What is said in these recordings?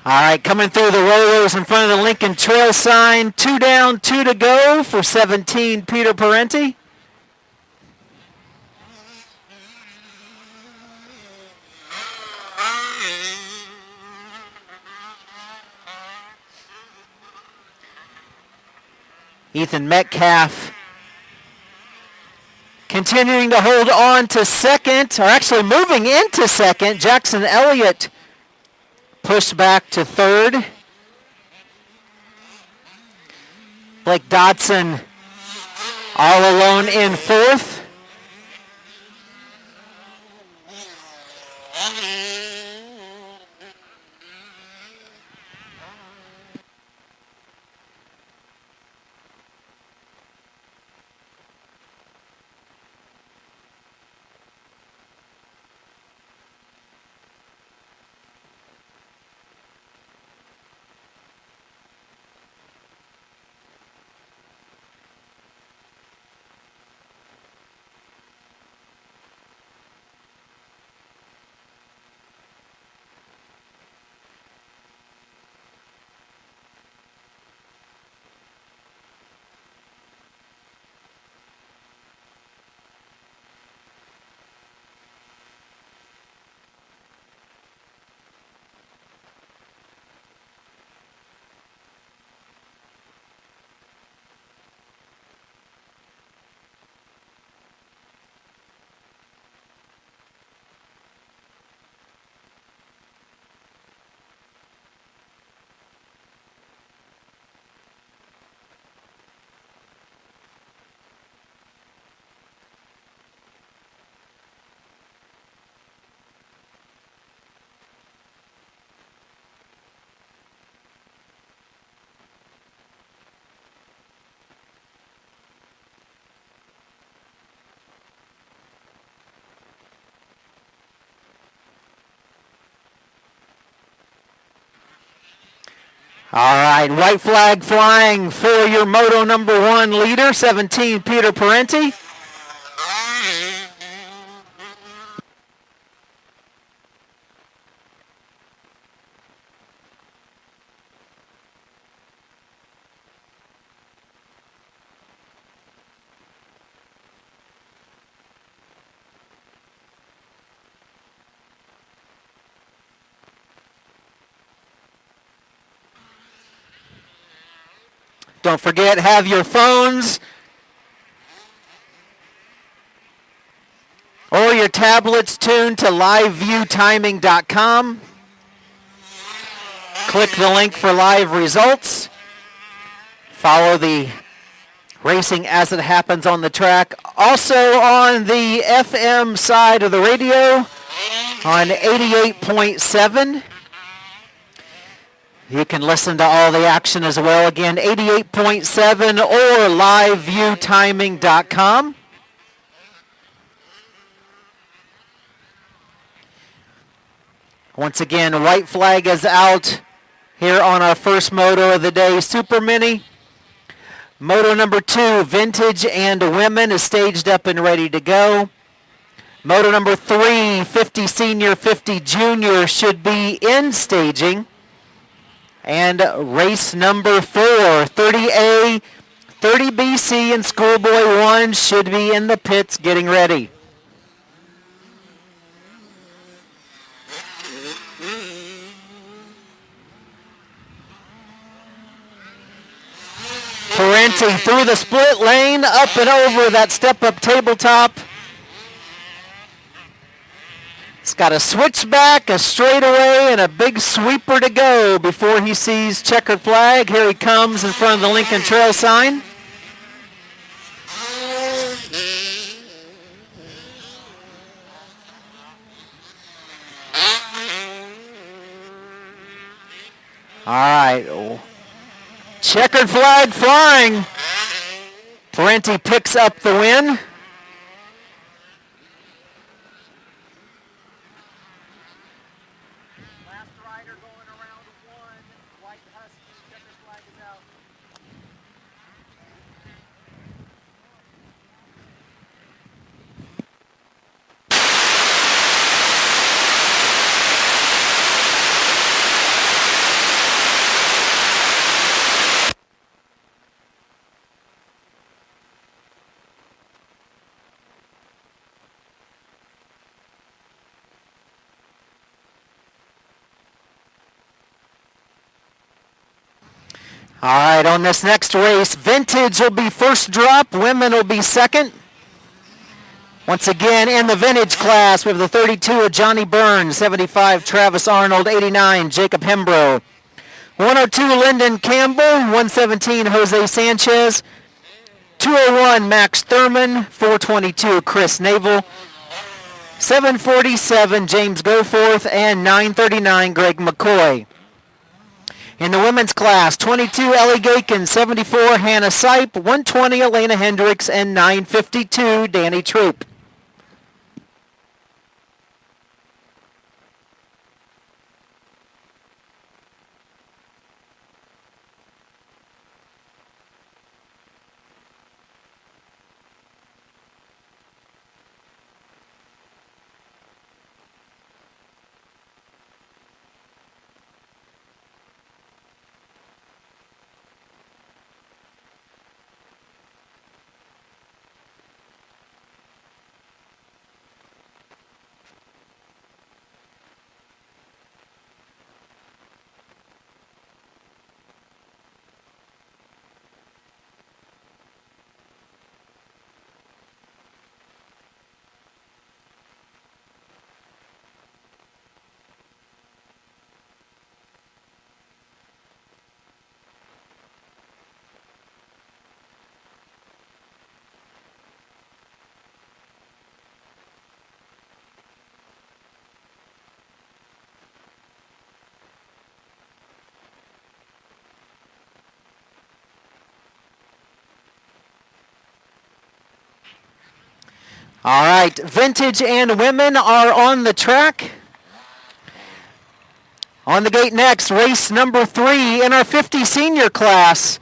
All right, coming through the rollers in front of the Lincoln Trail sign. 2 down, 2 to go for 17, Peter Parenti. Ethan Metcalf continuing to hold on to second, or actually moving into second. Jackson Elliott pushed back to third. Blake Dodson all alone in fourth. All right, white flag flying for your moto number 1 leader, 17, Peter Parenti. Don't forget, have your phones or your tablets tuned to LiveViewTiming.com. Click the link for live results. Follow the racing as it happens on the track. Also on the FM side of the radio on 88.7. You can listen to all the action as well. Again, 88.7 or liveviewtiming.com. Once again, white flag is out here on our first moto of the day, Super Mini. Moto number 2, Vintage and Women, is staged up and ready to go. Moto number 3, 50 Senior, 50 Junior, should be in staging. And race number 4, 30A, 30BC, and Schoolboy 1 should be in the pits getting ready. Parenti through the split lane, up and over that step-up tabletop. It's got a switchback, a straightaway, and a big sweeper to go before he sees checkered flag. Here he comes in front of the Lincoln Trail sign. All right. Checkered flag flying. Parenti picks up the win. All right, on this next race, Vintage will be first drop, Women will be second. Once again, in the Vintage class, we have the 32 of Johnny Burns, 75 Travis Arnold, 89 Jacob Hembrow, 102 Lyndon Campbell, 117 Jose Sanchez, 201 Max Thurman, 422 Chris Navel, 747 James Goforth, and 939 Greg McCoy. In the women's class, 22 Ellie Gakin, 74 Hannah Sipe, 120 Elena Hendricks, and 952 Danny Troop. All right, Vintage and Women are on the track. On the gate next, race number 3 in our 50 senior class.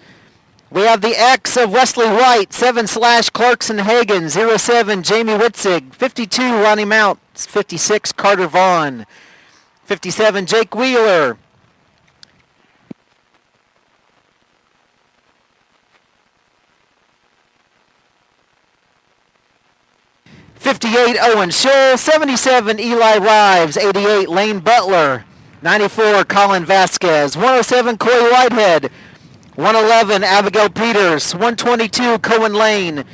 We have the X of Wesley White, 7 Clarkson Hagen, 07 Jamie Witzig, 52 Ronnie Mounts, 56 Carter Vaughn, 57 Jake Wheeler, 58 Owen Schull, 77 Eli Rives, 88 Lane Butler, 94 Colin Vasquez, 107 Corey Whitehead, 111 Abigail Peters, 122 Cohen Lane,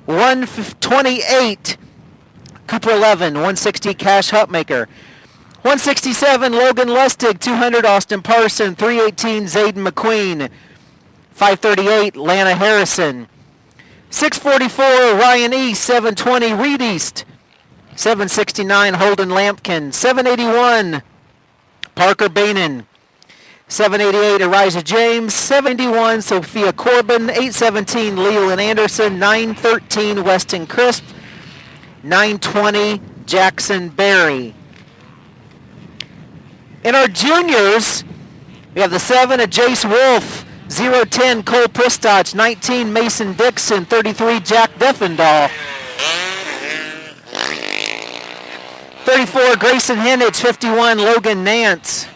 128 Cooper 11, 160 Cash Hupmaker, 167 Logan Lustig, 200 Austin Parson, 318 Zayden McQueen, 538 Lana Harrison, 644 Ryan East, 720 Reed East, 769 Holden Lampkin, 781 Parker Bainan, 788 Ariza James, 791 Sophia Corbin, 817 Leland Anderson, 913 Weston Crisp, 920 Jackson Berry. In our juniors, we have the 7 of Jace Wolf, 010 Cole Pristach, 19 Mason Dixon, 33 Jack Deffendahl, 34 Grayson Hennage, 51 Logan Nance,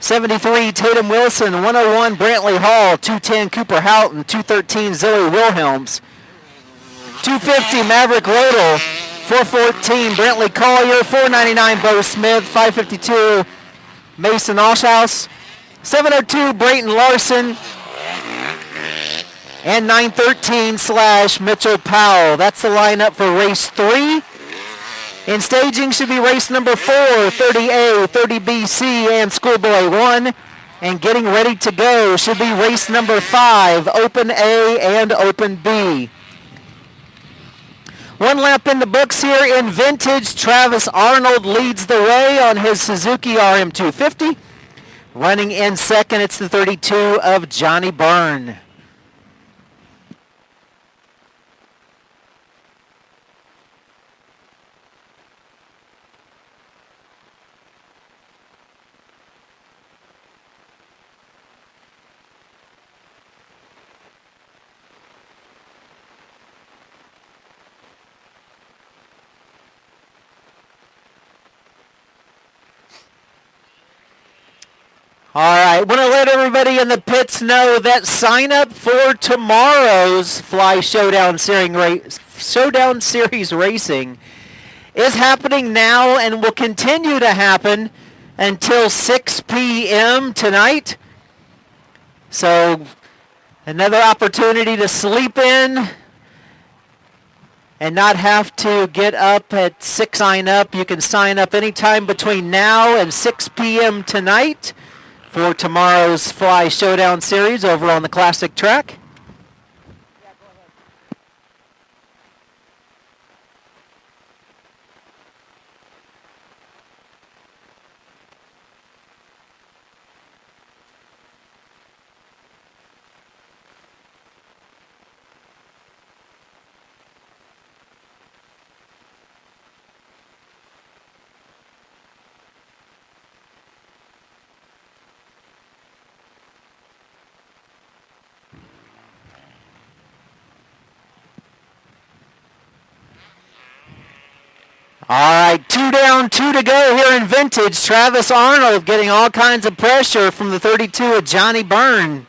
73 Tatum Wilson, 101 Brantley Hall, 210 Cooper Houghton, 213 Zoe Wilhelms, 250 Maverick Rodel, 414 Brantley Collier, 499 Bo Smith, 552 Mason Oshhouse, 702 Brayton Larson, and 913 / Mitchell Powell. That's the lineup for race 3. In staging should be race number 4, 30A, 30BC, and Schoolboy 1. And getting ready to go should be race number 5, Open A and Open B. One lap in the books here in Vintage. Travis Arnold leads the way on his Suzuki RM250. Running in second, it's the 32 of Johnny Byrne. All right, want to let everybody in the pits know that sign up for tomorrow's Fly Showdown Series Racing is happening now and will continue to happen until 6 p.m. tonight. So another opportunity to sleep in and not have to get up at 6 sign up. You can sign up anytime between now and 6 p.m. tonight for tomorrow's Fly Showdown Series over on the Classic Track. All right, 2 down, 2 to go here in Vintage. Travis Arnold getting all kinds of pressure from the 32 of Johnny Byrne.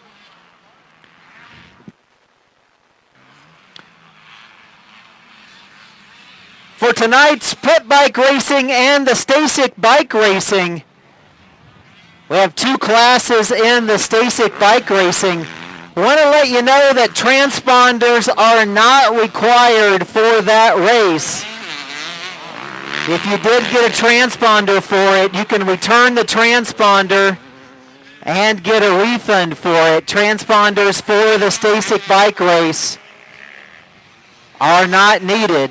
For tonight's pit bike racing and the Stasic bike racing, we have 2 classes in the Stasic bike racing. I want to let you know that transponders are not required for that race. If you did get a transponder for it, you can return the transponder and get a refund for it. Transponders for the Stasic bike race are not needed.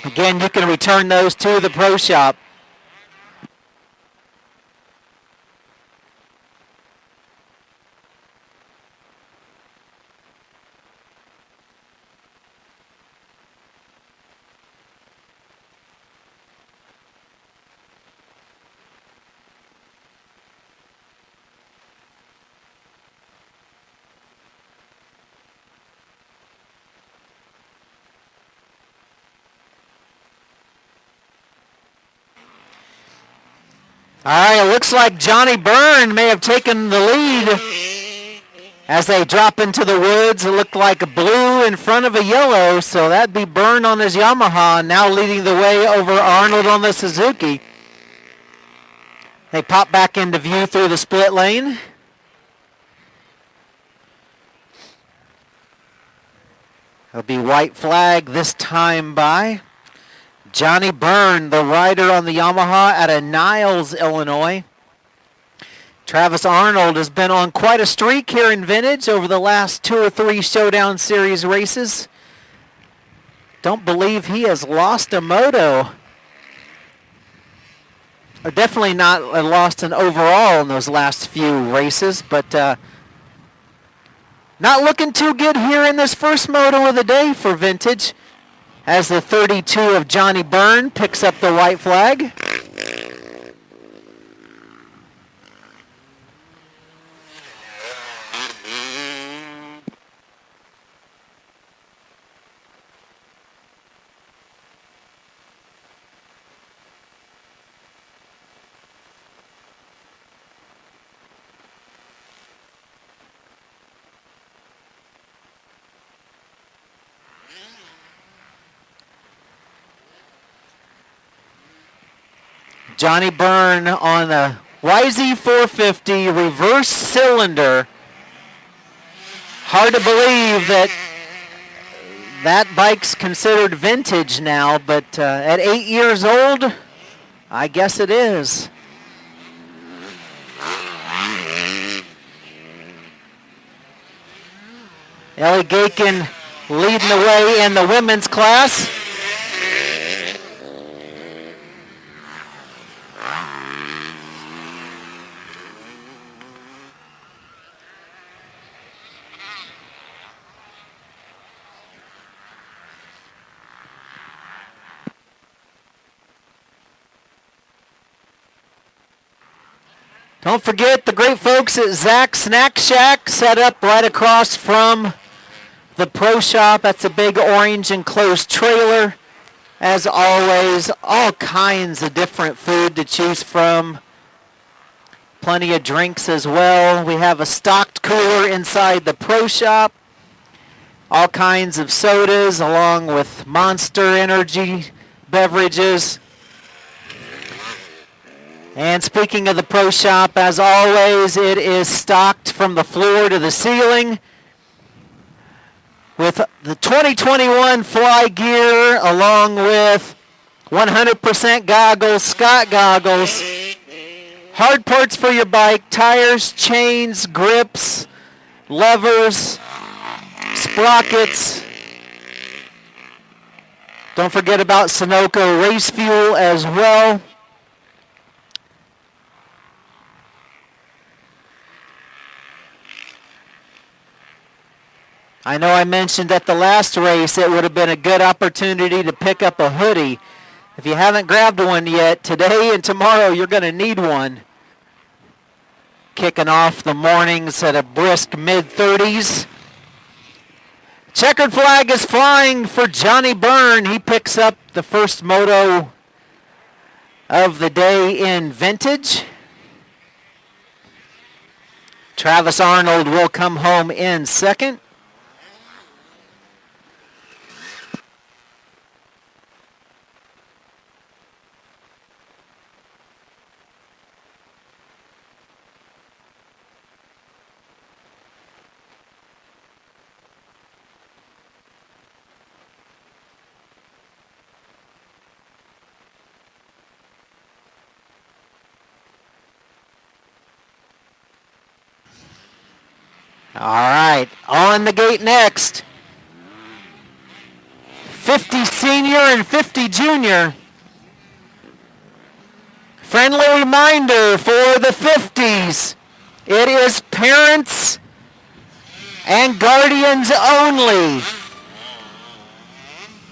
Again, you can return those to the pro shop. All right, it looks like Johnny Byrne may have taken the lead as they drop into the woods. It looked like a blue in front of a yellow, so that'd be Byrne on his Yamaha, now leading the way over Arnold on the Suzuki. They pop back into view through the split lane. It'll be white flag this time by Johnny Byrne, the rider on the Yamaha out of Niles, Illinois. Travis Arnold has been on quite a streak here in Vintage over the last 2 or 3 Showdown Series races. Don't believe he has lost a moto. Or definitely not lost an overall in those last few races, but not looking too good here in this first moto of the day for Vintage, as the 32 of Johnny Byrne picks up the white flag. Johnny Byrne on the YZ450 reverse cylinder. Hard to believe that that bike's considered vintage now, but at 8 years old, I guess it is. Ellie Gakin leading the way in the women's class. Don't forget the great folks at Zach's Snack Shack, set up right across from the pro shop. That's a big orange enclosed trailer. As always, all kinds of different food to choose from. Plenty of drinks as well. We have a stocked cooler inside the pro shop. All kinds of sodas along with Monster Energy beverages. And speaking of the pro shop, as always, it is stocked from the floor to the ceiling with the 2021 Fly gear along with 100% goggles, Scott goggles, hard parts for your bike, tires, chains, grips, levers, sprockets. Don't forget about Sunoco race fuel as well. I know I mentioned at the last race it would have been a good opportunity to pick up a hoodie. If you haven't grabbed one yet, today and tomorrow you're going to need one. Kicking off the mornings at a brisk mid-30s. Checkered flag is flying for Johnny Byrne. He picks up the first moto of the day in vintage. Travis Arnold will come home in second. All right, on the gate next. 50 senior and 50 junior. Friendly reminder for the 50s. It is parents and guardians only.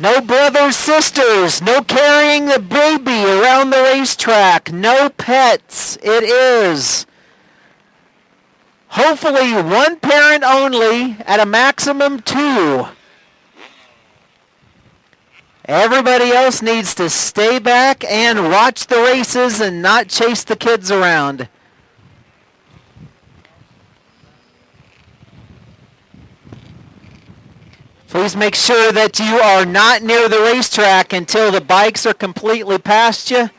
No brothers, sisters, no carrying the baby around the racetrack, no pets. It is hopefully one parent only at a maximum 2. Everybody else needs to stay back and watch the races and not chase the kids around. Please make sure that you are not near the racetrack until the bikes are completely past you.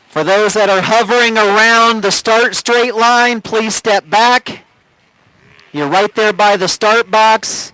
For those that are hovering around the start straight line, please step back. You're right there by the start box.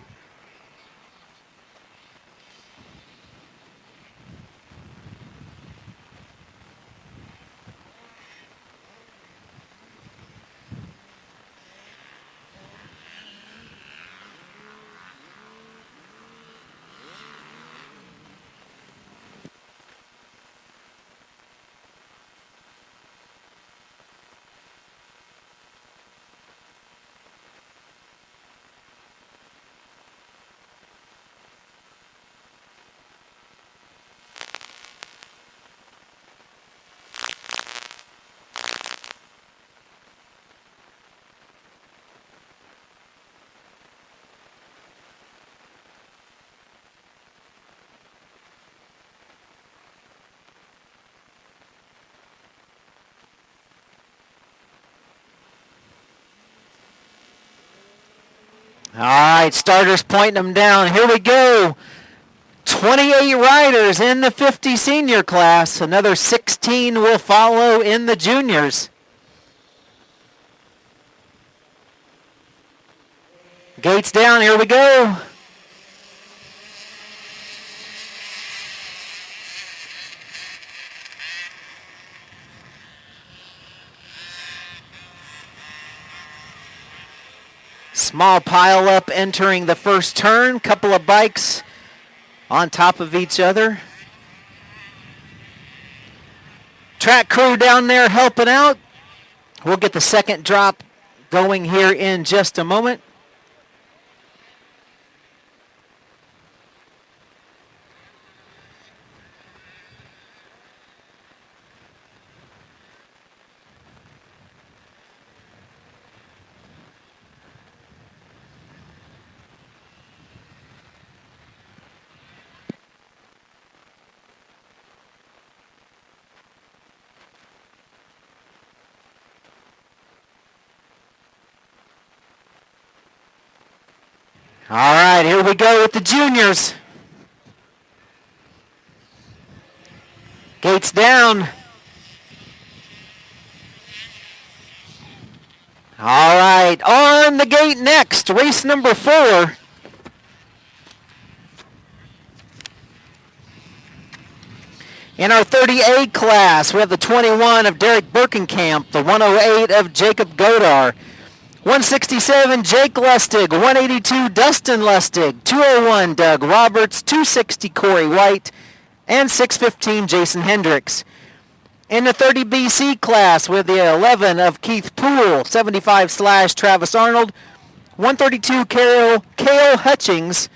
All right, starters pointing them down. Here we go. 28 riders in the 50 senior class. Another 16 will follow in the juniors. Gates down. Here we go. Small pile up entering the first turn. Couple of bikes on top of each other. Track crew down there helping out. We'll get the second drop going here in just a moment. All right, here we go with the juniors. Gates down. All right, on the gate next, race number 4. In our 30A class, we have the 21 of Derek Birkenkamp, the 108 of Jacob Godar, 167 Jake Lustig, 182 Dustin Lustig, 201 Doug Roberts, 260 Corey White, and 615 Jason Hendricks. In the 30BC class, with the 11 of Keith Poole, 75 / Travis Arnold, 132 Cale Hutchings,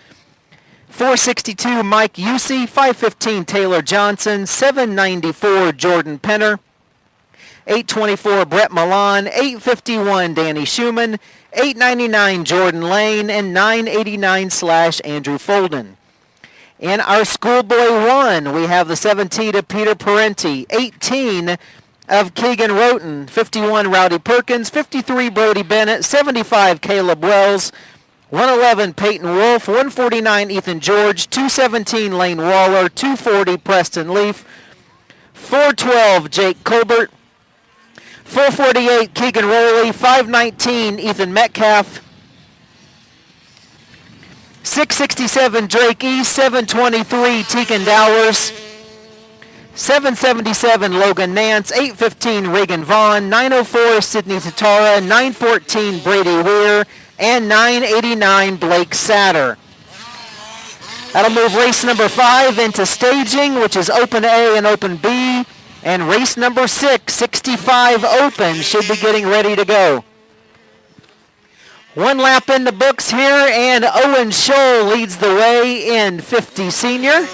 462 Mike Usey, 515 Taylor Johnson, 794 Jordan Penner, 824 Brett Milan, 851 Danny Schumann, 899 Jordan Lane, and 989 / Andrew Folden. In our Schoolboy 1, we have the 17 of Peter Parenti, 18 of Keegan Roten, 51 Rowdy Perkins, 53 Brody Bennett, 75 Caleb Wells, 111 Peyton Wolf, 149 Ethan George, 217 Lane Waller, 240 Preston Leaf, 412 Jake Colbert, 448 Keegan Rowley, 519 Ethan Metcalf, 667 Drake East, 723 Tegan Dowers, 777 Logan Nance, 815 Reagan Vaughn, 904 Sidney Tatara, 914 Brady Weir, and 989 Blake Satter. That'll move race number 5 into staging, which is Open A and Open B, and race number 6, 65 Open, should be getting ready to go. One lap in the books here, and Owen Scholl leads the way in 50 Senior.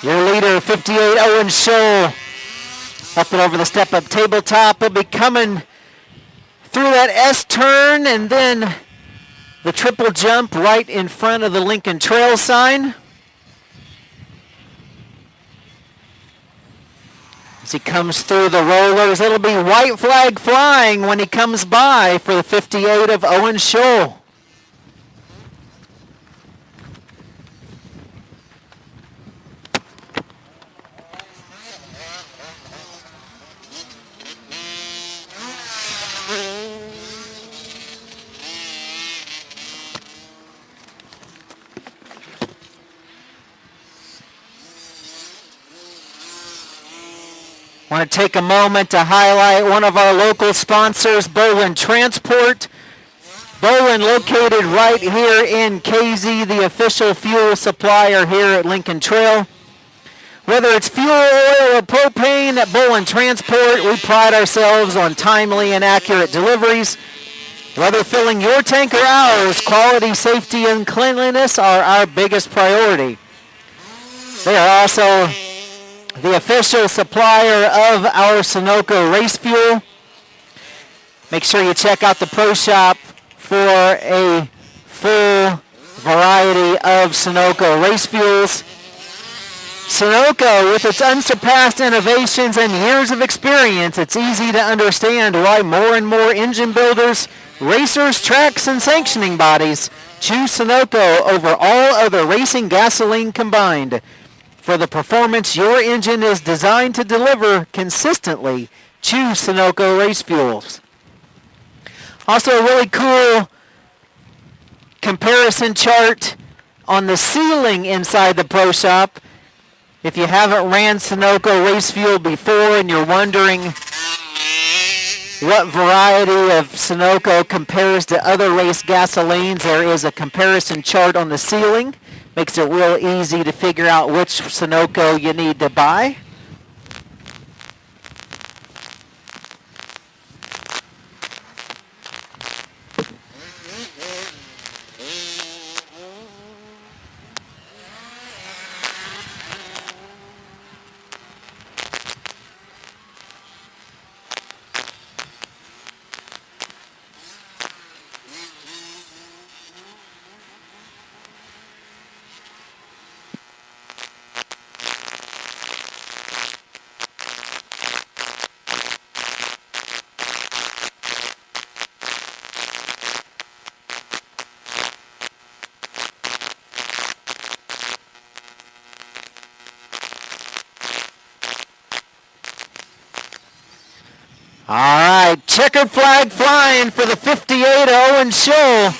Your leader, 58, Owen Scholl, up and over the step-up tabletop. Will be coming through that S-turn and then the triple jump right in front of the Lincoln Trail sign. As he comes through the rollers, it'll be white flag flying when he comes by for the 58 of Owen Scholl. Want to take a moment to highlight one of our local sponsors, Bolin Transport. Bolin, located right here in KZ, the official fuel supplier here at Lincoln Trail. Whether it's fuel, oil, or propane at Bolin Transport, we pride ourselves on timely and accurate deliveries. Whether filling your tank or ours, quality, safety, and cleanliness are our biggest priority. They are also the official supplier of our Sunoco race fuel. Make sure you check out the Pro Shop for a full variety of Sunoco race fuels. Sunoco, with its unsurpassed innovations and years of experience, it's easy to understand why more and more engine builders, racers, tracks, and sanctioning bodies Choose Sunoco over all other racing gasoline combined. For the performance your engine is designed to deliver consistently, choose Sunoco race fuels. Also a really cool comparison chart on the ceiling inside the Pro Shop. If you haven't ran Sunoco race fuel before and you're wondering what variety of Sunoco compares to other race gasolines, there is a comparison chart on the ceiling. Makes it real easy to figure out which Sunoco you need to buy. All right, checkered flag flying for the 58 Owen Scholl.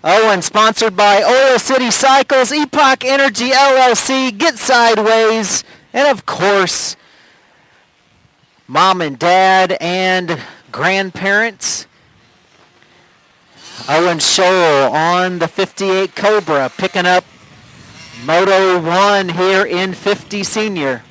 Owen, sponsored by Oil City Cycles, Epoch Energy LLC, Get Sideways, and of course, mom and dad and grandparents. Owen Scholl on the 58 Cobra, picking up Moto 1 here in 50 Senior.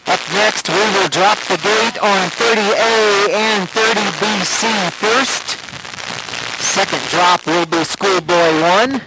Up next, we will drop the gate on 30A and 30BC first. Second drop will be Schoolboy 1.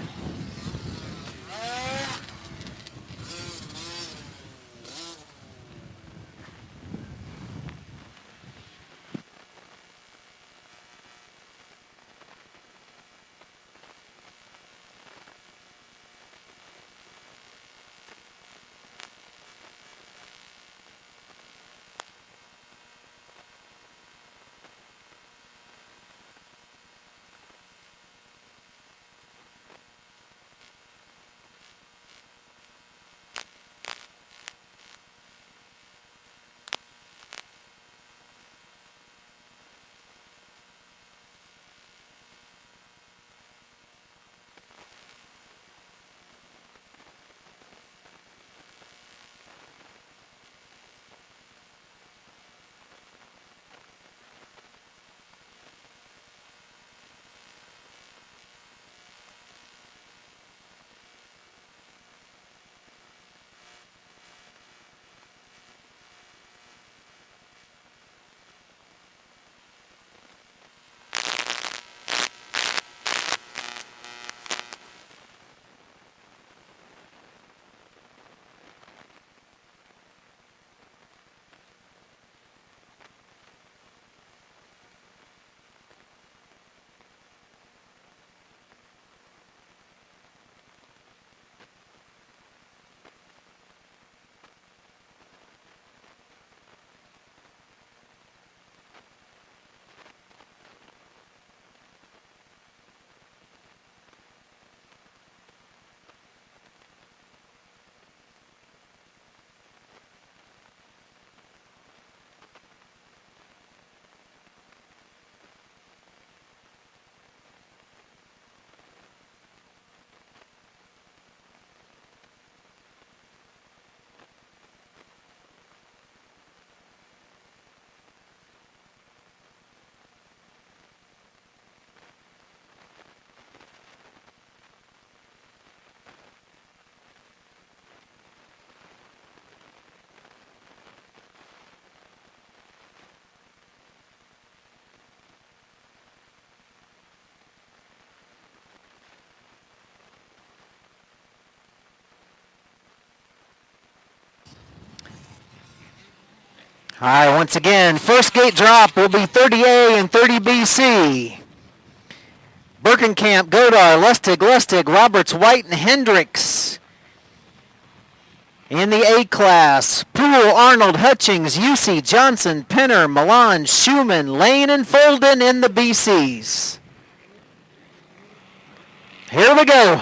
All right, once again, first gate drop will be 30A and 30BC. Birkenkamp, Godar, Lustig, Roberts, White, and Hendricks. In the A class, Poole, Arnold, Hutchings, Usey, Johnson, Penner, Milan, Schumann, Lane, and Folden in the BCs. Here we go.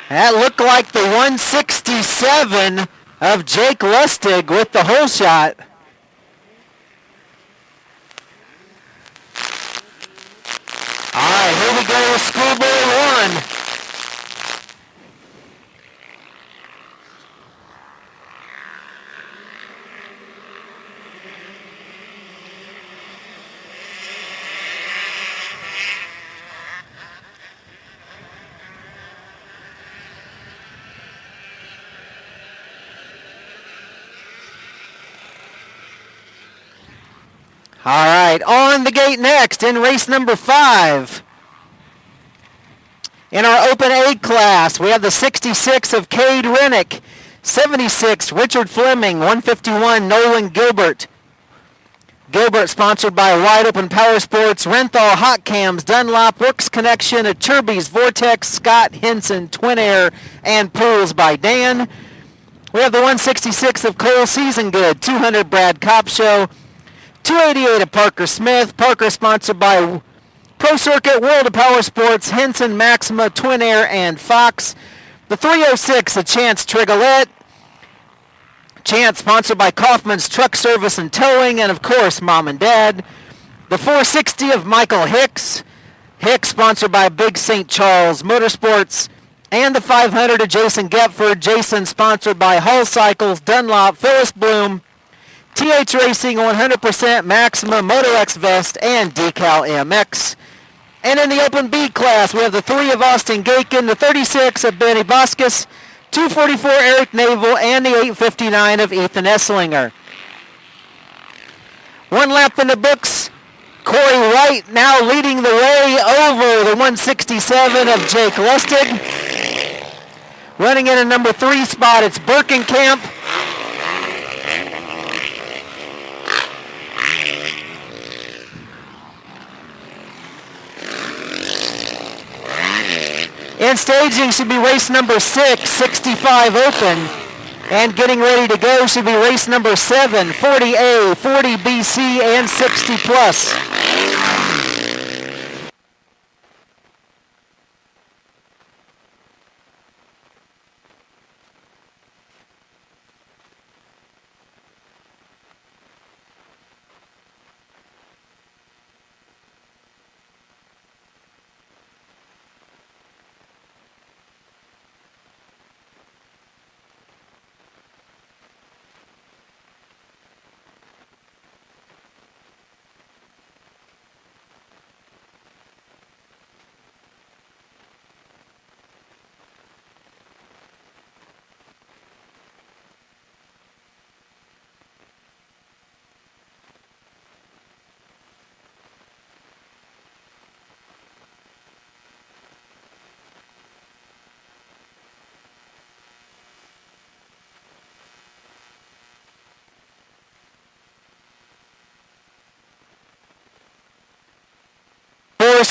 That looked like the 167 of Jake Lustig with the hole shot. All right, here we go with Schoolboy 1. All right, on the gate next in race number 5. In our Open A class, we have the 66 of Cade Rennick, 76 Richard Fleming, 151 Nolan Gilbert. Gilbert sponsored by Wide Open Power Sports, Renthal, Hot Cams, Dunlop, Works Connection, Aturbies, Vortex, Scott, Henson, Twin Air, and Pools by Dan. We have the 166 of Cole Season Good, 200 Brad Kopp Show, 288 of Parker Smith. Parker sponsored by Pro Circuit, World of Power Sports, Henson, Maxima, Twin Air, and Fox. The 306 of Chance Trigolette. Chance sponsored by Kaufman's Truck Service and Towing, and of course Mom and Dad. The 460 of Michael Hicks. Hicks sponsored by Big St. Charles Motorsports. And the 500 of Jason Gepford. Jason sponsored by Hull Cycles, Dunlop, Phyllis Bloom, TH Racing, 100% Maxima, Moto X Vest, and Decal MX. And in the Open B class, we have the 3 of Austin Gakin, the 36 of Benny Boskus, 244 Eric Navel, and the 859 of Ethan Esslinger. One lap in the books. Corey White now leading the way over the 167 of Jake Lustig. Running in a number 3 spot, it's Birkenkamp. In staging should be race number 6, 65 Open. And getting ready to go should be race number 7, 40A, 40BC, and 60 plus.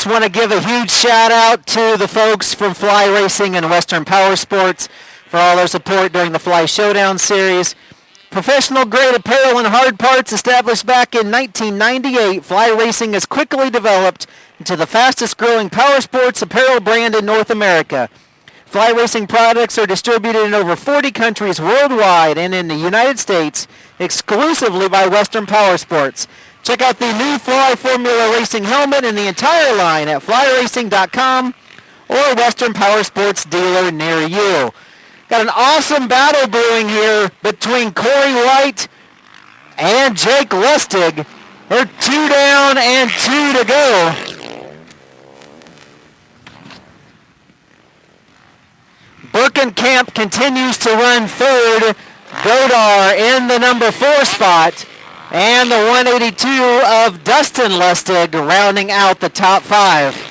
Want to give a huge shout out to the folks from Fly Racing and Western Power Sports for all their support during the Fly Showdown series. Professional grade apparel and hard parts established back in 1998, Fly Racing has quickly developed into the fastest growing power sports apparel brand in North America. Fly Racing products are distributed in over 40 countries worldwide and in the United States exclusively by Western Power Sports. Check out the new Fly Formula Racing helmet and the entire line at flyracing.com or Western Power Sports dealer near you. Got an awesome battle brewing here between Corey White and Jake Lustig. They're 2 down and 2 to go. Birkenkamp continues to run third. Godar in the number 4 spot. And the 182 of Dustin Lustig rounding out the top 5.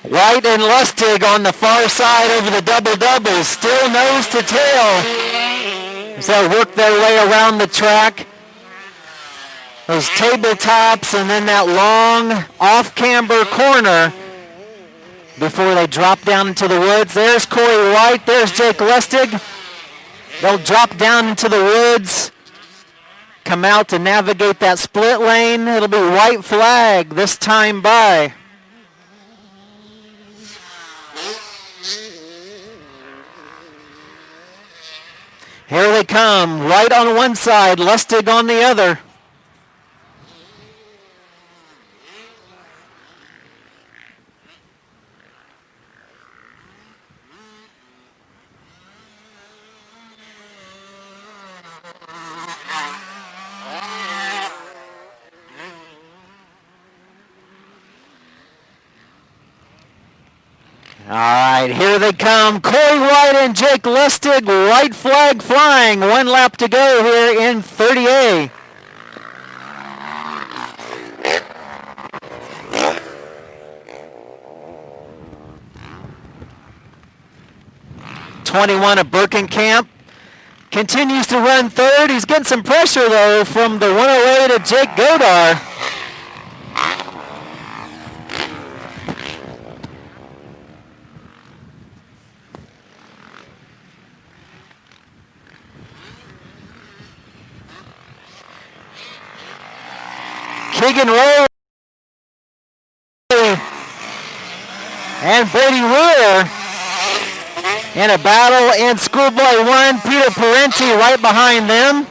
White and Lustig on the far side over the double-doubles, still nose to tail as they work their way around the track. Those tabletops and then that long off-camber corner before they drop down into the woods. There's Corey White, there's Jake Lustig. They'll drop down into the woods, come out to navigate that split lane. It'll be white flag this time by. Here they come, White on one side, Lustig on the other. All right, here they come. Corey White and Jake Lustig, white flag flying. 1 lap to go here in 30A. #21 of Birkenkamp continues to run third. He's getting some pressure, though, from the 108 of Jake Godar. Keegan Rowe and Brady Weir in a battle in Schoolboy 1. Peter Parenti right behind them.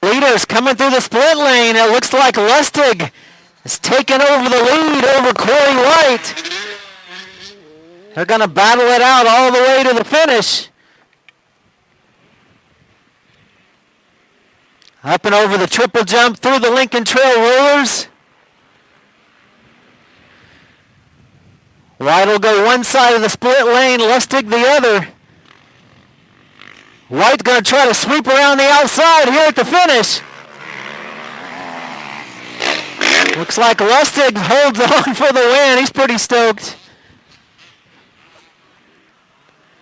Leaders coming through the split lane. It looks like Lustig is taking over the lead over Corey White. They're going to battle it out all the way to the finish. Up and over the triple jump through the Lincoln Trail rollers. White will go one side of the split lane, Lustig the other. White's going to try to sweep around the outside here at the finish. Looks like Lustig holds on for the win. He's pretty stoked.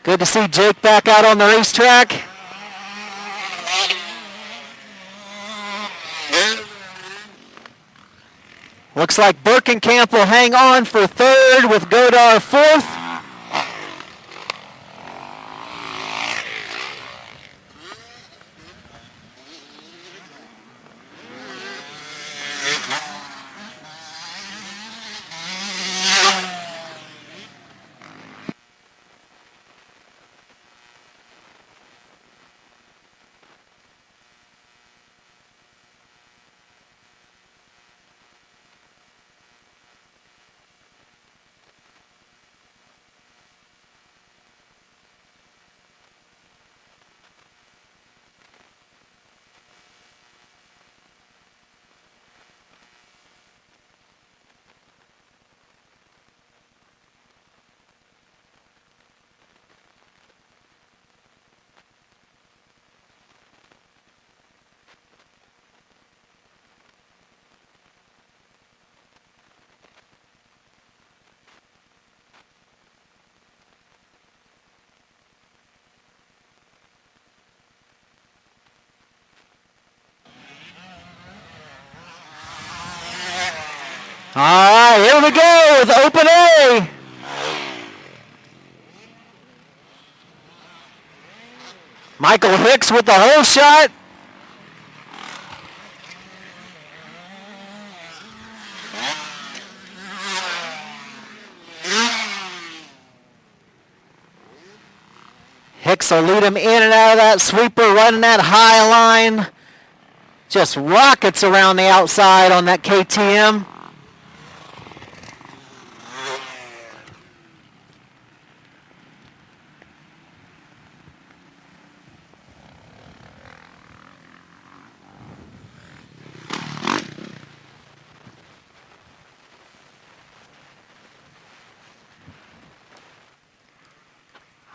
Good to see Jake back out on the racetrack. Looks like Birkenkamp will hang on for third with Godar fourth. All right, here we go with Open A. Michael Hicks with the hole shot. Hicks will lead him in and out of that sweeper, running that high line. Just rockets around the outside on that KTM.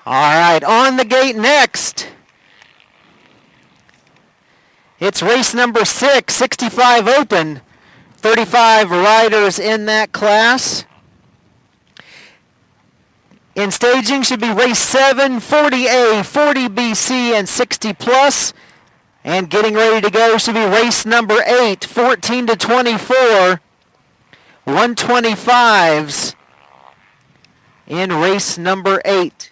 All right, on the gate next. It's race number 6, 65 open. 35 riders in that class. In staging should be race 7, 40A, 40BC, and 60 plus. And getting ready to go should be race number 8, 14 to 24, 125s in race number 8.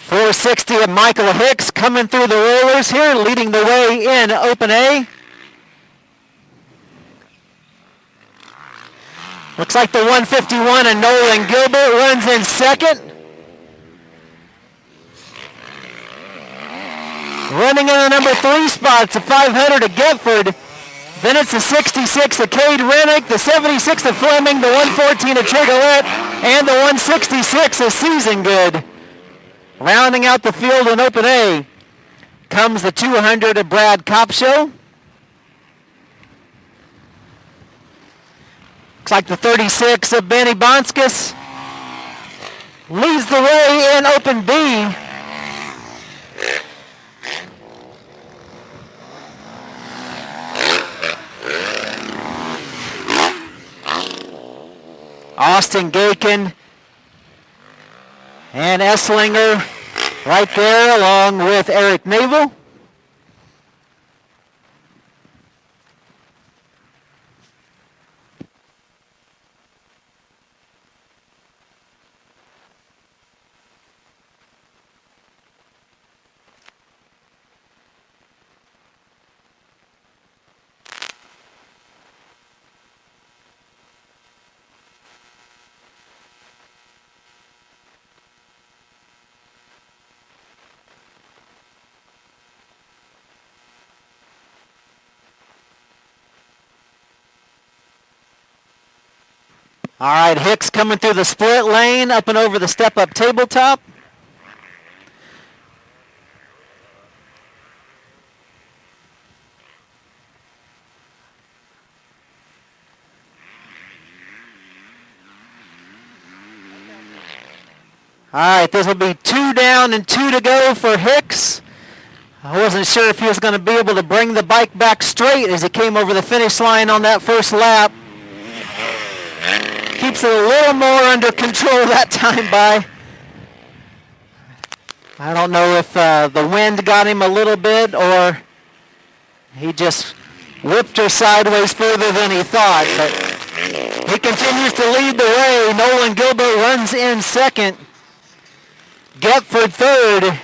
.460 of Michael Hicks coming through the rollers here, leading the way in Open A. Looks like the 151 and Nolan Gilbert runs in second. Running in the number 3 spot, it's a 500 of Getford. Then it's the 66 of Cade Rennick, the 76 of Fleming, the 114 of Trigolette, and the 166 of Season Good. Rounding out the field in Open A comes the 200 of Brad Copshow. Looks like the 36 of Benny Bonskis leads the way in Open B. Austin Gakin and Esslinger right there along with Eric Navel. All right, Hicks coming through the split lane, up and over the step-up tabletop. All right, this will be 2 down and 2 to go for Hicks. I wasn't sure if he was going to be able to bring the bike back straight as he came over the finish line on that first lap. Keeps it a little more under control that time by. I don't know if the wind got him a little bit or he just whipped her sideways further than he thought. But he continues to lead the way. Nolan Gilbert runs in second. Getford third.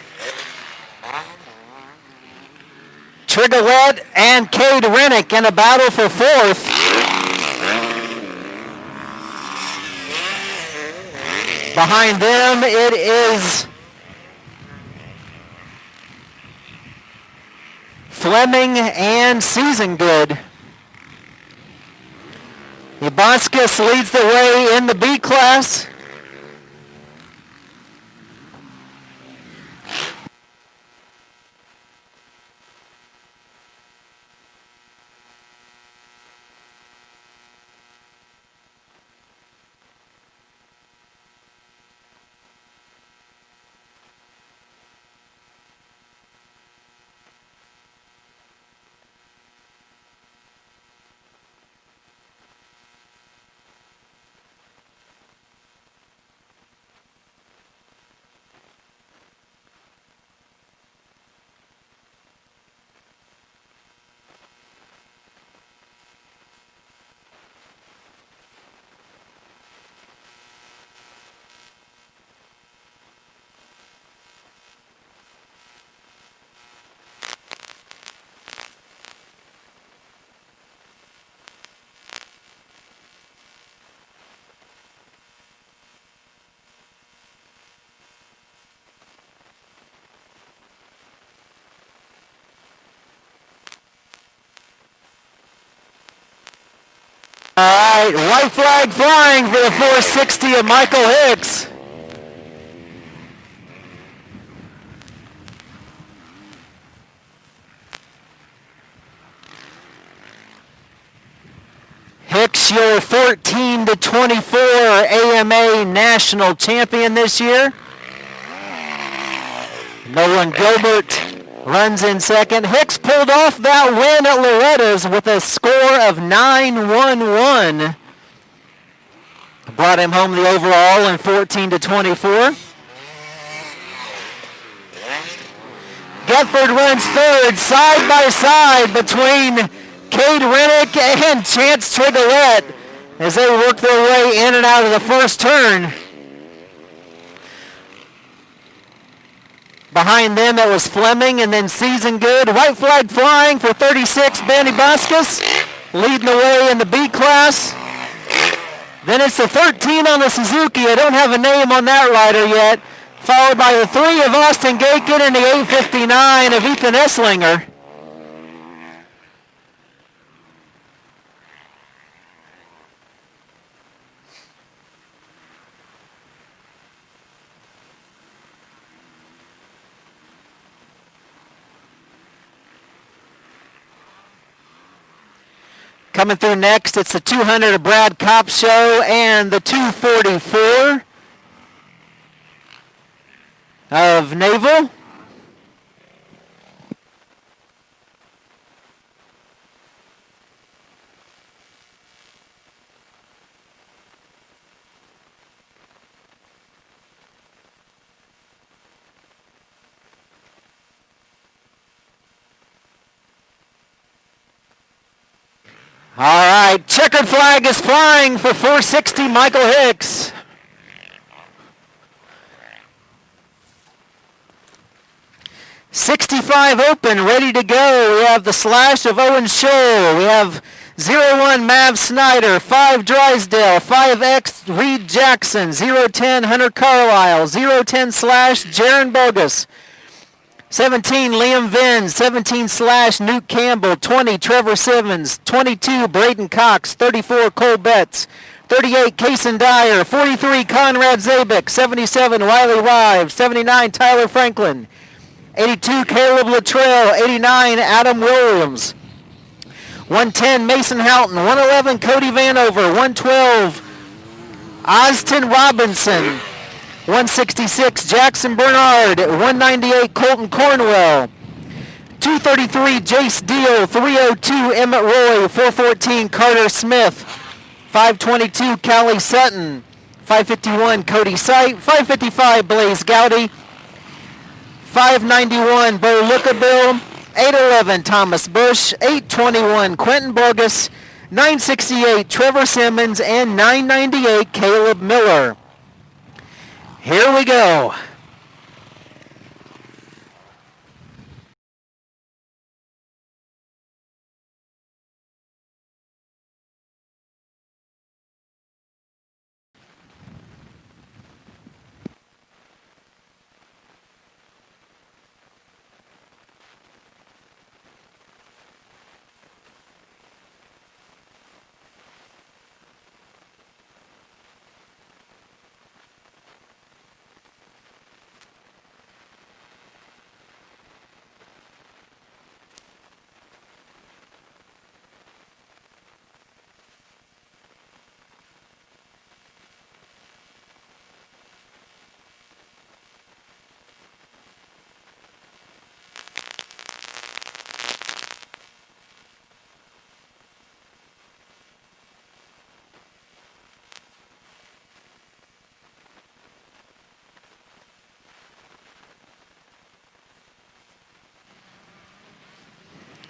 Trigolette and Cade Rennick in a battle for fourth. Behind them, it is Fleming and Season Good. Yabonskis leads the way in the B class. All right, white flag flying for the 460 of Michael Hicks. Hicks, your 14-24 AMA national champion this year. Nolan Gilbert runs in second. Hicks pulled off that win at Loretta's with a score of 9-1-1. Brought him home the overall in 14-24. Gethford runs third, side by side between Cade Rennick and Chance Trigolette as they work their way in and out of the first turn. Behind them, it was Fleming and then Season Good. White flag flying for 36, Benny Buskus, leading the way in the B class. Then it's the 13 on the Suzuki. I don't have a name on that rider yet. Followed by the 3 of Austin Gakin and the 859 of Ethan Esslinger. Coming through next, it's the 200 of Brad Kopp Show and the 244 of Naval. All right, checkered flag is flying for 460 Michael Hicks. .65 open, ready to go. We have the slash of Owen Scholl. We have 01 Mav Snyder, 5 Drysdale, 5X Reed Jackson, 010 Hunter Carlisle, 010 slash Jaron Bogus. 17, Liam Vins. 17 slash Newt Campbell. 20, Trevor Simmons. 22, Braden Cox. 34, Cole Betts. 38, Kason Dyer. 43, Conrad Zabik. 77, Riley Rive. 79, Tyler Franklin. 82, Caleb Luttrell. 89, Adam Williams. 110, Mason Houghton. 111, Cody Vanover. 112, Austin Robinson. 166, Jackson Bernard. 198, Colton Cornwell. 233, Jace Deal. 302, Emmett Roy. 414, Carter Smith. 522, Callie Sutton. 551, Cody Sight. 555, Blaze Gowdy. 591, Bo Lookabill. 811, Thomas Bush. 821, Quentin Bogus. 968, Trevor Simmons. And 998, Caleb Miller. Here we go.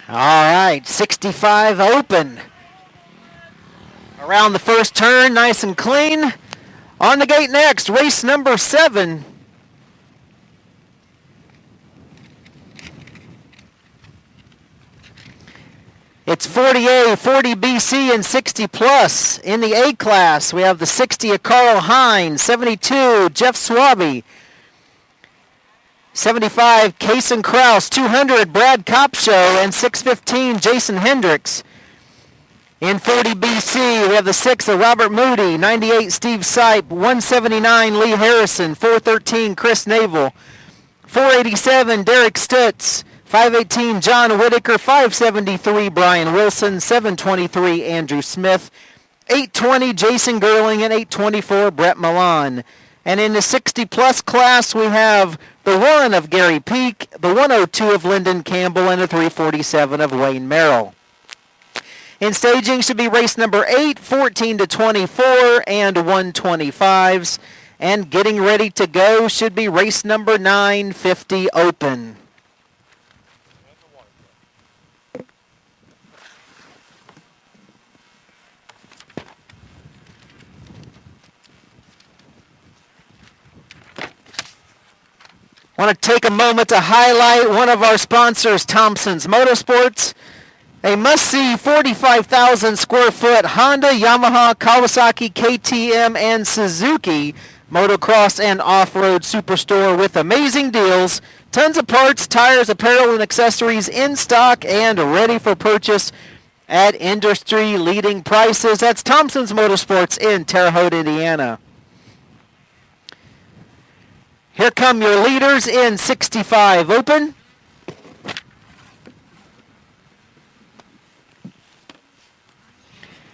All right, 65 open. Around the first turn, nice and clean. On the gate next, race number 7. It's 40A, 40 BC, and 60 plus. In the A class, we have the 60 of Carl Hines, 72 Jeff Swaby, 75, Kason Kraus, 200, Brad Kopp Show, and 615, Jason Hendricks. In 40 BC, we have the 6 of Robert Moody, 98 Steve Sipe, 179 Lee Harrison, 413 Chris Navel, 487 Derek Stutz, 518 John Whitaker, 573 Brian Wilson, 723 Andrew Smith, 820 Jason Gerling, and 824 Brett Milan. And in the 60-plus class, we have the 1 of Gary Peak, the 102 of Lyndon Campbell, and the 347 of Wayne Merrill. In staging should be race number 8, 14 to 24, and 125s. And getting ready to go should be race number 9, 50 open. I want to take a moment to highlight one of our sponsors, Thompson's Motorsports. A must-see 45,000 square foot Honda, Yamaha, Kawasaki, KTM, and Suzuki motocross and off-road superstore with amazing deals, tons of parts, tires, apparel, and accessories in stock and ready for purchase at industry-leading prices. That's Thompson's Motorsports in Terre Haute, Indiana. Here come your leaders in 65 open.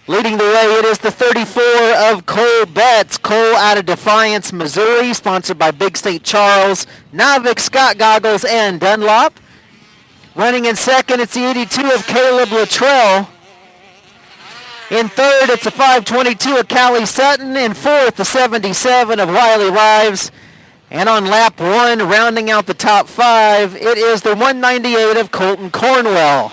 Leading the way, it is the 34 of Cole Betts. Cole out of Defiance, Missouri, sponsored by Big St. Charles, Navik, Scott Goggles, and Dunlop. Running in second, it's the 82 of Caleb Luttrell. In third, it's a 522 of Callie Sutton. In fourth, the 77 of Wiley Rives. And on lap 1, rounding out the top 5, it is the 198 of Colton Cornwell.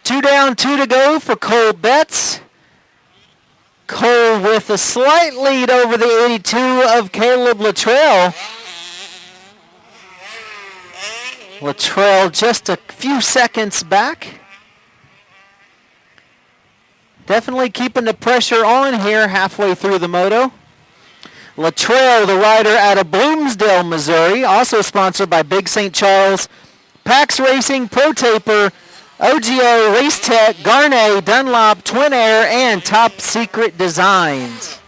Two down, 2 to go for Cole Betts. Cole with a slight lead over the 82 of Caleb Luttrell. Luttrell just a few seconds back. Definitely keeping the pressure on here halfway through the moto. Luttrell, the rider out of Bloomsdale, Missouri, also sponsored by Big St. Charles, Pax Racing, Pro Taper, OGO, Race Tech, Garnet, Dunlop, Twin Air, and Top Secret Designs.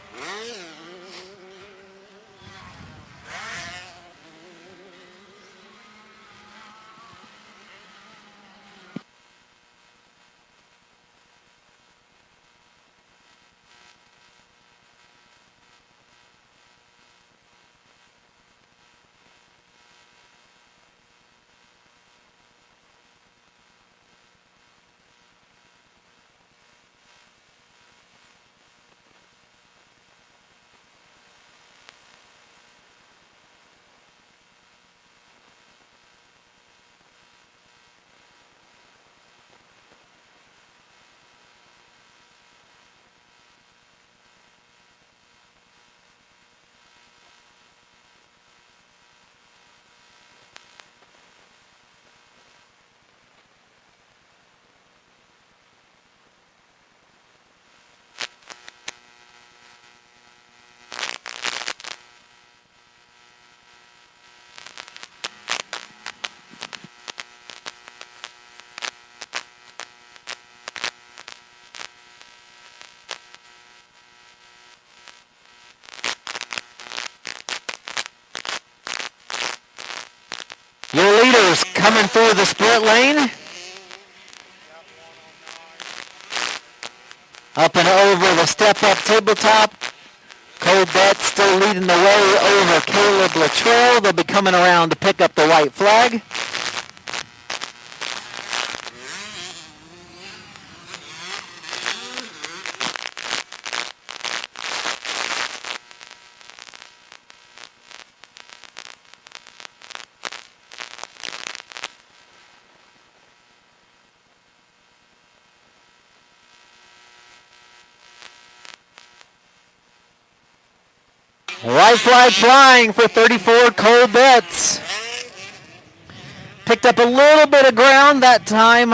Coming through the split lane. Up and over the step-up tabletop. Cole Betts still leading the way over Caleb Luttrell. They'll be coming around to pick up the white flag. White flag flying for 34, Cole Betts. Picked up a little bit of ground that time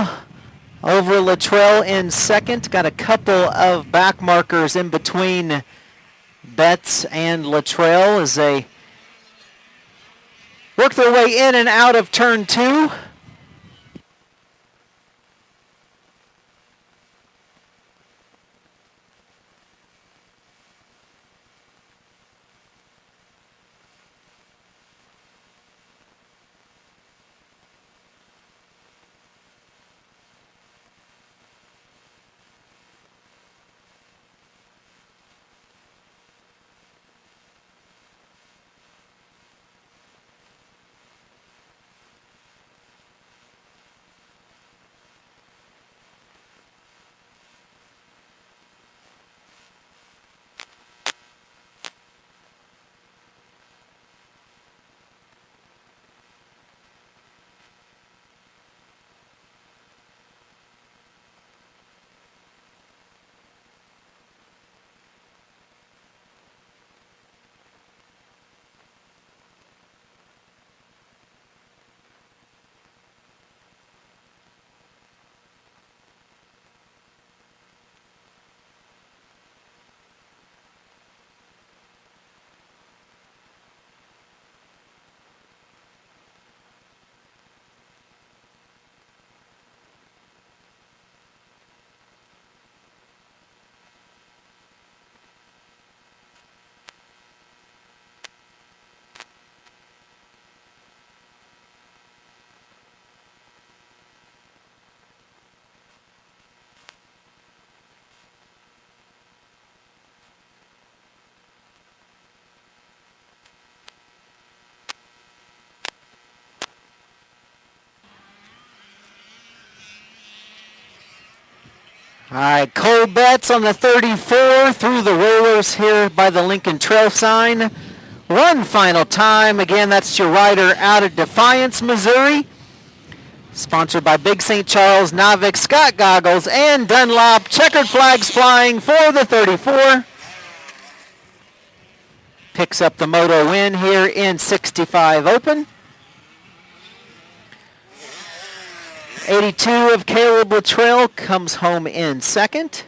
over Luttrell in second. Got a couple of back markers in between Betts and Luttrell as they work their way in and out of turn 2. All right, Cole Betts on the 34 through the rollers here by the Lincoln Trail sign. One final time. Again, that's your rider out of Defiance, Missouri. Sponsored by Big St. Charles, Navic, Scott Goggles, and Dunlop. Checkered flags flying for the 34. Picks up the moto win here in 65 Open. 82 of Caleb Luttrell comes home in second.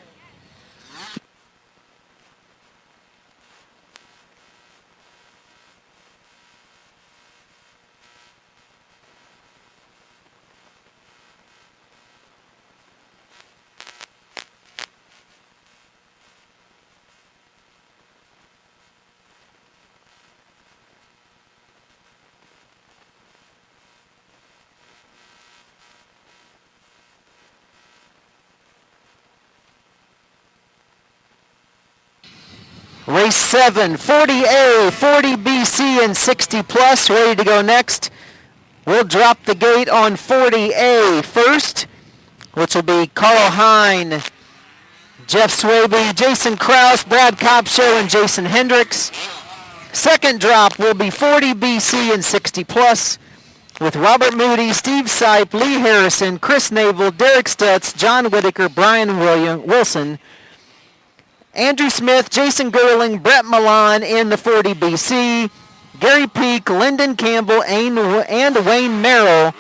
Race 7, 40A, 40BC, and 60 plus, ready to go next. We'll drop the gate on 40A first, which will be Carl Hine, Jeff Swaby, Jason Kraus, Brad Kopshow, and Jason Hendricks. Second drop will be 40BC and 60 plus, with Robert Moody, Steve Sipe, Lee Harrison, Chris Navel, Derek Stutz, John Whitaker, Brian Wilson, Andrew Smith, Jason Gerling, Brett Milan in the 40BC, Gary Peak, Lyndon Campbell, and Wayne Merrill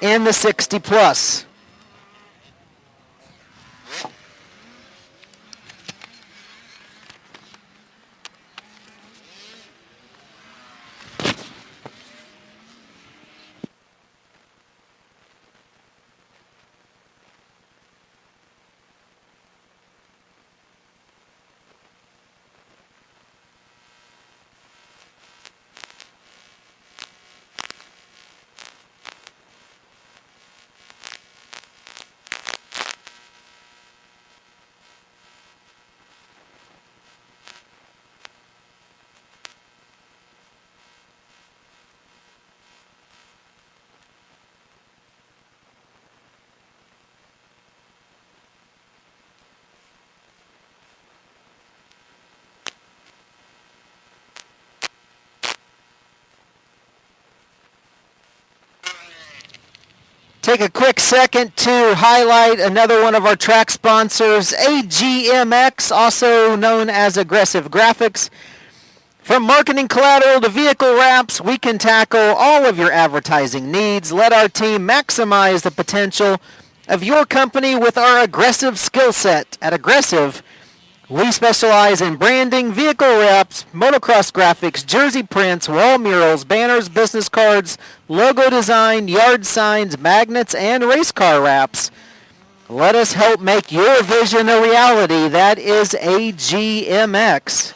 in the 60 plus. Take a quick second to highlight another one of our track sponsors, AGMX, also known as Aggressive Graphics. From marketing collateral to vehicle wraps, we can tackle all of your advertising needs. Let our team maximize the potential of your company with our aggressive skill set. At Aggressive, we specialize in branding, vehicle wraps, motocross graphics, jersey prints, wall murals, banners, business cards, logo design, yard signs, magnets, and race car wraps. Let us help make your vision a reality. That is AGMX.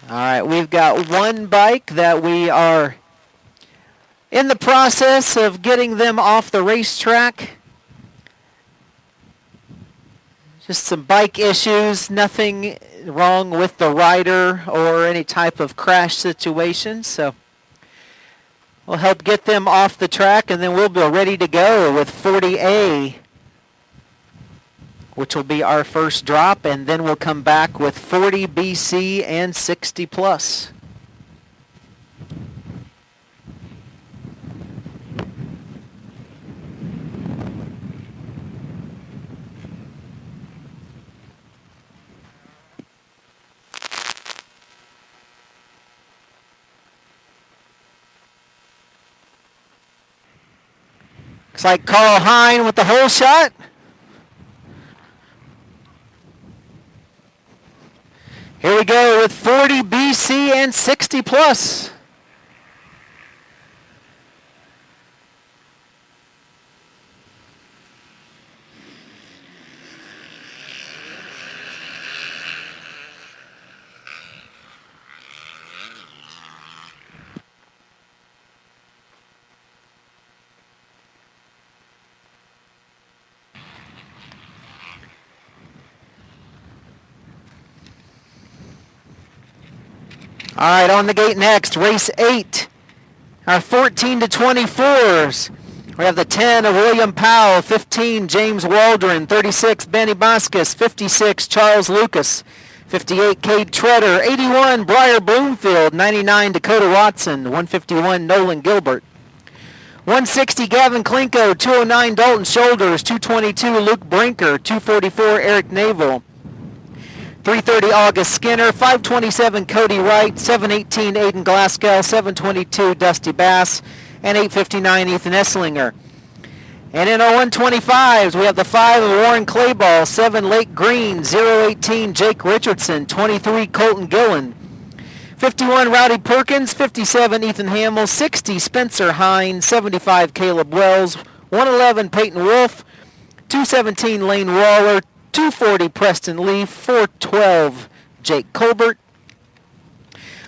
All right, we've got one bike that we are in the process of getting them off the racetrack. Just some bike issues, nothing wrong with the rider or any type of crash situation. So we'll help get them off the track, and then we'll be ready to go with 40A, which will be our first drop, and then we'll come back with 40 BC and 60 plus. Looks like Carl Hine with the hole shot. Here we go with 40 BC and 60 plus. All right, on the gate next, race 8. Our 14 to 24s. We have the 10 of William Powell, 15 James Waldron, 36 Benny Boscus, 56 Charles Lucas, 58 Cade Treader, 81 Briar Bloomfield, 99 Dakota Watson, 151 Nolan Gilbert, 160 Gavin Klinko, 209 Dalton Shoulders, 222 Luke Brinker, 244 Eric Navel, 330 August Skinner, 527 Cody Wright, 718 Aiden Glasgow, 722 Dusty Bass, and 859 Ethan Esslinger. And in our 125s, we have the 5 of Warren Clayball, 7 Lake Green, 018 Jake Richardson, 23 Colton Gillen, 51 Rowdy Perkins, 57 Ethan Hamill, 60 Spencer Hine, 75 Caleb Wells, 111 Peyton Wolf, 217 Lane Waller, 240 Preston Leaf, 412 Jake Colbert,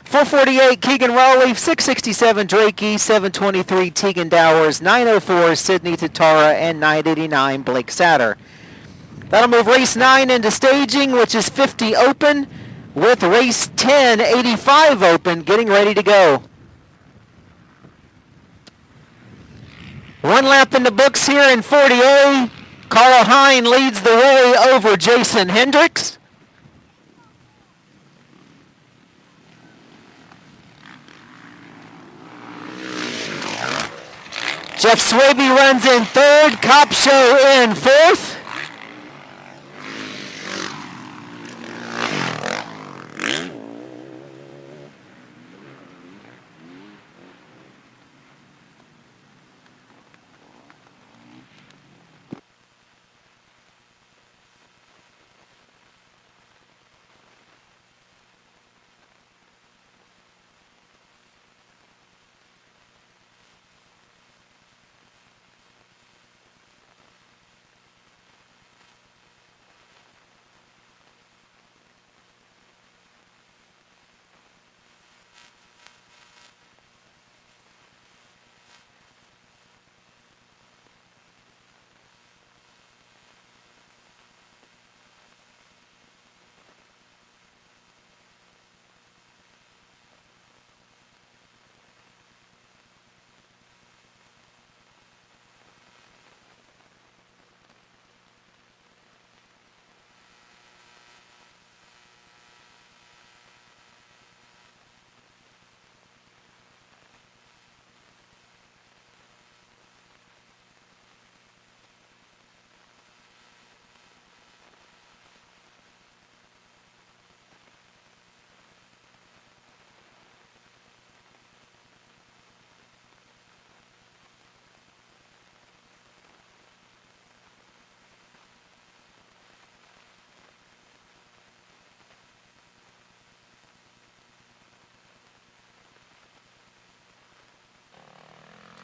448 Keegan Raleigh, 667 Drakey, 723 Tegan Dowers, 904 Sydney Tatara, and 989 Blake Satter. That'll move race 9 into staging, which is 50 open, with race 10, 85 open, getting ready to go. One lap in the books here in 40A. Carl Hine leads the way over Jason Hendricks. Jeff Swaby runs in third, Cop Show in fourth.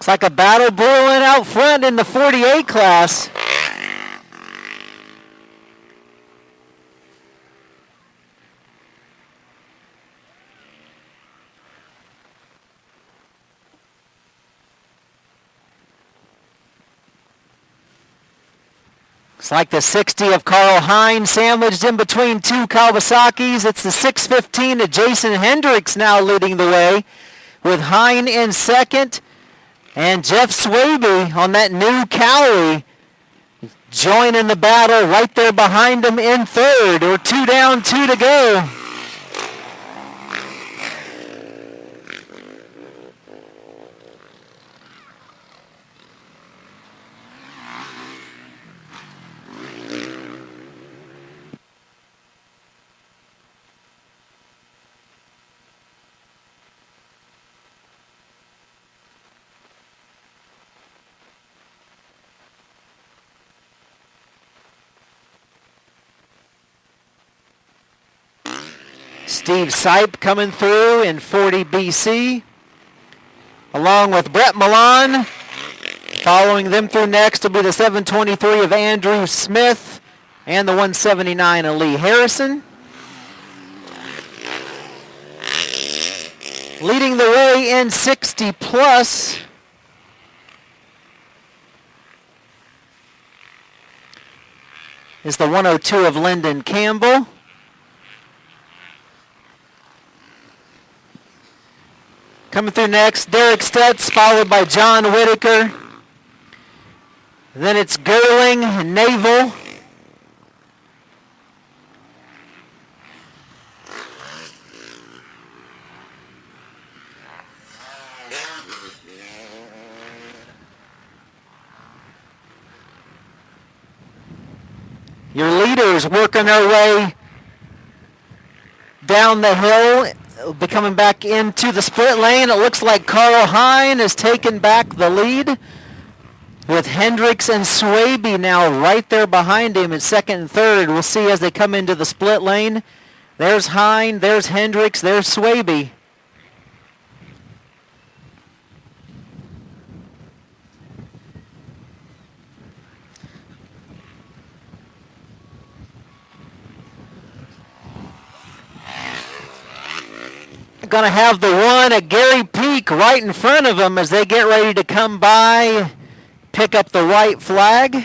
Looks like a battle brewing out front in the 48 class. It's like the 60 of Carl Hine sandwiched in between two Kawasaki's. It's the 615 of Jason Hendricks now leading the way, with Hine in second. And Jeff Swaby on that new Cali joining the battle right there behind him in third. We're 2 down, 2 to go. Steve Sipe coming through in 40 BC, along with Brett Milan. Following them through next will be the 723 of Andrew Smith and the 179 of Lee Harrison. Leading the way in 60 plus is the 102 of Lyndon Campbell. Coming through next, Derek Stutz, followed by John Whitaker. Then it's Gerling, Naval. Your leaders working their way down the hill. Will be coming back into the split lane. It looks like Carl Hine has taken back the lead, with Hendricks and Swaby now right there behind him in second and third. We'll see as they come into the split lane. There's Hine, there's Hendricks, there's Swaby. Going to have the one at Gary Peak right in front of them as they get ready to come by, pick up the white flag.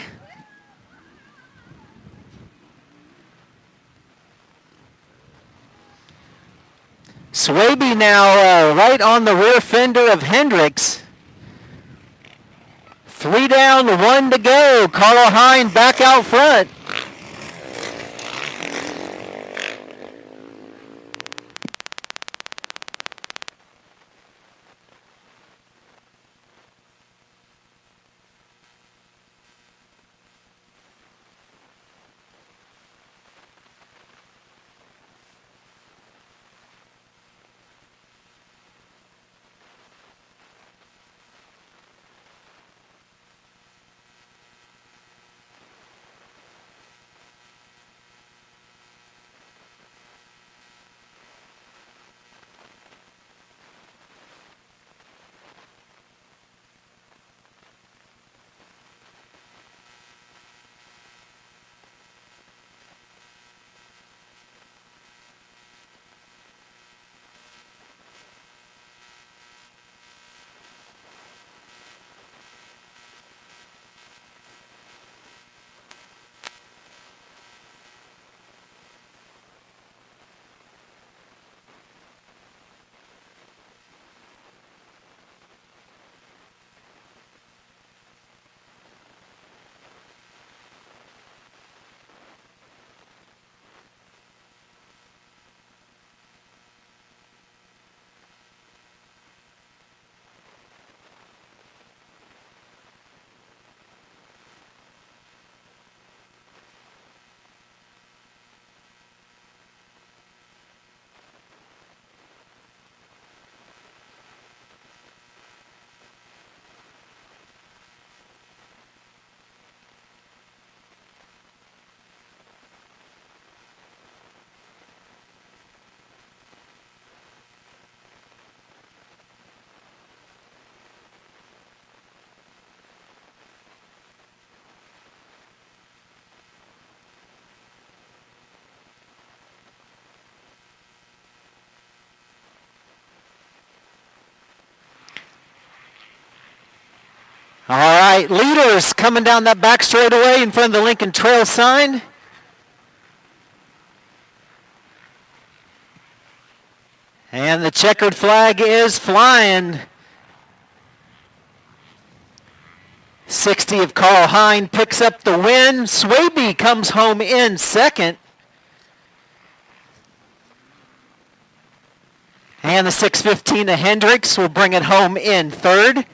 Swaby now right on the rear fender of Hendricks. 3 down, 1 to go. Carl Hine back out front. All right, leaders coming down that back straightaway in front of the Lincoln Trail sign. And the checkered flag is flying. 60 of Carl Hine picks up the win. Swaby comes home in second. And the 6:15 of Hendricks will bring it home in third.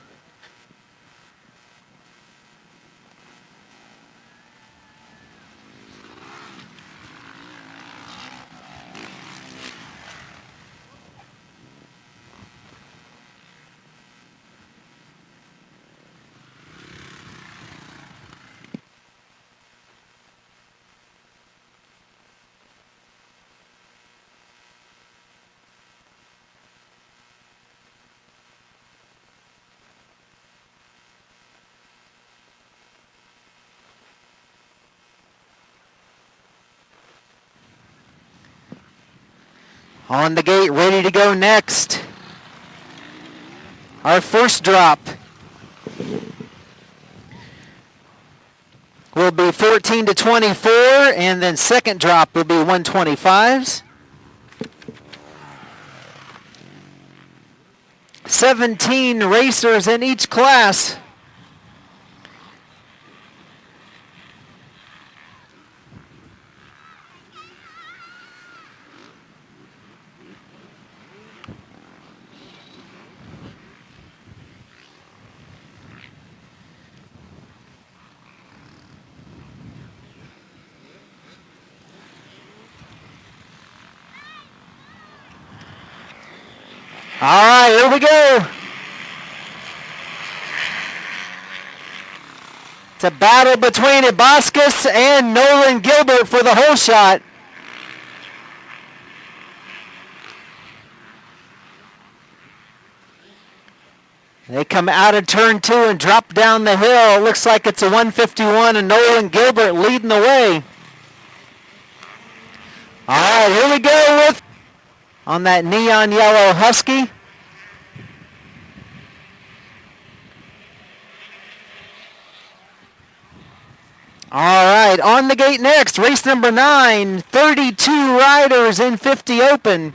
On the gate, ready to go next. Our first drop will be 14 to 24, and then second drop will be 125s. 17 racers in each class. All right, here we go. It's a battle between Ibascus and Nolan Gilbert for the whole shot. They come out of turn 2 and drop down the hill. It looks like it's a 151 and Nolan Gilbert leading the way. All right, here we go with on that neon yellow Husky. All right, on the gate next, race number 9, 32 riders in 50 open.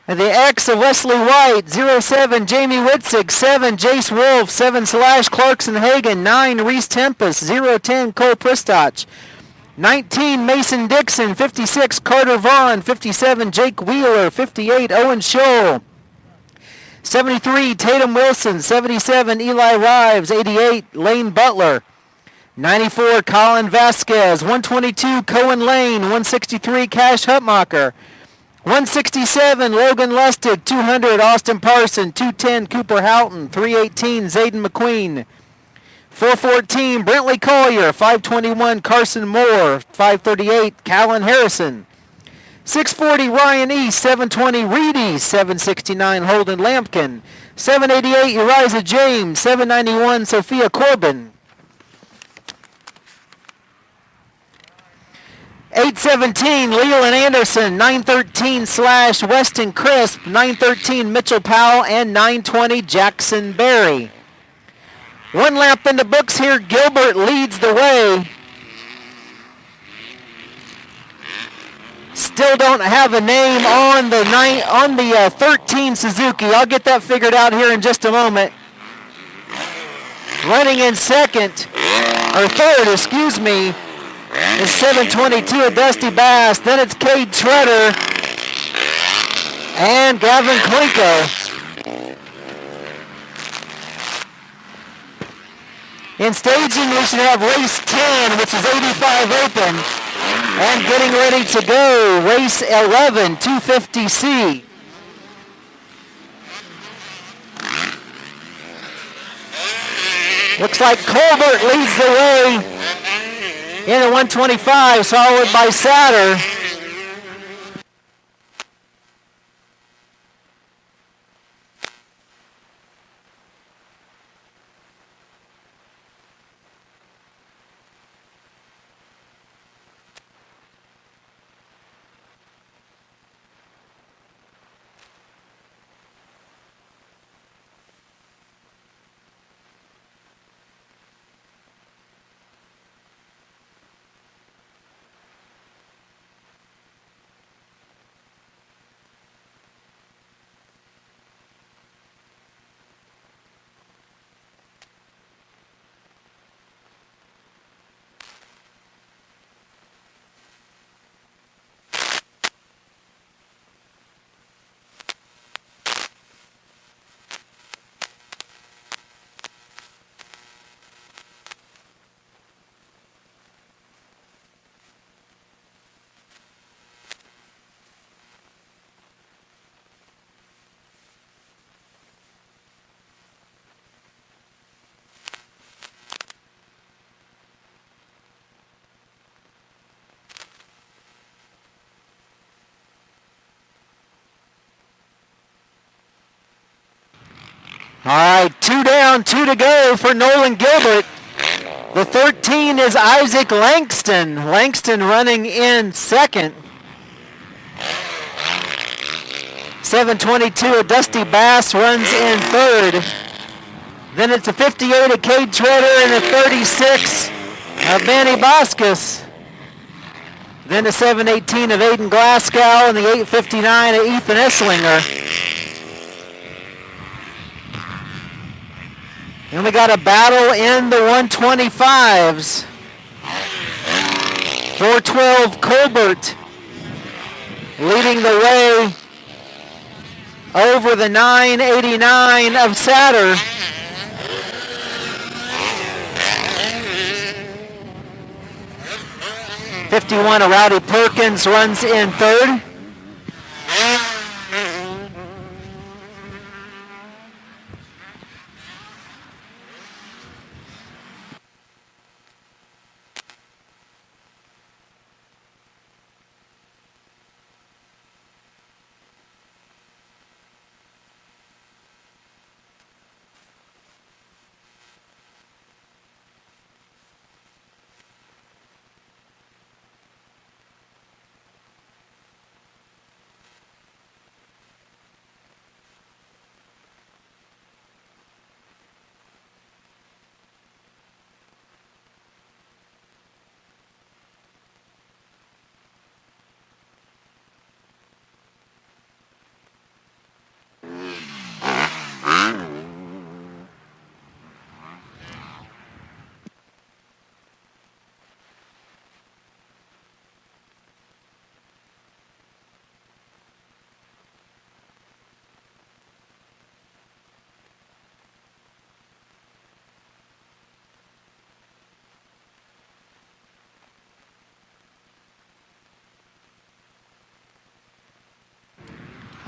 The X of Wesley White, 07 Jamie Witzig, 7 Jace Wolf, 7 Slash Clarkson Hagen, 9 Reese Tempest, 010 Cole Pristach, 19 Mason Dixon, 56 Carter Vaughn, 57 Jake Wheeler, 58 Owen Scholl, 73 Tatum Wilson, 77 Eli Rives, 88 Lane Butler, 94 Colin Vasquez, 122 Cohen Lane, 163 Cash Hutmacher, 167 Logan Lustig, 200 Austin Parson, 210 Cooper Houghton, 318 Zayden McQueen, 414 Brentley Collier, 521 Carson Moore, 538 Callan Harrison, 640 Ryan East, 720 Reedy, 769 Holden Lampkin, 788 Uriza James, 791 Sophia Corbin, 817 Leland Anderson, 913 Slash Weston Crisp, 913 Mitchell Powell, and 920 Jackson Berry. One lap in the books here. Gilbert leads the way. Still don't have a name on the 13 Suzuki. I'll get that figured out here in just a moment. Running in second, or third, excuse me, is 722 of Dusty Bass. Then it's Cade Treader and Gavin Klinko. In staging, we should have race 10, which is 85 open. And getting ready to go, race 11, 250C. Looks like Colbert leads the way in the 125, followed by Satter. All right, 2 down, 2 to go for Nolan Gilbert. The 13 is Isaac Langston. Langston running in second. 7:22 of Dusty Bass runs in third. Then it's a 58 of Cade Treader and a 36 of Manny Boscus. Then a 7:18 of Aiden Glasgow and the 8:59 of Ethan Esslinger. And we got a battle in the 125s. 412 Colbert leading the way over the 989 of Satter. '51 of Rowdy Perkins runs in third.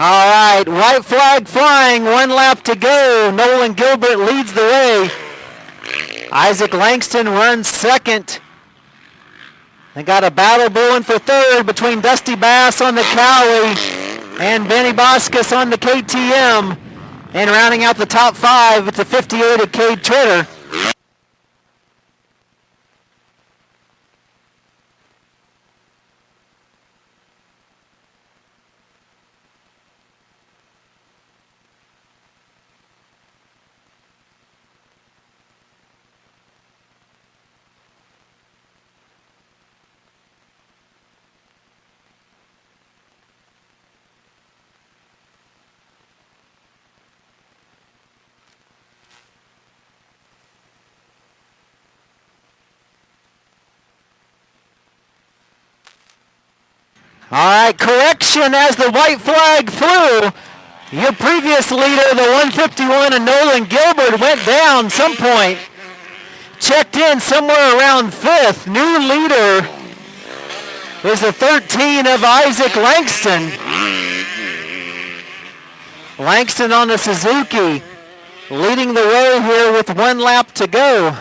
All right, white flag flying, 1 lap to go. Nolan Gilbert leads the way. Isaac Langston runs second. They got a battle brewing for third between Dusty Bass on the Cowie and Benny Boscus on the KTM. And rounding out the top 5, it's a 58 of Cade Treader. All right, correction as the white flag flew. Your previous leader, the 151 of Nolan Gilbert, went down some point. Checked in somewhere around 5th. New leader is the 13 of Isaac Langston. Langston on the Suzuki, leading the way here with 1 lap to go.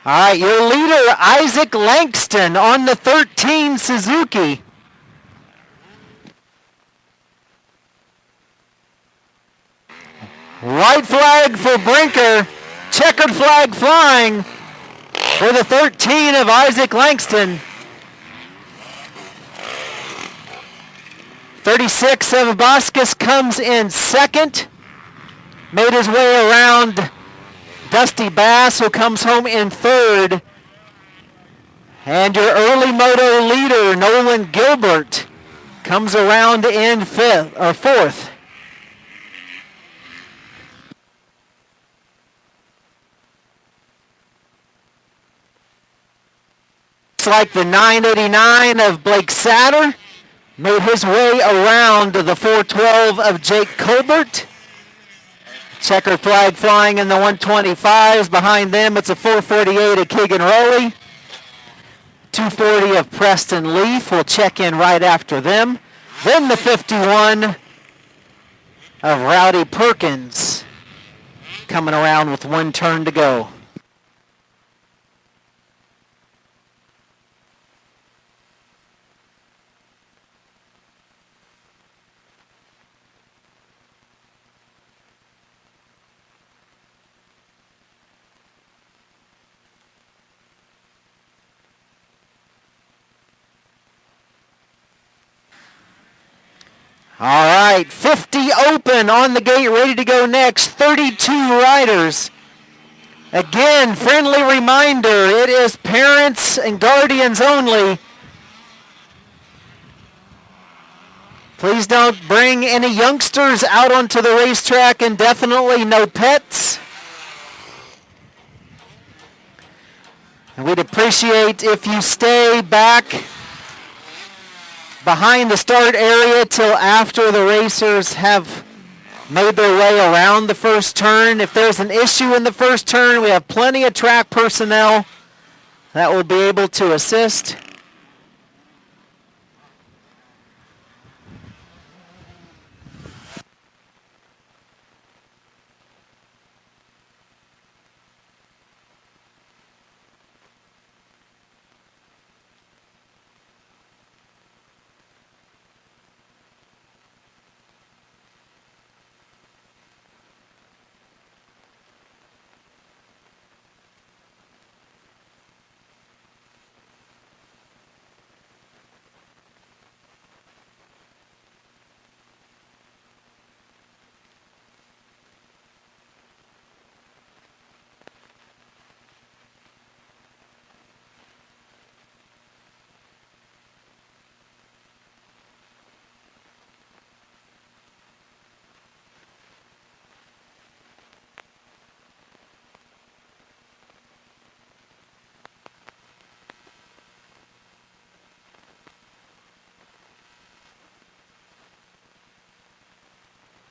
All right, your leader, Isaac Langston on the 13 Suzuki. White flag for Brinker, checkered flag flying for the 13 of Isaac Langston. 36 of Boscus comes in second. Made his way around Dusty Bass, who comes home in third. And your early moto leader, Nolan Gilbert, comes around in fourth. looks like the 989 of Blake Satter made his way around to the 412 of Jake Colbert. Checkered flag flying in the 125s. Behind them, it's a 448 of Keegan Rowley. 240 of Preston Leaf will check in right after them. Then the 51 of Rowdy Perkins coming around with one turn to go. All right, 50 open on the gate, ready to go next. 32 riders. Again, friendly reminder, it is parents and guardians only. Please don't bring any youngsters out onto the racetrack, and definitely no pets. And we'd appreciate if you stay back behind the start area till after the racers have made their way around the first turn. If there's an issue in the first turn, we have plenty of track personnel that will be able to assist.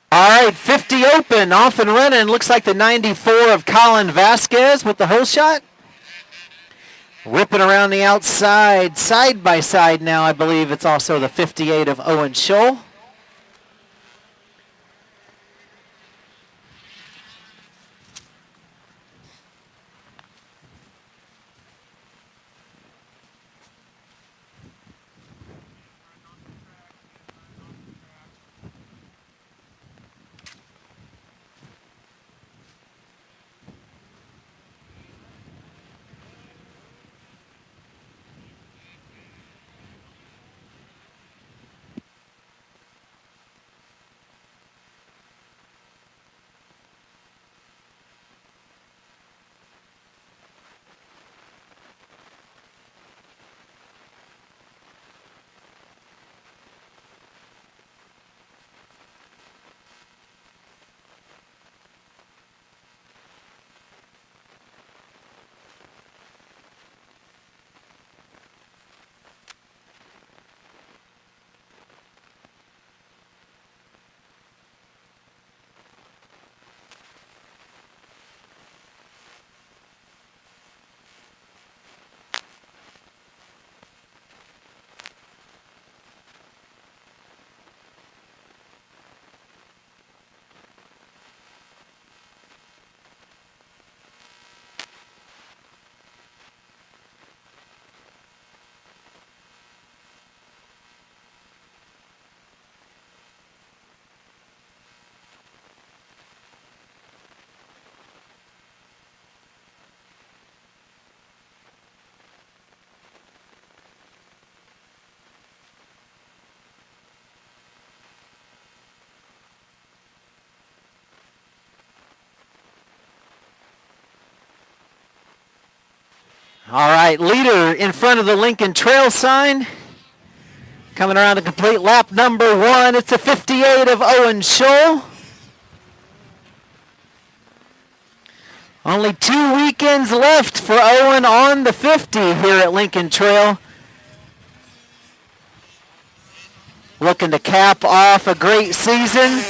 All right, 50 open, off and running. Looks like the 94 of Colin Vasquez with the hole shot. Whipping around the outside, side by side now, I believe it's also the 58 of Owen Scholl. All right, leader in front of the Lincoln Trail sign. Coming around to complete lap number 1. It's a 58 of Owen Scholl. Only 2 weekends left for Owen on the 50 here at Lincoln Trail. Looking to cap off a great season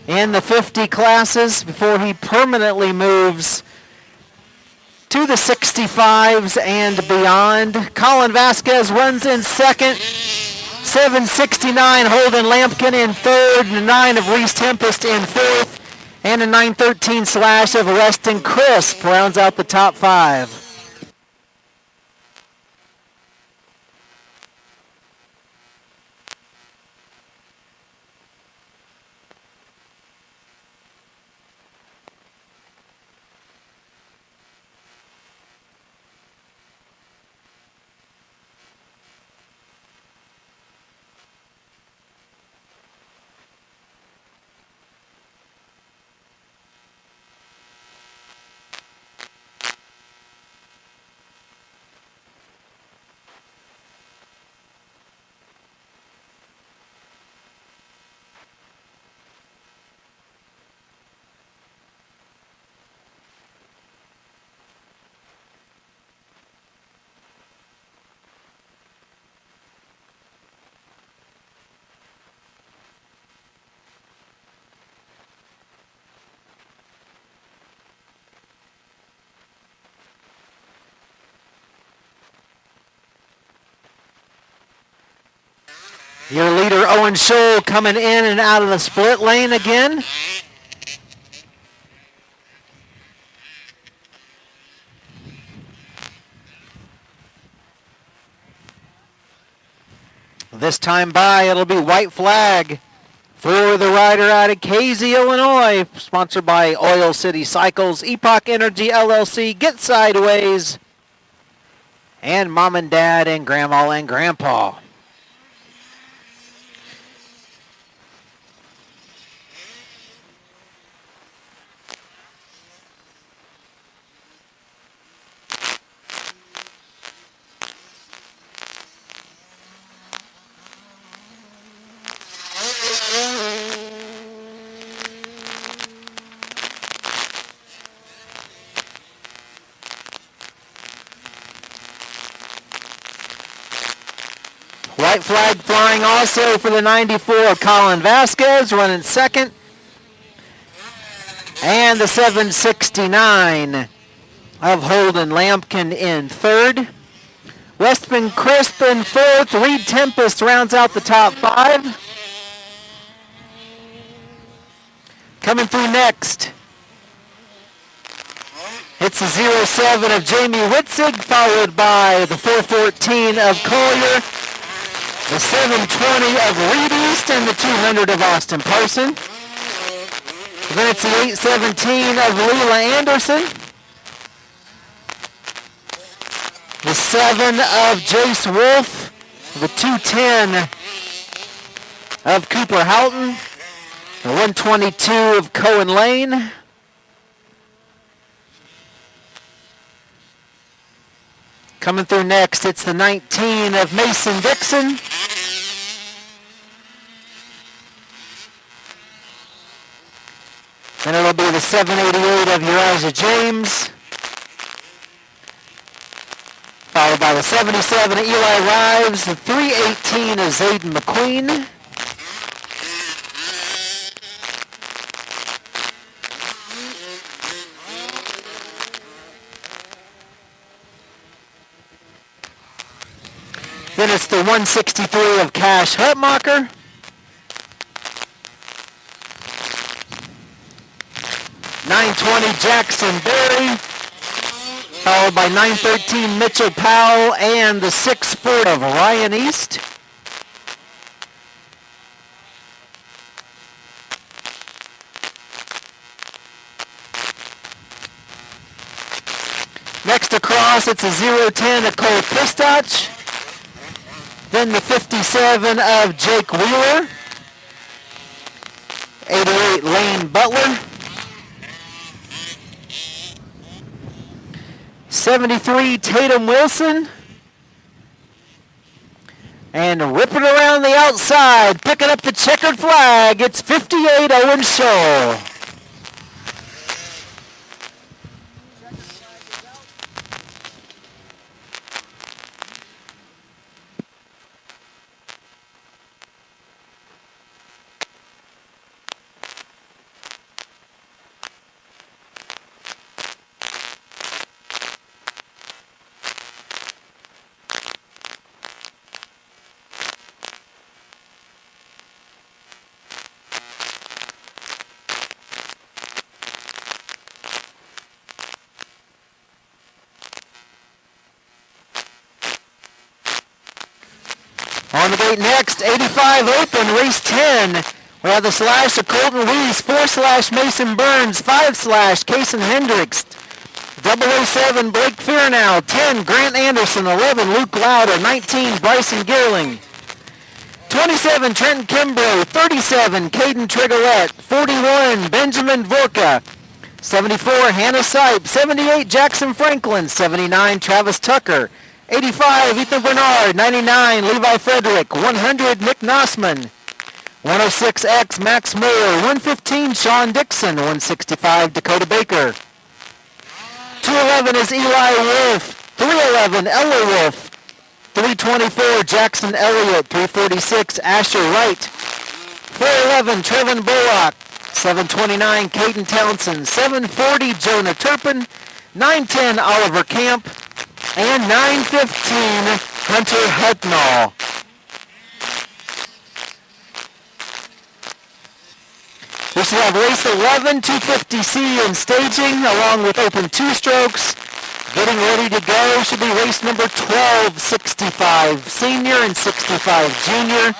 in the 50 classes before he permanently moves to the 65s and beyond. Colin Vasquez runs in second. 769 Holden Lampkin in third. 9 of Reese Tempest in fourth. And a 913 slash of Weston Crisp rounds out the top 5. Your leader, Owen Scholl, coming in and out of the split lane again. This time by, it'll be white flag for the rider out of Casey, Illinois, sponsored by Oil City Cycles, Epoch Energy LLC, Get Sideways, and Mom and Dad and Grandma and Grandpa. White flag flying also for the 94 of Colin Vasquez, running second. And the 769 of Holden Lampkin in third. Weston Crisp in fourth. Reed Tempest rounds out the top 5. Coming through next, it's the 07 of Jamie Witzig, followed by the 414 of Collier, the 720 of Reed East, and the 200 of Austin Parson. Then it's the 817 of Leela Anderson, the 7 of Jace Wolf, the 210 of Cooper Houghton, the 122 of Cohen Lane, coming through next, it's the 19 of Mason Dixon, then it'll be the 788 of Uriah James, followed by the 77 of Eli Rives, the 318 of Zayden McQueen, then it's the 163 of Cash Hutmacher, .920 Jackson Berry, followed by 913 Mitchell Powell and the 640 of Ryan East. Next across, it's a 010 of Cole Pistach. Then the 57 of Jake Wheeler. 88 Lane Butler. 73 Tatum Wilson. And ripping around the outside, picking up the checkered flag, it's 58 Owen Scholl. On the gate next, 85 open, race 10. We have the slash of Colton Weiss, 4/ Mason Burns, 5/ Kason Hendricks, 007 Blake Fearnow, 10 Grant Anderson, 11 Luke Lauder, 19 Bryson Gearling, 27 Trenton Kimbrough, 37 Caden Trigolette, 41 Benjamin Vorka, 74 Hannah Sipe, 78 Jackson Franklin, 79 Travis Tucker, 85 Ethan Bernard, 99 Levi Frederick, 100 Nick Nossman, 106X Max Moore, 115 Sean Dixon, 165 Dakota Baker, 211 is Eli Wolf, 311 Ella Wolf, 324 Jackson Elliott, 346 Asher Wright, 411 Trevin Bullock, 729 Caden Townsend, 740 Jonah Turpin, 910 Oliver Camp, and 915 Hunter Hutnall. We should have race 11, 250C in staging, along with open two strokes. Getting ready to go should be race number 12, 65 senior and 65 junior.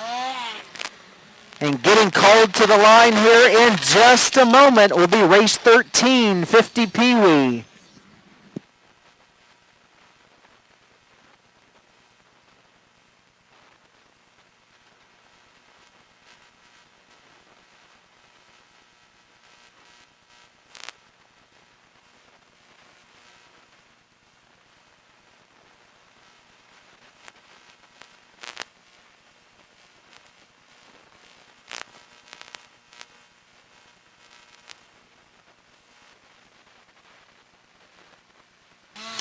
And getting called to the line here in just a moment will be race 13, 50 Pee-wee.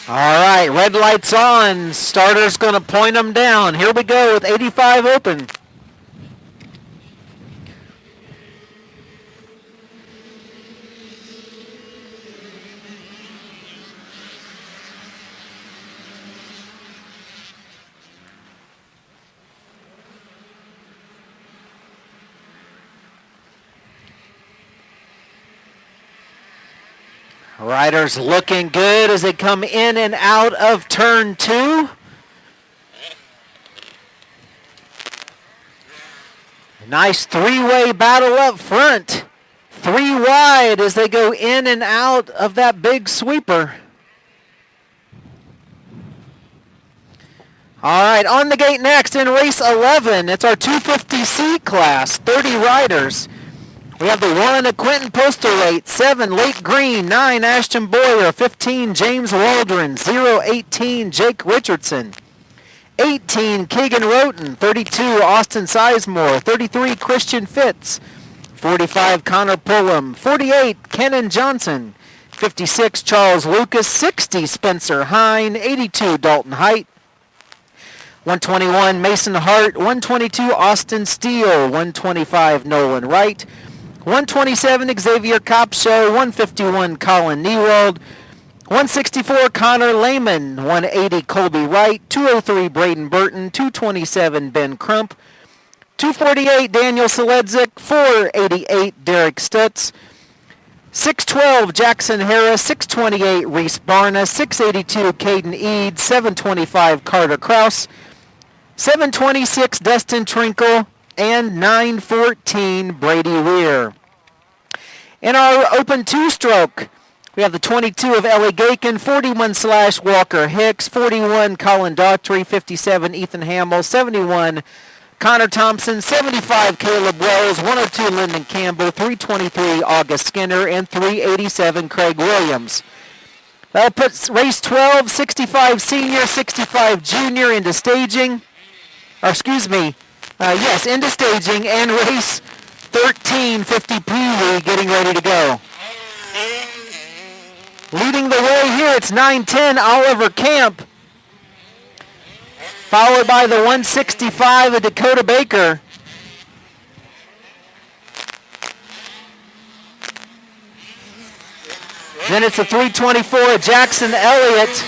All right, red lights on. Starter's going to point them down. Here we go with 85 open. Riders looking good as they come in and out of turn 2. Nice three-way battle up front. 3 wide as they go in and out of that big sweeper. All right, on the gate next in race 11, it's our 250C class, 30 riders. We have the 1 of Quentin Postlethwaite, 7 Lake Green, 9 Ashton Boyer, 15 James Waldron, 018 Jake Richardson, 18 Keegan Roten, 32 Austin Sizemore, 33 Christian Fitz, 45 Connor Pullum, 48 Kenan Johnson, 56 Charles Lucas, 60 Spencer Hine, 82 Dalton Height, 121 Mason Hart, 122 Austin Steele, 125 Nolan Wright, 127 Xavier Copshow, 151 Colin Newald, 164 Connor Lehman, 180 Colby Wright, 203 Braden Burton, 227 Ben Crump, 248 Daniel Seledzik, 488 Derek Stutz, 612 Jackson Harris, 628 Reese Barna, 682 Caden Eads, 725 Carter Kraus, 726 Dustin Trinkle, and 914 Brady Weir. In our open two-stroke, we have the 22 of Ellie Gakin, 41 / Walker Hicks, 41 Colin Daughtry, 57 Ethan Hamill, 71 Connor Thompson, 75 Caleb Wells, 102 Lyndon Campbell, 323 August Skinner, and 387 Craig Williams. That'll put race 12, 65 senior, 65 junior into staging. Into staging, and race 13, 50 Pee-wee getting ready to go. Leading the way here, it's 910 Oliver Camp, followed by the 165 of Dakota Baker. Then it's a 324 of Jackson Elliott.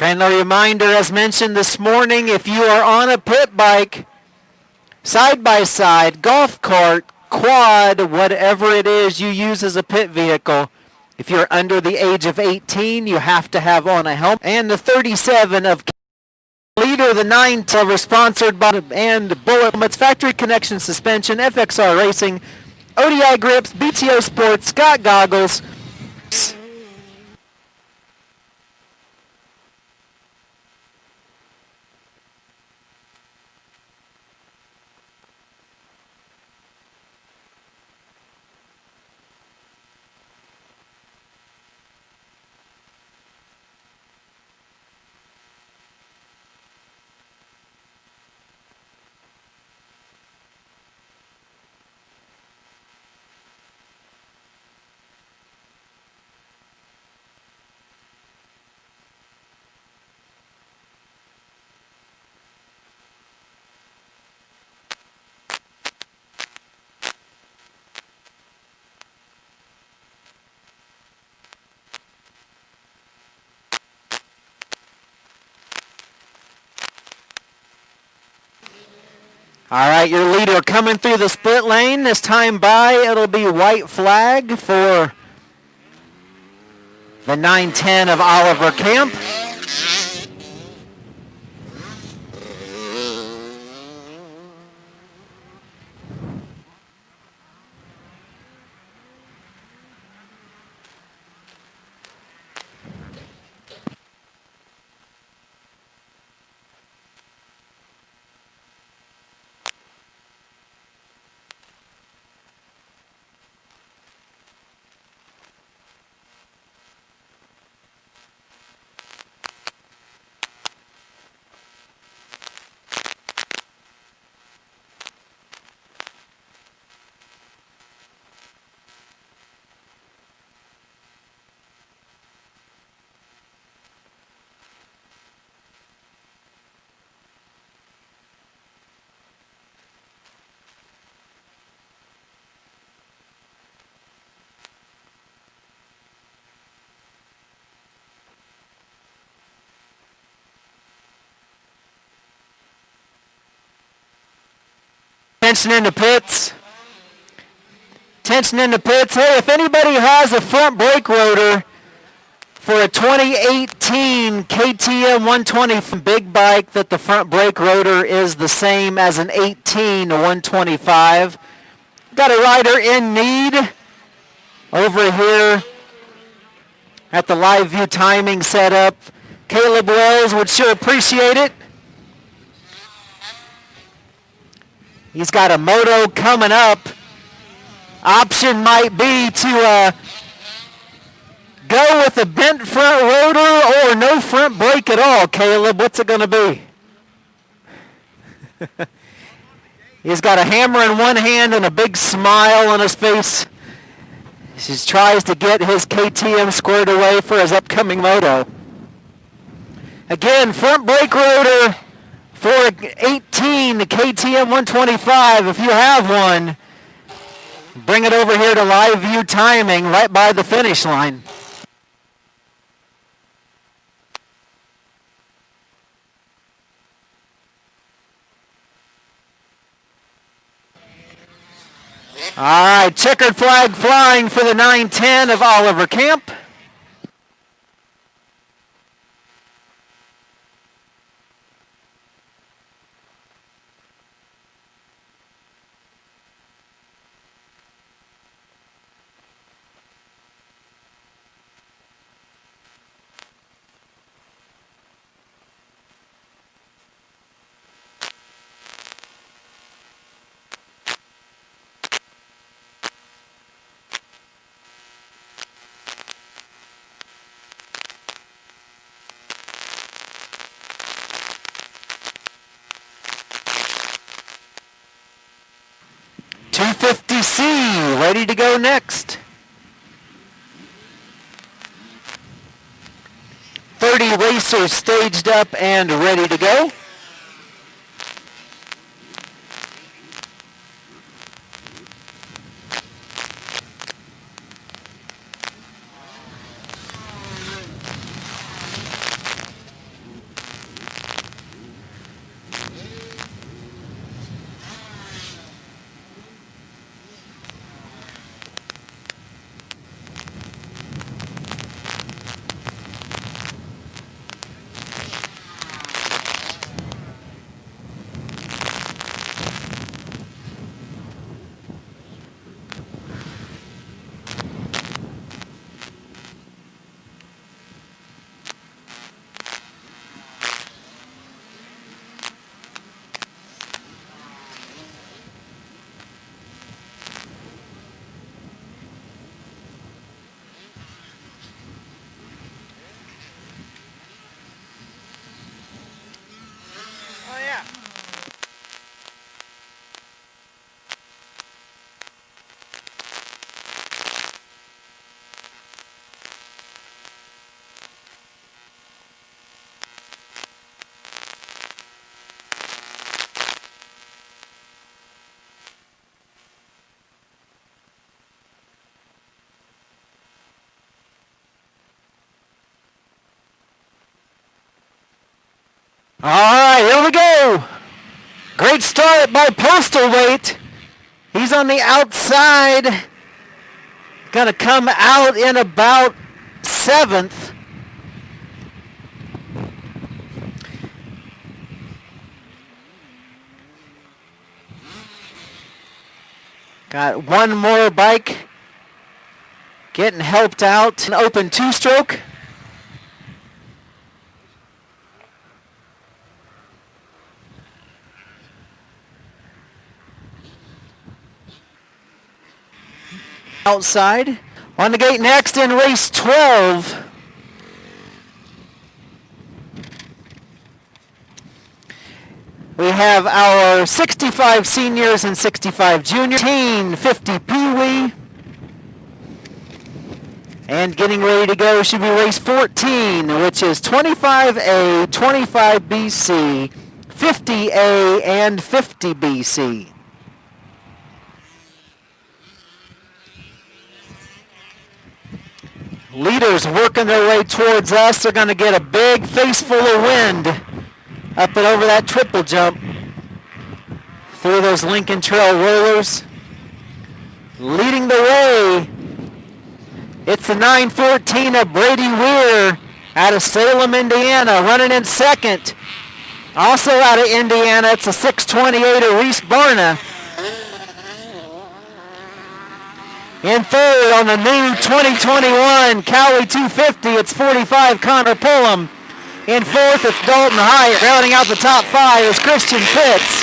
Friendly reminder, as mentioned this morning, if you are on a pit bike, side-by-side, golf cart, quad, whatever it is you use as a pit vehicle, if you're under the age of 18, you have to have on a helmet. And the 37 of leader, the 9 are sponsored by and Bullet Helmets, Factory Connection Suspension, FXR Racing, ODI Grips, BTO Sports, Scott Goggles. All right, your leader coming through the split lane. This time by, it'll be white flag for the 910 of Oliver Camp. Tension in the pits. Tension in the pits. Hey, if anybody has a front brake rotor for a 2018 KTM 120 big bike that the front brake rotor is the same as an 18 125. Got a rider in need over here at the LiveView timing setup. Caleb Wells would sure appreciate it. He's got a moto coming up. Option might be to go with a bent front rotor or no front brake at all. Caleb, what's it going to be? He's got a hammer in one hand and a big smile on his face. He tries to get his KTM squared away for his upcoming moto. Again, front brake rotor for 18, the KTM 125. If you have one, bring it over here to LiveView timing right by the finish line. All right, checkered flag flying for the 910 of Oliver Camp. C, ready to go next. 30 racers staged up and ready to go. All right, here we go. Great start by Postal Weight. He's on the outside. Going to come out in about 7th. Got one more bike getting helped out. An open two-stroke. Outside. On the gate next in race 12. We have our 65 seniors and 65 juniors. 50 Pee-wee. And getting ready to go should be race 14, which is 25A, 25BC, 50A, and 50BC. Leaders working their way towards us. They're going to get a big face full of wind up and over that triple jump through those Lincoln Trail rollers. Leading the way, it's the 914 of Brady Weir out of Salem, Indiana, running in second. Also out of Indiana, it's the 628 of Reese Barna. In third on the new 2021 Cowie 250, it's 45 Connor Pullum. In fourth, it's Dalton Hyatt. Rounding out the top 5 is Christian Pitts.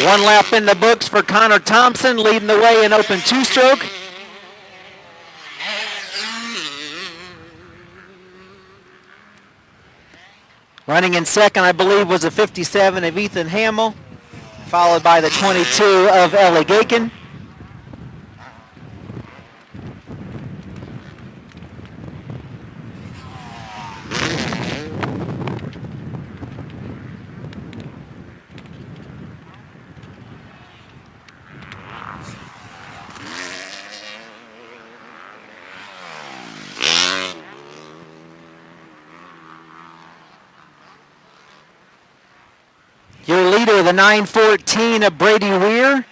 One lap in the books for Connor Thompson, leading the way in open two-stroke. Running in second, I believe, was a 57 of Ethan Hamill, followed by the 22 of Ellie Gakin. Your leader, the 914 of Brady Weir.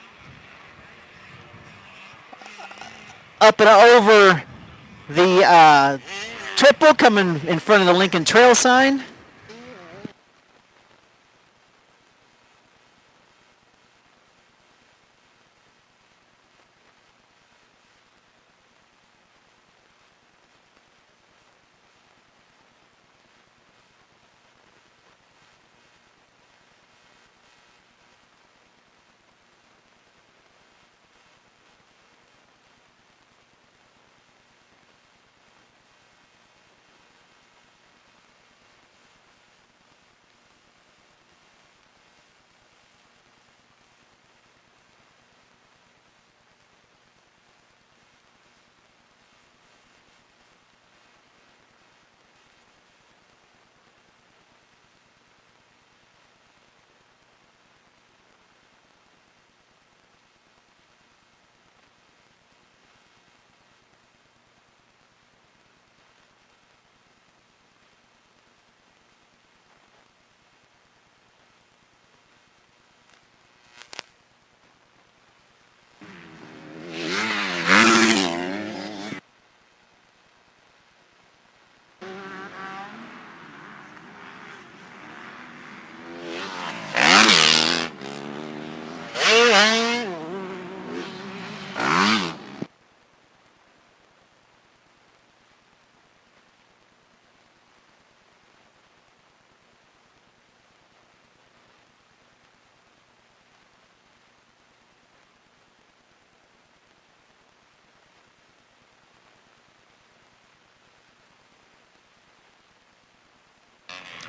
Up and over the triple, coming in front of the Lincoln Trail sign.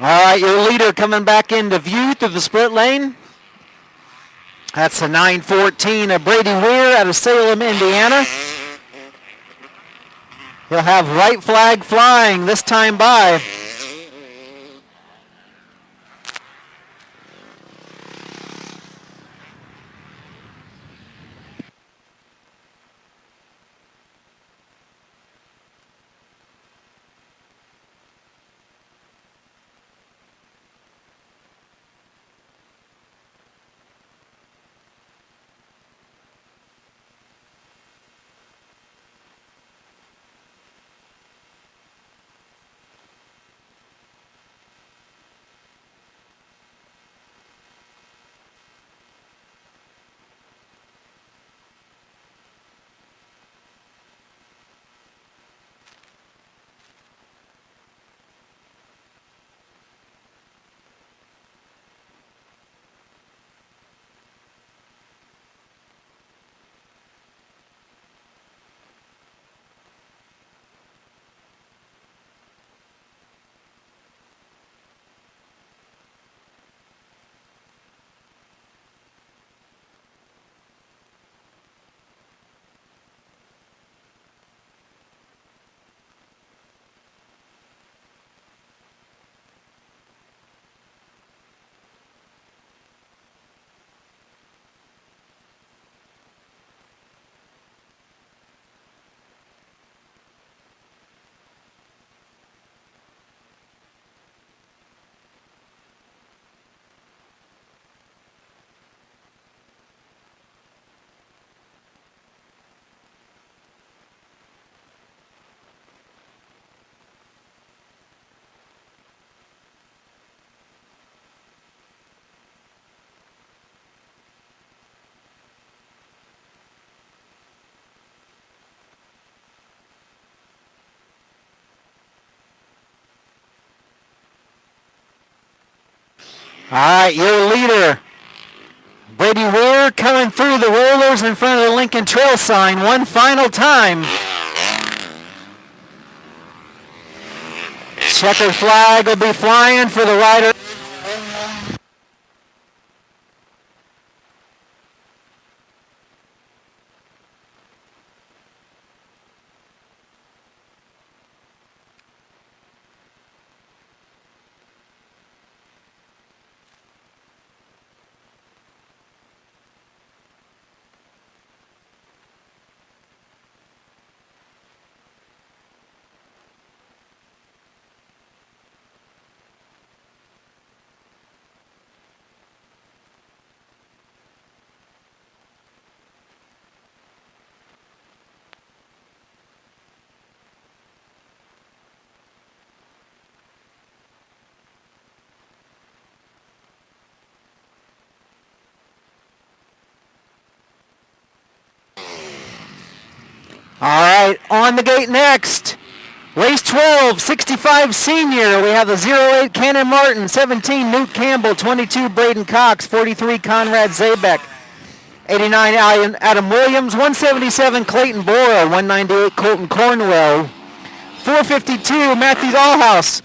All right, your leader coming back into view through the split lane. That's a 9:14 of Brady Weir out of Salem, Indiana. He'll have white flag flying this time by. All right, your leader, Brady Weir, coming through the rollers in front of the Lincoln Trail sign one final time. Checkered flag will be flying for the rider. All right, on the gate next. Race 12, 65 senior. We have the 08 Cannon Martin, 17 Newt Campbell, 22 Braden Cox, 43 Conrad Zabek, 89 Adam Williams, 177 Clayton Bora, 198 Colton Cornwell, 452 Matthew Dahlhaus,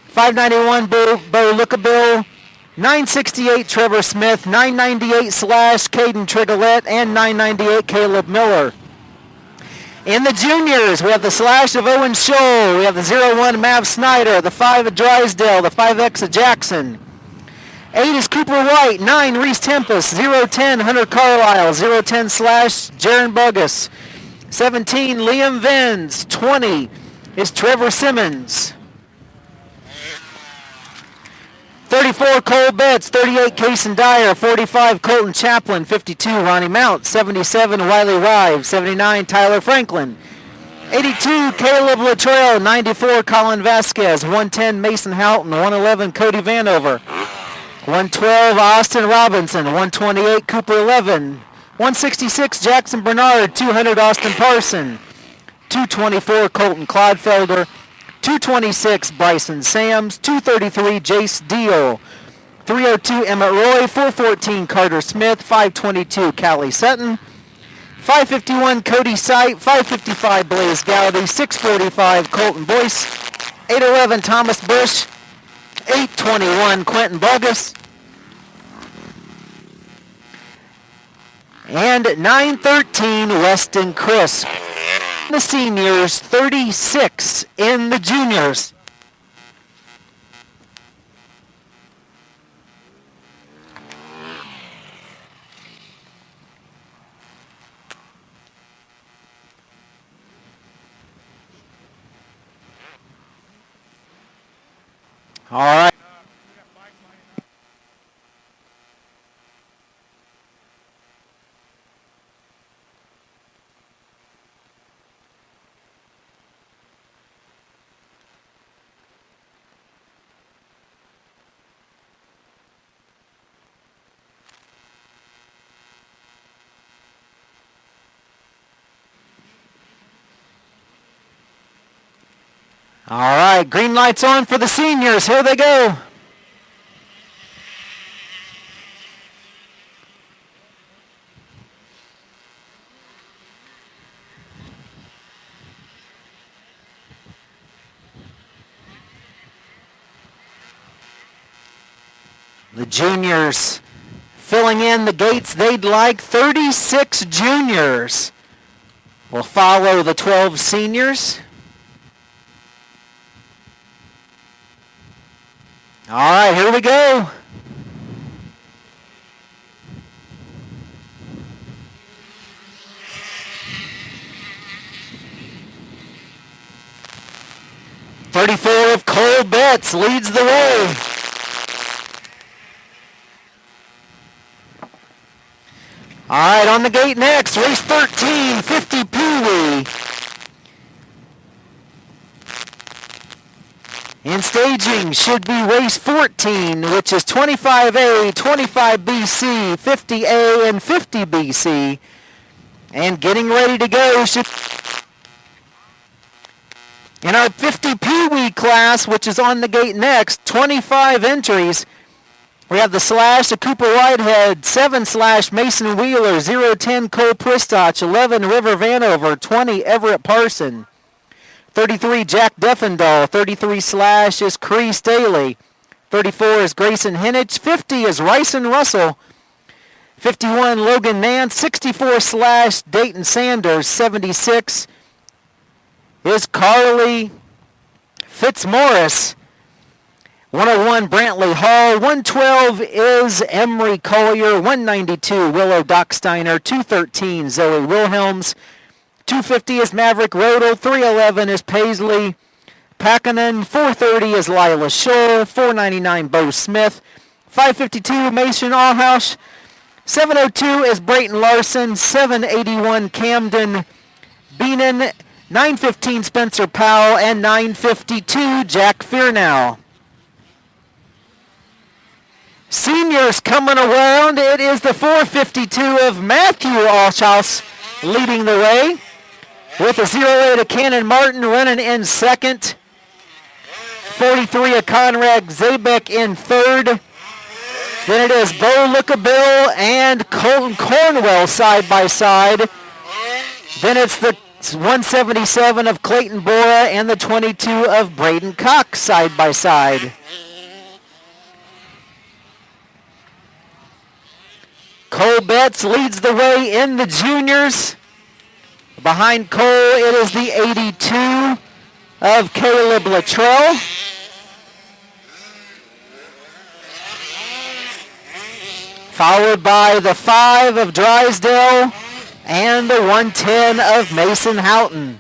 591 Bo Lookabill, 968 Trevor Smith, 998 Slash Caden Trigolette, and 998 Caleb Miller. In the juniors, we have the Slash of Owen Scholl. We have the 01 Mav Snyder, the 5 of Drysdale, the 5X of Jackson. 8 is Cooper White, 9 Reese Tempest, 010 Hunter Carlisle, 010 Slash Jaron Bogus, 17 Liam Vins, 20 is Trevor Simmons. 34 Cole Betts, 38 Cason Dyer, 45 Colton Chaplin, 52 Ronnie Mount, 77 Wiley Rive, 79 Tyler Franklin, 82 Caleb Latrell, 94 Colin Vasquez, 110 Mason Houghton, 111 Cody Vanover, 112 Austin Robinson, 128 Cooper 11, 166 Jackson Bernard, 200 Austin Parson, 224 Colton Clodfelder, 226 Bryson Sams, 233 Jace Deal, 302 Emmett Roy, 414 Carter Smith, 522 Callie Sutton, 551 Cody Sight, 555 Blaze Gowdy, 645 Colton Boyce, 811 Thomas Bush, 8:21 Quentin Bogus. And 9:13 Weston Crisp. The seniors, 36 in the juniors. All right. All right, green lights on for the seniors. Here they go. The juniors filling in the gates they'd like. 36 juniors will follow the 12 seniors. All right, here we go. .34 of Cole Betts leads the way. All right, on the gate next, race 13, 50 Pee-wee. In staging should be race 14, which is 25A, 25BC, 50A, and 50BC. And getting ready to go should... In our 50 Pee-wee class, which is on the gate next, 25 entries. We have the Slash, the Cooper Whitehead, 7 Slash, Mason Wheeler, 010 Cole Pristoch, 11 River Vanover, 20 Everett Parson, 33 Jack Deffendahl, 33 Slash is Cree Staley, 34 is Grayson Hinnich, 50 is Ryson Russell, 51 Logan Nance, 64 Slash Dayton Sanders, 76 is Carly Fitzmaurice, 101 Brantley Hall, 112 is Emery Collier, 192 Willow Docksteiner, 213 Zoe Wilhelms, 250 is Maverick Rodel, 311 is Paisley Packanen, 430 is Lila Scholl, 499 Bo Smith, 552 Mason Allhouse, 702 is Brayton Larson, 781 Camden Beenan, 915 Spencer Powell, and 952 Jack Fearnow. Seniors coming around. It is the 452 of Matthew Allshouse leading the way with a 08 of Cannon Martin running in second. 43 of Conrad Zabek in third. Then it is Bo Lookabill and Colton Cornwell side by side. Then it's the 177 of Clayton Bora and the 22 of Braden Cox side by side. Cole Betts leads the way in the juniors. Behind Cole, it is the 82 of Caleb Luttrell. Followed by the 5 of Drysdale and the 110 of Mason Houghton.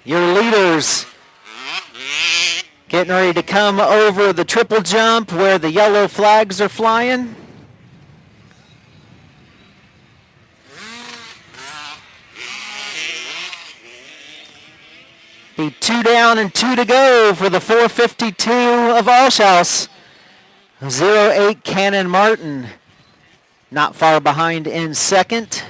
Your leaders getting ready to come over the triple jump where the yellow flags are flying. Be 2 down and 2 to go for the 452 of Allshouse. 08 Cannon Martin not far behind in second.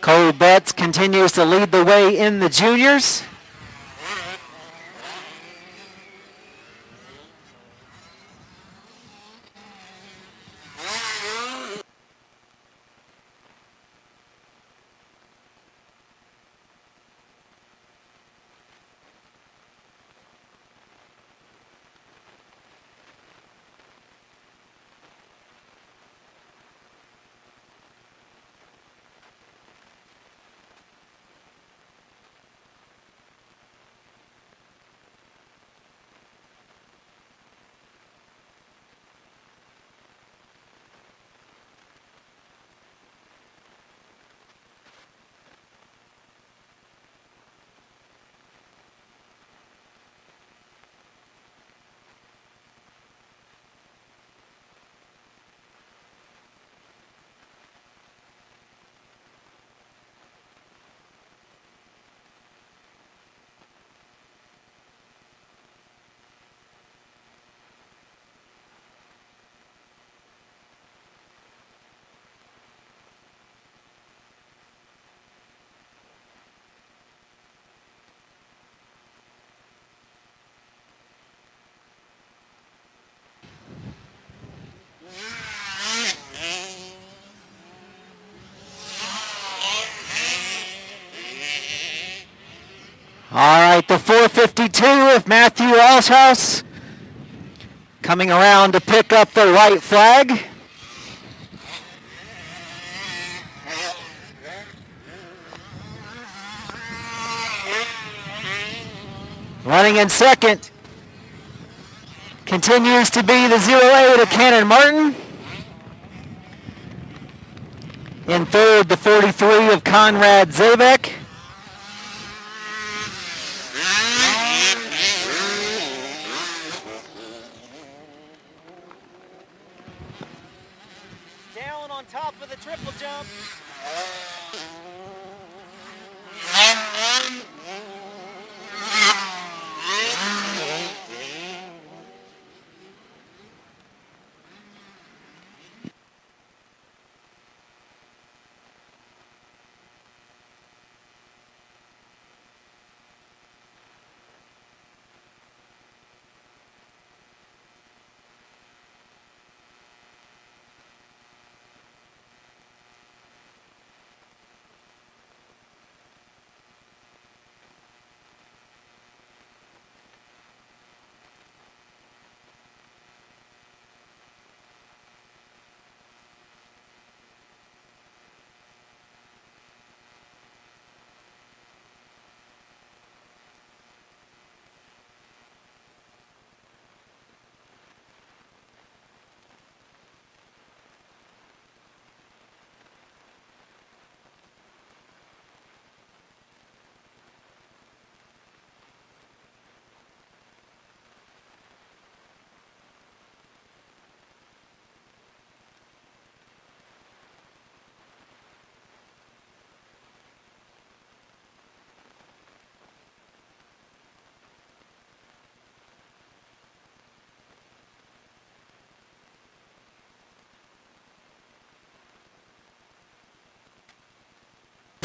Cole Betts continues to lead the way in the juniors. All right, the 452 of Matthew Allshouse coming around to pick up the white flag. Running in second continues to be the 08 of Cannon Martin. In third, the 43 of Conrad Zabek. Down on top of the triple jump.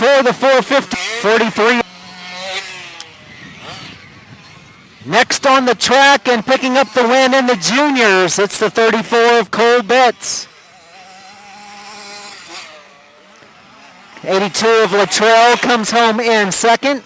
For the 450, 43. Next on the track and picking up the win in the juniors, it's the 34 of Cole Betts. 82 of Luttrell comes home in second.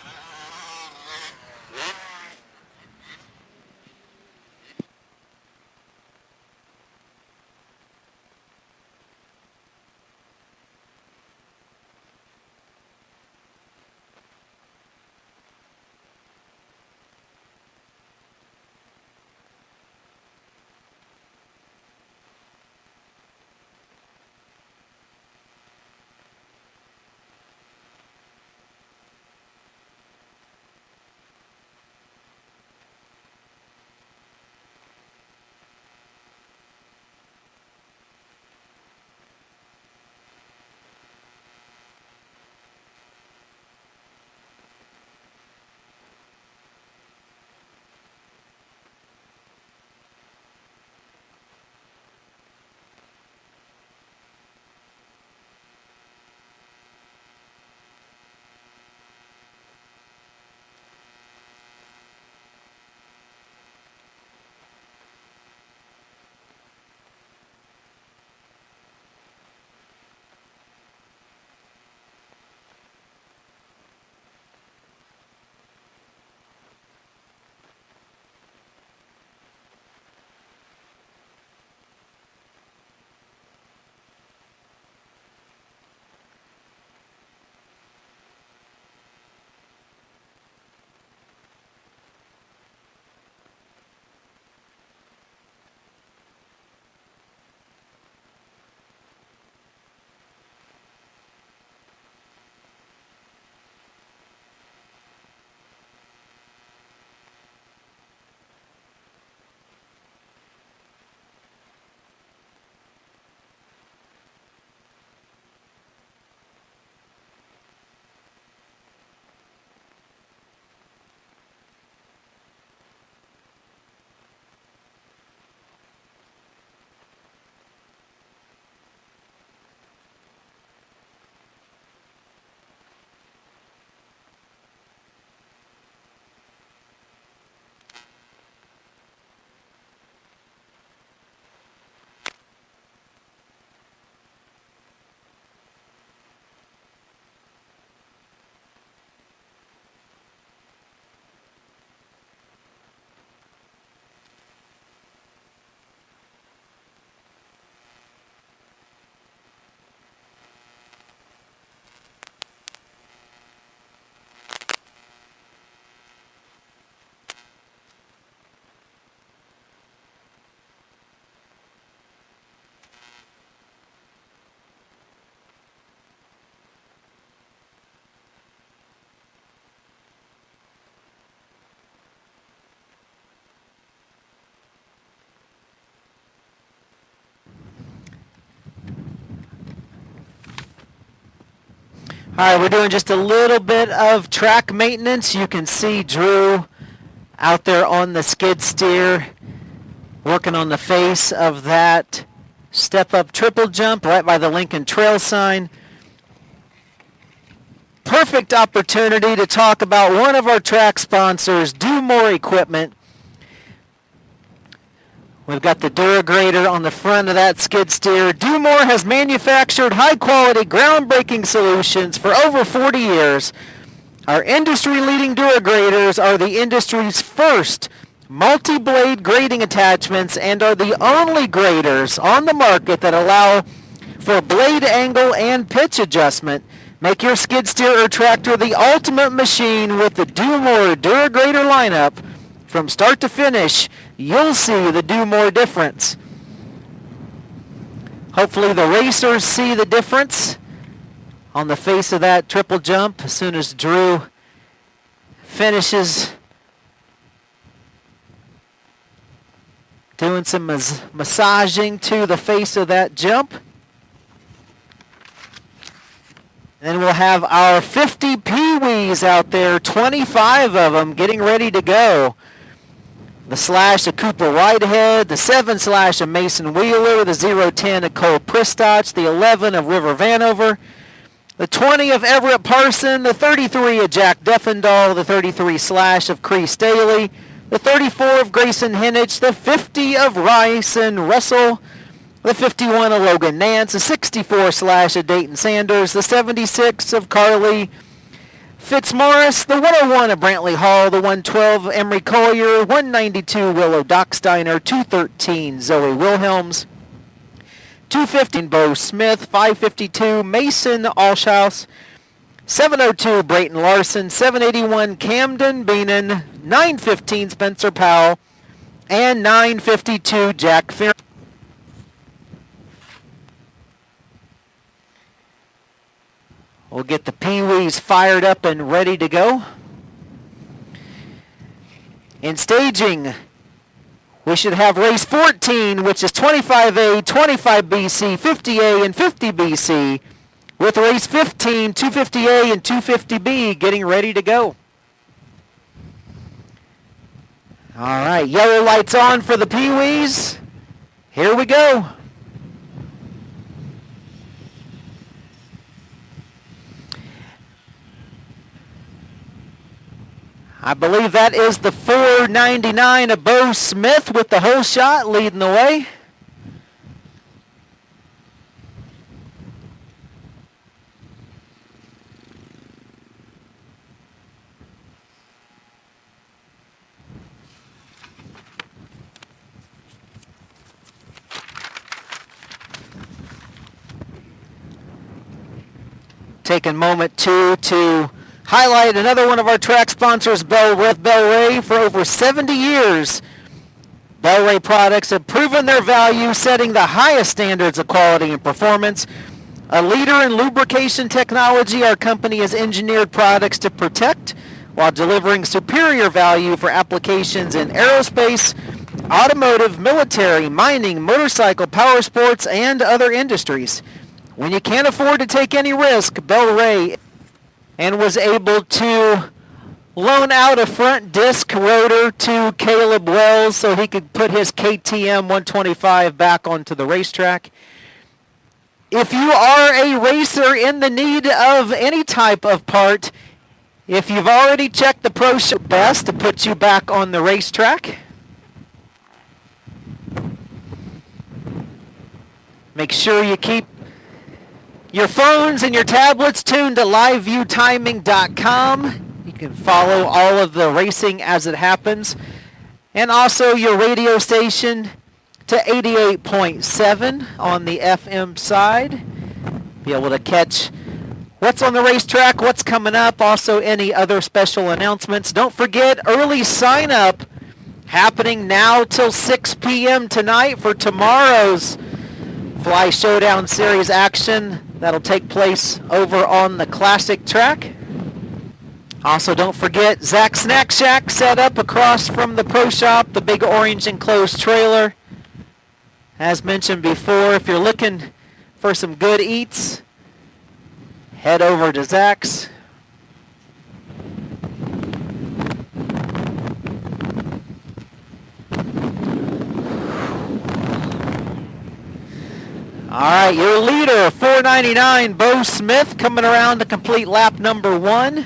All right, we're doing just a little bit of track maintenance. You can see Drew out there on the skid steer working on the face of that step-up triple jump right by the Lincoln Trail sign. Perfect opportunity to talk about one of our track sponsors, Do More Equipment. We've got the Duragrader on the front of that skid steer. Do More has manufactured high-quality, groundbreaking solutions for over 40 years. Our industry-leading Duragraders are the industry's first multi-blade grading attachments and are the only graders on the market that allow for blade angle and pitch adjustment. Make your skid steer or tractor the ultimate machine with the Do More Duragrader lineup. From start to finish, you'll see the Do More difference. Hopefully the racers see the difference on the face of that triple jump as soon as Drew finishes doing some massaging to the face of that jump. Then we'll have our 50 Pee-wees out there, 25 of them getting ready to go. The slash of Cooper Whitehead, the 7 slash of Mason Wheeler, the 010 of Cole Pristach, the 11 of River Vanover, the 20 of Everett Parson, the 33 of Jack Deffendahl, the 33 slash of Cree Staley, the 34 of Grayson Henich, the 50 of Rice and Russell, the 51 of Logan Nance, the 64 slash of Dayton Sanders, the 76 of Carly Fitzmaurice, the 101 of Brantley Hall, the 112 Emery Collier, 192 Willow Docksteiner, 213 Zoe Wilhelms, 215 Bo Smith, 552 Mason Alshaus, 702 Brayton Larson, 781 Camden Beenan, 915 Spencer Powell, and 952 Jack Fear. We'll get the Pee-wees fired up and ready to go. In staging, we should have race 14, which is 25A, 25BC, 50A, and 50BC, with race 15, 250A, and 250B getting ready to go. All right, yellow lights on for the Pee-wees. Here we go. I believe that is the 499 of Bo Smith with the whole shot leading the way. Take a moment to highlight another one of our track sponsors, Bel-Ray. For over 70 years, Bel-Ray products have proven their value, setting the highest standards of quality and performance. A leader in lubrication technology, our company has engineered products to protect while delivering superior value for applications in aerospace, automotive, military, mining, motorcycle, power sports, and other industries. When you can't afford to take any risk, Bel-Ray and was able to loan out a front disc rotor to Caleb Wells so he could put his KTM 125 back onto the racetrack. If you are a racer in the need of any type of part, if you've already checked the Pro Shop, best to put you back on the racetrack. Make sure you keep your phones and your tablets tuned to LiveViewTiming.com. You can follow all of the racing as it happens. And also your radio station to 88.7 on the FM side. Be able to catch what's on the racetrack, what's coming up, also any other special announcements. Don't forget, early sign up happening now till 6 p.m. tonight for tomorrow's Fly Showdown Series action. That'll take place over on the classic track. Also, don't forget Zach Snack Shack set up across from the Pro Shop, the big orange enclosed trailer. As mentioned before, if you're looking for some good eats, head over to Zach's. All right, your leader, 499, Bo Smith, coming around to complete lap number 1.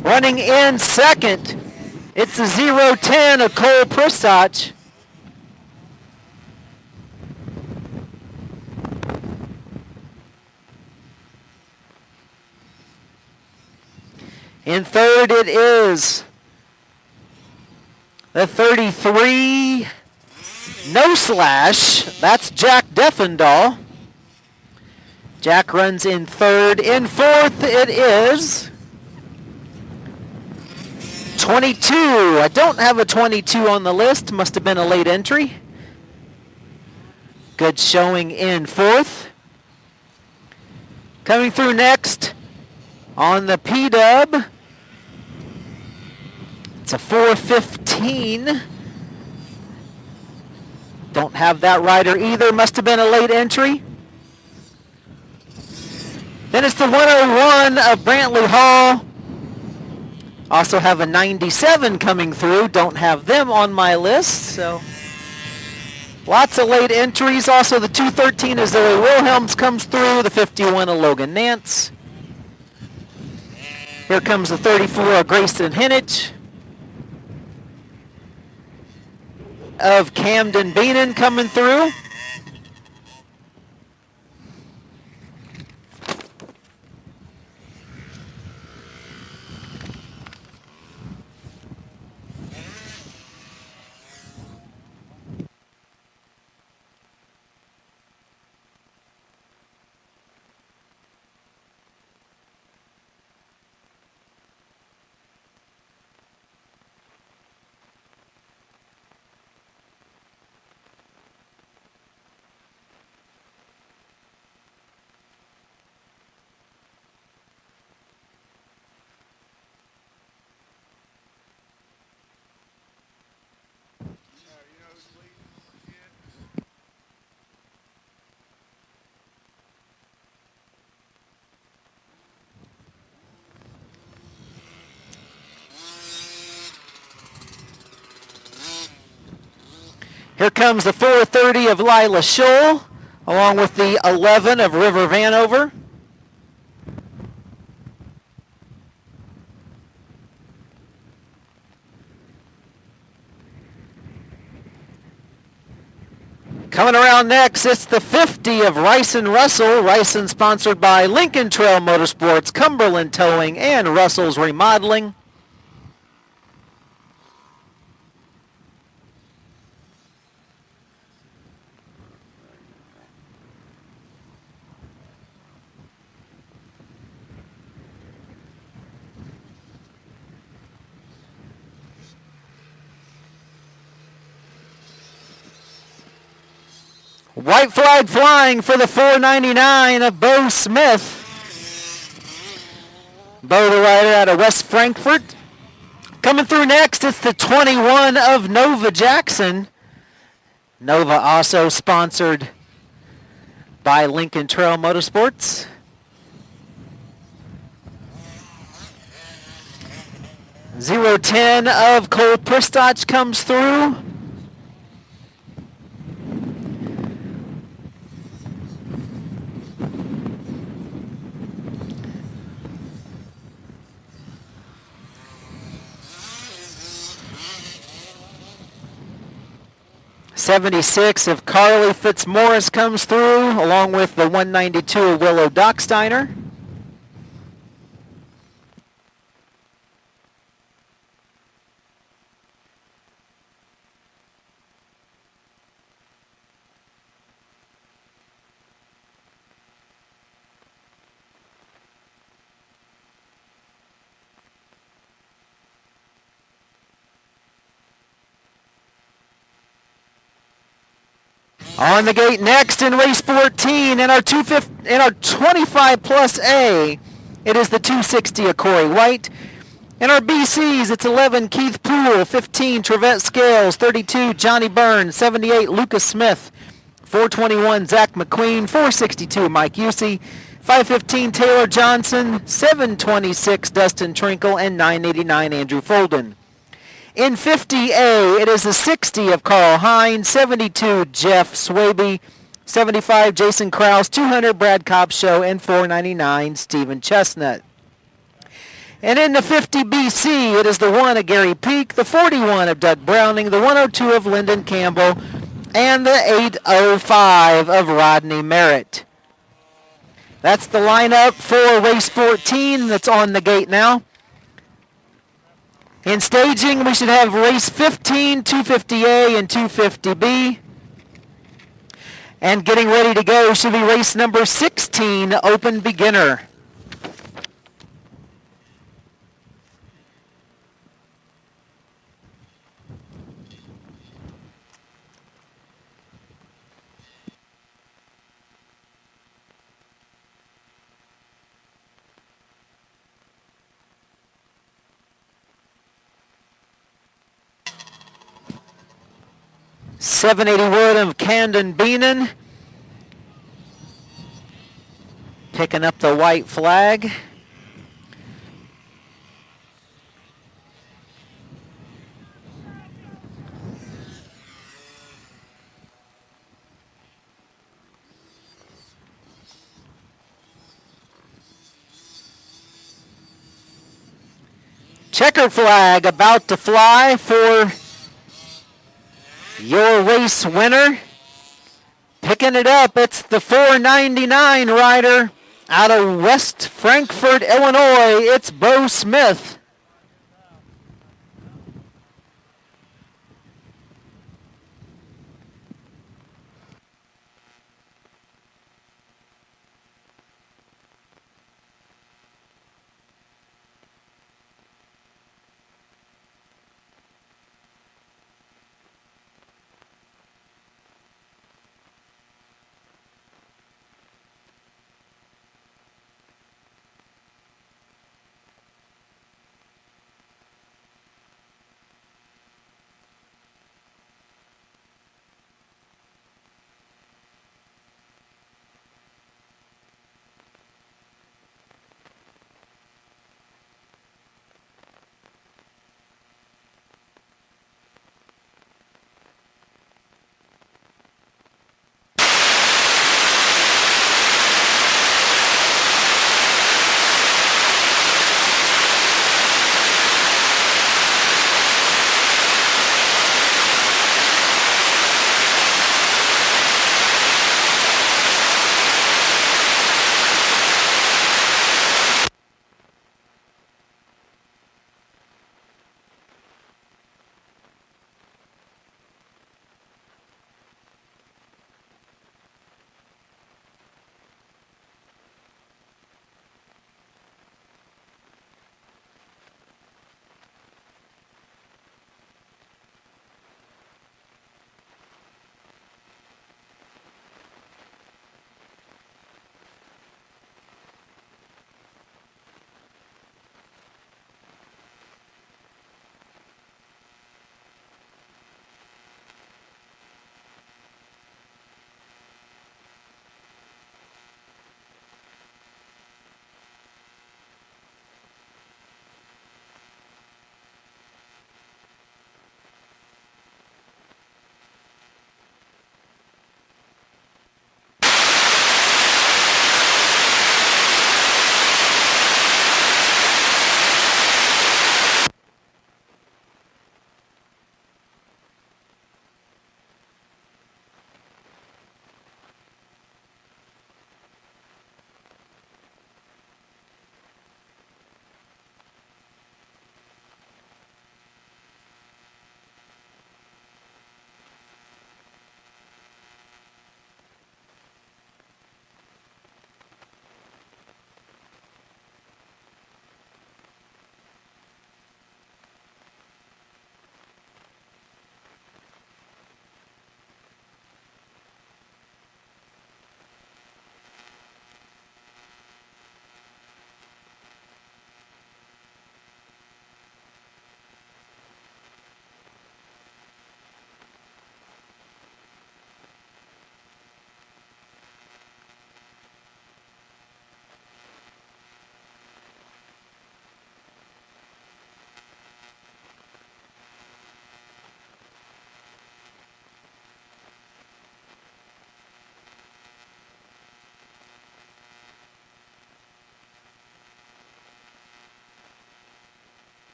Running in second, it's the 010 of Cole Prisach. In third, it is the 33 No Slash. That's Jack Deffendahl. Jack runs in third. In fourth, it is 22. I don't have a 22 on the list. Must have been a late entry. Good showing in fourth. Coming through next on the P-Dub. It's a 415. Don't have that rider either. Must have been a late entry. Then it's the 101 of Brantley Hall. Also have a 97 coming through. Don't have them on my list, so Lots of late entries. Also, the 213 of Zoe Wilhelms comes through. The 51 of Logan Nance. Here comes the 34 of Grayson Hinnage. Of Camden Beenan coming through. Here comes the 430 of Lila Scholl, along with the 11 of River Vanover. Coming around next, it's the 50 of Ryson Russell. Ryson sponsored by Lincoln Trail Motorsports, Cumberland Towing, and Russell's Remodeling. White flag flying for the 499 of Bo Smith. Bo, the rider out of West Frankfort. Coming through next, it's the 21 of Nova Jackson. Nova also sponsored by Lincoln Trail Motorsports. .010 of Cole Pristach comes through. .76 of Carly Fitzmaurice comes through, along with the 192 of Willow Docksteiner. On the gate next in race 14 in our 25 plus A, it is the 260 of Corey White. In our BCs, it's 11 Keith Poole, 15 Trevette Scales, 32 Johnny Burns, 78 Lucas Smith, 421 Zach McQueen, 462 Mike Usey, 515 Taylor Johnson, 726 Dustin Trinkle, and 989 Andrew Folden. In 50A, it is the 60 of Carl Hines, 72 Jeff Swaby, 75 Jason Krause, 200 Brad Copshow, and 499 Stephen Chestnut. And in the 50 BC, it is the 1 of Gary Peak, the 41 of Doug Browning, the 102 of Lyndon Campbell, and the 805 of Rodney Merritt. That's the lineup for race 14 that's on the gate now. In staging, we should have race 15, 250A, and 250B. And getting ready to go should be race number 16, Open Beginner. .780 Wood of Camden Beenan picking up the white flag. Checker flag about to fly for your race winner. Picking it up, it's the 499 rider out of West Frankfort, Illinois. It's Bo Smith.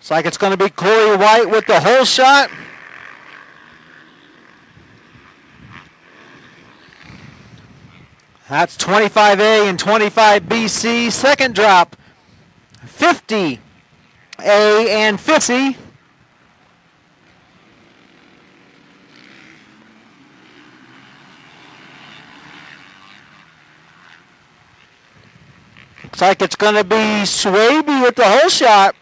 Looks like it's going to be Corey White with the hole shot. That's 25A and 25BC. Second drop, 50A and 50. Looks like it's going to be Swaby with the hole shot.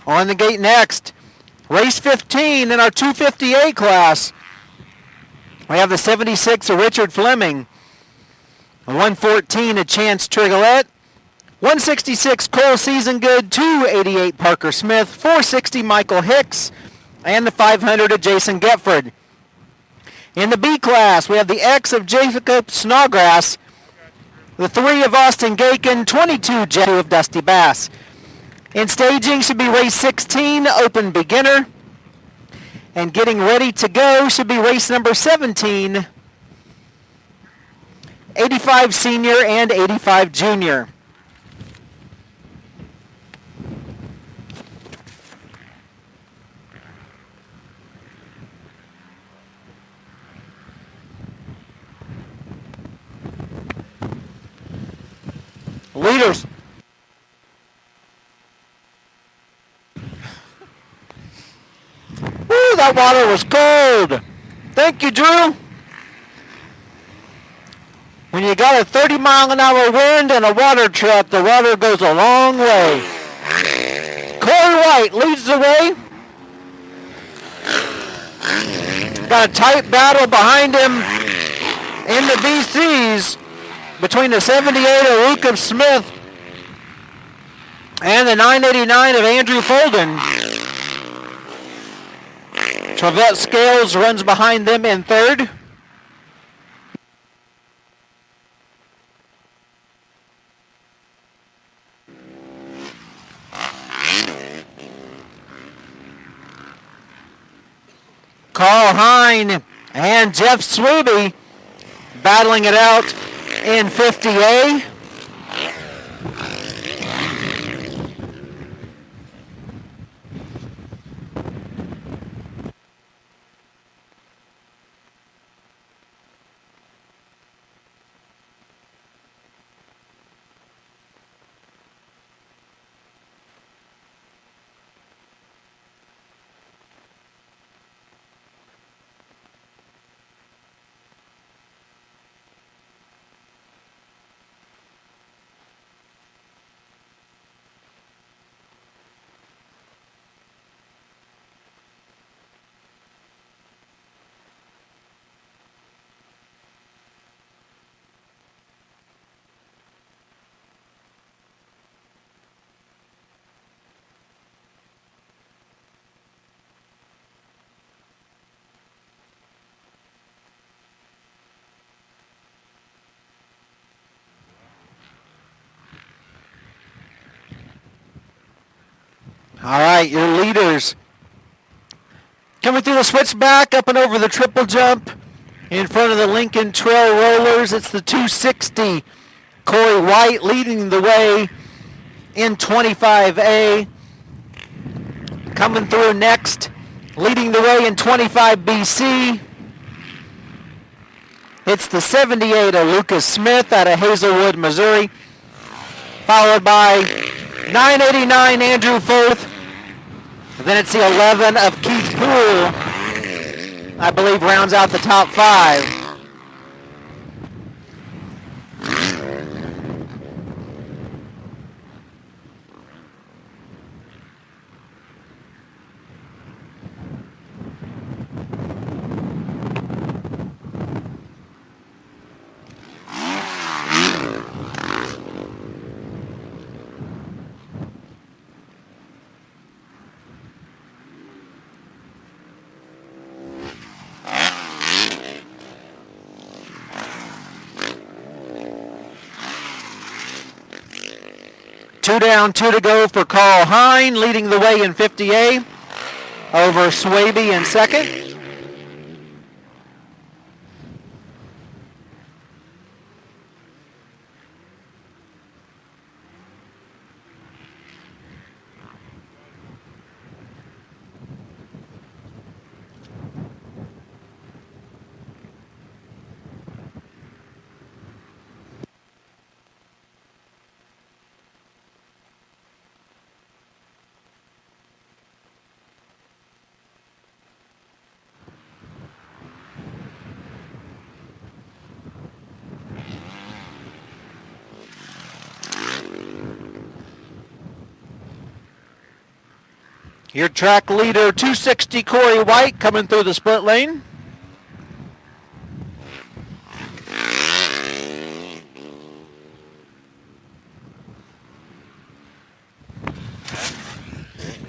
On the gate next, race 15 in our 250A class. We have the 76 of Richard Fleming, 114 a Chance Trigolette, 166 Cole Season Good, 288 Parker Smith, 460 Michael Hicks, and the 500 of Jason Getford. In the B class, we have the X of Jacob Snodgrass, the 3 of Austin Gaken, 22 Jet of Dusty Bass. In staging should be race 16, Open Beginner. And getting ready to go should be race number 17, 85 Senior and 85 Junior. Leaders. Woo, that water was cold. Thank you, Drew. When you got a 30-mile-an-hour wind and a water truck, the water goes a long way. Corey White leads the way. Got a tight battle behind him in the BCs between the 78 of Luke Smith and the 989 of Andrew Folden. Travette Scales runs behind them in third. Carl Hine and Jeff Swaby battling it out in 50A. All right, your leaders coming through the switchback, up and over the triple jump. In front of the Lincoln Trail Rollers, it's the 260. Corey White leading the way in 25A. Coming through next, leading the way in 25 BC. It's the 78 of Lucas Smith out of Hazelwood, Missouri. Followed by 989 Andrew Firth. Then it's the 11 of Keith Poole, I believe, rounds out the top 5. Two down, 2 to go for Carl Hine, leading the way in 50A over Swaby in second. Your track leader, 260 Corey White, coming through the split lane.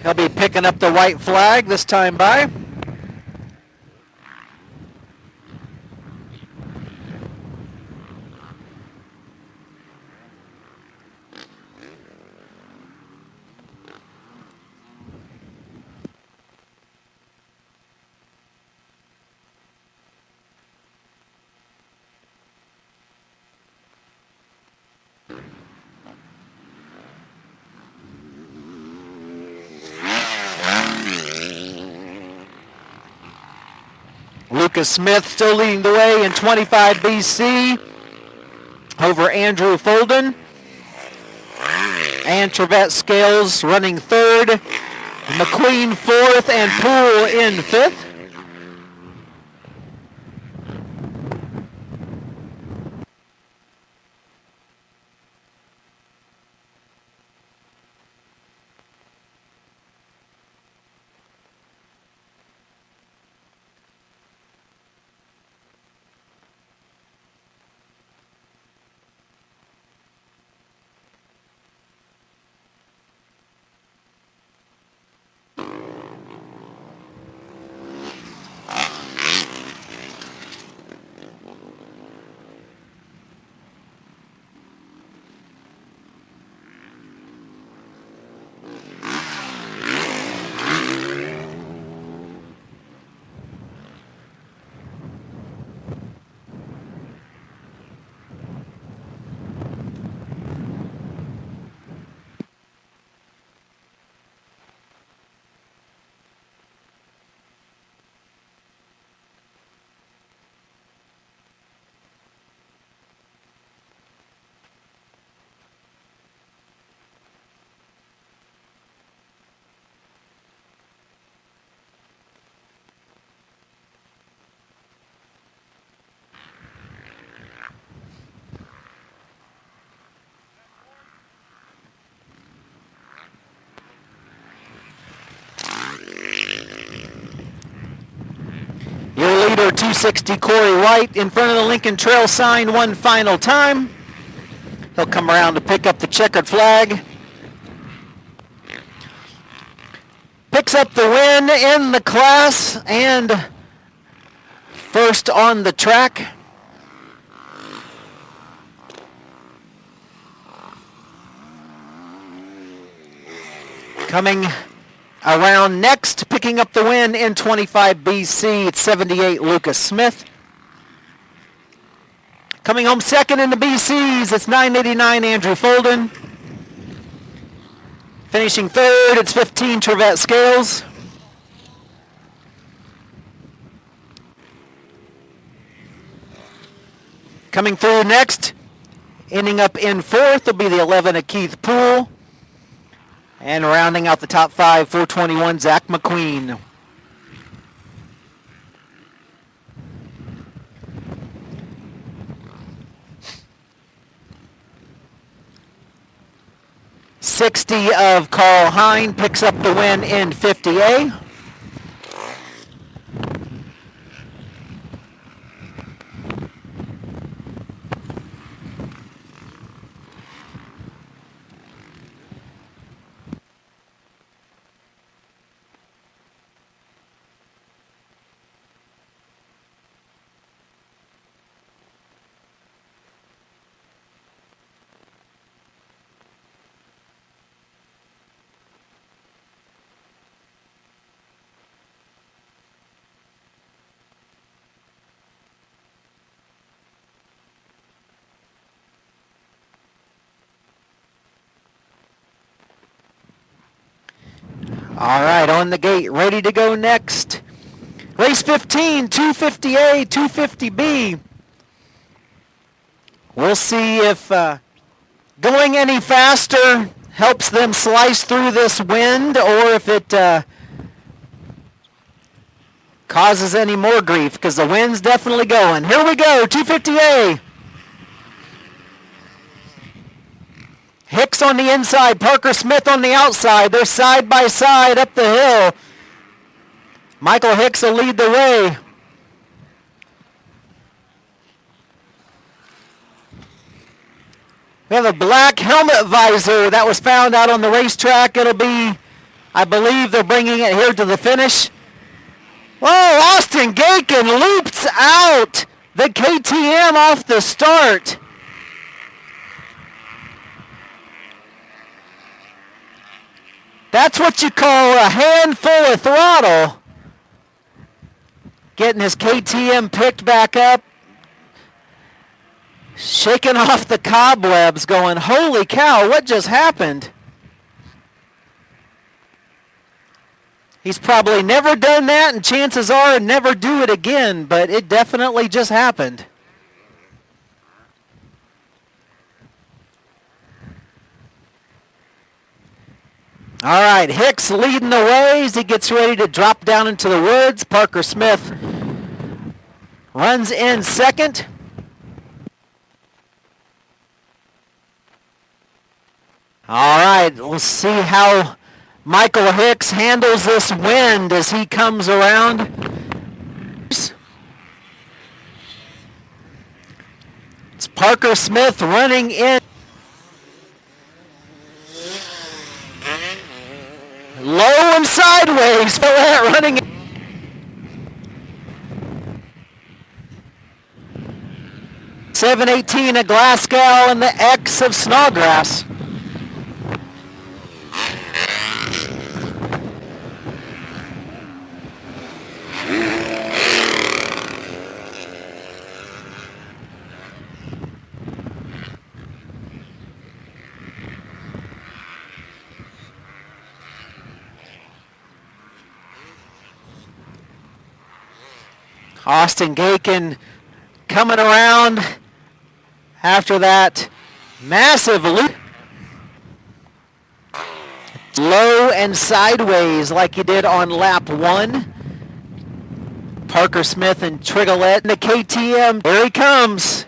He'll be picking up the white flag this time by. Lucas Smith still leading the way in 25 BC over Andrew Folden. And Trevette Scales running third. McQueen fourth and Poole in fifth. Your leader, 260 Corey White, in front of the Lincoln Trail sign one final time. He'll come around to pick up the checkered flag. Picks up the win in the class and first on the track. Coming around next, picking up the win in 25 BC, it's 78 Lucas Smith. Coming home second in the BCs, it's 989 Andrew Folden. Finishing third, it's 15 Trevette Scales. Coming through next, ending up in fourth, will be the 11 of Keith Poole. And rounding out the top five, 421, Zach McQueen. $60 of Carl Hine picks up the win in 50A. All right, on the gate, ready to go next. Race 15, 250A, 250B. We'll see if going any faster helps them slice through this wind or if it causes any more grief, because the wind's definitely going. Here we go, 250A. Hicks on the inside, Parker Smith on the outside. They're side by side up the hill. Michael Hicks will lead the way. We have a black helmet visor that was found out on the racetrack. It'll be, I believe they're bringing it here to the finish. Whoa, Austin Gakin loops out the KTM off the start. That's what you call a handful of throttle. Getting his KTM picked back up. Shaking off the cobwebs going, holy cow, what just happened? He's probably never done that, and chances are never do it again, but it definitely just happened. All right, Hicks leading the way as he gets ready to drop down into the woods. Parker Smith runs in second. All right, we'll see how Michael Hicks handles this wind as he comes around. It's Parker Smith running in. Low and sideways, running in. .718 of Glasgow and the X of Snodgrass. Austin Gakin coming around after that massive loop. Low and sideways like he did on lap 1. Parker Smith and Trigolette in the KTM. There he comes.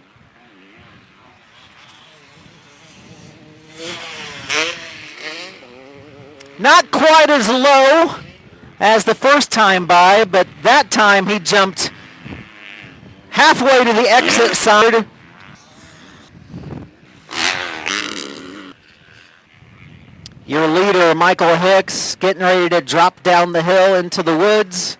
Not quite as low as the first time by, but that time he jumped halfway to the exit side. Your leader, Michael Hicks, getting ready to drop down the hill into the woods.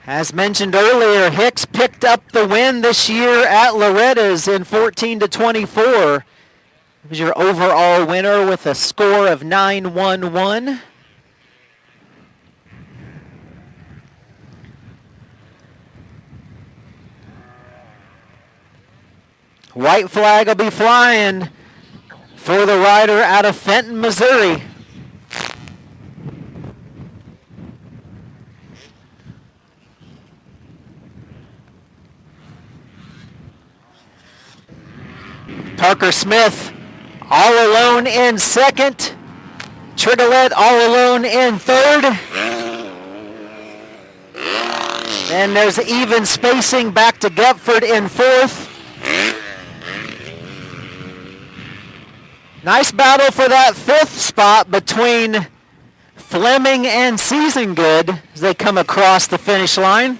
As mentioned earlier, Hicks picked up the win this year at Loretta's in 14-24. He was your overall winner with a score of 9-1-1. White flag will be flying for the rider out of Fenton, Missouri. Parker Smith all alone in second. Trigolette all alone in third. And there's even spacing back to Gepford in fourth. Nice battle for that fifth spot between Fleming and Season Good as they come across the finish line.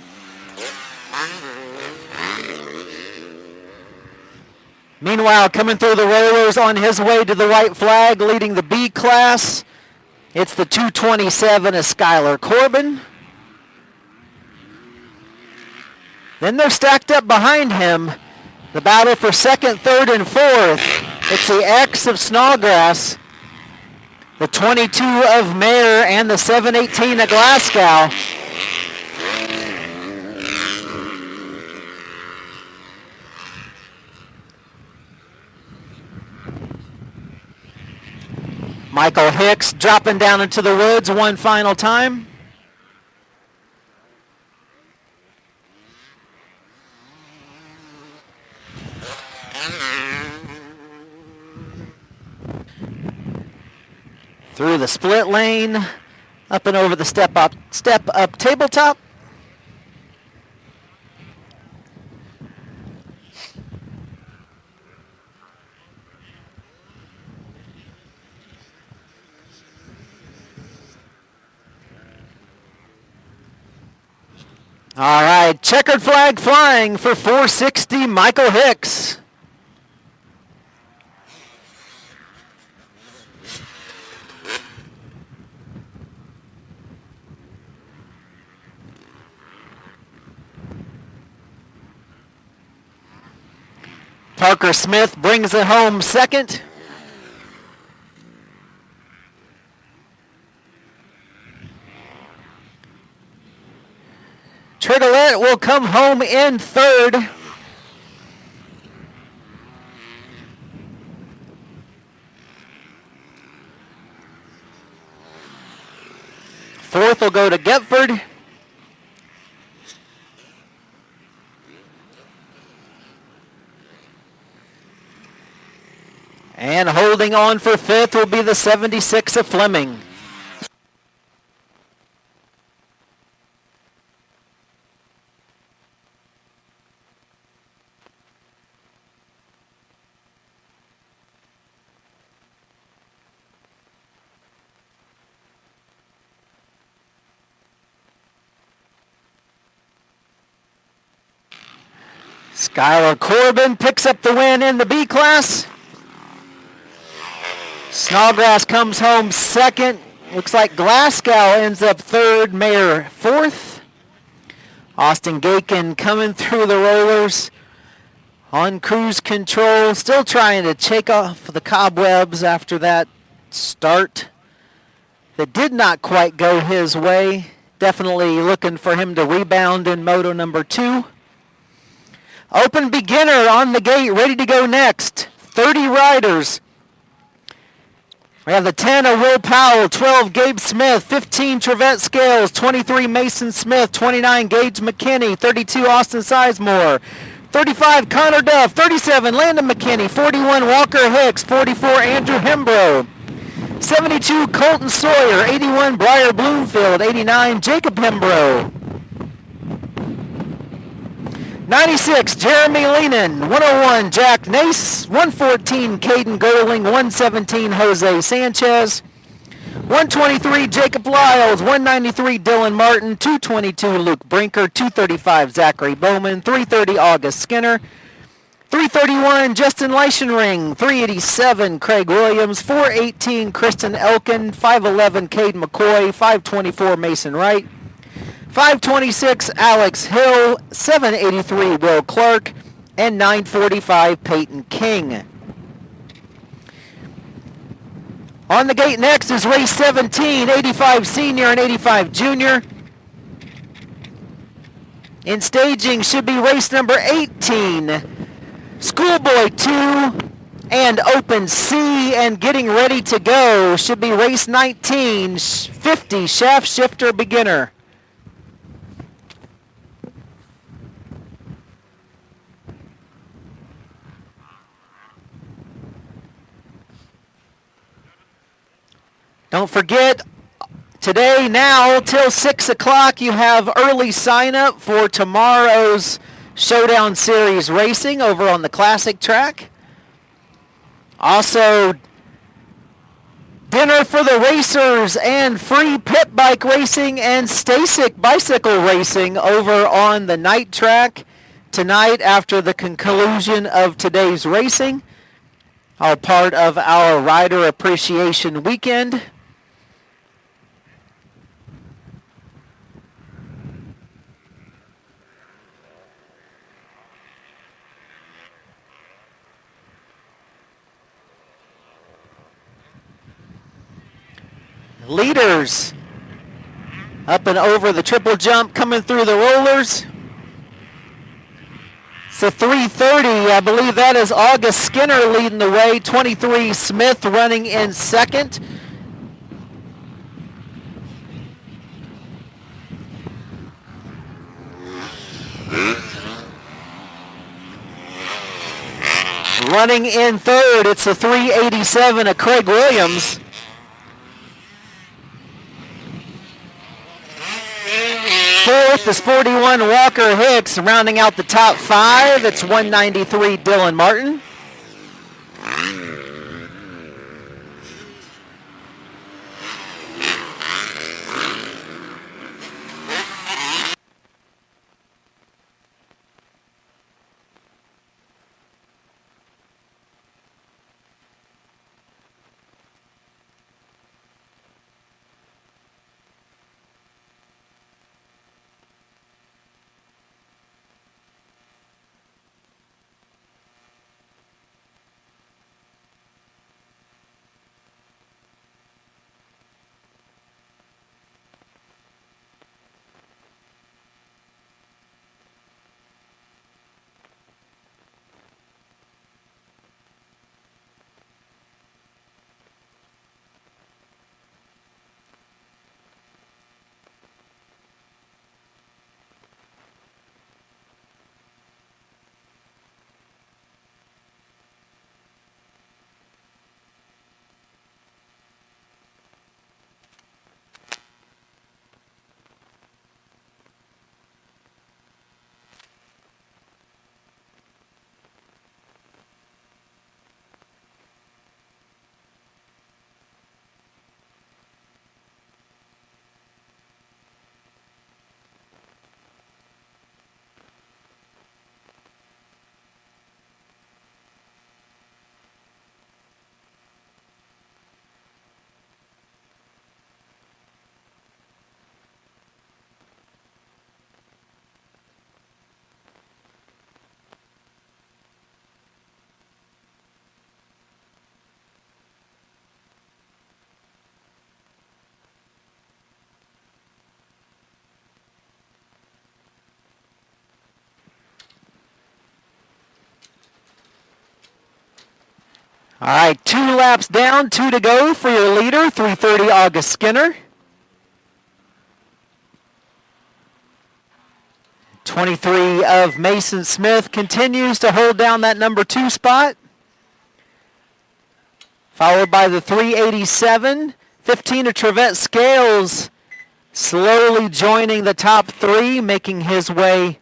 Meanwhile, coming through the rollers on his way to the white flag, leading the B class, it's the 227 of Skylar Corbin. Then they're stacked up behind him. The battle for second, third, and fourth. It's the X of Snodgrass, the 22 of Mayer, and the 718 of Glasgow. Michael Hicks dropping down into the woods one final time. Through the split lane, up and over the step up tabletop. All right, checkered flag flying for 460, Michael Hicks. Parker Smith brings it home second. Trigolette will come home in third. Fourth will go to Getford. And holding on for fifth will be the 76 of Fleming. Skylar Corbin picks up the win in the B class. Snodgrass comes home second. Looks like Glasgow ends up third, Mayer fourth. Austin Gakin coming through the rollers on cruise control, still trying to shake off the cobwebs after that start that did not quite go his way. Definitely looking for him to rebound in moto number 2. Open beginner on the gate, ready to go next. 30 riders. We have the 10 of Will Powell, 12 Gabe Smith, 15 Trevette Scales, 23 Mason Smith, 29 Gage McKinney, 32 Austin Sizemore, 35 Connor Duff, 37 Landon McKinney, 41 Walker Hicks, 44 Andrew Hembro, 72 Colton Sawyer, 81 Briar Bloomfield, 89 Jacob Hembro, 96, Jeremy Leenan, 101, Jack Nace, 114, Caden Goerling, 117, Jose Sanchez, 123, Jacob Lyles, 193, Dylan Martin, 222, Luke Brinker, 235, Zachary Bowman, 330, August Skinner, 331, Justin Leichenring, 387, Craig Williams, 418, Kristen Elkin, 511, Cade McCoy, 524, Mason Wright, 526, Alex Hill, 783, Will Clark, and 945, Peyton King. On the gate next is race 17, 85 senior and 85 junior. In staging should be race number 18, Schoolboy 2 and Open C, and getting ready to go should be race 19, 50 Shaft Shifter Beginner. Don't forget, today now till 6 o'clock you have early sign up for tomorrow's Showdown Series racing over on the Classic track. Also, dinner for the racers and free pit bike racing and Stasic bicycle racing over on the night track tonight after the conclusion of today's racing. All part of our Rider Appreciation Weekend. Leaders up and over the triple jump coming through the rollers. It's a 330. I believe that is August Skinner leading the way. 23 Smith running in second. Running in third, it's a 387 of Craig Williams. Fourth is 41 Walker Hicks. Rounding out the top 5, it's 193 Dylan Martin. All right, 2 laps down, 2 to go for your leader, 3:30 August Skinner. 23 of Mason Smith continues to hold down that number 2 spot. Followed by the 387. 15 of Trevette Scales slowly joining the top 3, making his way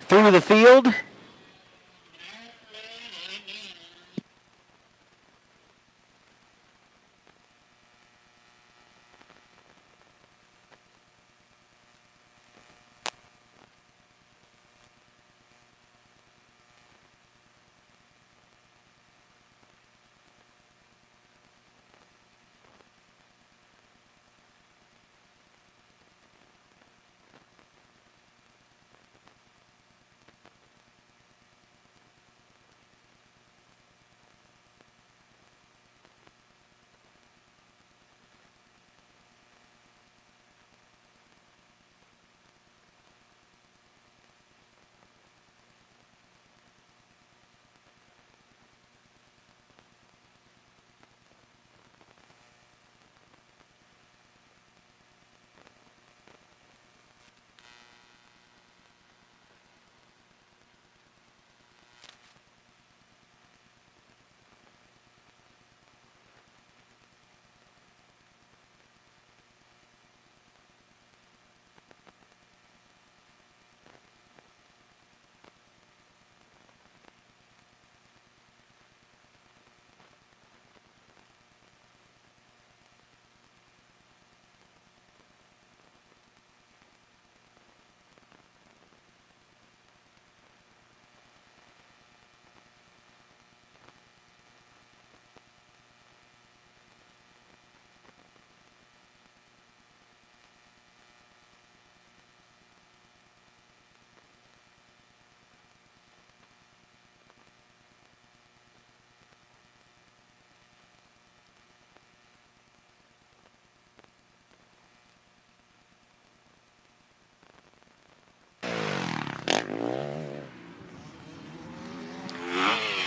through the field.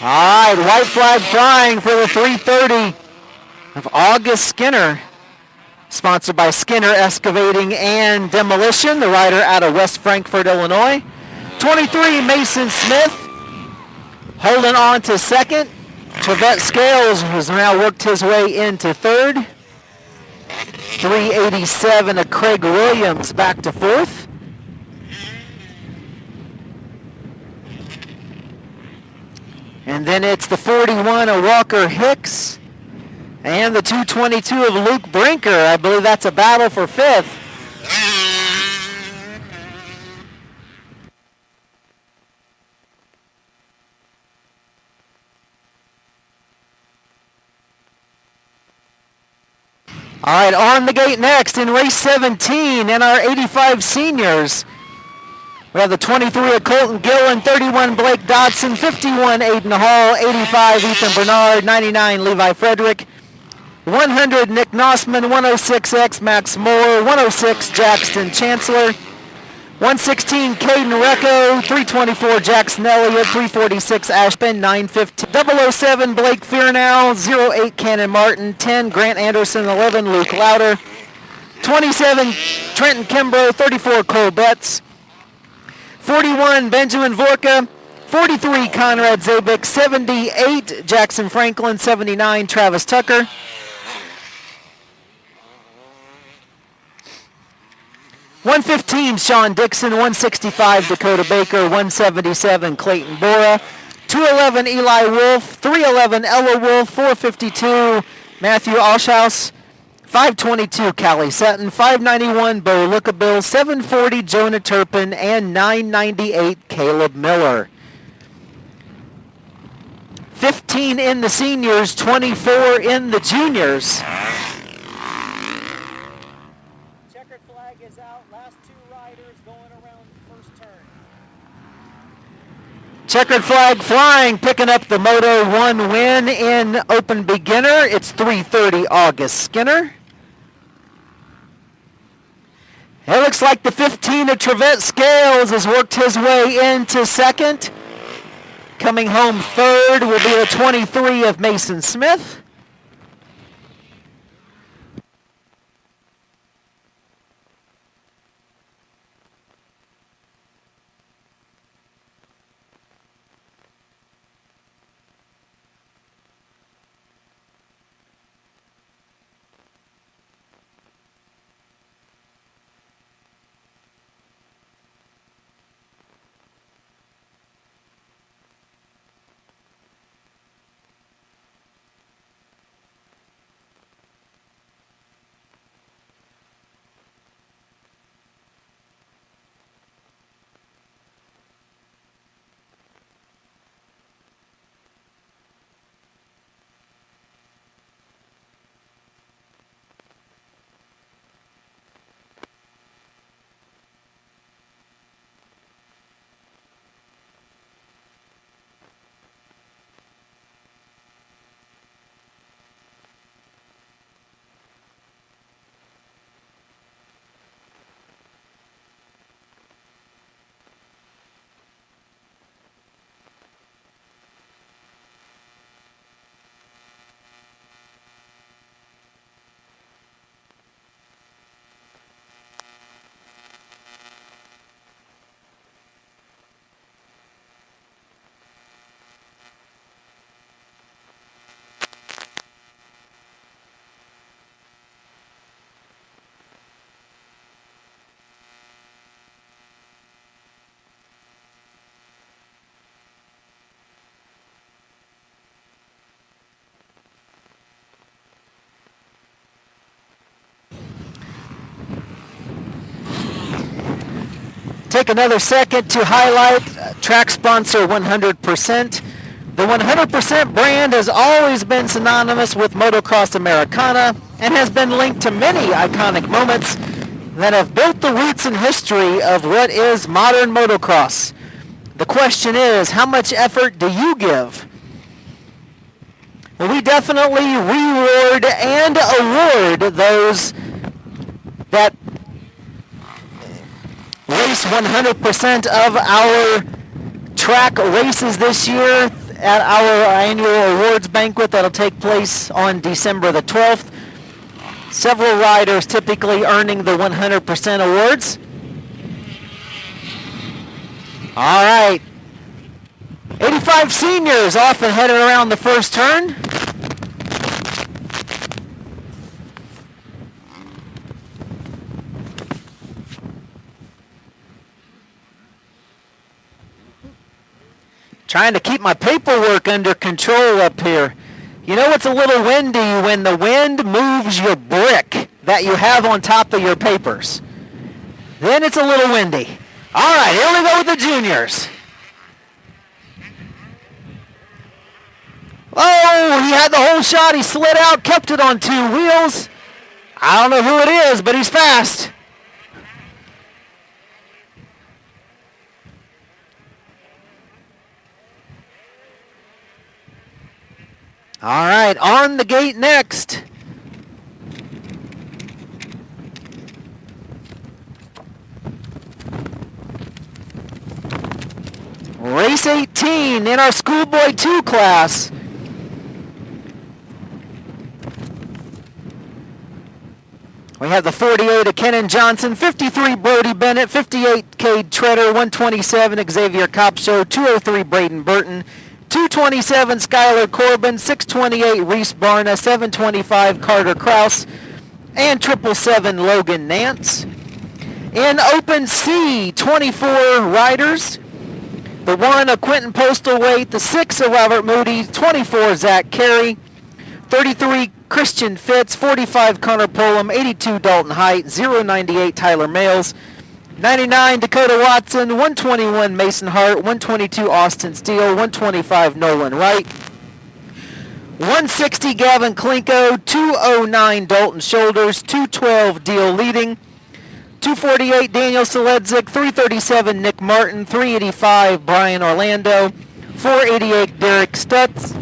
All right, white flag flying for the 3:30 of August Skinner. Sponsored by Skinner Excavating and Demolition, the rider out of West Frankfort, Illinois. 23, Mason Smith, holding on to second. Trevette Scales has now worked his way into third. 387 of Craig Williams back to fourth. And then it's the 41 of Walker Hicks and the 222 of Luke Brinker. I believe that's a battle for fifth. All right, on the gate next in race 17 in our 85 seniors. We have the 23 of Colton Gillen, 31 Blake Dodson, 51 Aiden Hall, 85 Ethan Bernard, 99 Levi Frederick, 100 Nick Nossman, 106X Max Moore, 106 Jackson Chancellor, 116 Caden Recco, 324 Jackson Elliott, 346 Ashton, 915 007 Blake Fearnow, 08 Cannon Martin, 10 Grant Anderson, 11 Luke Louder, 27 Trenton Kimbrough, 34 Cole Betts, 41 Benjamin Vorka, 43 Conrad Zabik, 78 Jackson Franklin, 79 Travis Tucker. $115 Sean Dixon, 165 Dakota Baker, 177 Clayton Bora, 211 Eli Wolf, 311 Ella Wolf, 452 Matthew Alshaus, 522 Callie Sutton, 591 Bo Lookabill, 740 Jonah Turpin, and 998 Caleb Miller. 15 in the seniors, 24 in the juniors. Checkered flag is out. Last two riders going around first turn. Checkered flag flying, picking up the Moto 1 win in Open Beginner. It's 3:30 August Skinner. It looks like the 15 of Trevette Scales has worked his way into second. Coming home third will be the 23 of Mason Smith. Take another second to highlight track sponsor 100%. The 100% brand has always been synonymous with motocross Americana and has been linked to many iconic moments that have built the roots and history of what is modern motocross. The question is, how much effort do you give? Well, we definitely reward and award those that race 100% of our track races this year at our annual awards banquet that'll take place on December the 12th. Several riders typically earning the 100% awards. All right. 85 seniors off and headed around the first turn. Trying to keep my paperwork under control up here. You know it's a little windy when the wind moves your brick that you have on top of your papers. Then it's a little windy. All right, here we go with the juniors. Oh, he had the whole shot. He slid out, kept it on two wheels. I don't know who it is, but he's fast. All right, on the gate next. Race 18 in our Schoolboy 2 class. We have the 48 of Kenan Johnson, 53 Brody Bennett, 58 Cade Treader, 127 Xavier Copshow, 203 Braden Burton, 227 Skylar Corbin, 628 Reese Barna, 725 Carter Kraus, and 777 Logan Nance. In Open C, 24 riders. The 1 of Quentin Postlethwaite, the 6 of Robert Moody, 24 Zach Carey, 33 Christian Fitz, 45 Connor Pullum, 82 Dalton Height, 098 Tyler Males, 99 Dakota Watson, 121 Mason Hart, 122 Austin Steele, 125 Nolan Wright, 160 Gavin Klinko, 209 Dalton Shoulders, 212 Deal Leading, 248 Daniel Seledzik, 337 Nick Martin, 385 Brian Orlando, 488 Derek Stutz,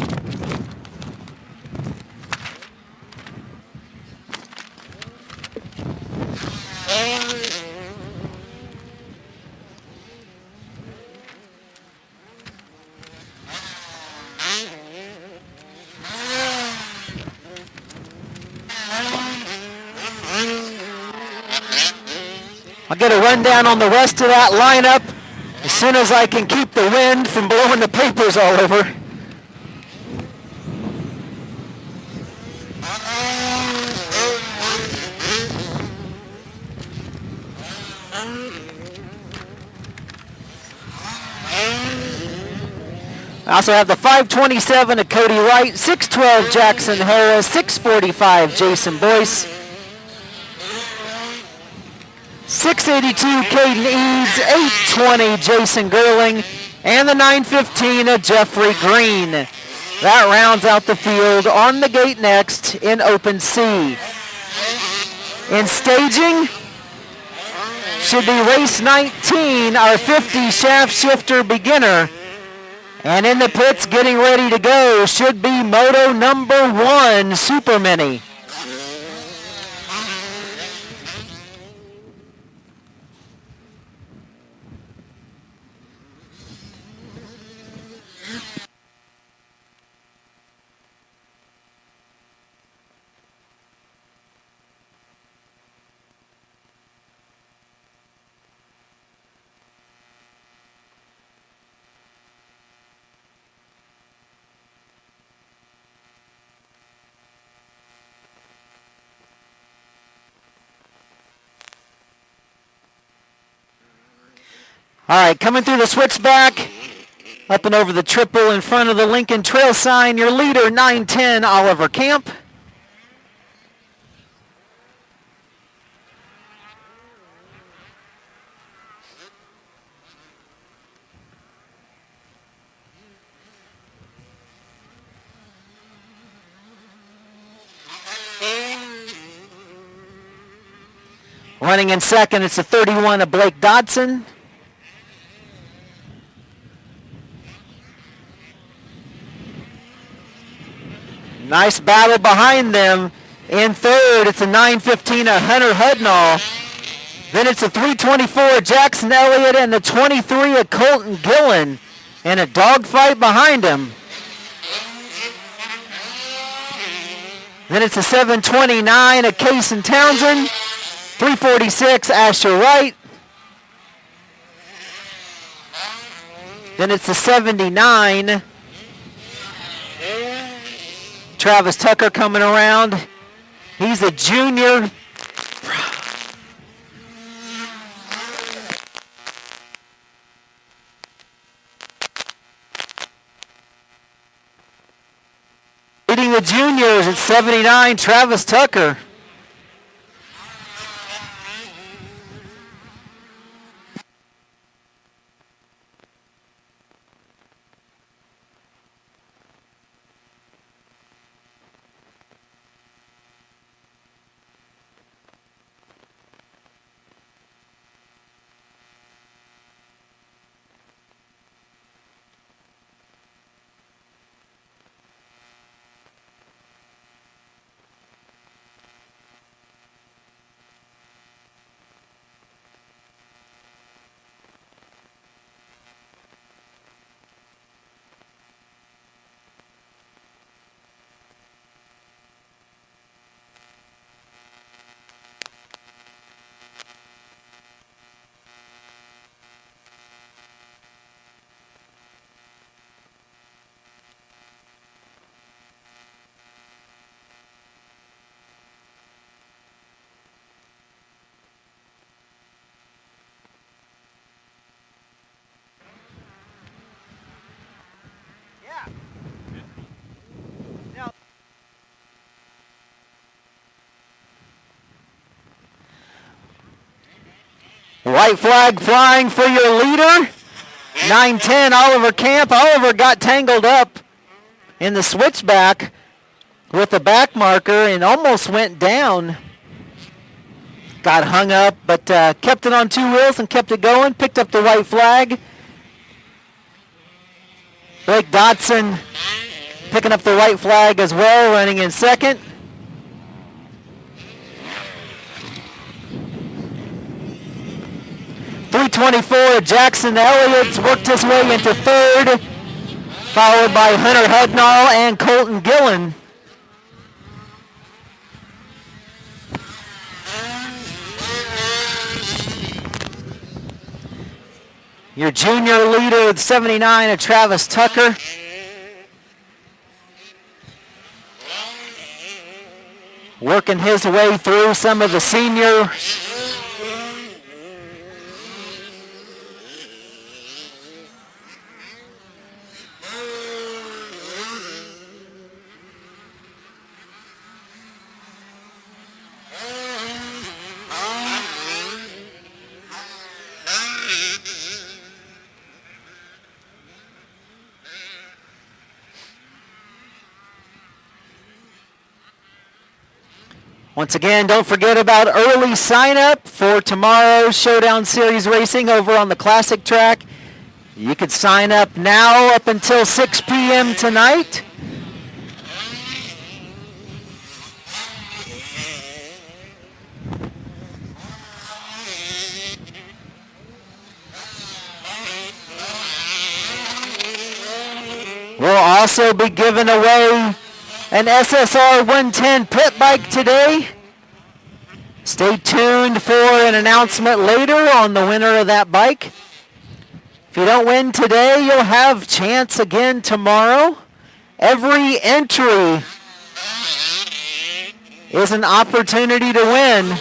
I'll get a rundown on the rest of that lineup as soon as I can keep the wind from blowing the papers all over. I also have the 527 of Cody Wright, 612 Jackson Harris, 645 Jason Boyce, 682 Caden Eads, 820 Jason Gerling, and the 915 of Jeffrey Green. That rounds out the field. On the gate next in Open C. In staging should be race 19, our 50 shaft shifter beginner. And in the pits getting ready to go should be moto number 1, Super Mini. All right, coming through the switchback, up and over the triple in front of the Lincoln Trail sign, your leader, 910 Oliver Camp. Running in second, it's the 31 of Blake Dodson. Nice battle behind them. In third, it's a 915 of Hunter Hudnall. Then it's a 324 of Jackson Elliott and the 23 of Colton Gillen. And a dogfight behind him. Then it's a 729 of Cason Townsend. 346 Asher Wright. Then it's the 79. Travis Tucker coming around. He's a junior. Leading the juniors at 79, Travis Tucker. White flag flying for your leader, 910 Oliver Camp. Oliver got tangled up in the switchback with the back marker and almost went down. Got hung up, but kept it on 2 wheels and kept it going. Picked up the white flag. Blake Dodson picking up the white flag as well, running in second. .324 Jackson Elliott's worked his way into third, followed by Hunter Hudnall and Colton Gillen. Your junior leader with 79 of Travis Tucker. Working his way through some of the seniors. Once again, don't forget about early sign-up for tomorrow's Showdown Series racing over on the Classic track. You could sign up now up until 6 p.m. tonight. We'll also be giving away an SSR 110 pit bike today. Stay tuned for an announcement later on the winner of that bike. If you don't win today, you'll have chance again tomorrow. Every entry is an opportunity to win.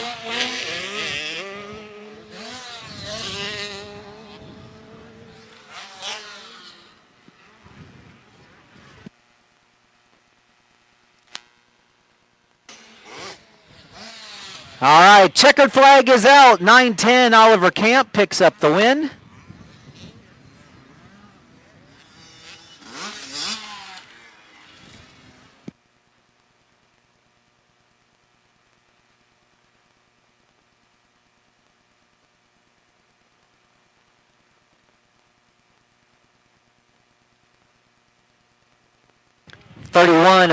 All right, checkered flag is out. 9-10, Oliver Camp picks up the win.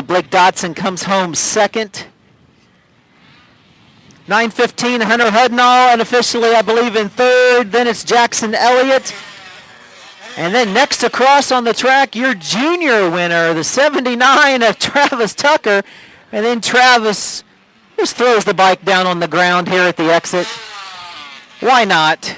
Blake Dotson comes home second. 9:15, Hunter Hudnall, unofficially, I believe, in third. Then it's Jackson Elliott. And then next across on the track, your junior winner, the 79 of Travis Tucker. And then Travis just throws the bike down on the ground here at the exit. Why not?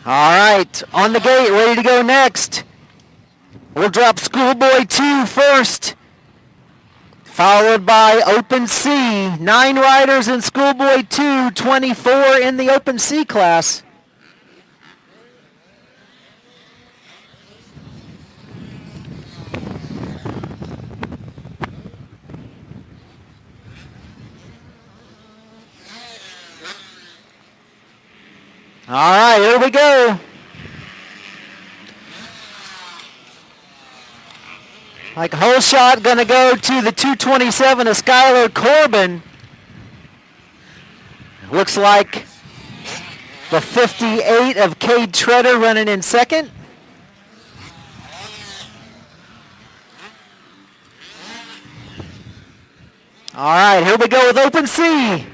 All right, on the gate, ready to go next. We'll drop Schoolboy 2 first, followed by Open C. 9 riders in Schoolboy 2, 24 in the Open C class. All right, here we go. Like whole shot going to go to the 227 of Skylar Corbin. Looks like the 58 of Cade Treader running in second. All right, here we go with Open C.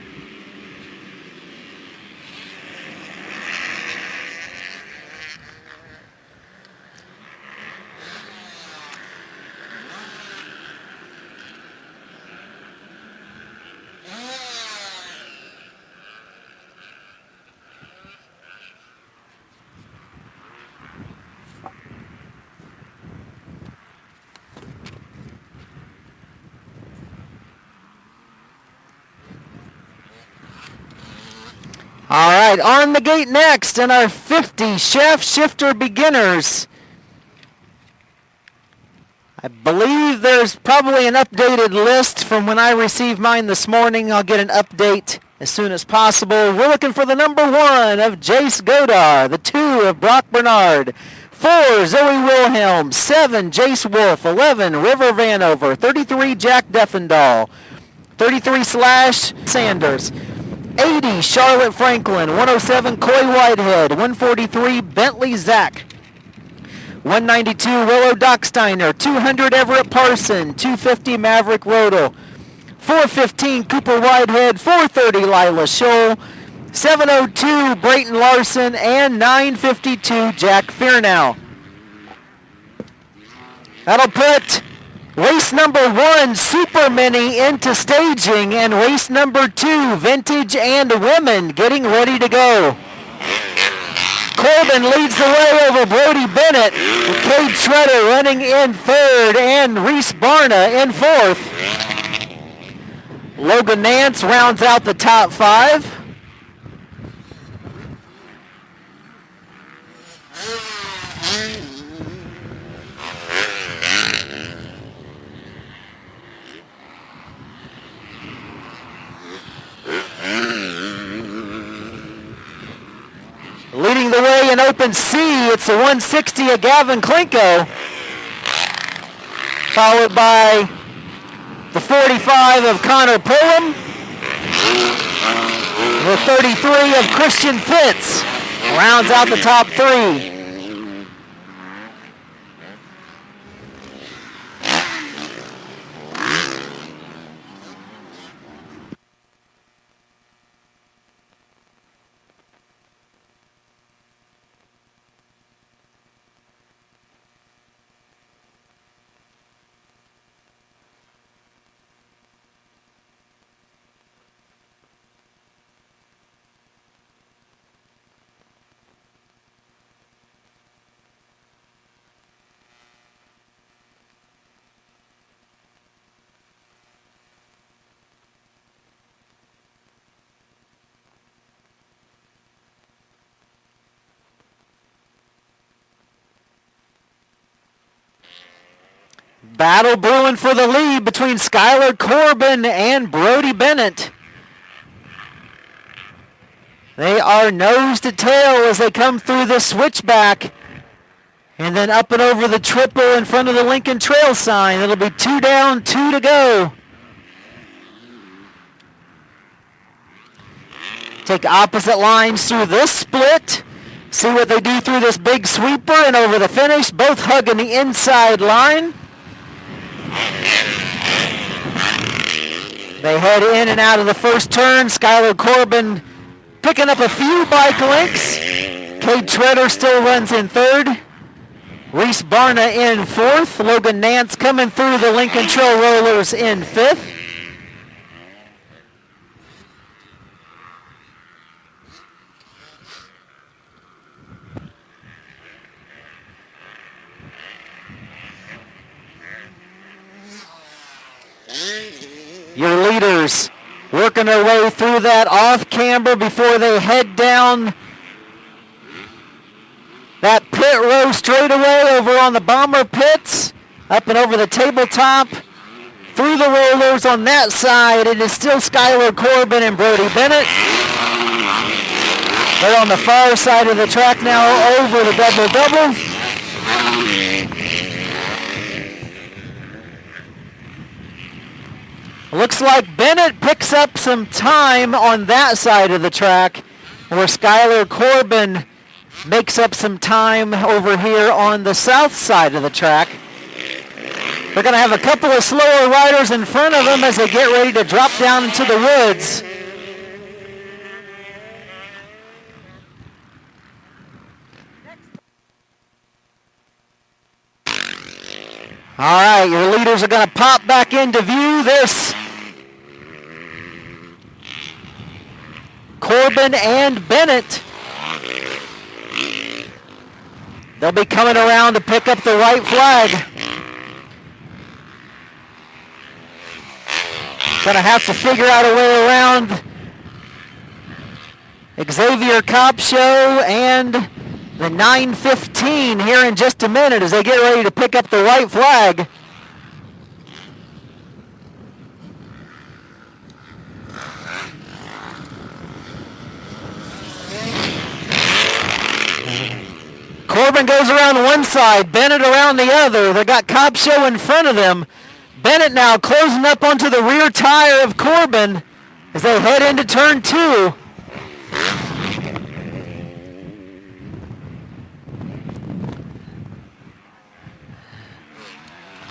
All right, on the gate next in our 50 Shaft Shifter Beginners. I believe there's probably an updated list from when I received mine this morning. I'll get an update as soon as possible. We're looking for the number 1 of Jace Godar, the 2 of Brock Bernard, 4 Zoe Wilhelm, 7 Jace Wolf, 11 River Vanover, 33 Jack Deffendahl, 33 Slash Sanders. 80 Charlotte Franklin. 107 Coy Whitehead. 143 Bentley Zach. 192 Willow Docksteiner. 200 Everett Parson. 250 Maverick Rodel. 415 Cooper Whitehead. 430 Lila Scholl. 702 Brayton Larson. And 952 Jack Fearnow. That'll put race number 1, Super Mini, into staging, and race number 2, Vintage and Women, getting ready to go. Corbin leads the way over Brody Bennett, with Cade Treader running in 3rd, and Reese Barna in 4th. Logan Nance rounds out the top 5. Leading the way in Open C, it's the 160 of Gavin Klinko, followed by the 45 of Connor Pullum, the 33 of Christian Fitz, rounds out the top 3. Battle brewing for the lead between Skylar Corbin and Brody Bennett. They are nose to tail as they come through the switchback and then up and over the triple in front of the Lincoln Trail sign. It'll be 2 down, 2 to go. Take opposite lines through this split. See what they do through this big sweeper and over the finish, both hugging the inside line. They head in and out of the first turn. Skylar Corbin picking up a few bike links. Cade Treader still runs in 3rd. Reese Barna in 4th. Logan Nance coming through the Lincoln Trail Rollers in 5th. Your leaders working their way through that off-camber before they head down that pit row straightaway over on the bomber pits, up and over the tabletop, through the rollers on that side. It is still Skylar Corbin and Brody Bennett. They're on the far side of the track now over the double-double. Looks like Bennett picks up some time on that side of the track, where Skylar Corbin makes up some time over here on the south side of the track. They're going to have a couple of slower riders in front of them as they get ready to drop down into the woods. All right, your leaders are going to pop back into view. There's Corbin and Bennett. They'll be coming around to pick up the white flag. Going to have to figure out a way around Xavier Copshow and the 9:15 here in just a minute as they get ready to pick up the white flag. Corbin goes around one side, Bennett around the other. They got Copshow in front of them. Bennett now closing up onto the rear tire of Corbin as they head into turn 2.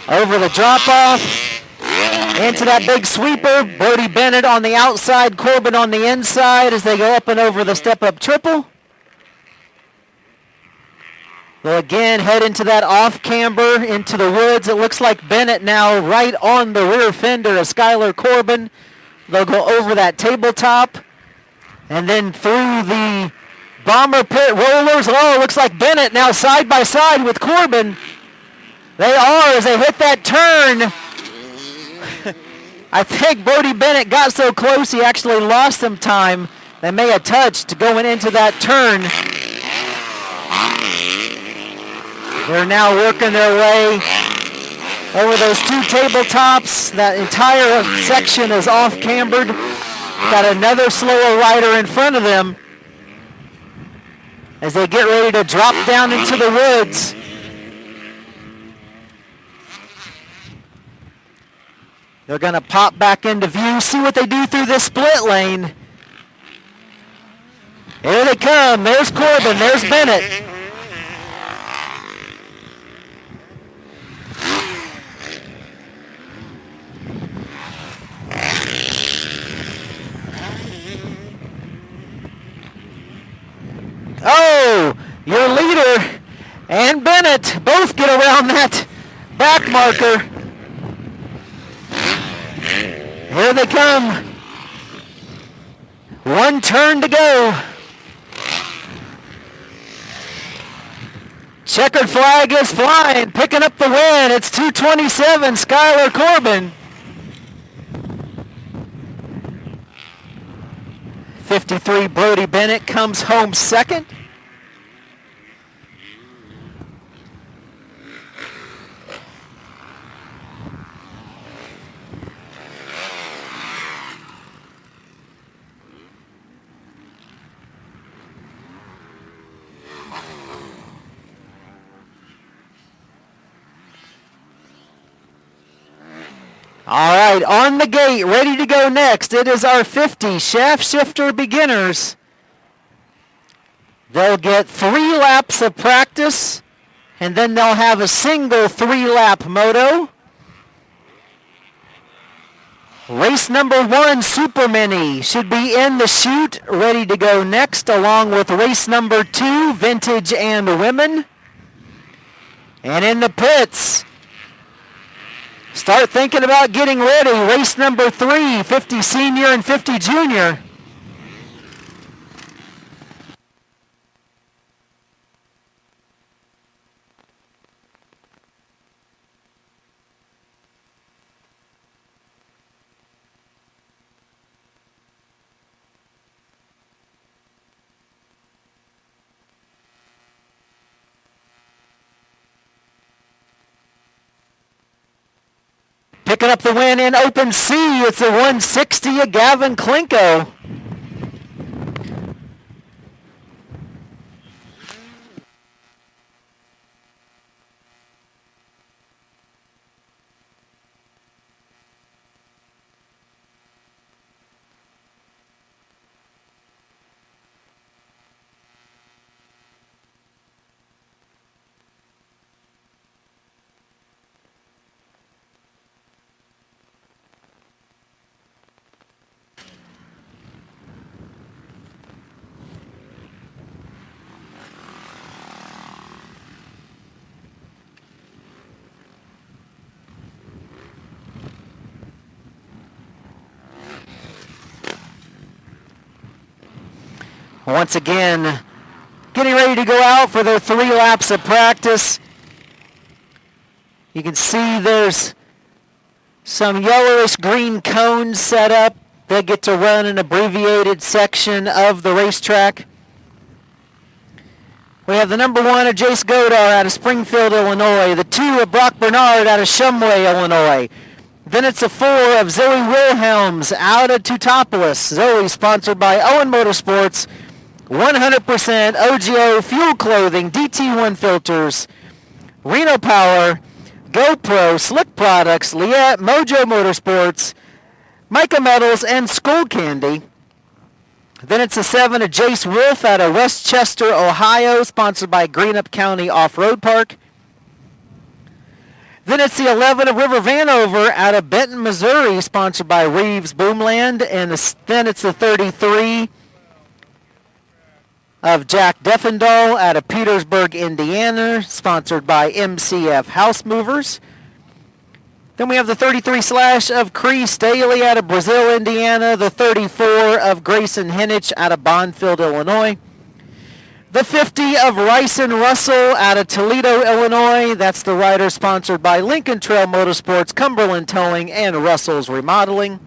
Over the drop-off, into that big sweeper. Brody Bennett on the outside, Corbin on the inside as they go up and over the step-up triple. They'll again head into that off-camber into the woods. It looks like Bennett now right on the rear fender of Skylar Corbin. They'll go over that tabletop and then through the bomber pit rollers. Oh, it looks like Bennett now side by side with Corbin. They are as they hit that turn. I think Brody Bennett got so close he actually lost some time. They may have touched going into that turn. They're now working their way over those two tabletops. That entire section is off-cambered. Got another slower rider in front of them as they get ready to drop down into the woods. They're going to pop back into view, see what they do through this split lane. Here they come. There's Corbin. There's Bennett. Oh, your leader and Bennett both get around that back marker. Here they come. One turn to go. Checkered flag is flying, picking up the win. It's 227, Skylar Corbin. 53, Brody Bennett comes home second. All right, on the gate, ready to go next. It is our 50 shaft shifter beginners. They'll get 3 laps of practice, and then they'll have a single 3-lap moto. Race number 1, Super Mini, should be in the chute, ready to go next, along with race number 2, Vintage and Women. And in the pits, start thinking about getting ready. Race number 3, 50 Senior and 50 Junior. Picking up the win in Open C, it's a 160 of Gavin Klinko. Once again, getting ready to go out for their 3 laps of practice. You can see there's some yellowish green cones set up. They get to run an abbreviated section of the racetrack. We have the number 1 of Jace Godar out of Springfield, Illinois. The 2 of Brock Bernard out of Shumway, Illinois. Then it's a 4 of Zoe Wilhelms out of Teutopolis. Zoe sponsored by Owen Motorsports. 100% OGO fuel clothing, DT1 filters, Reno Power, GoPro, Slick Products, Liette, Mojo Motorsports, Micah Metals, and Skull Candy. Then it's a 7 of Jace Wolf out of Westchester, Ohio, sponsored by Greenup County Off-Road Park. Then it's the 11 of River Vanover out of Benton, Missouri, sponsored by Reeves Boomland. And then it's the 33 of Jack Deffendahl out of Petersburg, Indiana, sponsored by MCF House Movers. Then we have the 33 slash of Cree Staley out of Brazil, Indiana. The 34 of Grayson Henich out of Bondfield, Illinois. The 50 of Ryson Russell out of Toledo, Illinois. That's the rider sponsored by Lincoln Trail Motorsports, Cumberland Towing, and Russell's Remodeling.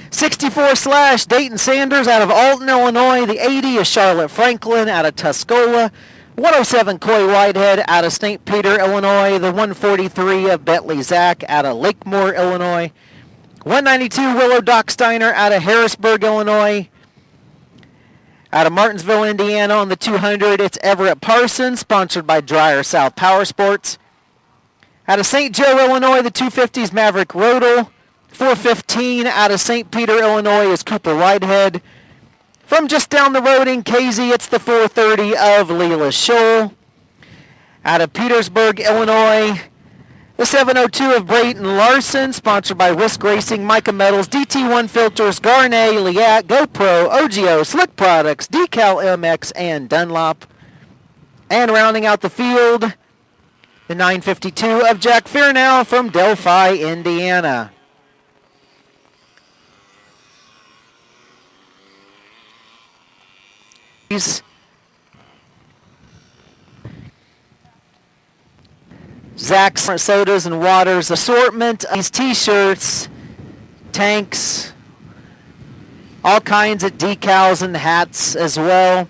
64 slash Dayton Sanders out of Alton, Illinois. The 80 of Charlotte Franklin out of Tuscola. 107 Coy Whitehead out of St. Peter, Illinois. The 143 of Bentley Zach out of Lakemore, Illinois. 192 Willow Docksteiner out of Harrisburg, Illinois. Out of Martinsville, Indiana on the 200, it's Everett Parsons, sponsored by Dryer South Power Sports. Out of St. Joe, Illinois, the 250s Maverick Rodel. 415 out of St. Peter, Illinois is Cooper Whitehead. From just down the road in Casey, it's the 430 of Leela Scholl. Out of Petersburg, Illinois, the 702 of Brayton Larson, sponsored by Whisk Racing, Micah Metals, DT1 Filters, Garnet, Liat, GoPro, OGO, Slick Products, Decal MX, and Dunlop. And rounding out the field, the 952 of Jack Fairnow from Delphi, Indiana. Zach's sodas and waters assortment, these t-shirts, tanks, all kinds of decals and hats as well.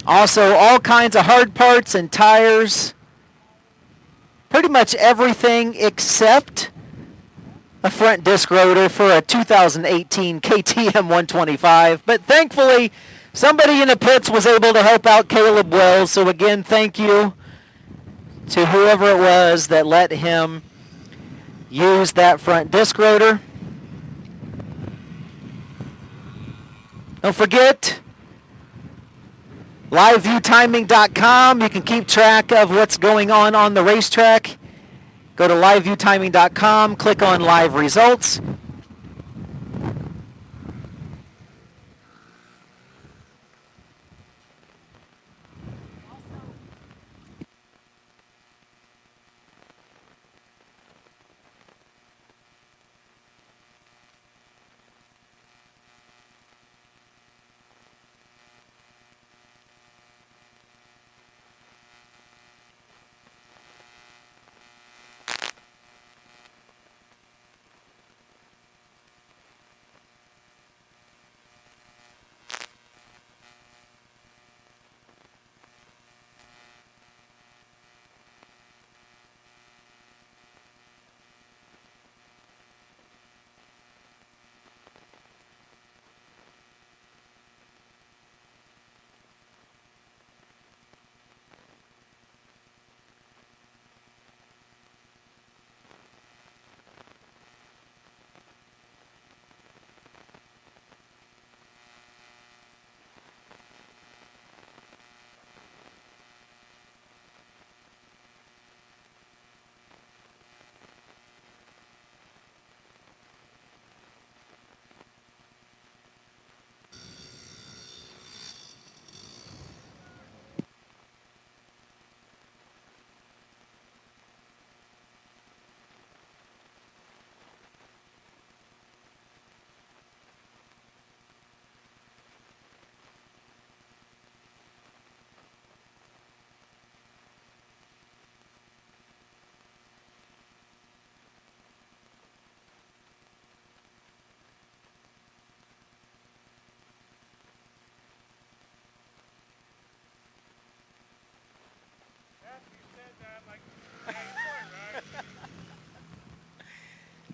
Also all kinds of hard parts and tires. Pretty much everything except a front disc rotor for a 2018 KTM 125. But thankfully, somebody in the pits was able to help out Caleb Wells. So again, thank you to whoever it was that let him use that front disc rotor. Don't forget, LiveViewTiming.com. You can keep track of what's going on the racetrack. Go to LiveViewTiming.com, click on Live Results.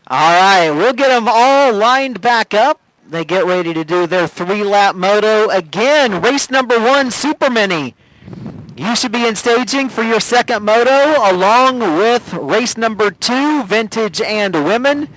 All right, we'll get them all lined back up. They get ready to do their 3-lap moto. Again, race number 1, Super Mini. You should be in staging for your second moto along with race number 2, Vintage and Women.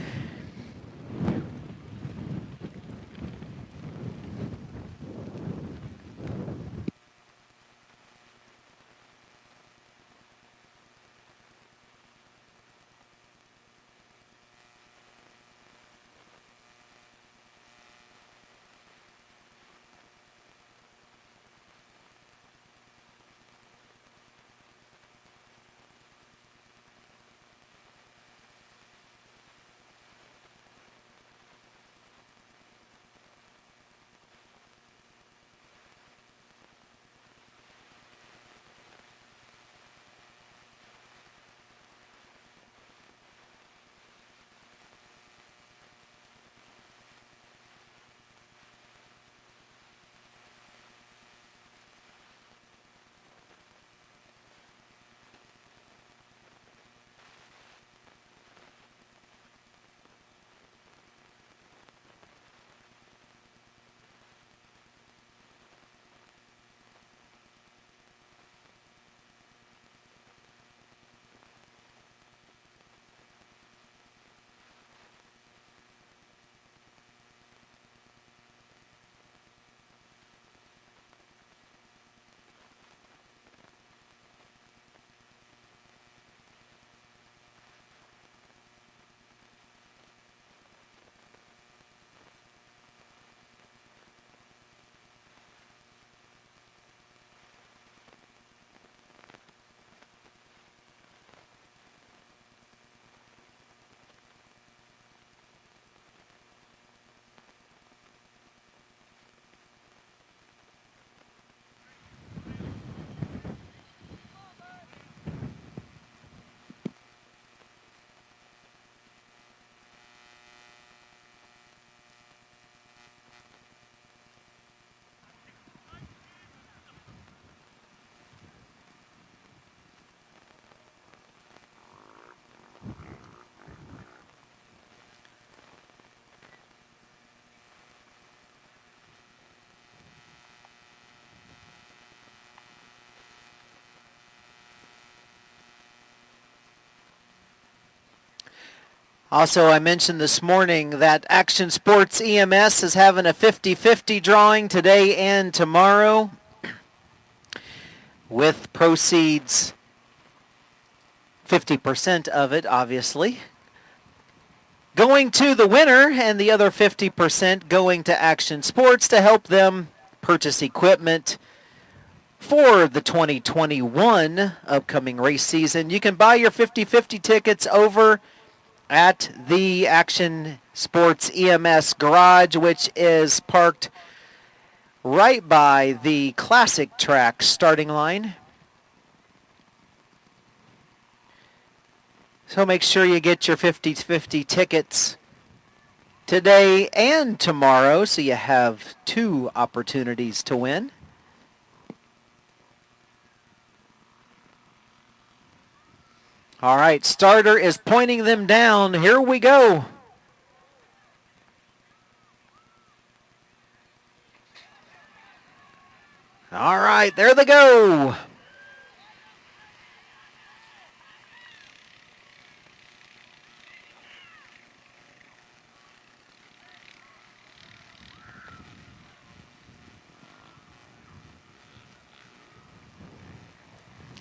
Also, I mentioned this morning that Action Sports EMS is having a 50-50 drawing today and tomorrow, with proceeds, 50% of it, obviously, going to the winner and the other 50% going to Action Sports to help them purchase equipment for the 2021 upcoming race season. You can buy your 50-50 tickets over at the Action Sports EMS garage, which is parked right by the classic track starting line. So make sure you get your 50-50 tickets today and tomorrow so you have 2 opportunities to win. All right, starter is pointing them down. Here we go. All right, there they go.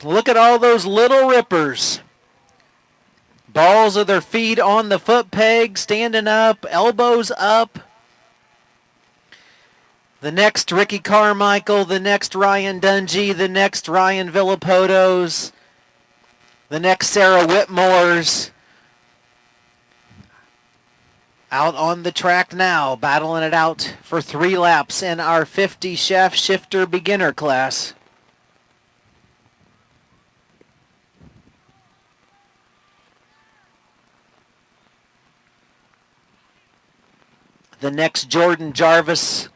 Look at all those little rippers. Balls of their feet on the foot peg, standing up, elbows up. The next Ricky Carmichael, the next Ryan Dungey, the next Ryan Villapotos, the next Sarah Whitmore's out on the track now, battling it out for 3 laps in our 50 shaft shifter beginner class. The next Jordan Jarvis.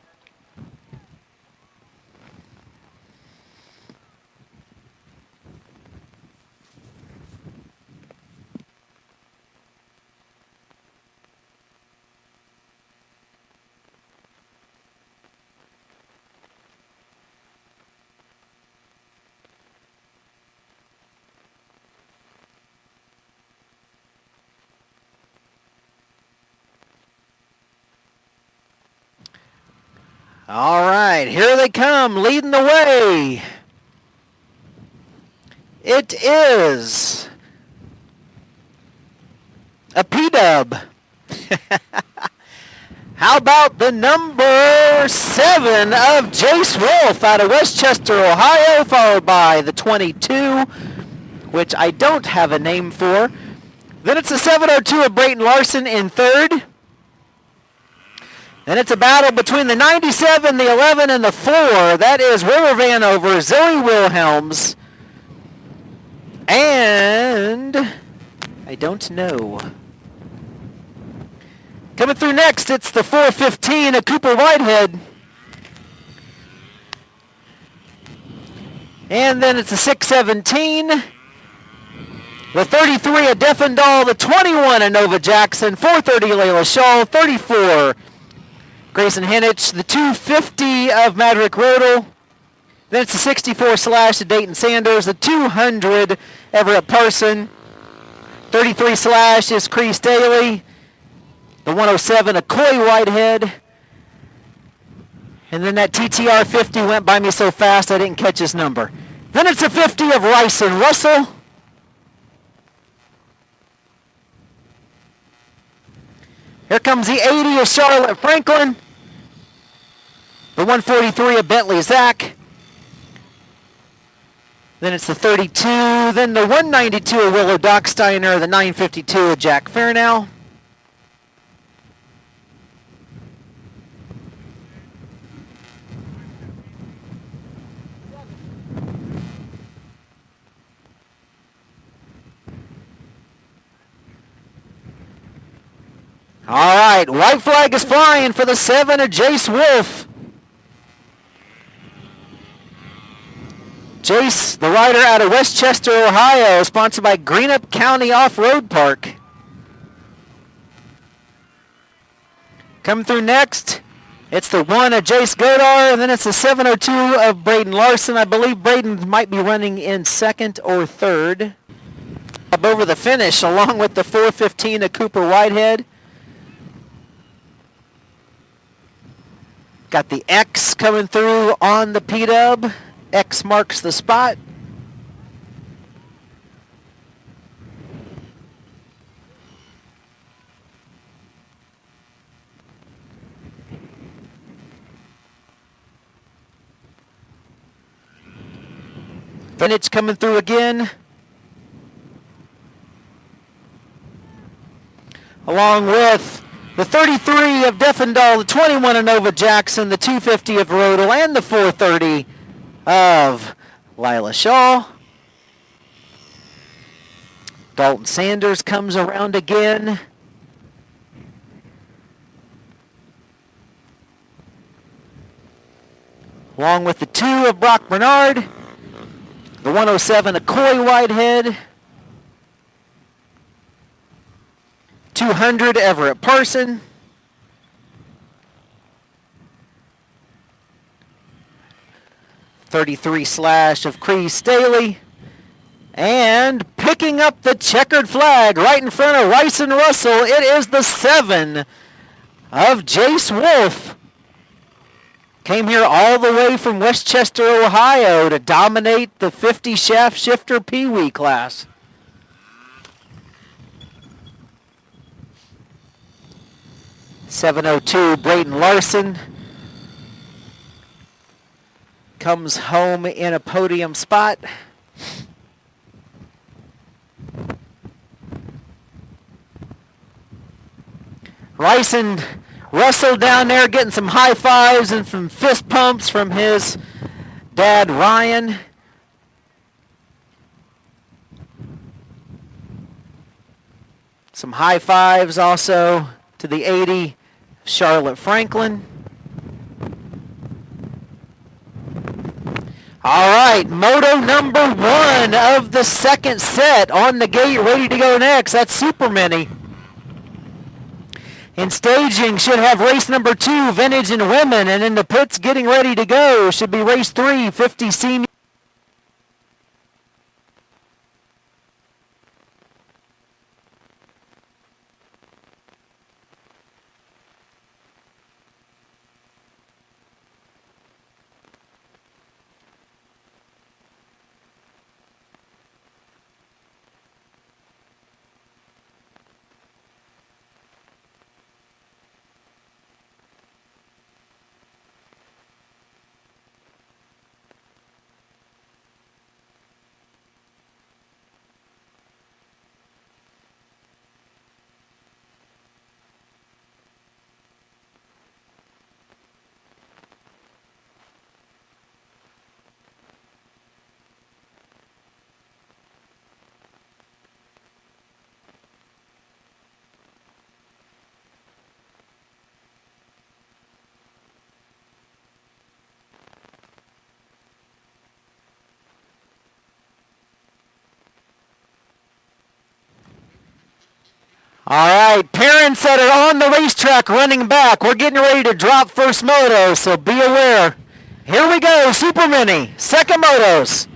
All right, here they come, leading the way. It is a P-dub. How about the number 7 of Jace Wolf out of Westchester, Ohio, followed by the 22, which I don't have a name for. Then it's the 702 of Brayton Larson in third. Then it's a battle between the 97, the 11, and the 4. That is River Vanover, Zoe Wilhelms, and I don't know. Coming through next, it's the 415 of Cooper Whitehead. And then it's the 617. The 33 of Deffendall, the 21 of Nova Jackson, 430 Layla Shaw, 34 Grayson Henich, the 250 of Maverick Rodel. Then it's the 64 slash of Dayton Sanders, the 200 Everett Parson, 33 slash is Cree Staley, the 107 of Coy Whitehead. And then that TTR 50 went by me so fast I didn't catch his number. Then it's a 50 of Rice and Russell. Here comes the 80 of Charlotte Franklin. The 143 of Bentley Zach. Then it's the 32. Then the 192 of Willow Docksteiner. The 952 of Jack Fairnow. All right, white flag is flying for the 7 of Jace Wolf. Jace, the rider out of Westchester, Ohio, sponsored by Greenup County Off-Road Park. Coming through next, it's the 1 of Jace Godar, and then it's the 702 of Braden Larson. I believe Braden might be running in second or third. Up over the finish, along with the 415 of Cooper Whitehead. Got the X coming through on the P-dub. X marks the spot. Vintage coming through again. Along with the 33 of Deffendall, the 21 of Nova Jackson, the 250 of Rodel, and the 430 of Lila Shaw. Dalton Sanders comes around again. Along with the 2 of Brock Bernard, the 107 of Coy Whitehead, 200 Everett Parson, .33 slash of Cree Staley, and picking up the checkered flag right in front of Rice and Russell, it is the 7 of Jace Wolf. Came here all the way from Westchester, Ohio to dominate the 50 shaft shifter Pee-wee class. .702 Brayton Larson comes home in a podium spot. Rice and Russell down there getting some high fives and some fist pumps from his dad Ryan. Some high fives also to the 80 Charlotte Franklin. All right, moto number 1 of the second set on the gate, ready to go next. That's Super Mini. In staging, should have race number 2, Vintage and Women, and in the pits getting ready to go should be race 3, 50 Senior. All right, parents that are on the racetrack running back, we're getting ready to drop first moto, so be aware. Here we go, Super Mini, second motos.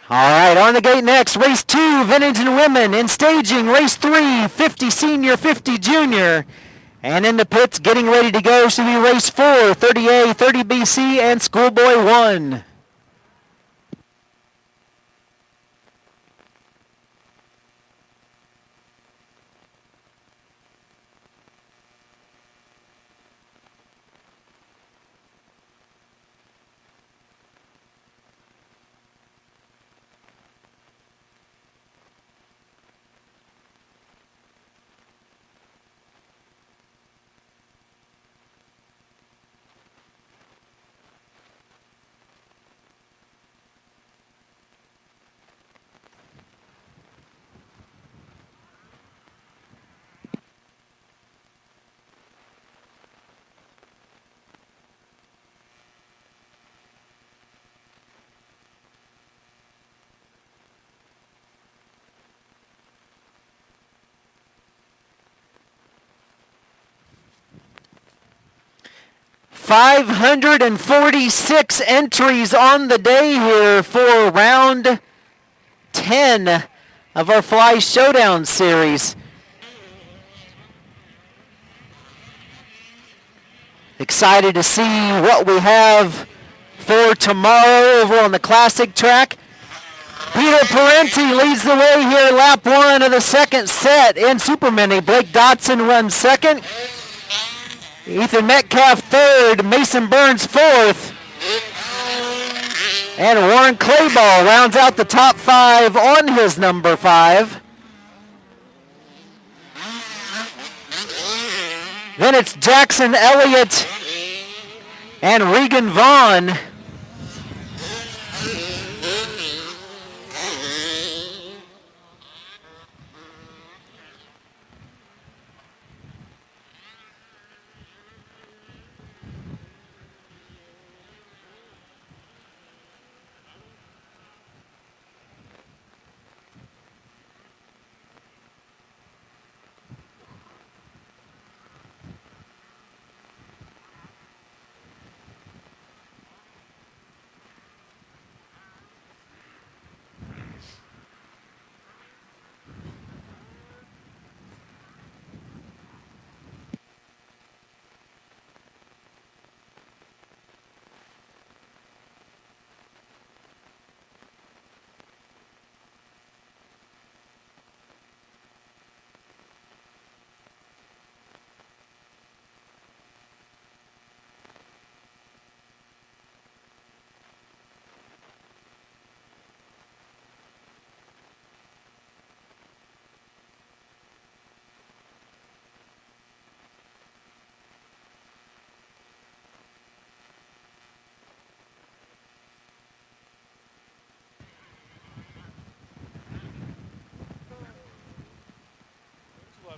All right, on the gate next, race 2, Vintage and Women. In staging, race 3, 50 Senior, 50 Junior. And in the pits, getting ready to go, should be race 4, 30A, 30BC, and Schoolboy 1. $546 entries on the day here for round 10 of our Fly Showdown series. Excited to see what we have for tomorrow over on the classic track. Peter Parenti leads the way here, lap 1 of the second set in Super Mini. Blake Dotson runs second. Ethan Metcalf third, Mason Burns fourth. And Warren Clayball rounds out the top 5 on his number 5. Then it's Jackson Elliott and Regan Vaughn.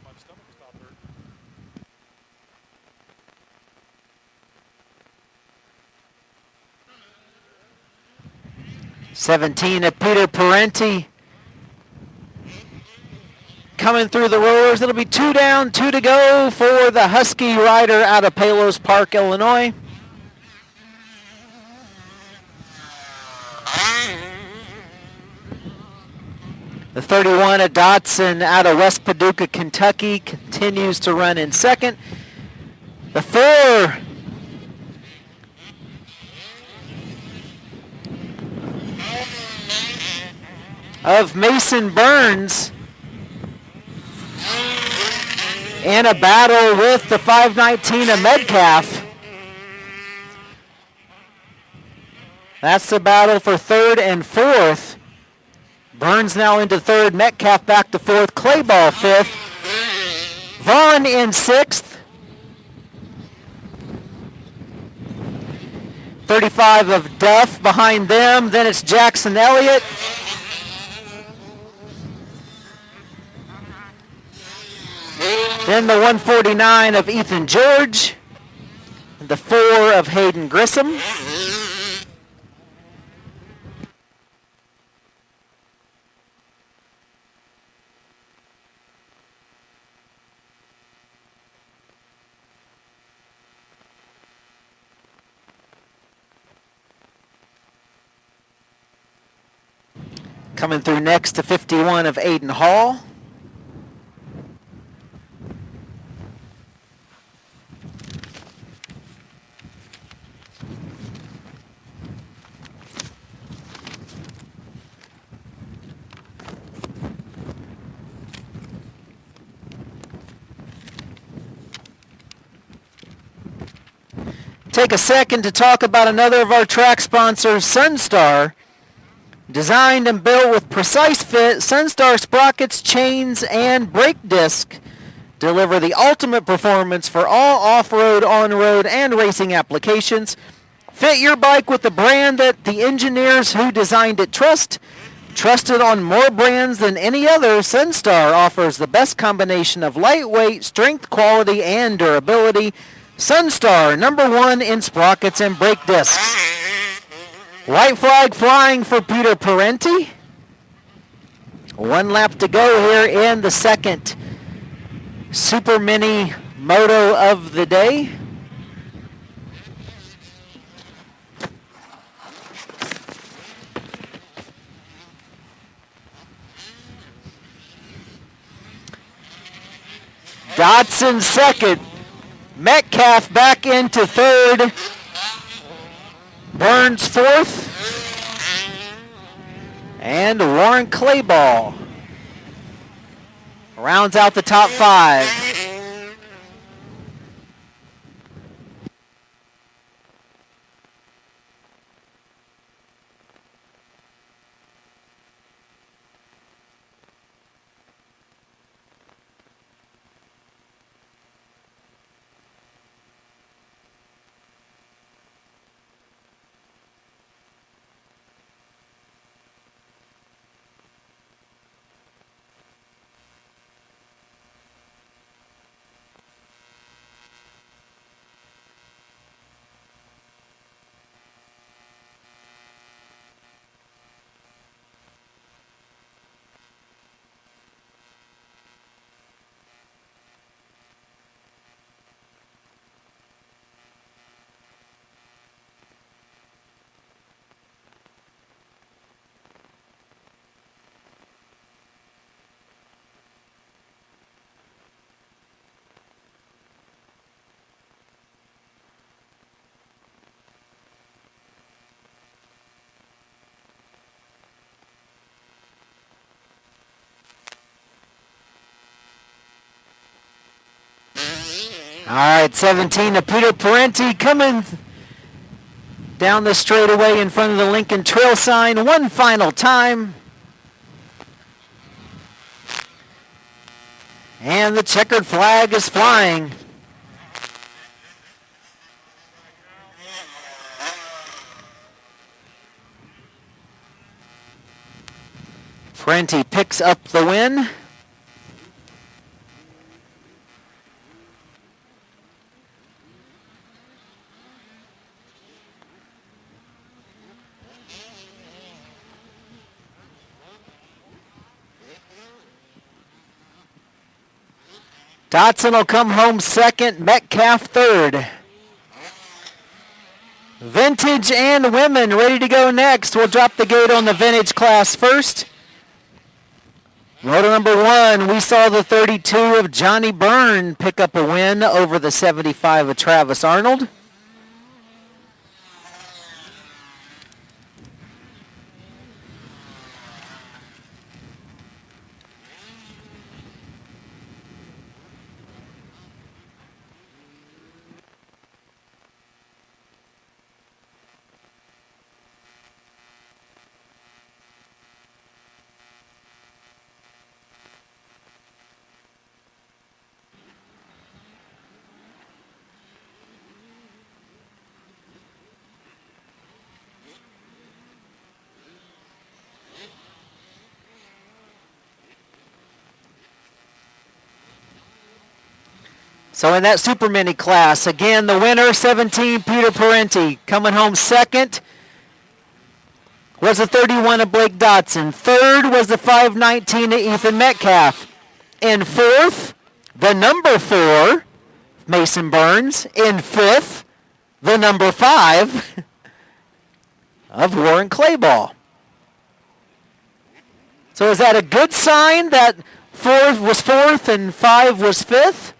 My stomach stopped hurting. 17 of Peter Parenti coming through the rollers. It'll be 2 down, 2 to go for the Husky rider out of Palos Park, Illinois. The 31 of Dotson out of West Paducah, Kentucky continues to run in second. The 4 of Mason Burns in a battle with the 519 of Metcalf. That's the battle for third and fourth. Burns now into third, Metcalf back to fourth, Clayball fifth, Vaughn in sixth. 35 of Duff behind them. Then it's Jackson Elliott. Then the 149 of Ethan George. The 4 of Hayden Grissom. Coming through next to 51 of Aiden Hall. Take a second to talk about another of our track sponsors, Sunstar. Designed and built with precise fit, Sunstar sprockets, chains, and brake disc deliver the ultimate performance for all off-road, on-road, and racing applications. Fit your bike with the brand that the engineers who designed it trust. Trusted on more brands than any other, Sunstar offers the best combination of lightweight, strength, quality, and durability. Sunstar, #1 in sprockets and brake discs. White flag flying for Peter Parenti. 1 lap to go here in the second Super Mini Moto of the day. Dotson second. Metcalf back into third. Burns fourth. And Warren Clayball rounds out the top 5. All right, 17 to Peter Parenti coming down the straightaway in front of the Lincoln Trail sign one final time. And the checkered flag is flying. Parenti picks up the win. Dotson will come home second, Metcalf third. Vintage and women ready to go next. We'll drop the gate on the vintage class first. Moto #1, we saw the 32 of Johnny Byrne pick up a win over the 75 of Travis Arnold. So in that super mini class, again, the winner, 17, Peter Parenti. Coming home second was the 31 of Blake Dotson. Third was the 519 of Ethan Metcalf. In fourth, the number 4, Mason Burns. In fifth, the number 5 of Warren Clayball. So is that a good sign that 4 was fourth and 5 was fifth?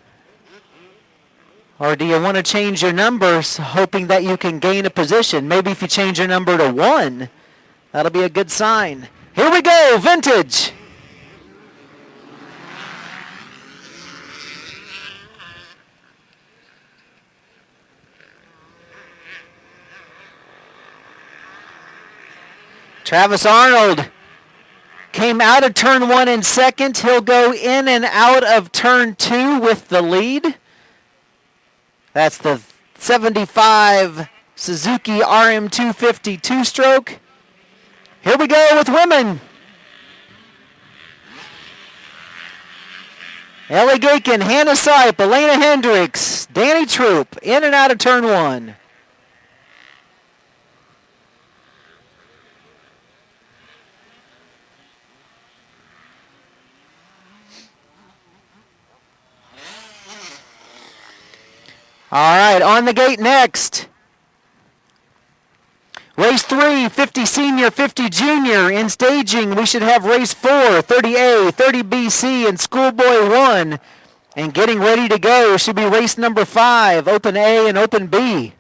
Or do you want to change your numbers hoping that you can gain a position? Maybe if you change your number to 1, that'll be a good sign. Here we go, vintage. Travis Arnold came out of turn 1 in second. He'll go in and out of turn 2 with the lead. That's the 75 Suzuki RM250 two-stroke. Here we go with women. Ellie Gakin, Hannah Sipe, Elena Hendricks, Danny Troop, in and out of turn 1. All right, on the gate next. Race 3, 50 senior, 50 junior. In staging, we should have race 4, 30A, 30BC, and Schoolboy 1. And getting ready to go should be race number 5, Open A and Open B.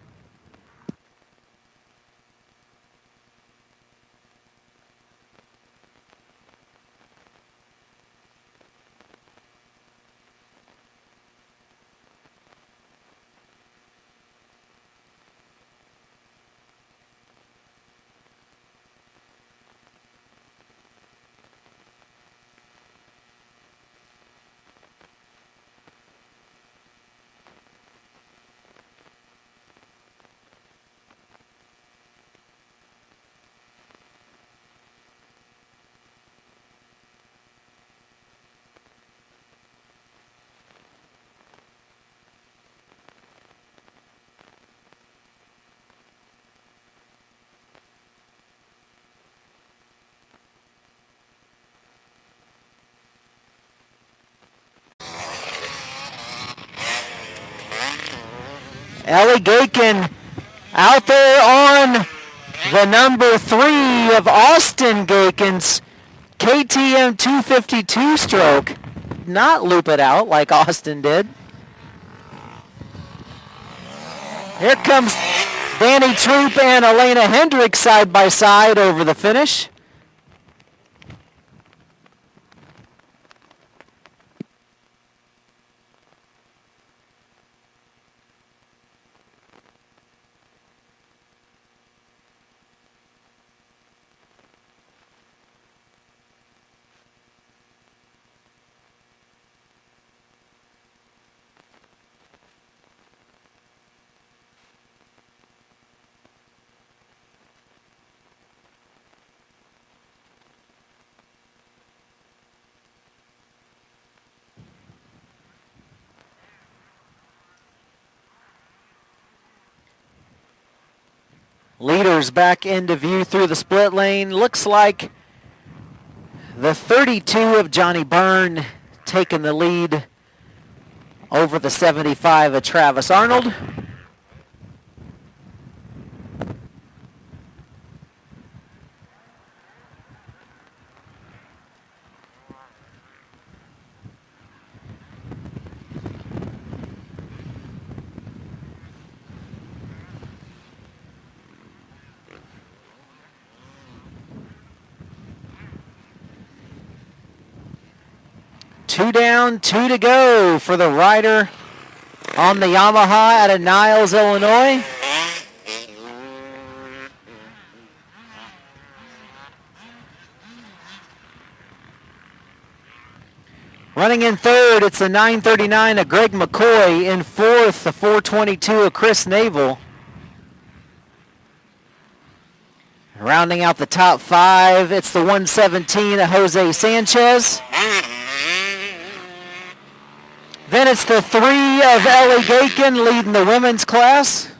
Ellie Gakin out there on the number 3 of Austin Gakin's KTM 252 stroke. Not loop it out like Austin did. Here comes Danny Troop and Elena Hendricks side by side over the finish. Leaders back into view through the split lane. Looks like the 32 of Johnny Byrne taking the lead over the 75 of Travis Arnold. Two down, 2 to go for the rider on the Yamaha out of Niles, Illinois. Running in third, it's the 939 of Greg McCoy. In fourth, the 422 of Chris Navel. Rounding out the top 5, it's the 117 of Jose Sanchez. Then second, it's the 3 of Ellie Gakin leading the women's class.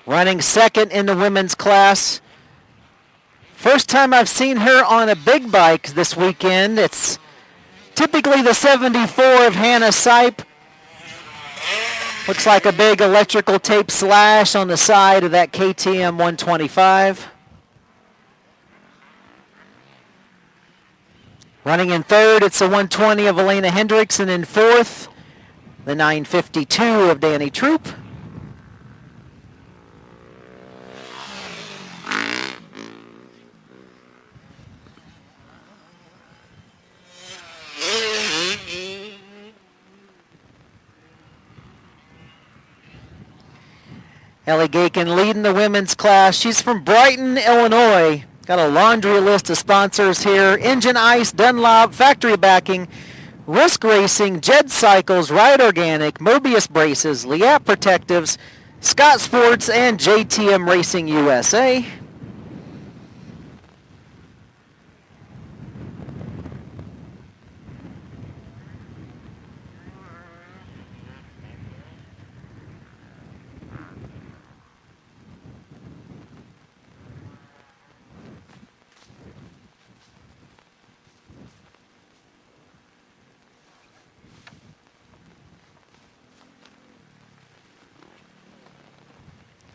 Running second in the women's class. First time I've seen her on a big bike this weekend. It's typically the 74 of Hannah Sipe. Looks like a big electrical tape slash on the side of that KTM 125. Running in third, it's the 120 of Elena Hendricks, and in fourth, the 952 of Danny Troop. Ellie Gakin leading the women's class. She's from Brighton, Illinois. Got a laundry list of sponsors here. Engine Ice, Dunlop, Factory Backing, Risk Racing, Jed Cycles, Ride Organic, Mobius Braces, Liat Protectives, Scott Sports, and JTM Racing USA.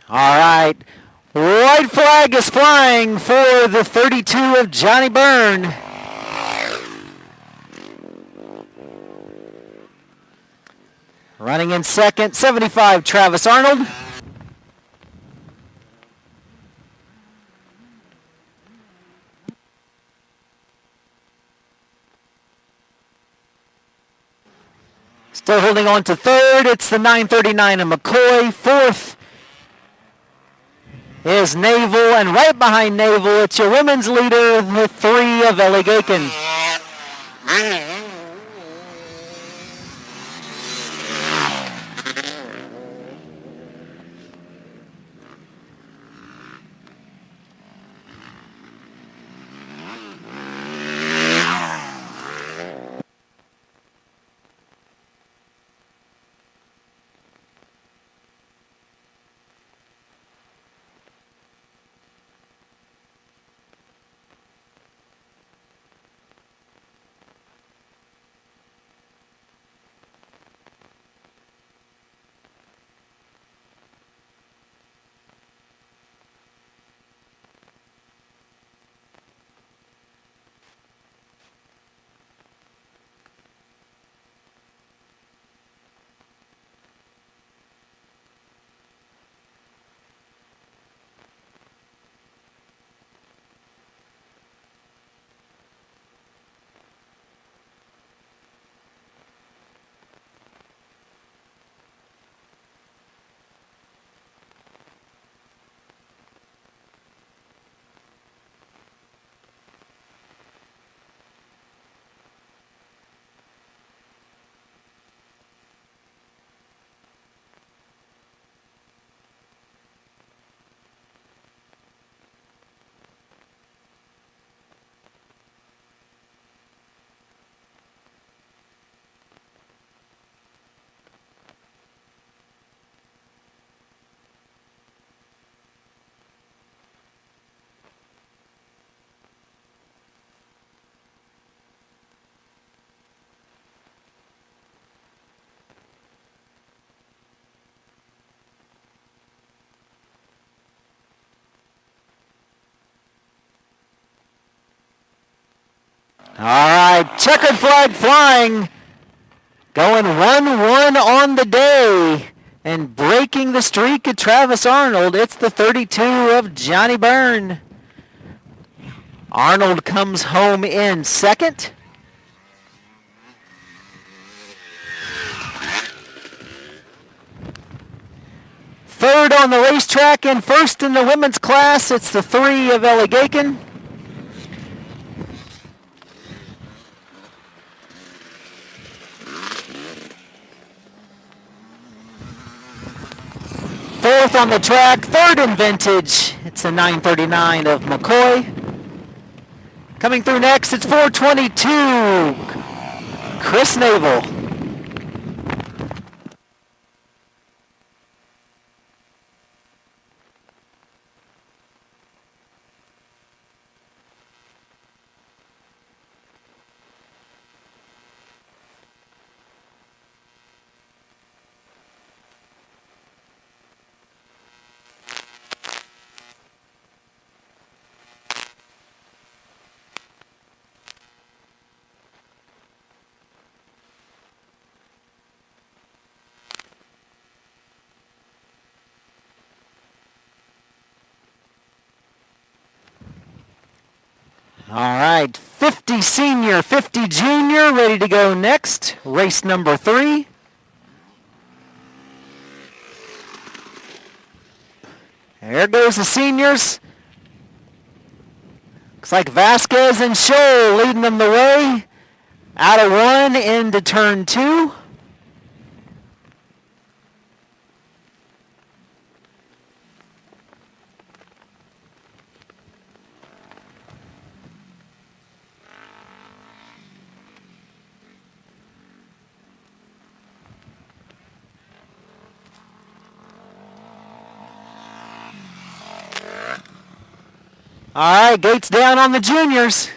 All right, white flag is flying for the 32 of Johnny Byrne. Running in second, 75, Travis Arnold. Still holding on to third, it's the 939 of McCoy. Fourth is Naval, and right behind Naval, it's your women's leader, the 3 of Ellie Gakin. All right, checkered flag flying. Going 1-1 on the day. And breaking the streak of Travis Arnold, it's the 32 of Johnny Byrne. Arnold comes home in second. Third on the racetrack and first in the women's class, it's the 3 of Ellie Gakin. Fourth on the track, third in vintage. It's the 939 of McCoy. Coming through next, it's 422, Chris Navel. All right, 50 senior, 50 junior, ready to go next. Race number 3. There goes the seniors. Looks like Vasquez and Scholl leading them the way. Out of 1 into turn 2. All right, gates down on the juniors.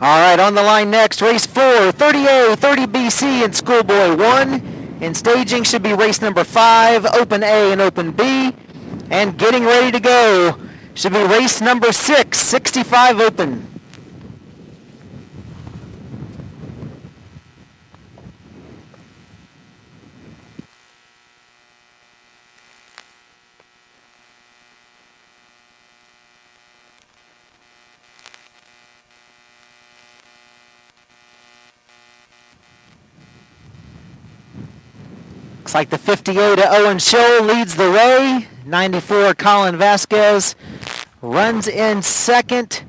All right, on the line next, race 4, 30A, 30BC, and Schoolboy 1. In staging should be race number 5, Open A and Open B. And getting ready to go should be race number 6, 65 Open. Looks like the 58 of Owen Scholl leads the way. 94 Colin Vasquez runs in second.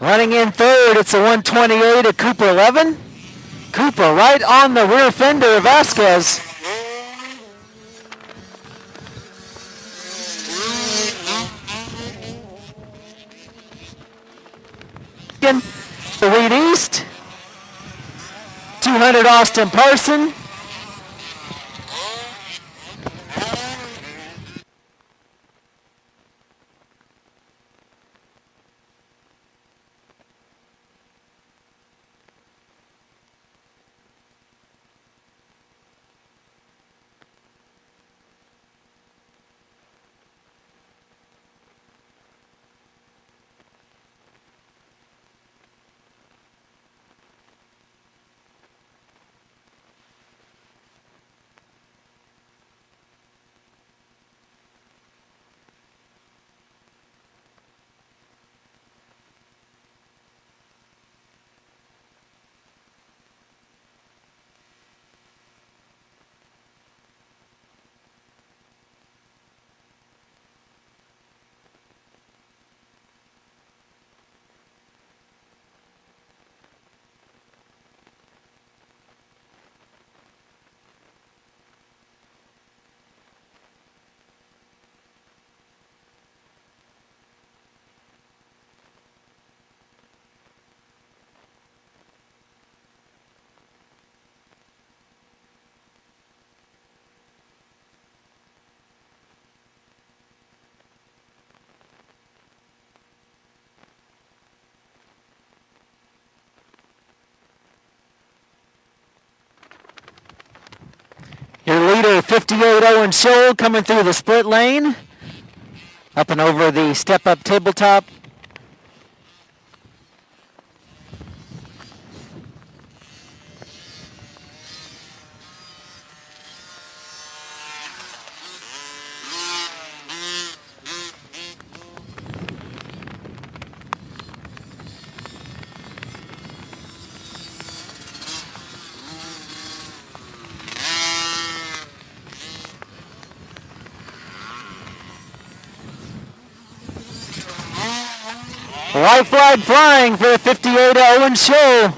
Running in third, it's a 128 of Cooper 11. Cooper right on the rear fender of Vasquez. The lead east. 200 Austin Parson. leader, 58 Owen Scholl, coming through the split lane. Up and over the step-up tabletop. White flag flying for the 58 Owen Scholl.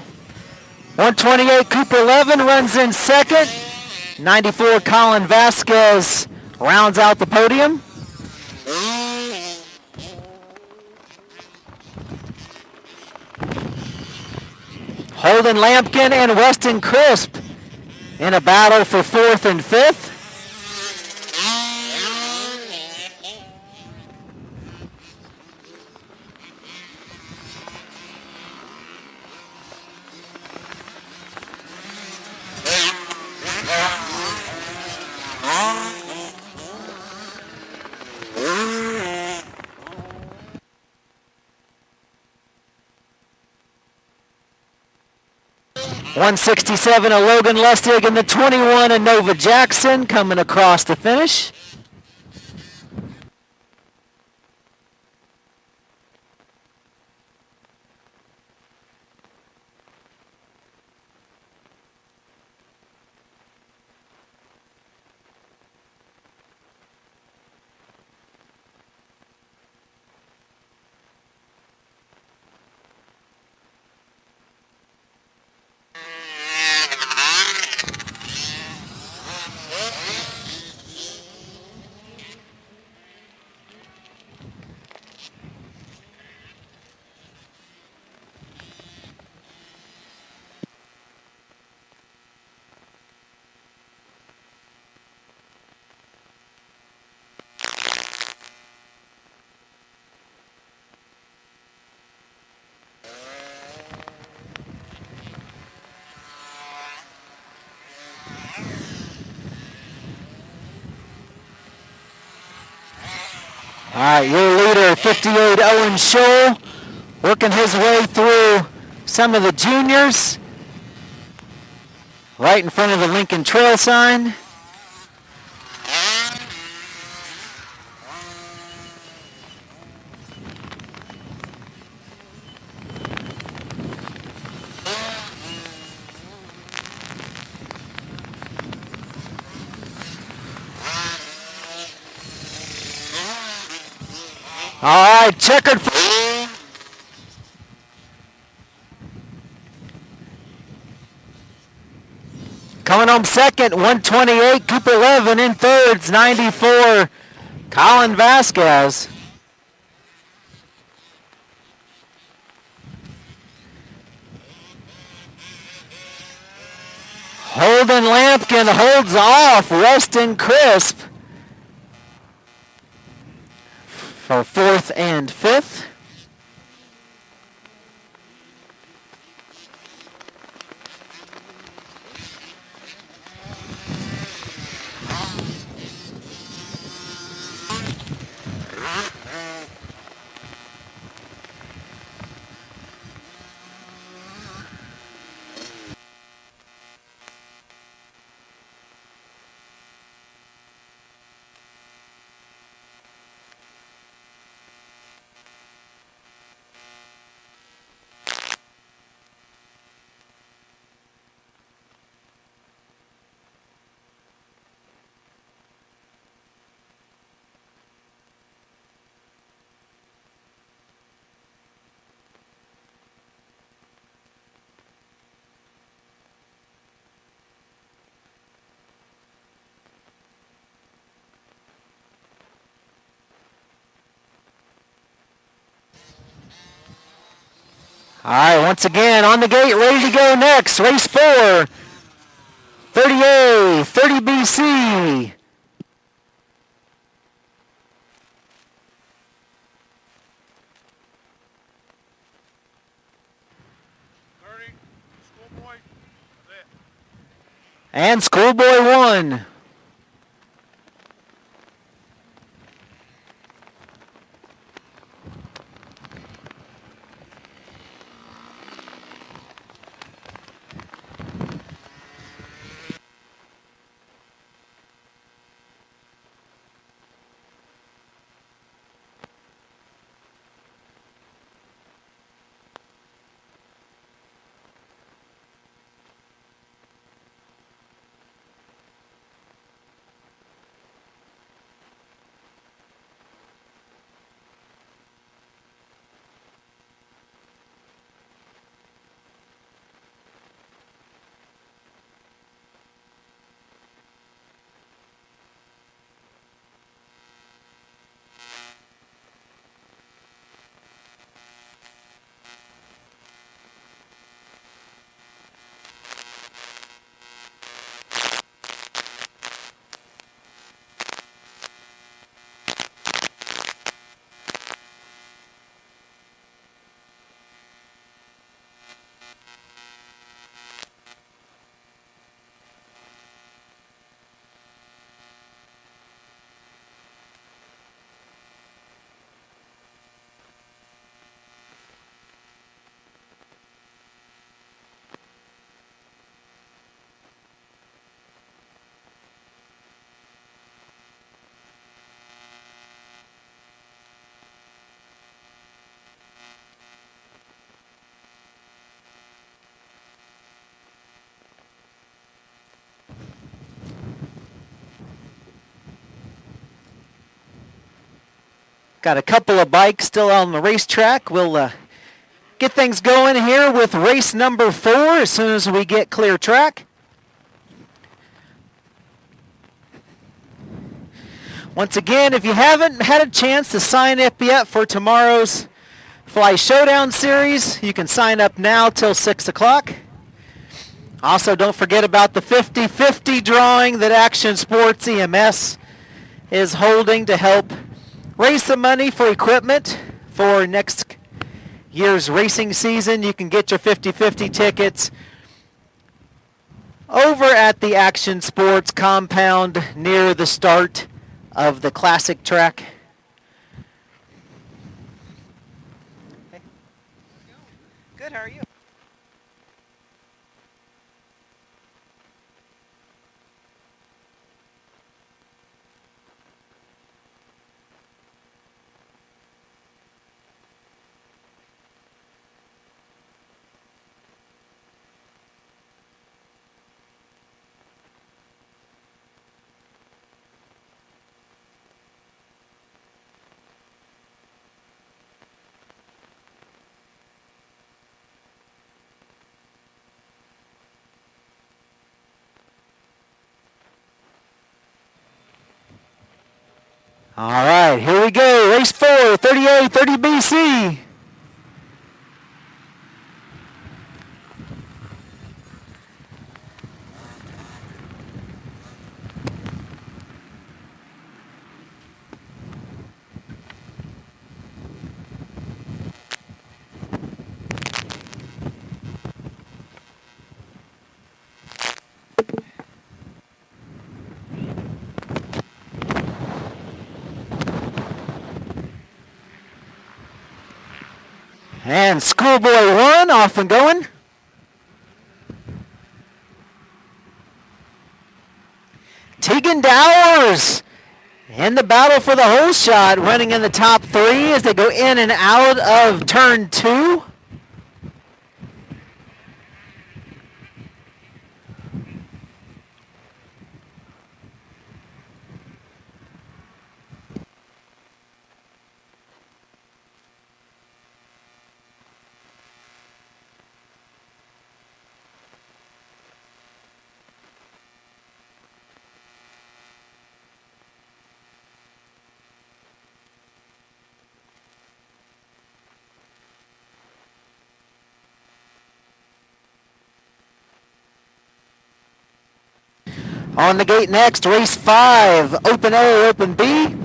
128 Cooper Levin runs in second. 94 Colin Vasquez rounds out the podium. Holden Lampkin and Weston Crisp in a battle for fourth and fifth. .167 a Logan Lustig and the 21 a Nova Jackson coming across the finish. All right, your leader, 58 Owen Scholl, working his way through some of the juniors. Right in front of the Lincoln Trail sign. All right, checkered. Coming home second, 128, Cooper Levin in thirds, 94, Colin Vasquez. Holden Lampkin holds off Weston Crisp for fourth and fifth. All right, once again, on the gate, ready to go next. Race 4, 30A, 30BC. And Schoolboy 1. Got a couple of bikes still on the racetrack. We'll get things going here with race number 4 as soon as we get clear track. Once again, if you haven't had a chance to sign up yet for tomorrow's Fly Showdown Series, you can sign up now till 6 o'clock. Also, don't forget about the 50-50 drawing that Action Sports EMS is holding to help raise some money for equipment for next year's racing season. You can get your 50-50 tickets over at the Action Sports compound near the start of the classic track. Hey. Good, how are you? All right, here we go. Race 4, 30A, 30 BC. And Schoolboy 1 off and going. Tegan Dowers in the battle for the whole shot, running in the top 3 as they go in and out of turn 2. On the gate next, race 5, Open A, Open B.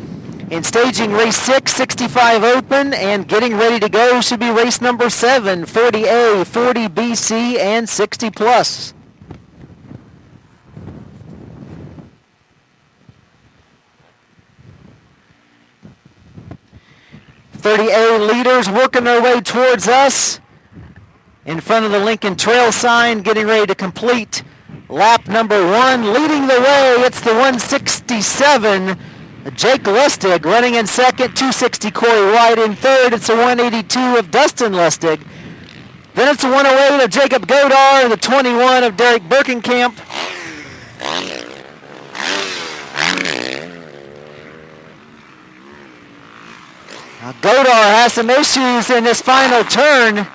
In staging race 6, 65 Open, and getting ready to go should be race number 7, 40A, 40 BC, and 60 plus. .30A leaders working their way towards us in front of the Lincoln Trail sign, getting ready to complete lap number 1. Leading the way, it's the 167, Jake Lustig, running in second, 260 Corey White in third. It's a 182 of Dustin Lustig. Then it's a 108 of Jacob Godar and the 21 of Derek Birkenkamp. Now Godar has some issues in this final turn.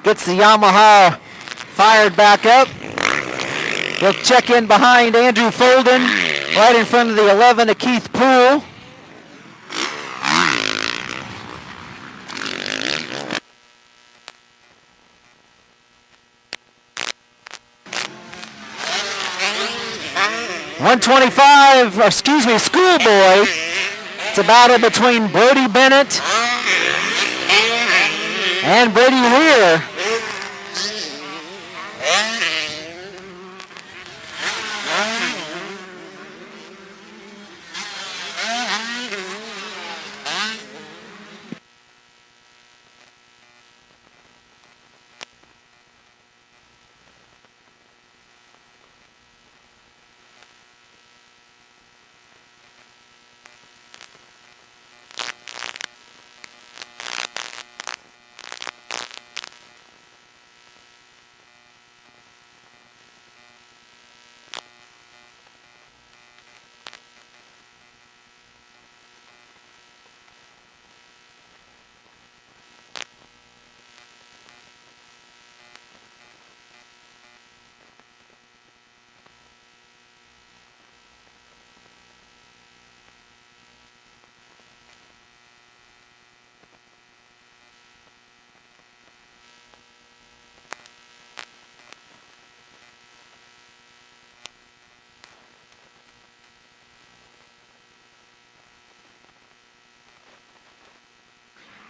Gets the Yamaha fired back up. He'll check in behind Andrew Folden, right in front of the 11 of Keith Poole. Schoolboy. It's a battle between Brody Bennett and Brady Weir.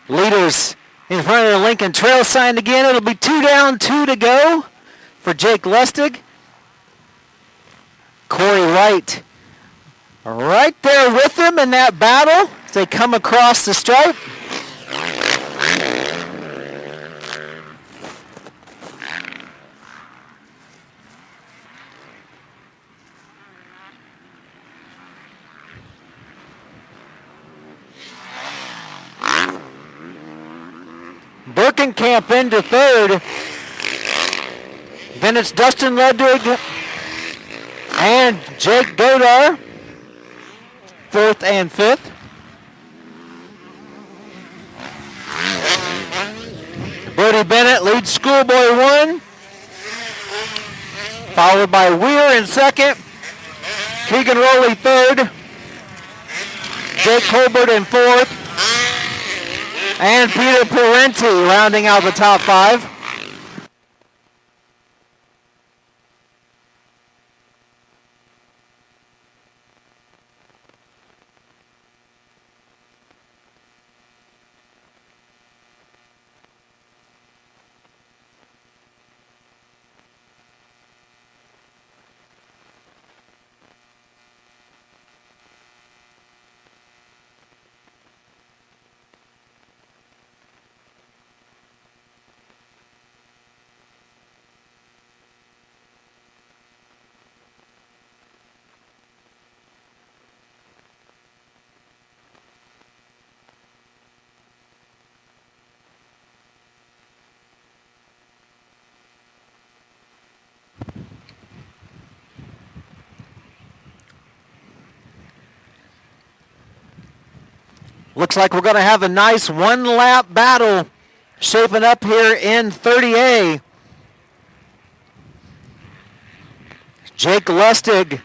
Leaders in front of the Lincoln Trail sign again. It'll be 2 down, 2 to go for Jake Lustig. Corey White right there with him in that battle as they come across the stripe. Birkenkamp into third. Then it's Dustin Ludwig and Jake Godar, fourth and fifth. Brody Bennett leads Schoolboy 1, followed by Weir in second, Keegan Rowley third, Jake Colbert in fourth, and Peter Parenti rounding out the top 5. Looks like we're going to have a nice one-lap battle shaping up here in 30A. Jake Lustig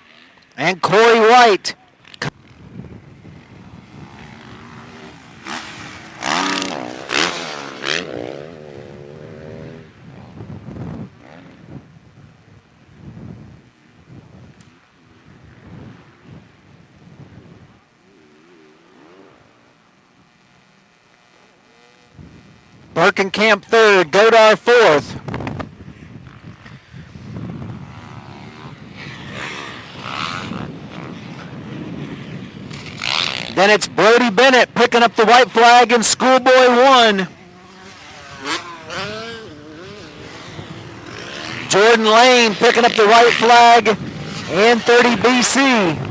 and Corey White. Birkenkamp third, Godar fourth. Then it's Brody Bennett picking up the white flag in Schoolboy 1. Jordan Lane picking up the white flag in 30 BC.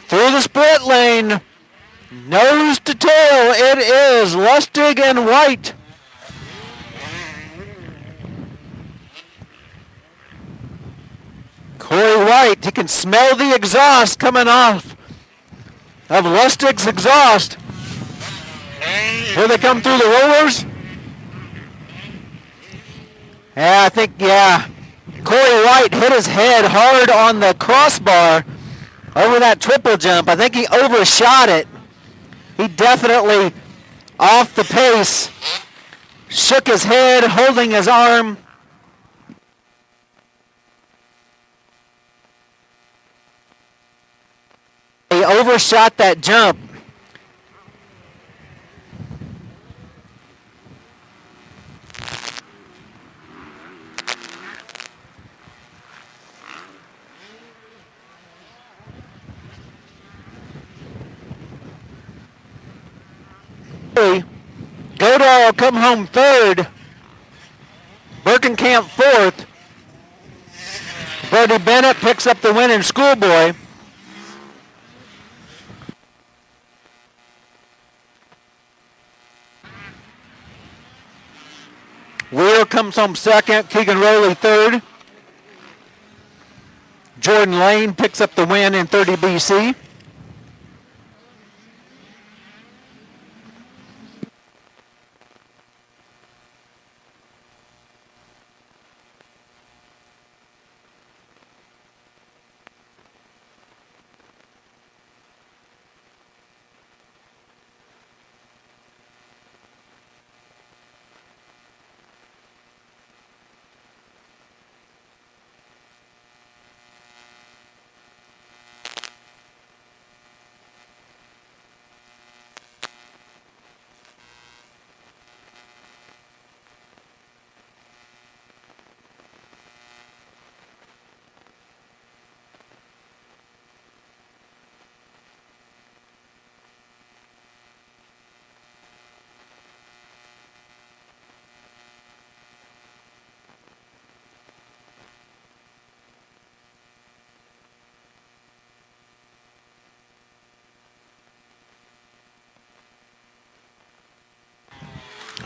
Through the split lane, nose to tail, it is Lustig and White. Corey White, he can smell the exhaust coming off of Lustig's exhaust. Here they come through the rollers. I think, Corey White hit his head hard on the crossbar over that triple jump. I think he overshot it. He definitely off the pace. Shook his head, holding his arm. He overshot that jump. Godar will come home third. Birkenkamp fourth. Brody Bennett picks up the win in Schoolboy. Wheeler comes home second. Keegan Rowley third. Jordan Lane picks up the win in 30 BC.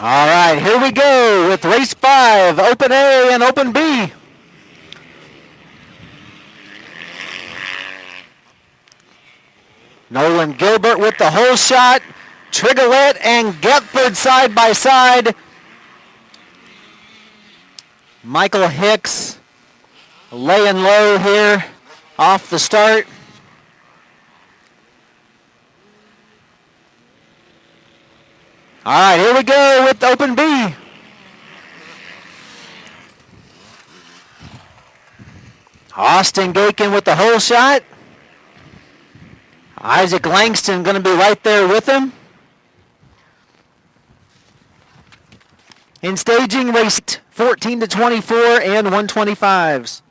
All right, here we go with race 5, Open A and Open B. Nolan Gilbert with the hole shot. Trigolette and Getford side by side. Michael Hicks laying low here off the start. All right, here we go with Open B. Austin Gakin with the hole shot. Isaac Langston going to be right there with him. In staging, race 14 to 24 and 125s.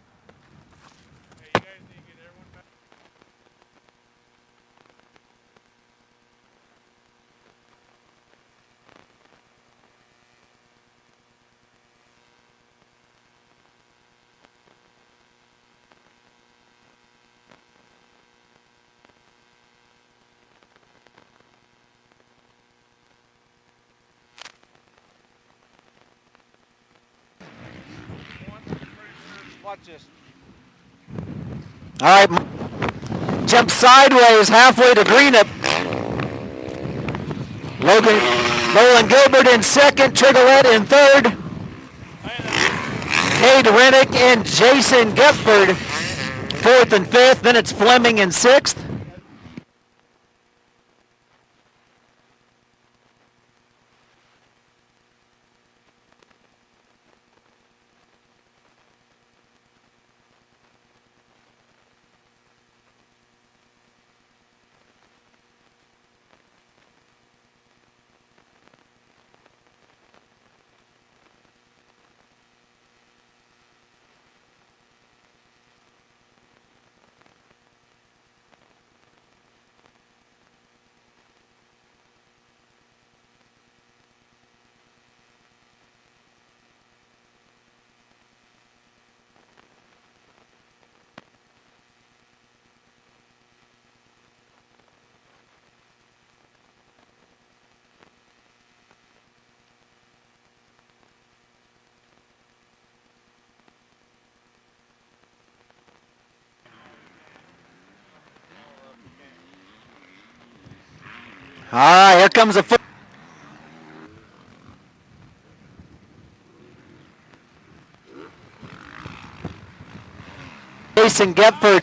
Watch this. All right, jump sideways halfway to Greenup. Nolan Gilbert in second, Trigolette in third. Cade Rennick and Jason Getford fourth and fifth. Then it's Fleming in sixth. All right, here comes a foot. Jason Getford.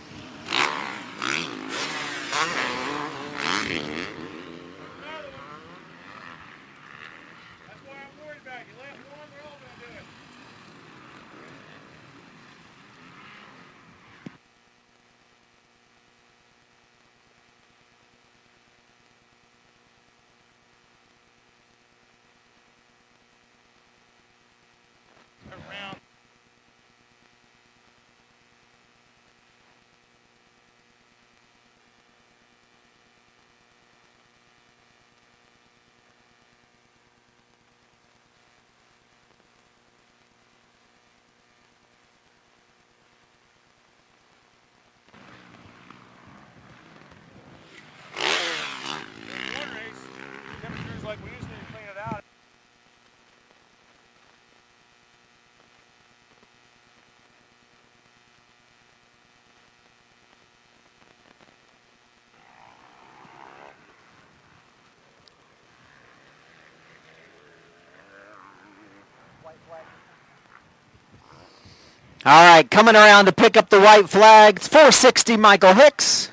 All right, coming around to pick up the white flag. It's 460 Michael Hicks.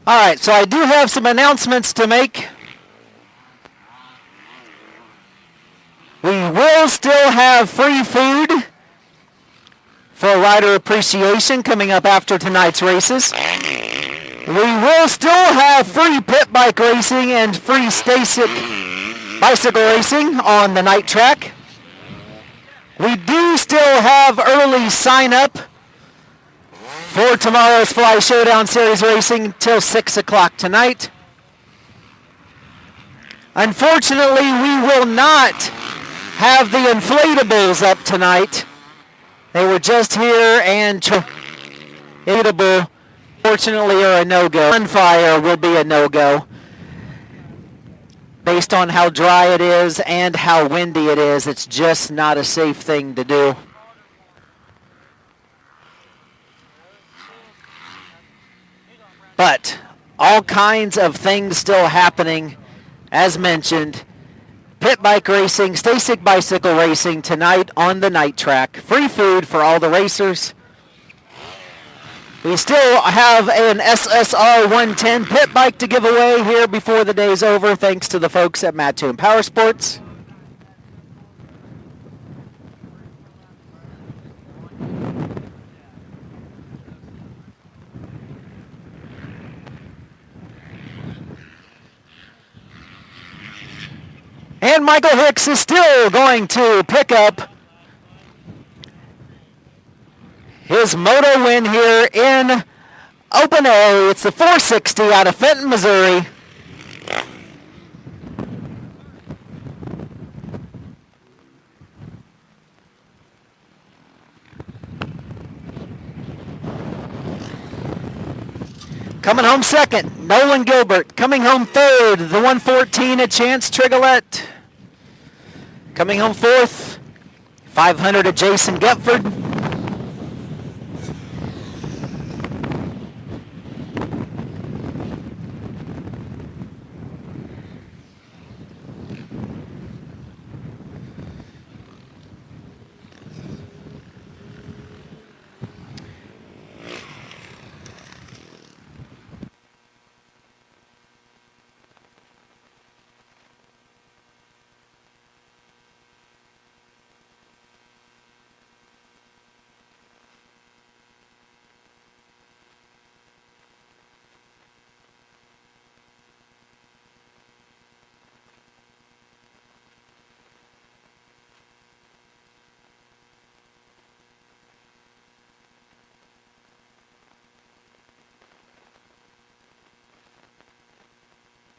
All right, so I do have some announcements to make. We will still have free food for rider appreciation coming up after tonight's races. We will still have free pit bike racing and free bicycle racing on the night track. We do still have early sign up for tomorrow's Fly Showdown Series racing till 6 o'clock tonight. Unfortunately, we will not have the inflatables up tonight. They were just here and inflatable, fortunately, are a no-go. Sunfire will be a no-go based on how dry it is and how windy it is. It's just not a safe thing to do. But all kinds of things still happening, as mentioned. Pit bike racing, Stasic bicycle racing tonight on the night track. Free food for all the racers. We still have an SSR 110 pit bike to give away here before the day's over, thanks to the folks at Mattoon Power Sports. And Michael Hicks is still going to pick up his moto win here in Open A. It's the 460 out of Fenton, Missouri. Coming home second, Nolan Gilbert. Coming home third, the 114 at Chance Trigolette. Coming home fourth, 500 at Jason Getford.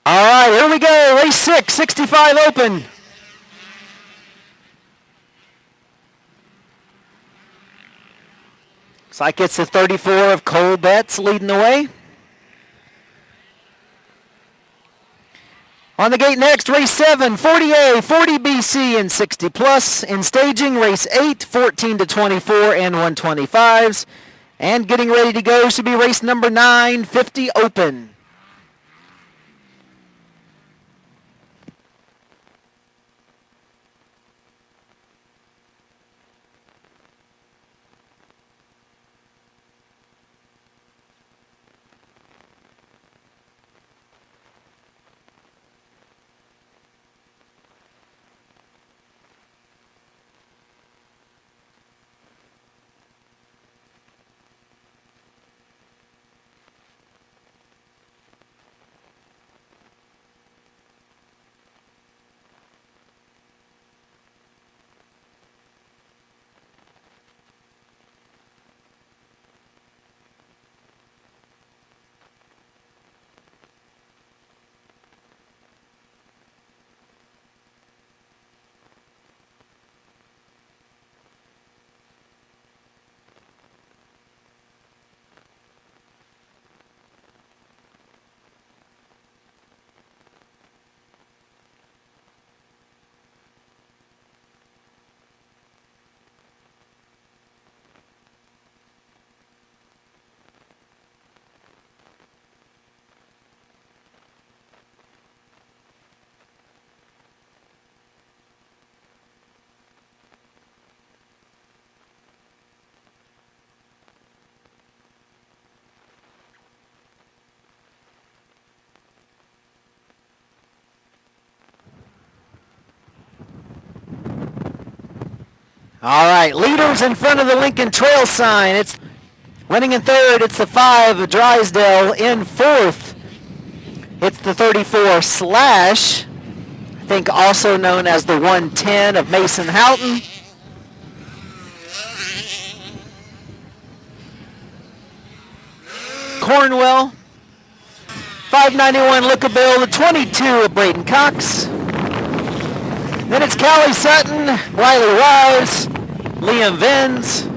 All right, here we go. Race 6, 65 open. Looks like it's the 34 of Cole Betts leading the way. On the gate next, race 7, 40A, 40BC, and 60 plus. In staging, race 8, 14 to 24, and 125s. And getting ready to go should be race number 9, 50 open. All right, leaders in front of the Lincoln Trail sign. It's running in third. It's the 5, Drysdale. In fourth, it's the 34, Slash. I think also known as the 110 of Mason Houghton. Cornwell. 591 Lookabill, the 22 of Braden Cox. Then it's Callie Sutton, Wiley Rives, Liam Vins.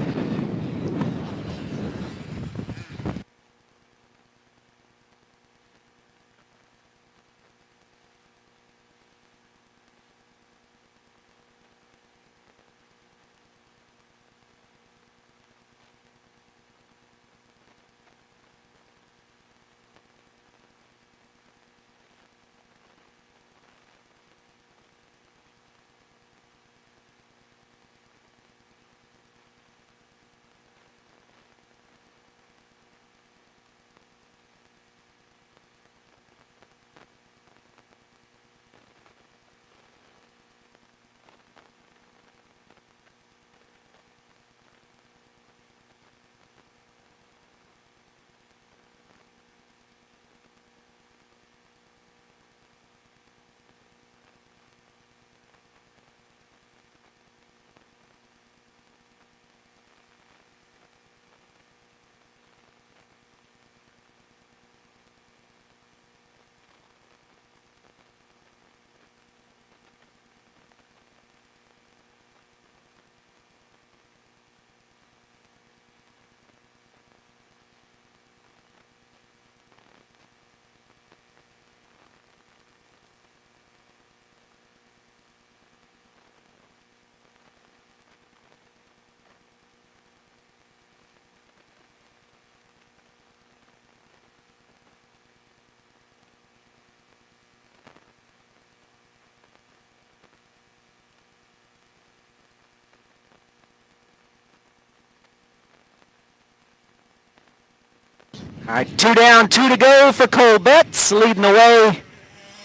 All right, 2 down, 2 to go for Cole Betts, leading the way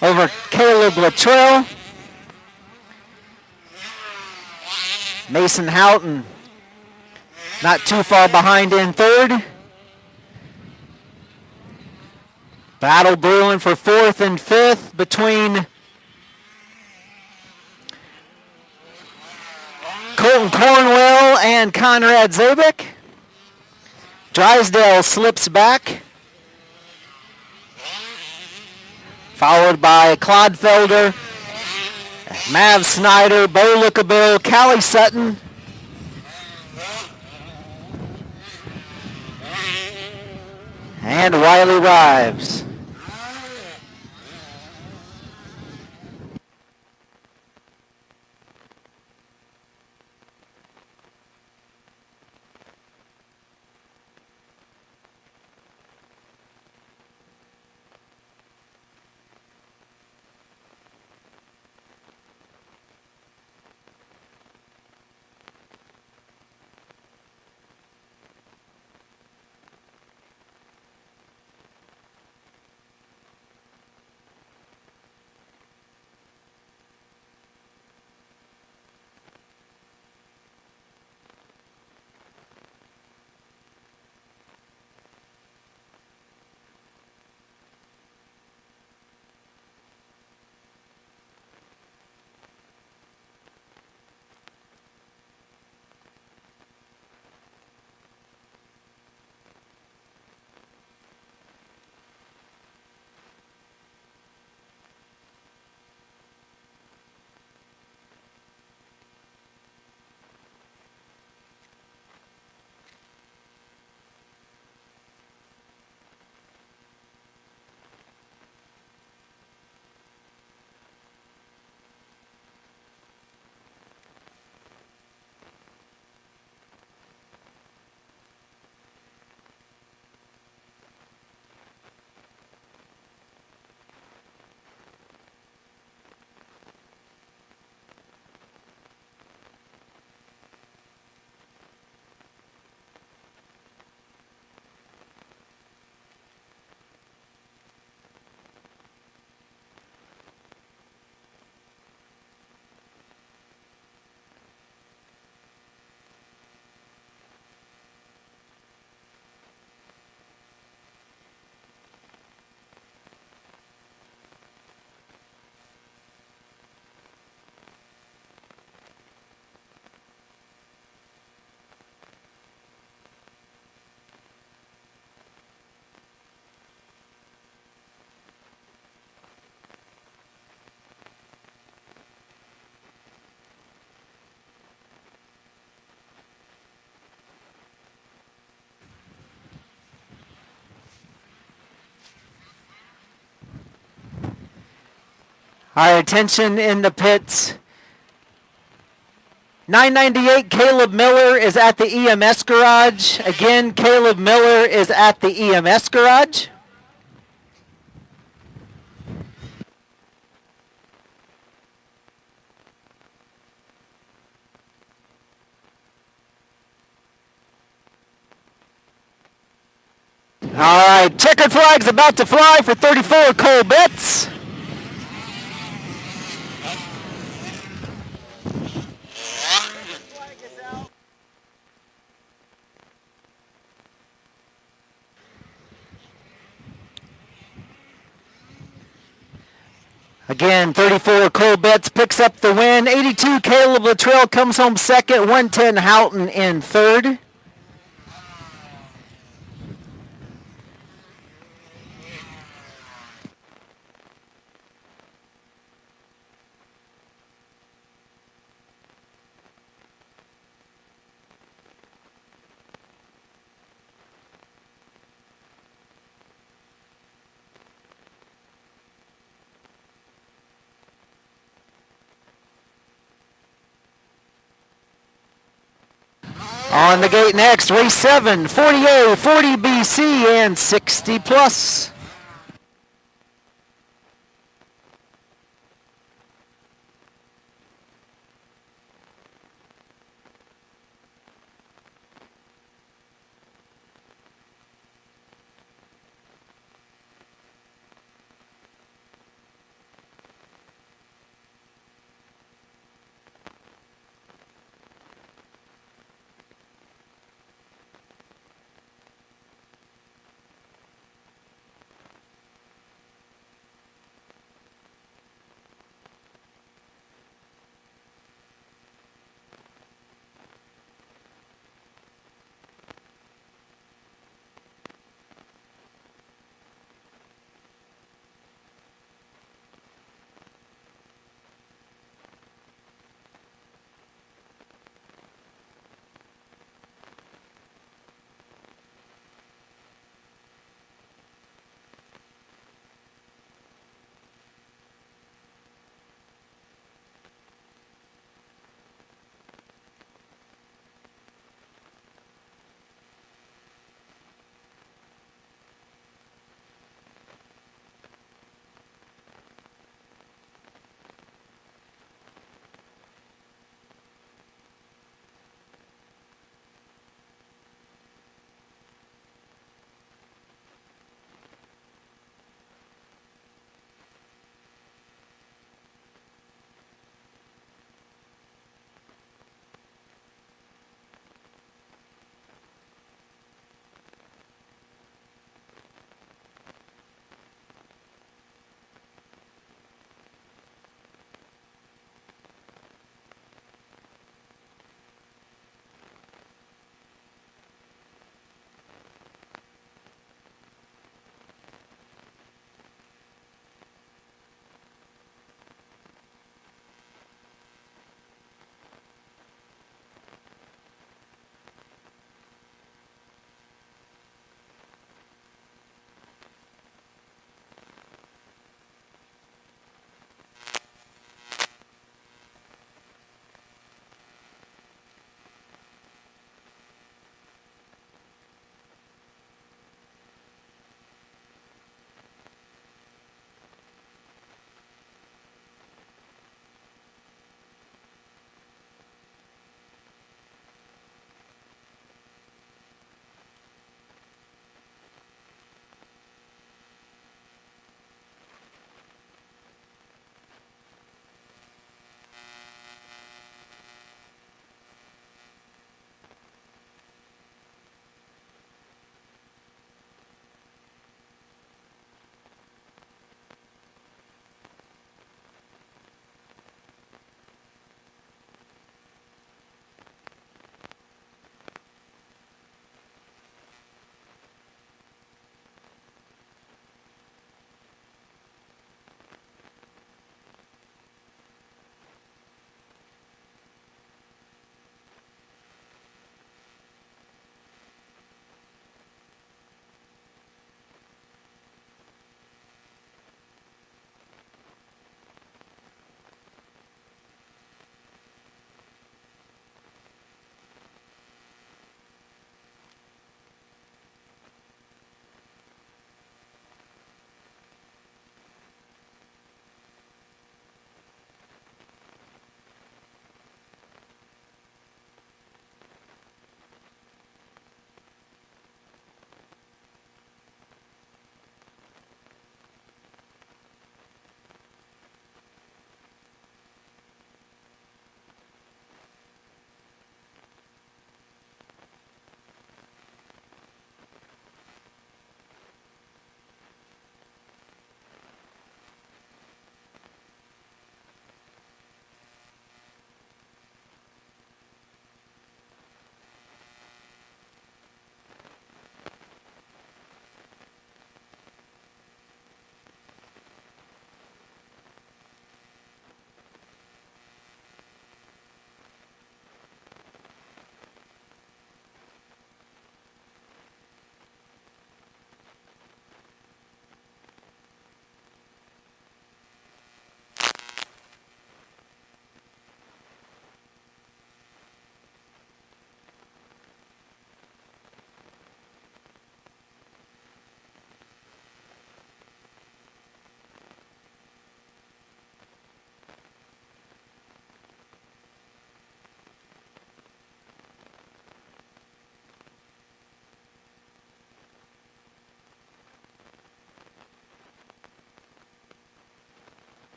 over Caleb Luttrell. Mason Houghton not too far behind in third. Battle brewing for fourth and fifth between Colton Cornwell and Conrad Zabik. Drysdale slips back, followed by Clodfelder, Mav Snyder, Bo Lookabill, Callie Sutton, and Wiley Rives. Our attention in the pits. 998 Caleb Miller is at the EMS garage. Again, Caleb Miller is at the EMS garage. All right, checkered flag's about to fly for 34 Cole Betts. Again, 34 Cole Betts picks up the win. 82 Caleb Luttrell comes home second. 110 Houghton in third. On the gate next, race 7, 40A, 40 BC, and 60 plus.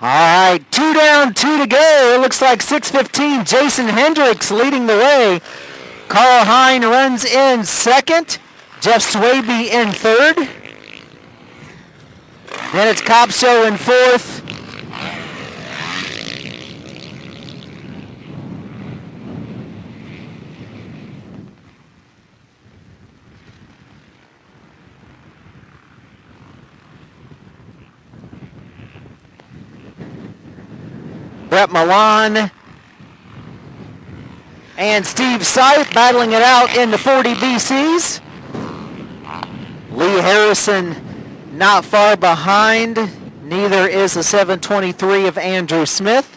All right, 2 down, 2 to go. It looks like 6:15. Jason Hendricks leading the way. Carl Hine runs in second. Jeff Swaby in third. Then it's Copshow in fourth. Brett Milan and Steve Sipe battling it out in the 40 BCs. Lee Harrison not far behind. Neither is the 723 of Andrew Smith.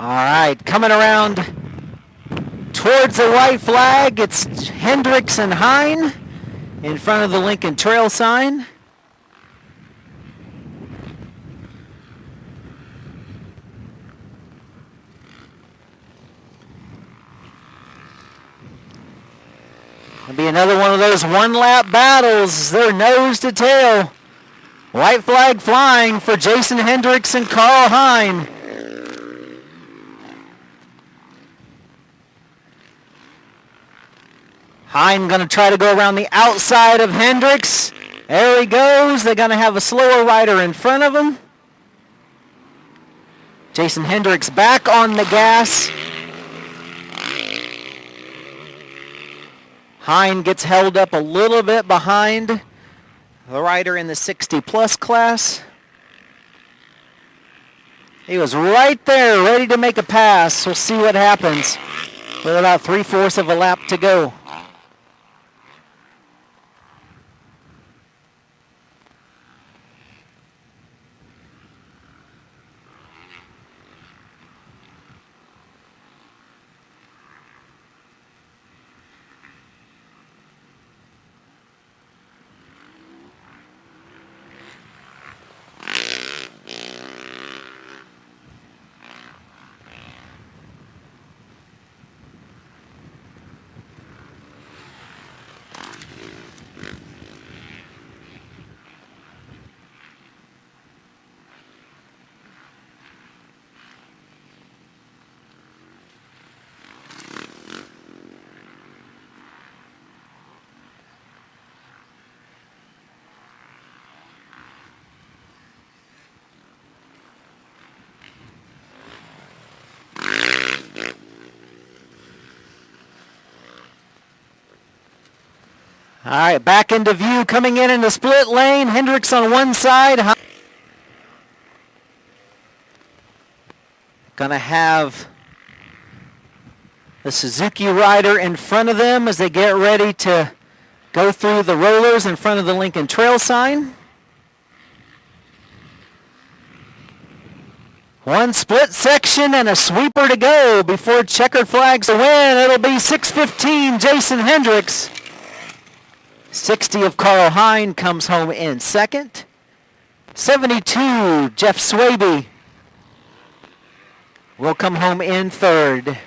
All right, coming around towards the white flag, it's Hendricks and Hine in front of the Lincoln Trail sign. It'll be another one of those one-lap battles. They're nose to tail. White flag flying for Jason Hendricks and Carl Hine. Hine going to try to go around the outside of Hendricks. There he goes. They're going to have a slower rider in front of him. Jason Hendricks back on the gas. Hine gets held up a little bit behind the rider in the 60-plus class. He was right there ready to make a pass. We'll see what happens with about 3/4 of a lap to go. All right, back into view, coming in the split lane. Hendricks on one side. Going to have the Suzuki rider in front of them as they get ready to go through the rollers in front of the Lincoln Trail sign. One split section and a sweeper to go before checkered flags to win. It'll be 6:15, Jason Hendricks. 60 of Carl Hine comes home in second. 72, Jeff Swaby will come home in third.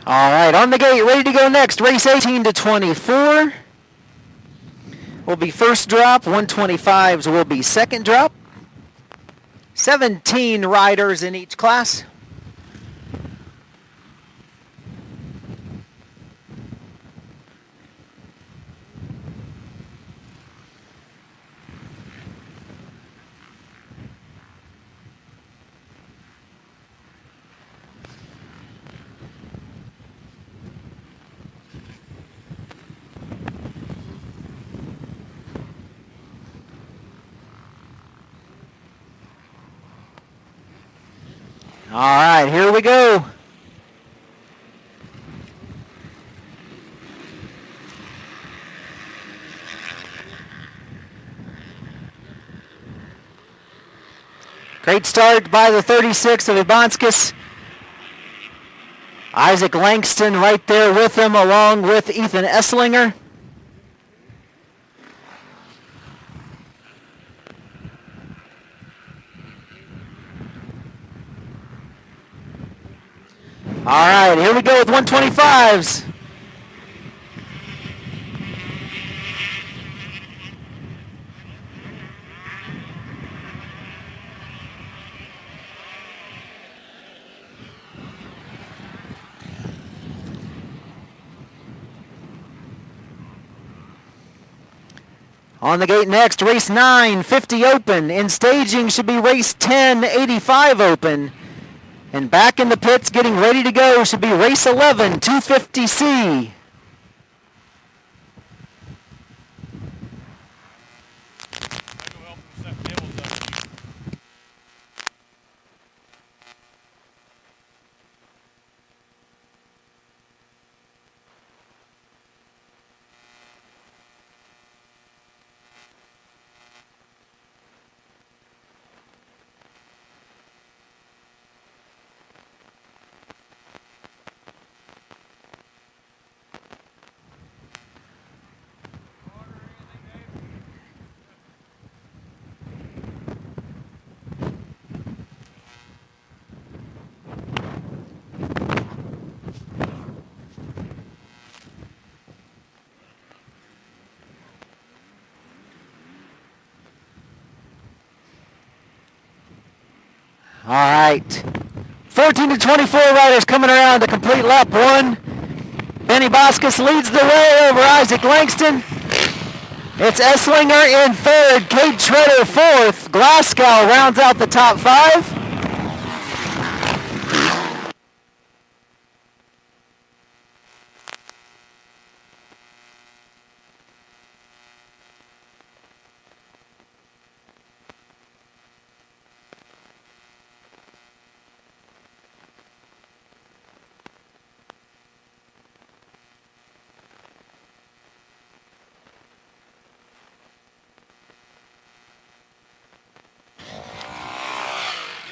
All right, on the gate, ready to go next. Race 18 to 24 will be first drop. 125s will be second drop. 17 riders in each class. All right, here we go. Great start by the 36 of Ibanskis. Isaac Langston right there with him, along with Ethan Esslinger. All right, here we go with 125s. On the gate next, race 9, 50 open. In staging should be race 10, 85 open. And back in the pits, getting ready to go, should be race 11, 250C. All right. 14 to 24 riders coming around to complete lap 1. Benny Boskus leads the way over Isaac Langston. It's Esslinger in third, Cade Schroeder fourth. Glasgow rounds out the top 5.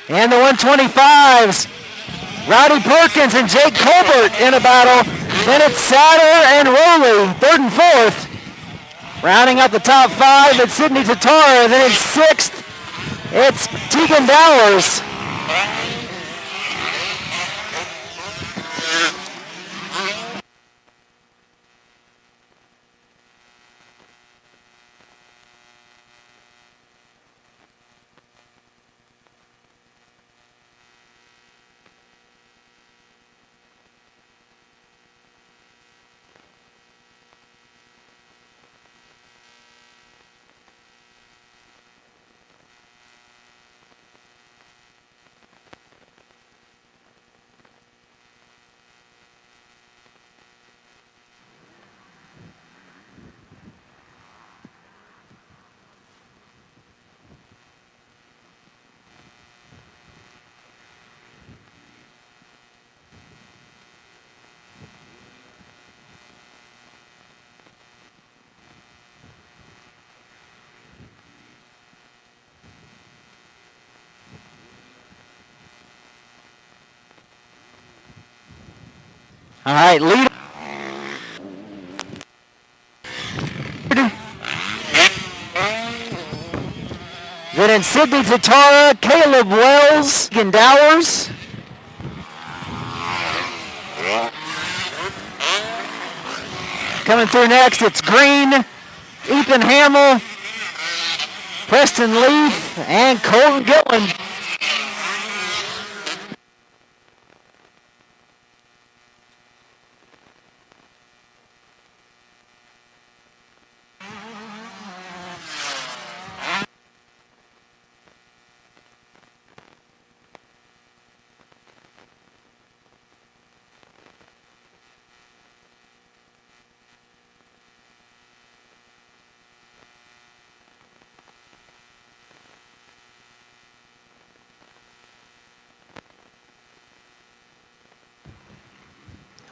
And the 125s, Rowdy Perkins and Jake Colbert in a battle. Then it's Satter and Rowley, third and fourth. Rounding out the top 5, it's Sidney Tatara. Then in sixth, it's Tegan Dowers. All right, lead. Then in Sidney Tatara, Caleb Wells, and Dowers. Coming through next, it's Green, Ethan Hamill, Preston Leaf, and Colton Gillen.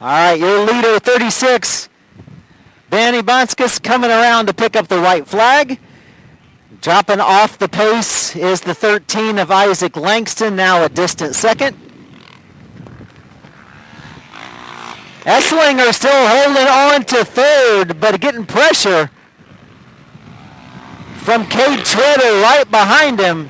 All right, your leader, 36, Danny Bonskis, coming around to pick up the white flag. Dropping off the pace is the 13 of Isaac Langston, now a distant second. Esslinger still holding on to third, but getting pressure from Cade Treader right behind him.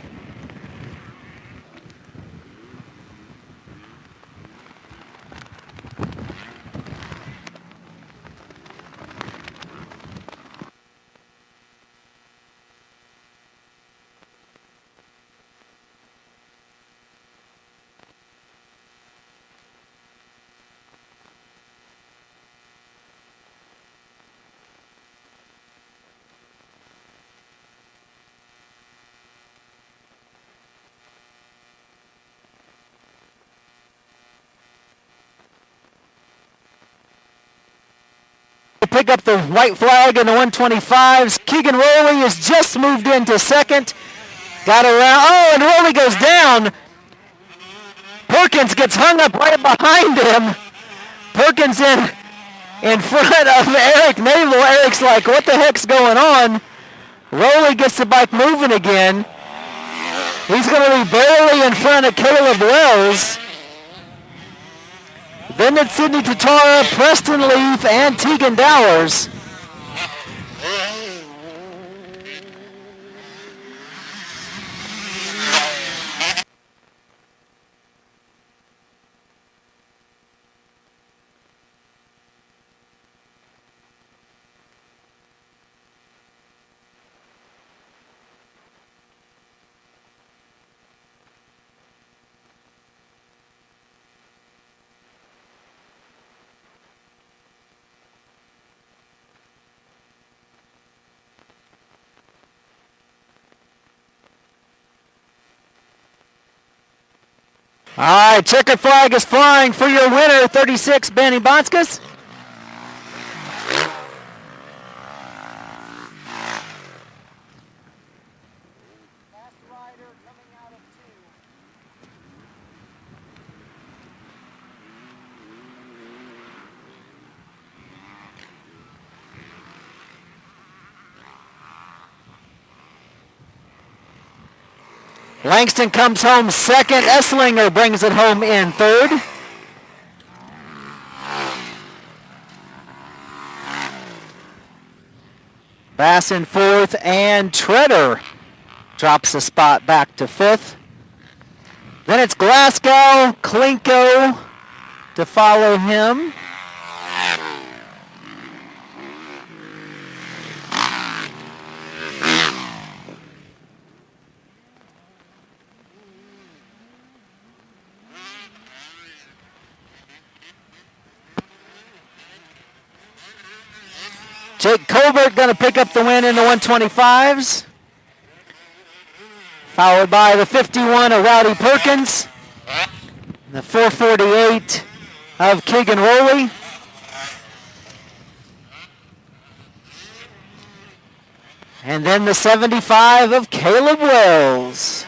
Pick up the white flag in the 125s. Keegan Rowley has just moved into second. Got around. Oh, and Rowley goes down. Perkins gets hung up right behind him. Perkins in front of Eric Navel. Eric's like, what the heck's going on? Rowley gets the bike moving again. He's going to be barely in front of Caleb Wells. Then it's Sidney Tatara, Preston Leaf, and Tegan Dowers. All right, checkered flag is flying for your winner, 36, Benny Bonskis. Fast rider coming out of 2. Langston comes home second. Esslinger brings it home in third. Bass in fourth, and Treader drops a spot back to fifth. Then it's Glasgow, Klinko to follow him. Jake Colbert going to pick up the win in the 125s. Followed by the 51 of Rowdy Perkins. The 448 of Keegan Rowley. And then the 75 of Caleb Wells.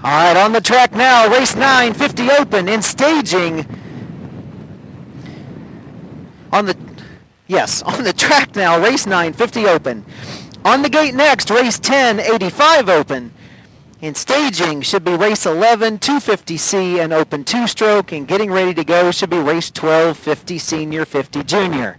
All right, on the track now, race 9, 50 open in staging. On the track now, race 9, 50 open. On the gate next, race 10, 85 open. In staging should be race 11, 250C and open two-stroke, and getting ready to go should be race 12, 50 senior, 50 junior.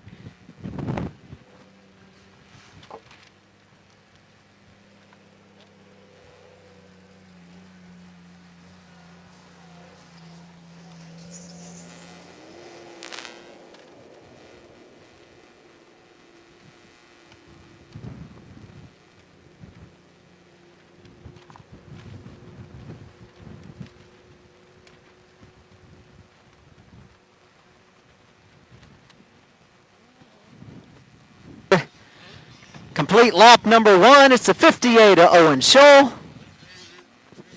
Complete lap number 1. It's the 58 of Owen Scholl.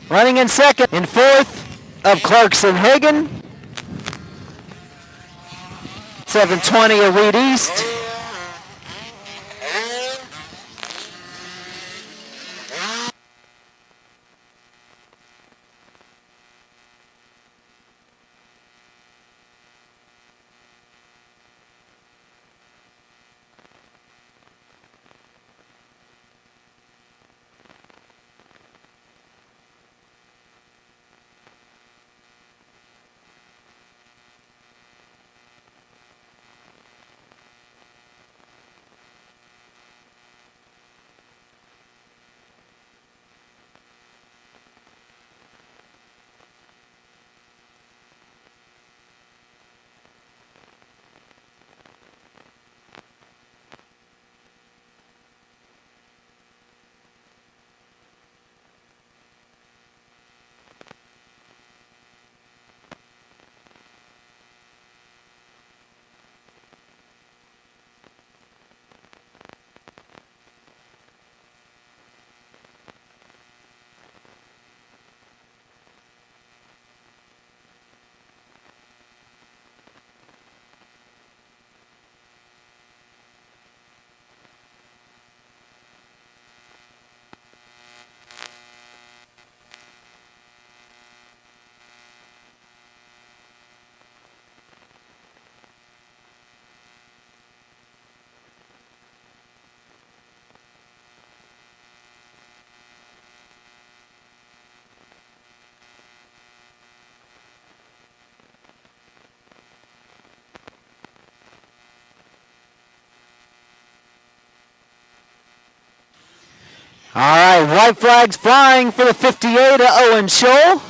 Running in second. In fourth of Clarkson Hagen. 720 of Reed East. All right, white flags flying for the 58 of Owen Scholl.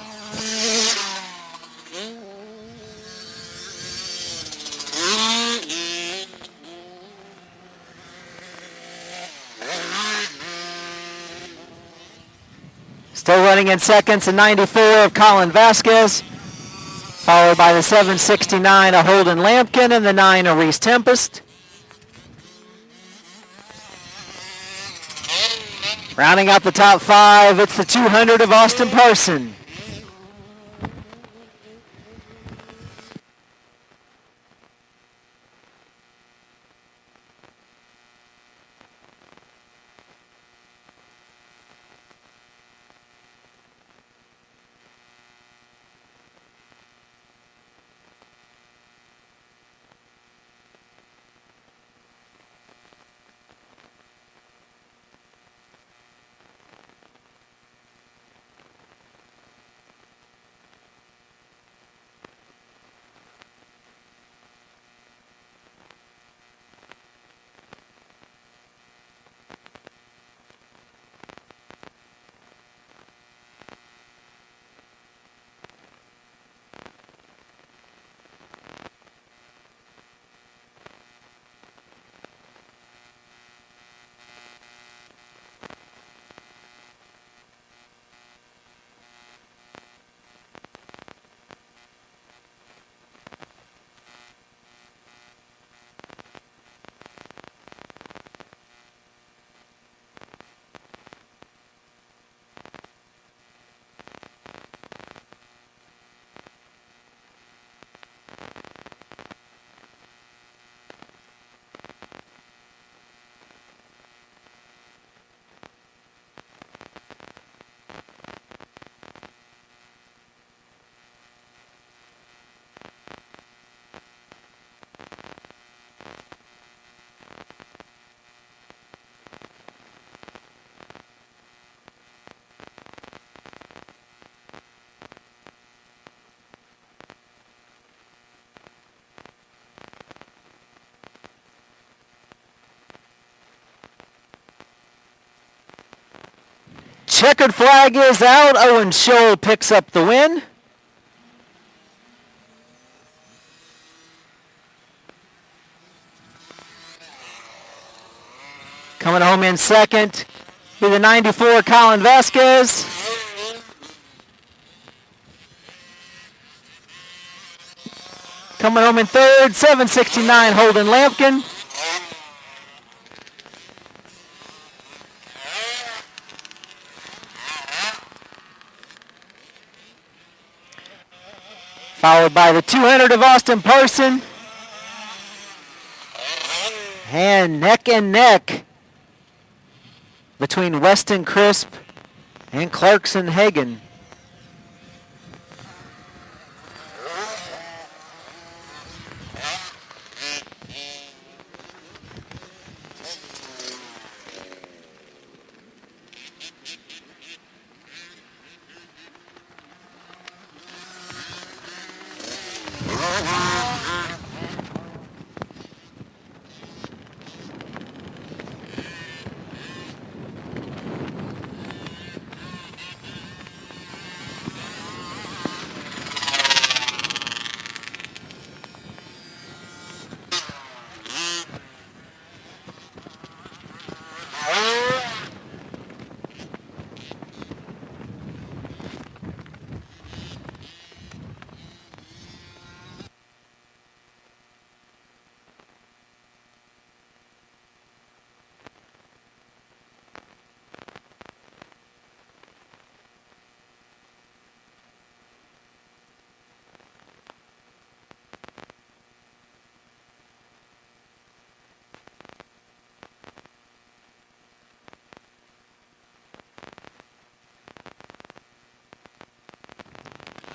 Still running in seconds, the 94 of Colin Vasquez, followed by the 769 of Holden Lampkin and the 9 of Reese Tempest. Rounding out the top 5, it's the 200 of Austin Parson. checkered flag is out. Owen Scholl picks up the win. Coming home in second be the 94, Colin Vasquez. Coming home in third, 769, Holden Lampkin. Followed by the 200 of Austin Parson. And neck between Weston Crisp and Clarkson Hagen.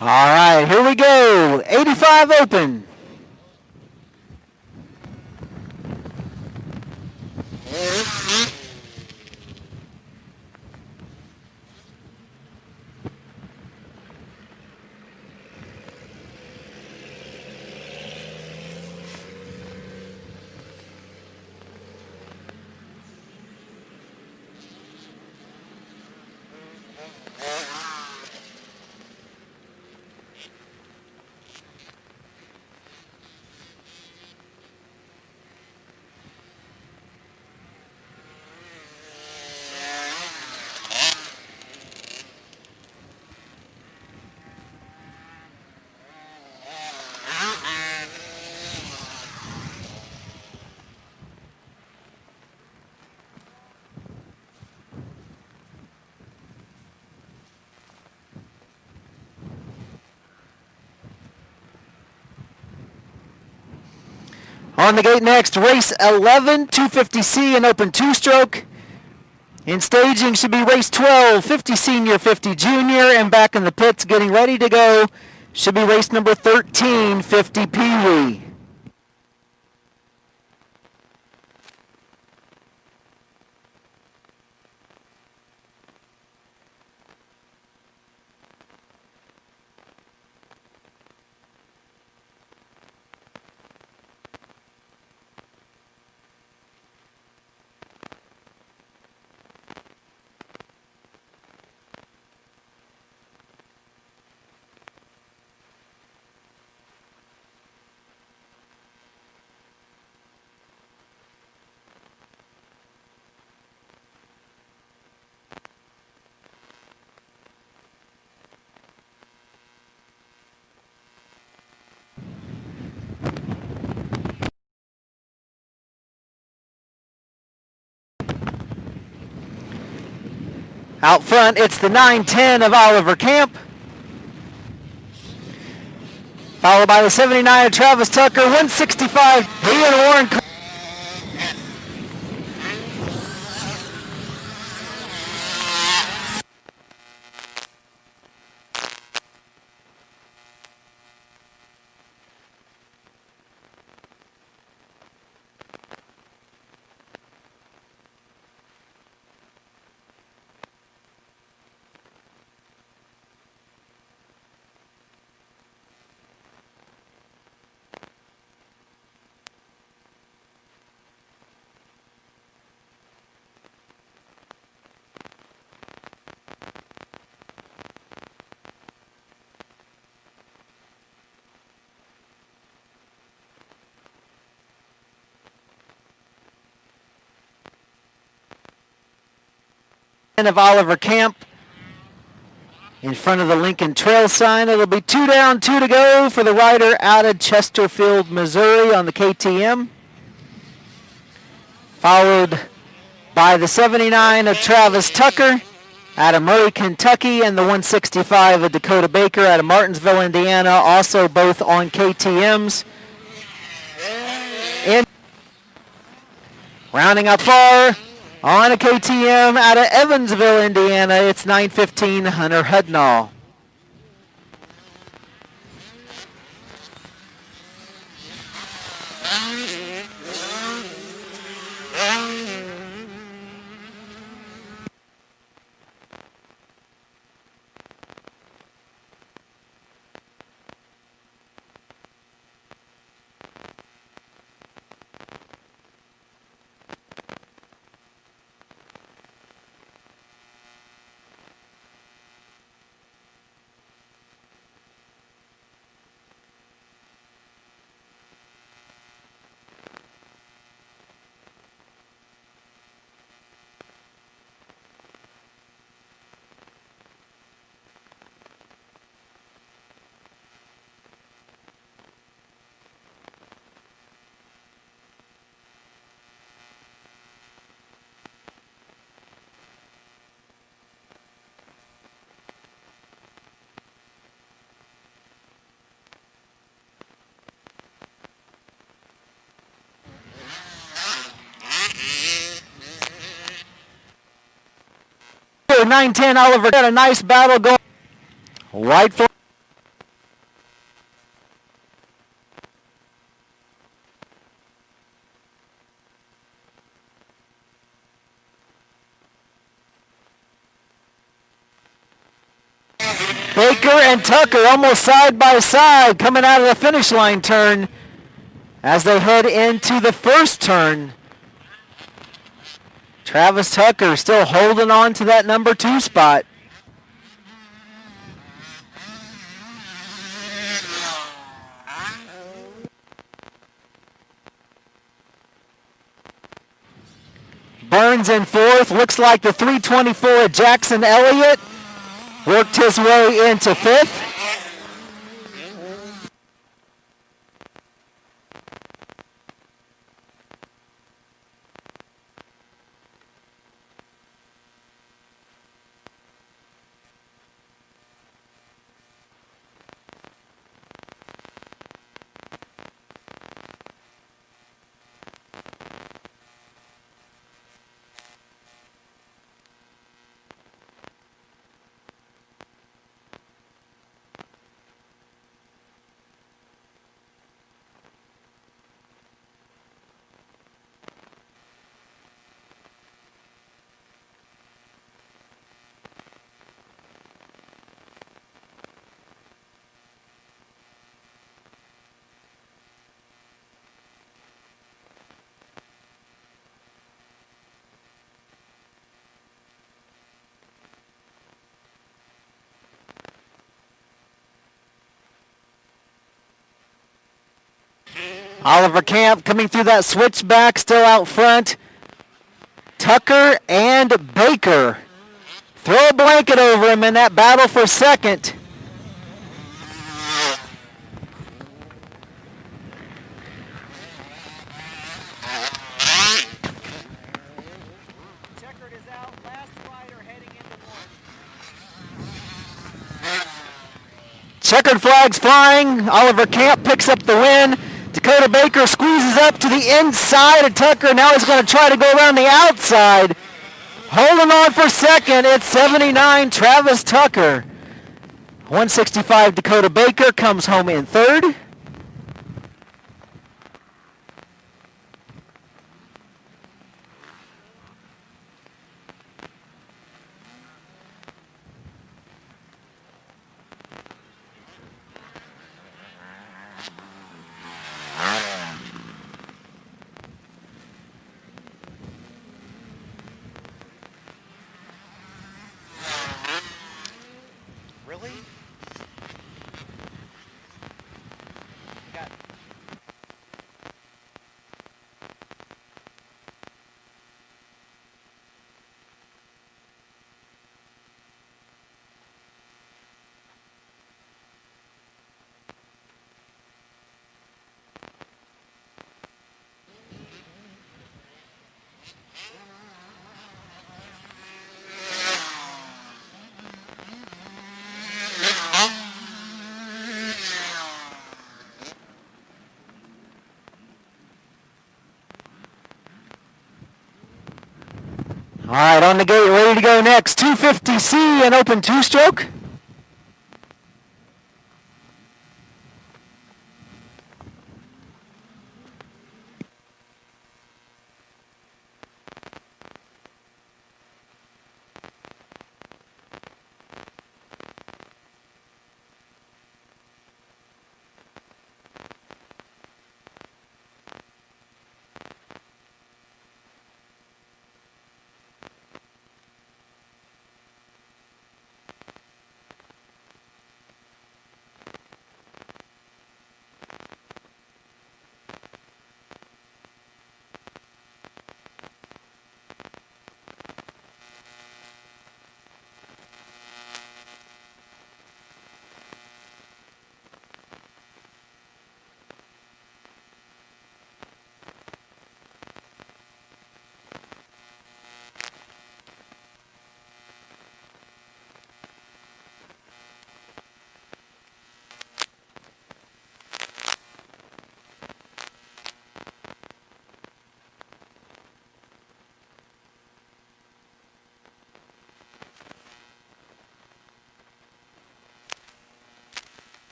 All right, here we go. 85 open. On the gate next, race 11, 250C and open two-stroke. In staging should be race 12, 50 senior, 50 junior, and back in the pits getting ready to go should be race number 13, 50 Pee-wee. Out front, it's the 910 of Oliver Camp. Followed by the 79 of Travis Tucker, 165, Ian Warren. of Oliver Camp in front of the Lincoln Trail sign. It'll be 2 down, 2 to go for the rider out of Chesterfield, Missouri on the KTM. Followed by the 79 of Travis Tucker out of Murray, Kentucky, and the 165 of Dakota Baker out of Martinsville, Indiana, also both on KTMs. Rounding up far on a KTM out of Evansville, Indiana, it's 9:15 Hunter Hudnall. Here, 9-10 Oliver got a nice battle going. White flag. Baker and Tucker almost side by side coming out of the finish line turn as they head into the first turn. Travis Tucker still holding on to that number 2 spot. Burns in fourth. Looks like the 324 of Jackson Elliott worked his way into fifth. Oliver Camp coming through that switchback, still out front. Tucker and Baker. Throw a blanket over him in that battle for second. Checkered is out. Last rider heading into one. Checkered flags flying. Oliver Camp picks up the win. Dakota Baker squeezes up to the inside of Tucker. Now he's going to try to go around the outside. Holding on for second, it's 79 Travis Tucker. 165 Dakota Baker comes home in third. Really? All right, on the gate, ready to go next. 250C and open two-stroke.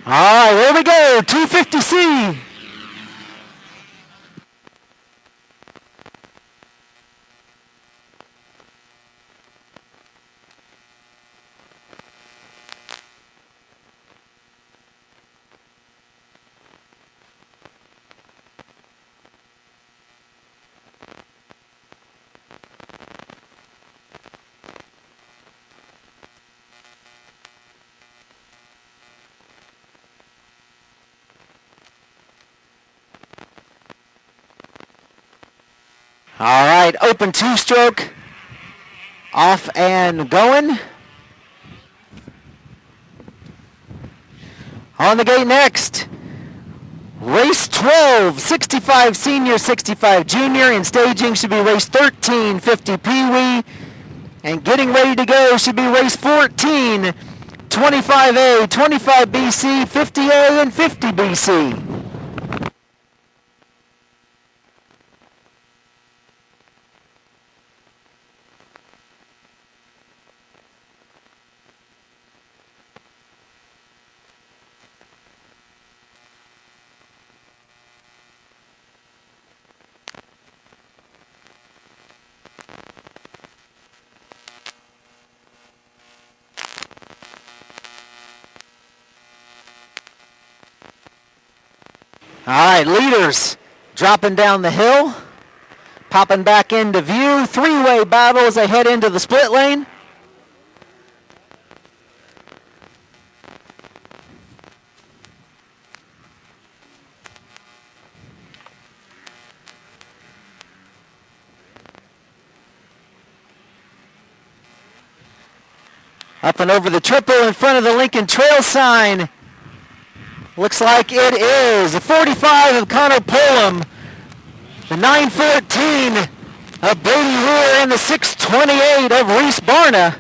All right, here we go. 250C. All right, open two-stroke. Off and going. On the gate next. Race 12, 65 senior, 65 junior. In staging should be race 13, 50 peewee. And getting ready to go should be race 14, 25A, 25BC, 50A, and 50BC. All right, leaders dropping down the hill, popping back into view. Three-way battle as they head into the split lane. Up and over the triple in front of the Lincoln Trail sign. Looks like it is the 45 of Connor Pullum, the 914 of Brady Rear, and the 628 of Reese Barna.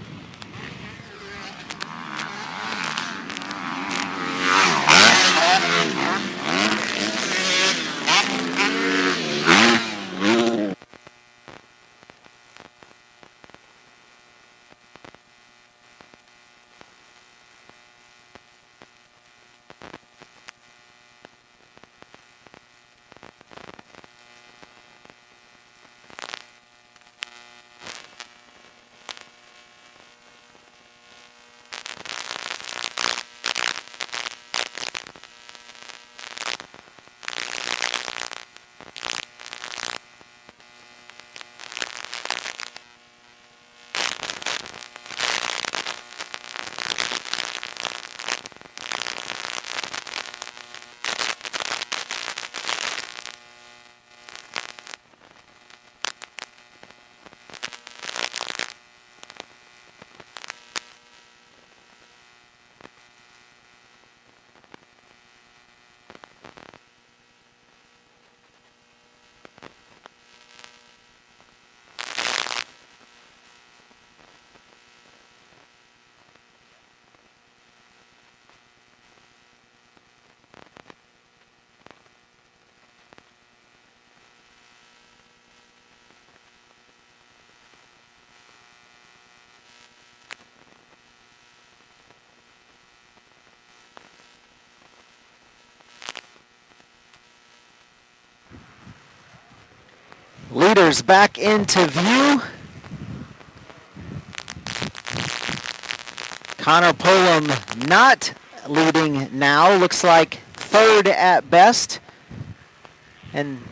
Leaders back into view. Connor Pullum not leading now. Looks like third at best. And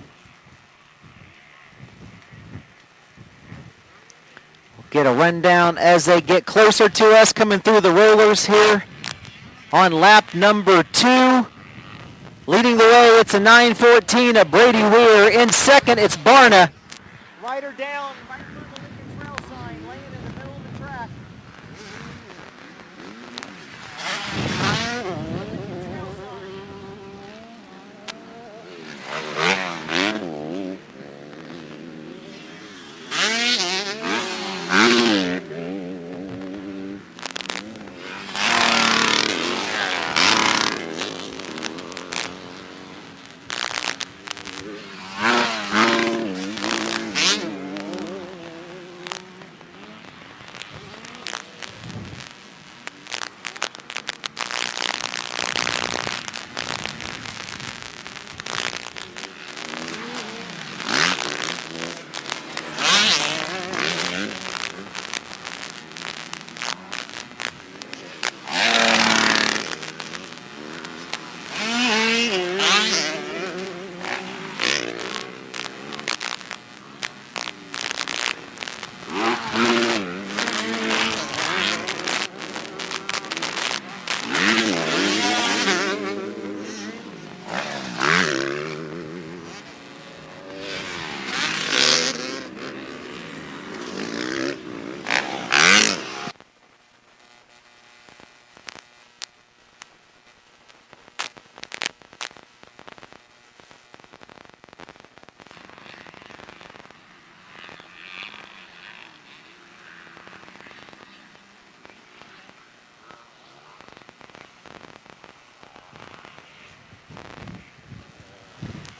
we'll get a rundown as they get closer to us, coming through the rollers here on lap number 2. Leading the way, it's a 9:14 of Brady Weir. In second, it's Barna. Rider down, right through the Lincoln Trail sign, laying in the middle of the track.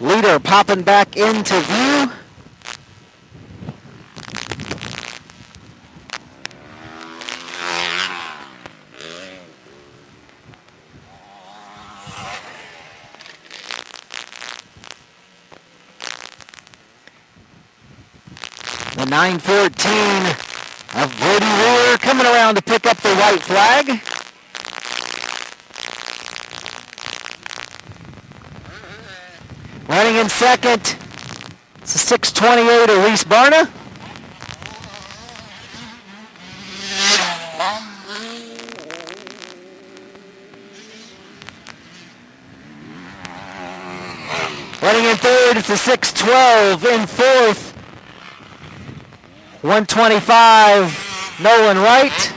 Leader popping back into view. The 9:14 of Brady Weir coming around to pick up the white flag. Running in second, it's a 6:28 of Reese Barna. Running in third, it's a 6:12 in fourth. 125, Nolan Wright.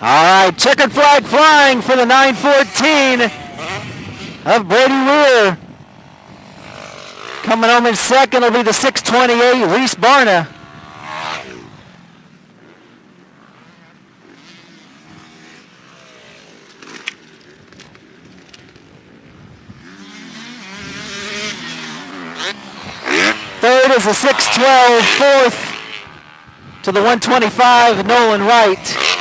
All right, checkered flag flying for the 914 of Brady Weir. Coming home in second will be the 628, Reese Barna. Third is the 612, fourth to the 125, Nolan Wright.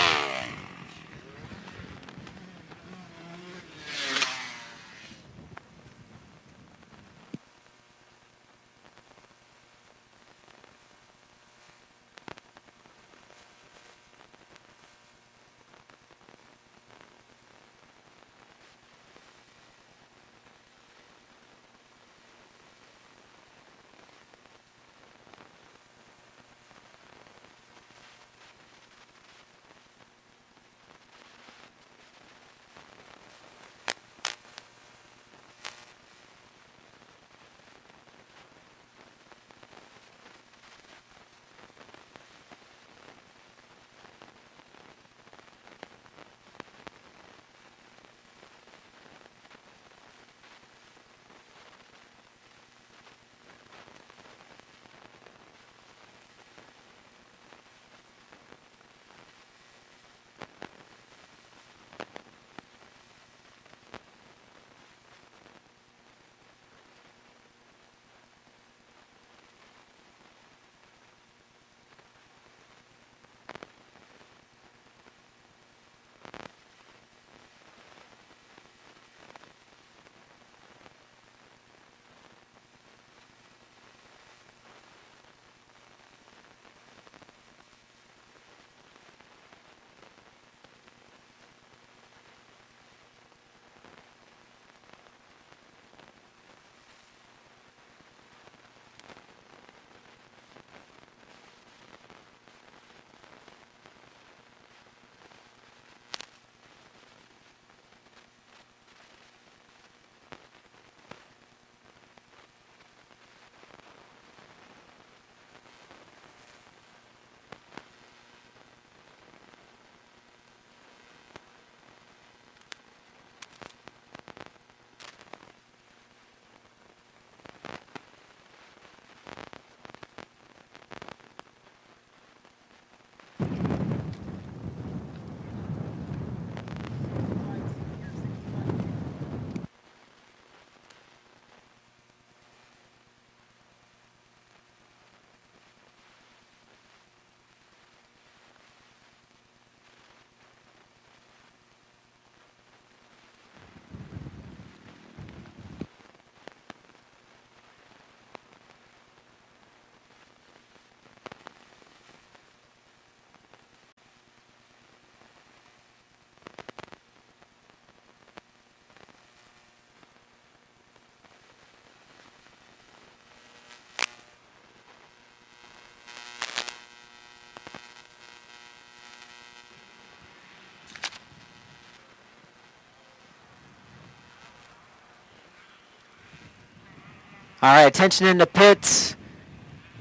All right, attention in the pits.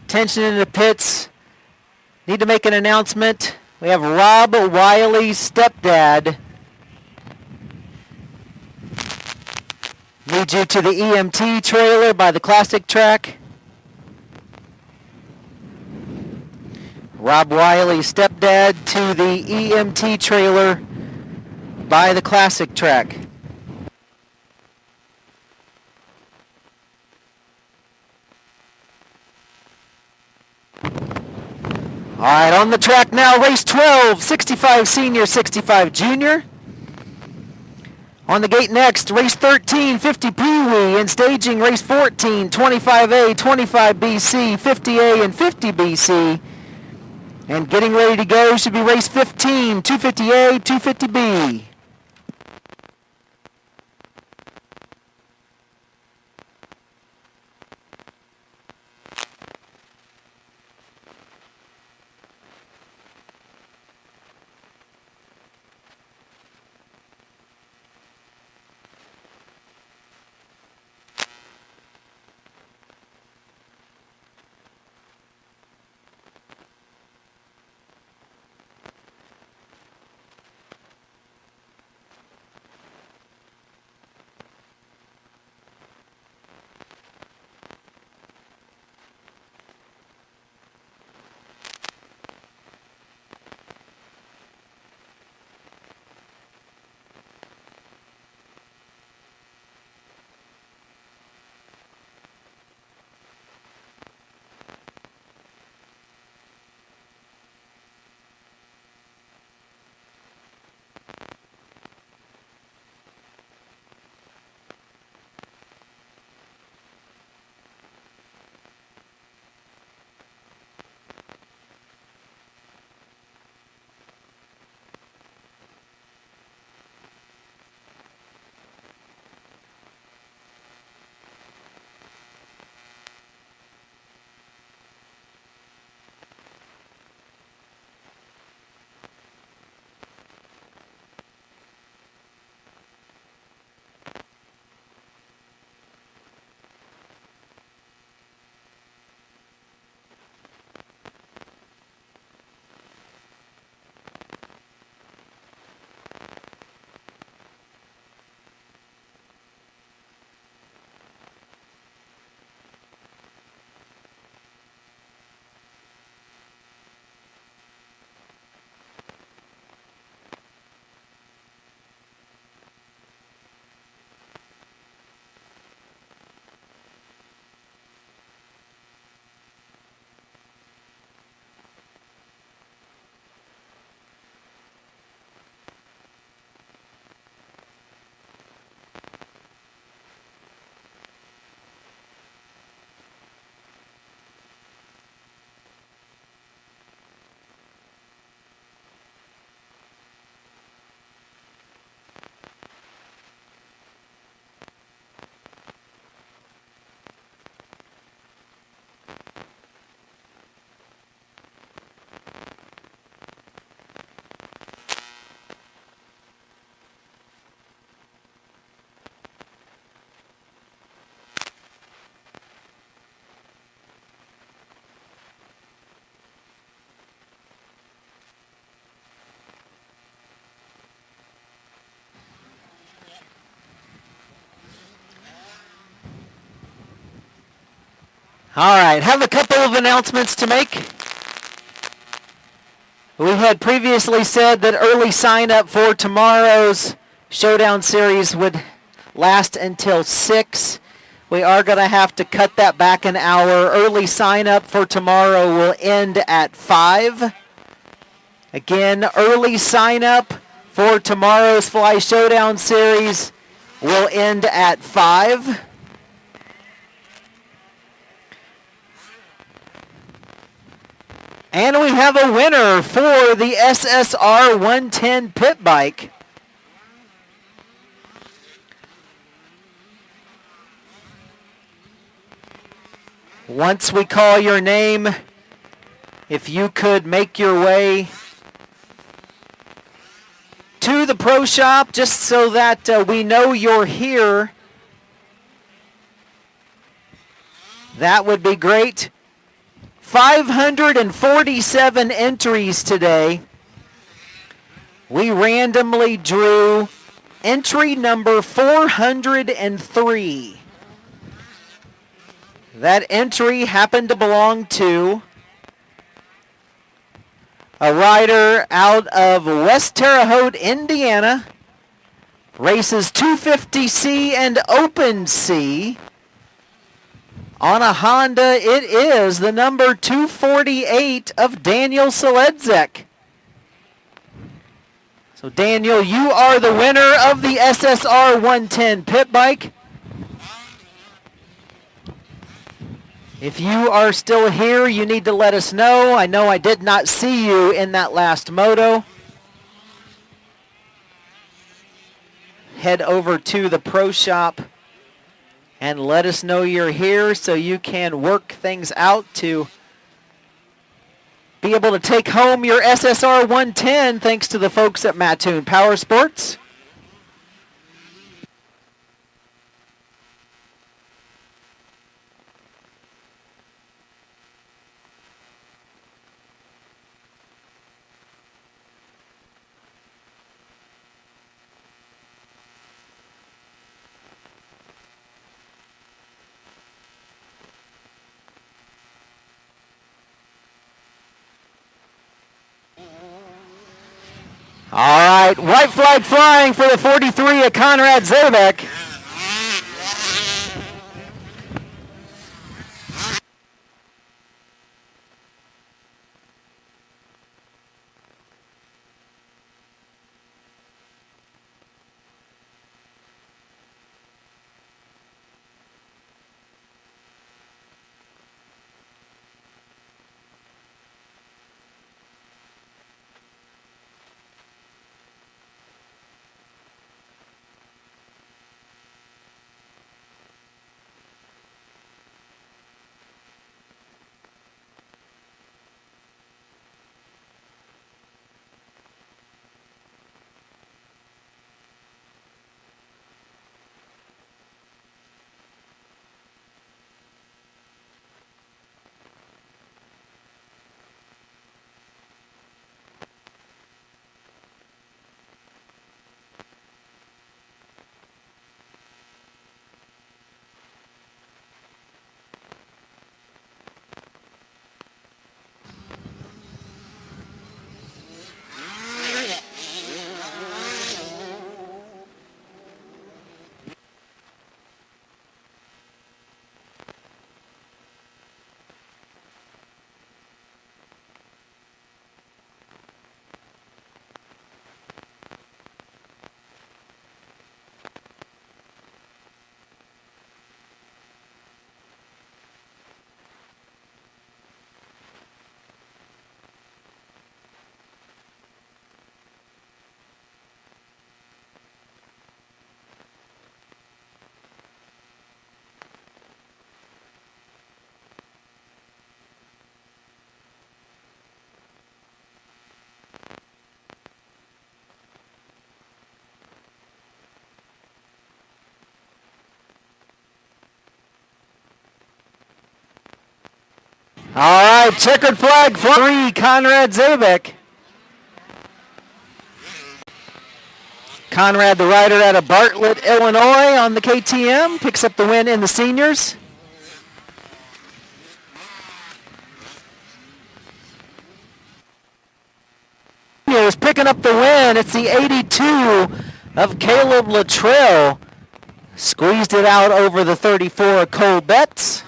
Attention in the pits. Need to make an announcement. We have Rob Wiley's stepdad. Lead you to the EMT trailer by the classic track. Rob Wiley's stepdad to the EMT trailer by the classic track. All right, on the track now, race 12, 65 senior, 65 junior. On the gate next, race 13, 50 Pee-wee, and staging race 14, 25A, 25BC, 50A, and 50BC. And getting ready to go should be race 15, 250A, 250B. All right, have a couple of announcements to make. We had previously said that early sign up for tomorrow's Showdown Series would last until 6. We are going to have to cut that back an hour. Early sign up for tomorrow will end at 5. Again, early sign up for tomorrow's Fly Showdown Series will end at 5. And we have a winner for the SSR 110 pit bike. Once we call your name, if you could make your way to the pro shop just so that we know you're here, that would be great. 547 entries today. We randomly drew entry number 403. That entry happened to belong to a rider out of West Terre Haute, Indiana. Races 250C and Open C. On a Honda, it is the number 248 of Daniel Seledzek. So Daniel, you are the winner of the SSR 110 pit bike. If you are still here, you need to let us know. I know I did not see you in that last moto. Head over to the pro shop and let us know you're here so you can work things out to be able to take home your SSR 110 thanks to the folks at Mattoon Power Sports. All right, white flag flying for the 43 of Conrad Zabek. All right, checkered flag, 3, Conrad Zabek. Conrad, the rider out of Bartlett, Illinois on the KTM, picks up the win in the seniors. is picking up the win. It's the 82 of Caleb Luttrell. Squeezed it out over the 34 of Cole Betts.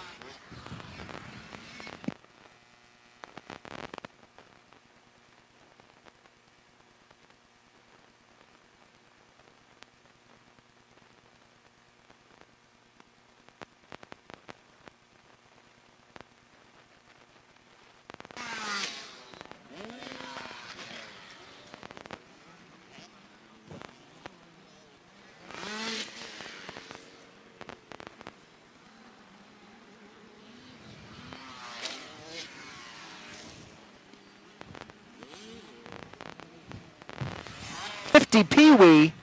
Pee-wee.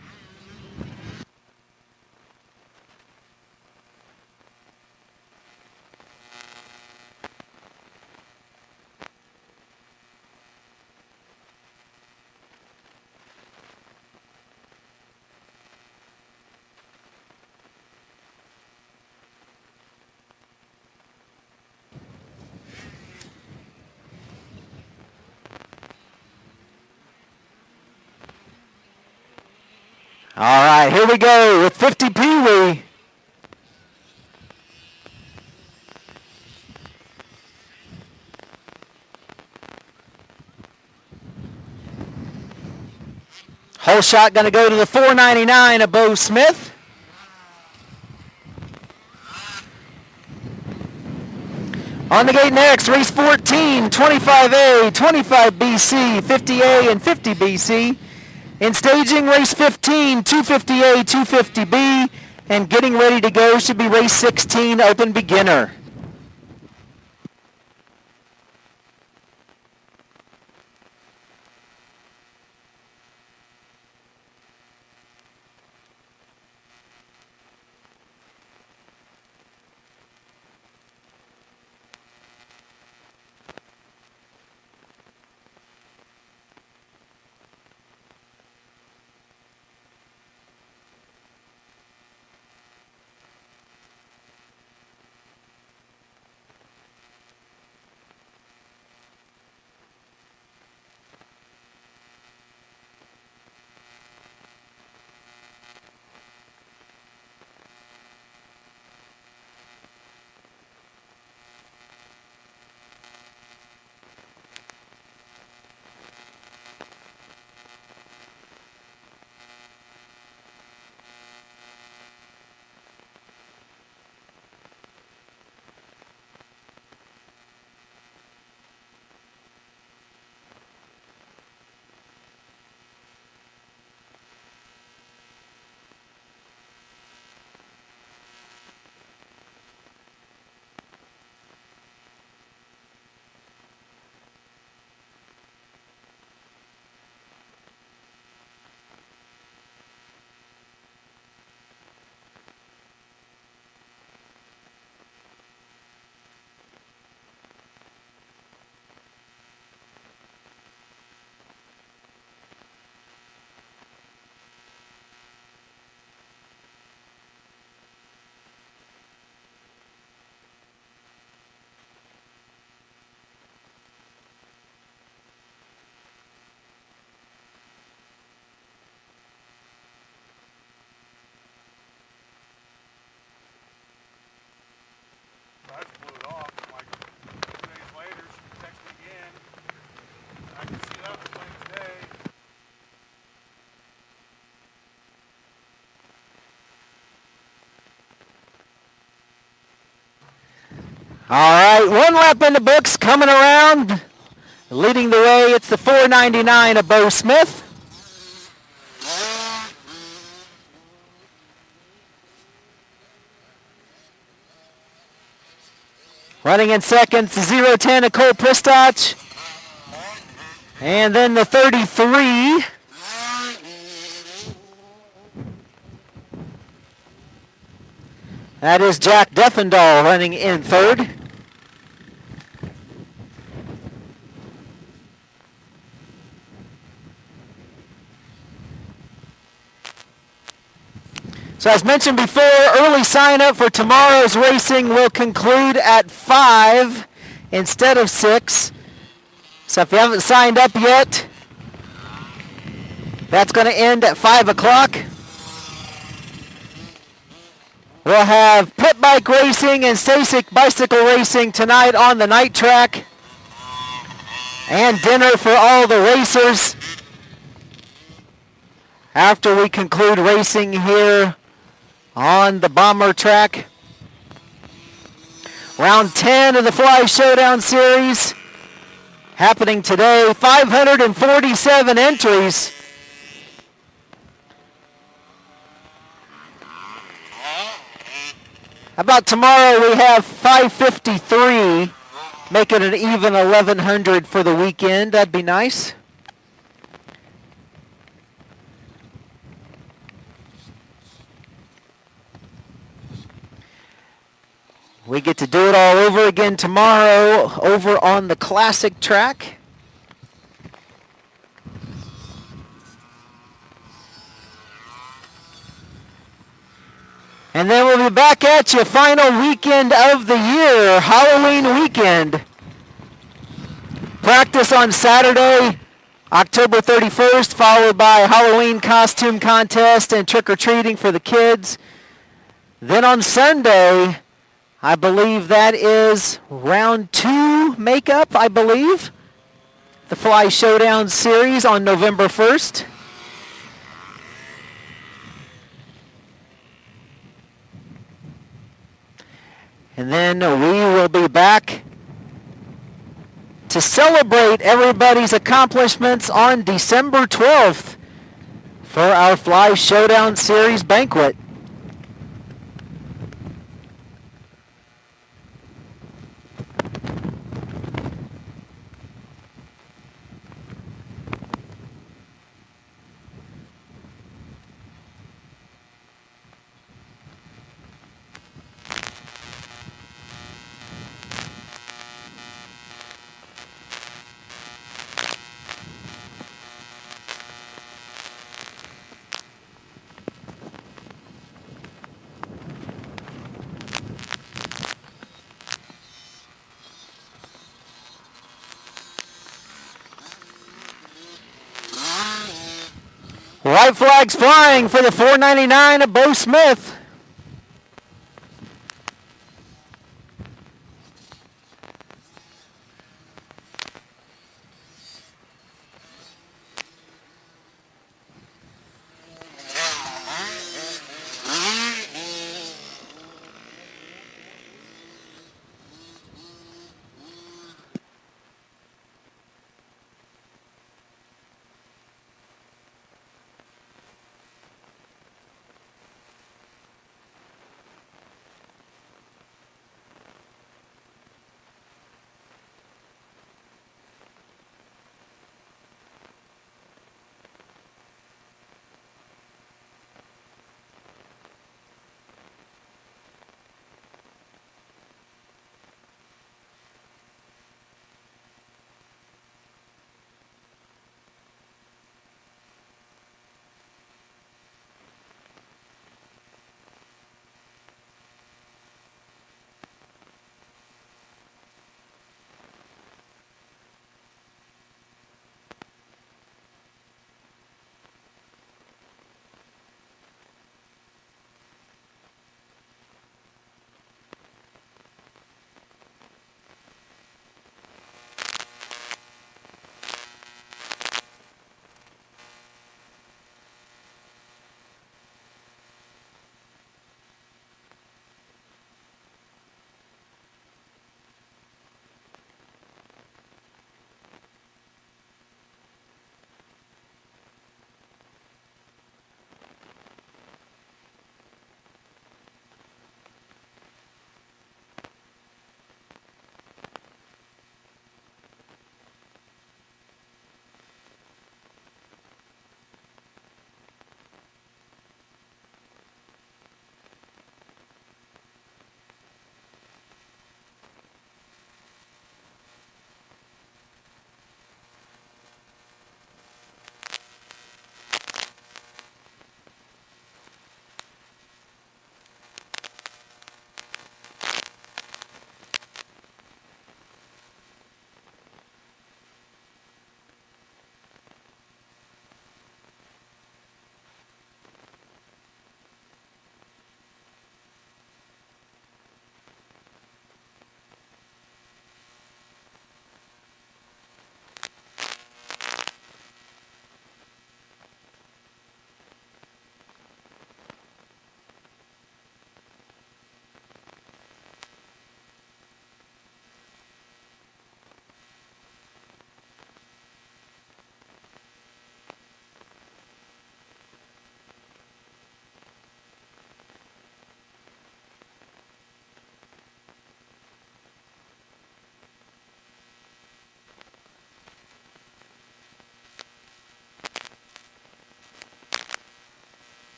All right, here we go with 50 Pee-wee. Whole shot going to go to the 499 of Bo Smith. On the gate next, race 14, 25A, 25BC, 50A, and 50BC. In staging, race 15, 250A, 250B, and getting ready to go should be race 16, open beginner. I just blew it off. Like 2 days later, she texted me again. I can see that was plain as day. All right, one lap in the books, coming around. Leading the way, it's the 499 of Bo Smith. Running in seconds, the 010 of Cole Pristach. And then the 33. That is Jack Deffendahl running in third. So as mentioned before, early sign up for tomorrow's racing will conclude at 5 instead of 6. So if you haven't signed up yet, That's going to end at 5 o'clock. We'll have pit bike racing and Stasic bicycle racing tonight on the night track. And dinner for all the racers after we conclude racing here on the Bomber track. Round 10 of the Fly Showdown Series happening today. 547 entries. How about tomorrow we have 553, making it even 1,100 for the weekend. That'd be nice. We get to do it all over again tomorrow over on the classic track. And then we'll be back at you, final weekend of the year, Halloween weekend. Practice on Saturday, October 31st, followed by Halloween costume contest and trick-or-treating for the kids. Then on Sunday, I believe that is round 2 makeup, I believe. The Fly Showdown Series on November 1st. And then we will be back to celebrate everybody's accomplishments on December 12th for our Fly Showdown Series banquet. White flags flying for the 499 of Bo Smith.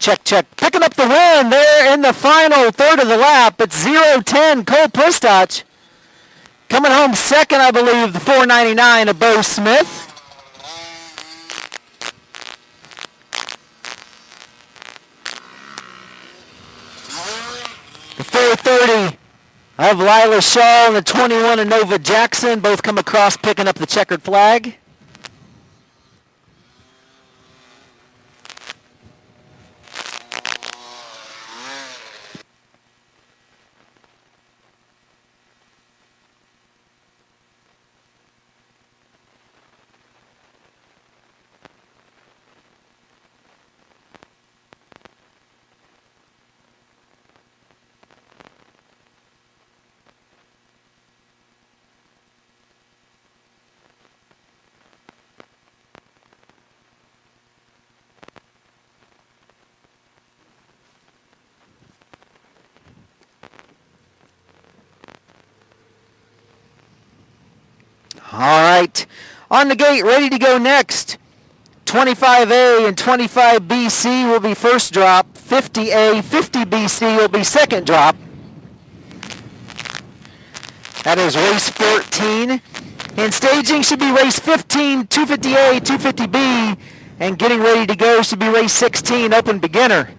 Check, check. Picking up the win there in the final third of the lap. It's 0:10 Cole Pristach. Coming home second, I believe, the 499 of Bo Smith. The 430 of Lila Shaw and the 21 of Nova Jackson both come across picking up the checkered flag. All right, on the gate, ready to go next. 25A and 25BC will be first drop. 50A, 50BC will be second drop. That is race 14. And staging should be race 15, 250A, 250B. And getting ready to go should be race 16, open beginner.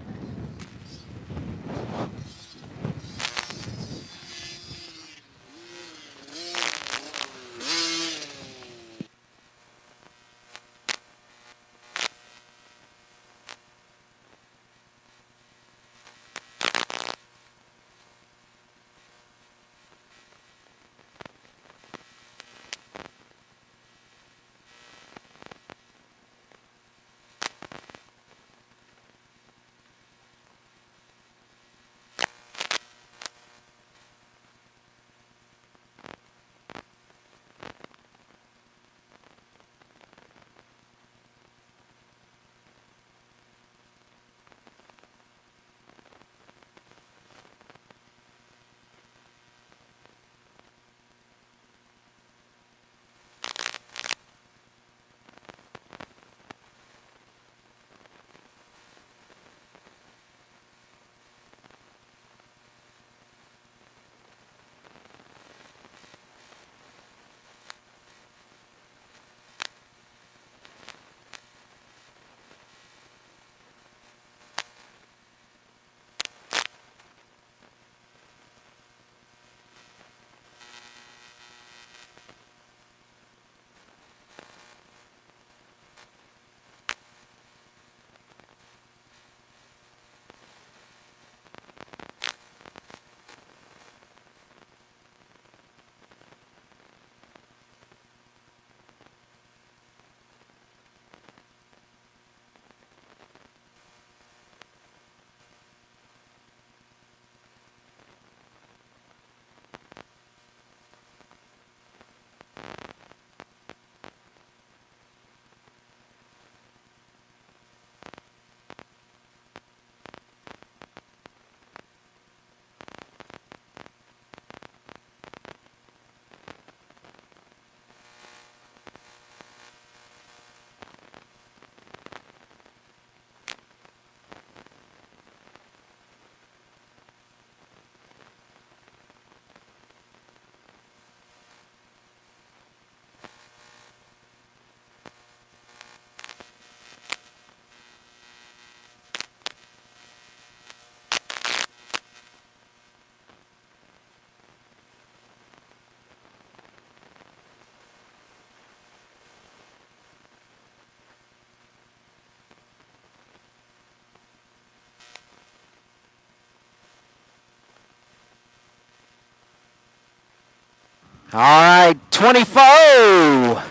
All right, 25A,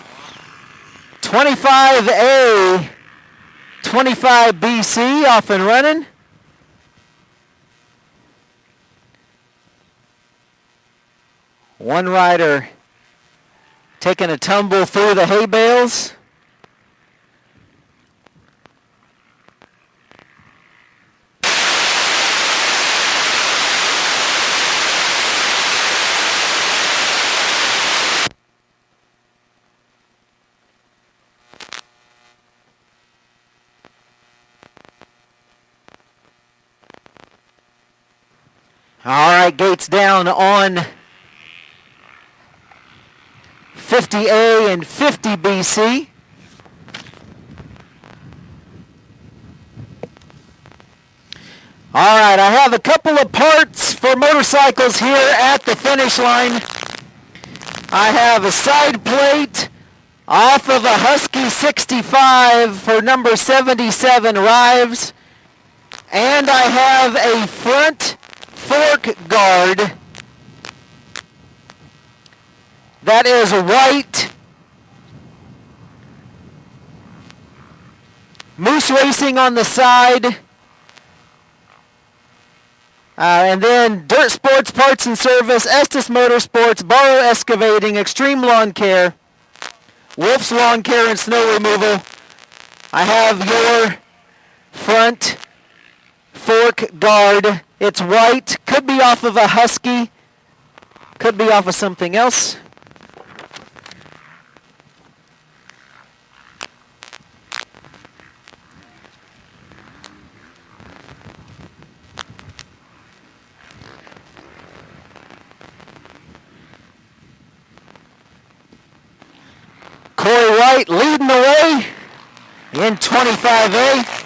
25BC off and running. One rider taking a tumble through the hay bales. All right, gates down on 50A and 50BC. All right, I have a couple of parts for motorcycles here at the finish line. I have a side plate off of a Husky 65 for number 77 Rives. And I have a front fork guard that is white. Moose Racing on the side. And then Dirt Sports Parts and Service, Estes Motorsports, Barrow Excavating, Extreme Lawn Care, Wolf's Lawn Care and Snow Removal. I have your front fork guard. It's white. Could be off of a Husky. Could be off of something else. Corey White leading the way in 25A.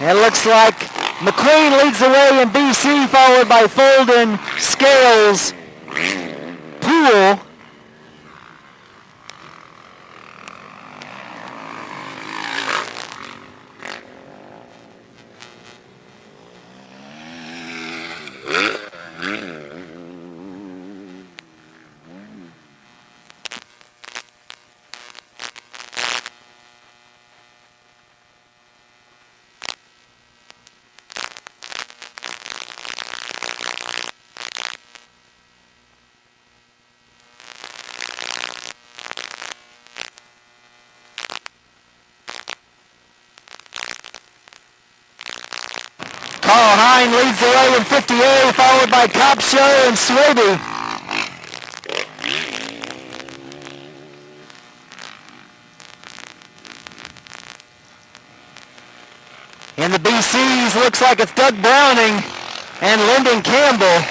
It looks like McQueen leads the way in BC, followed by Folden, Scales, Poole. Carl Hine leads the way in 50A, followed by Cop Show and Swaby. In the BCs, looks like it's Doug Browning and Lyndon Campbell.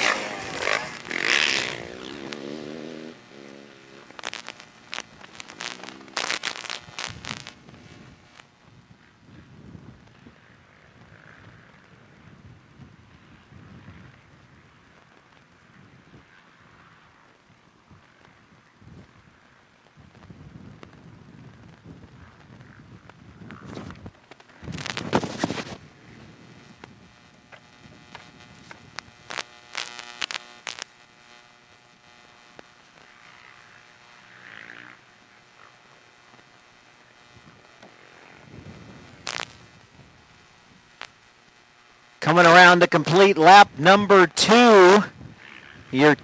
Coming around to complete lap number 2, your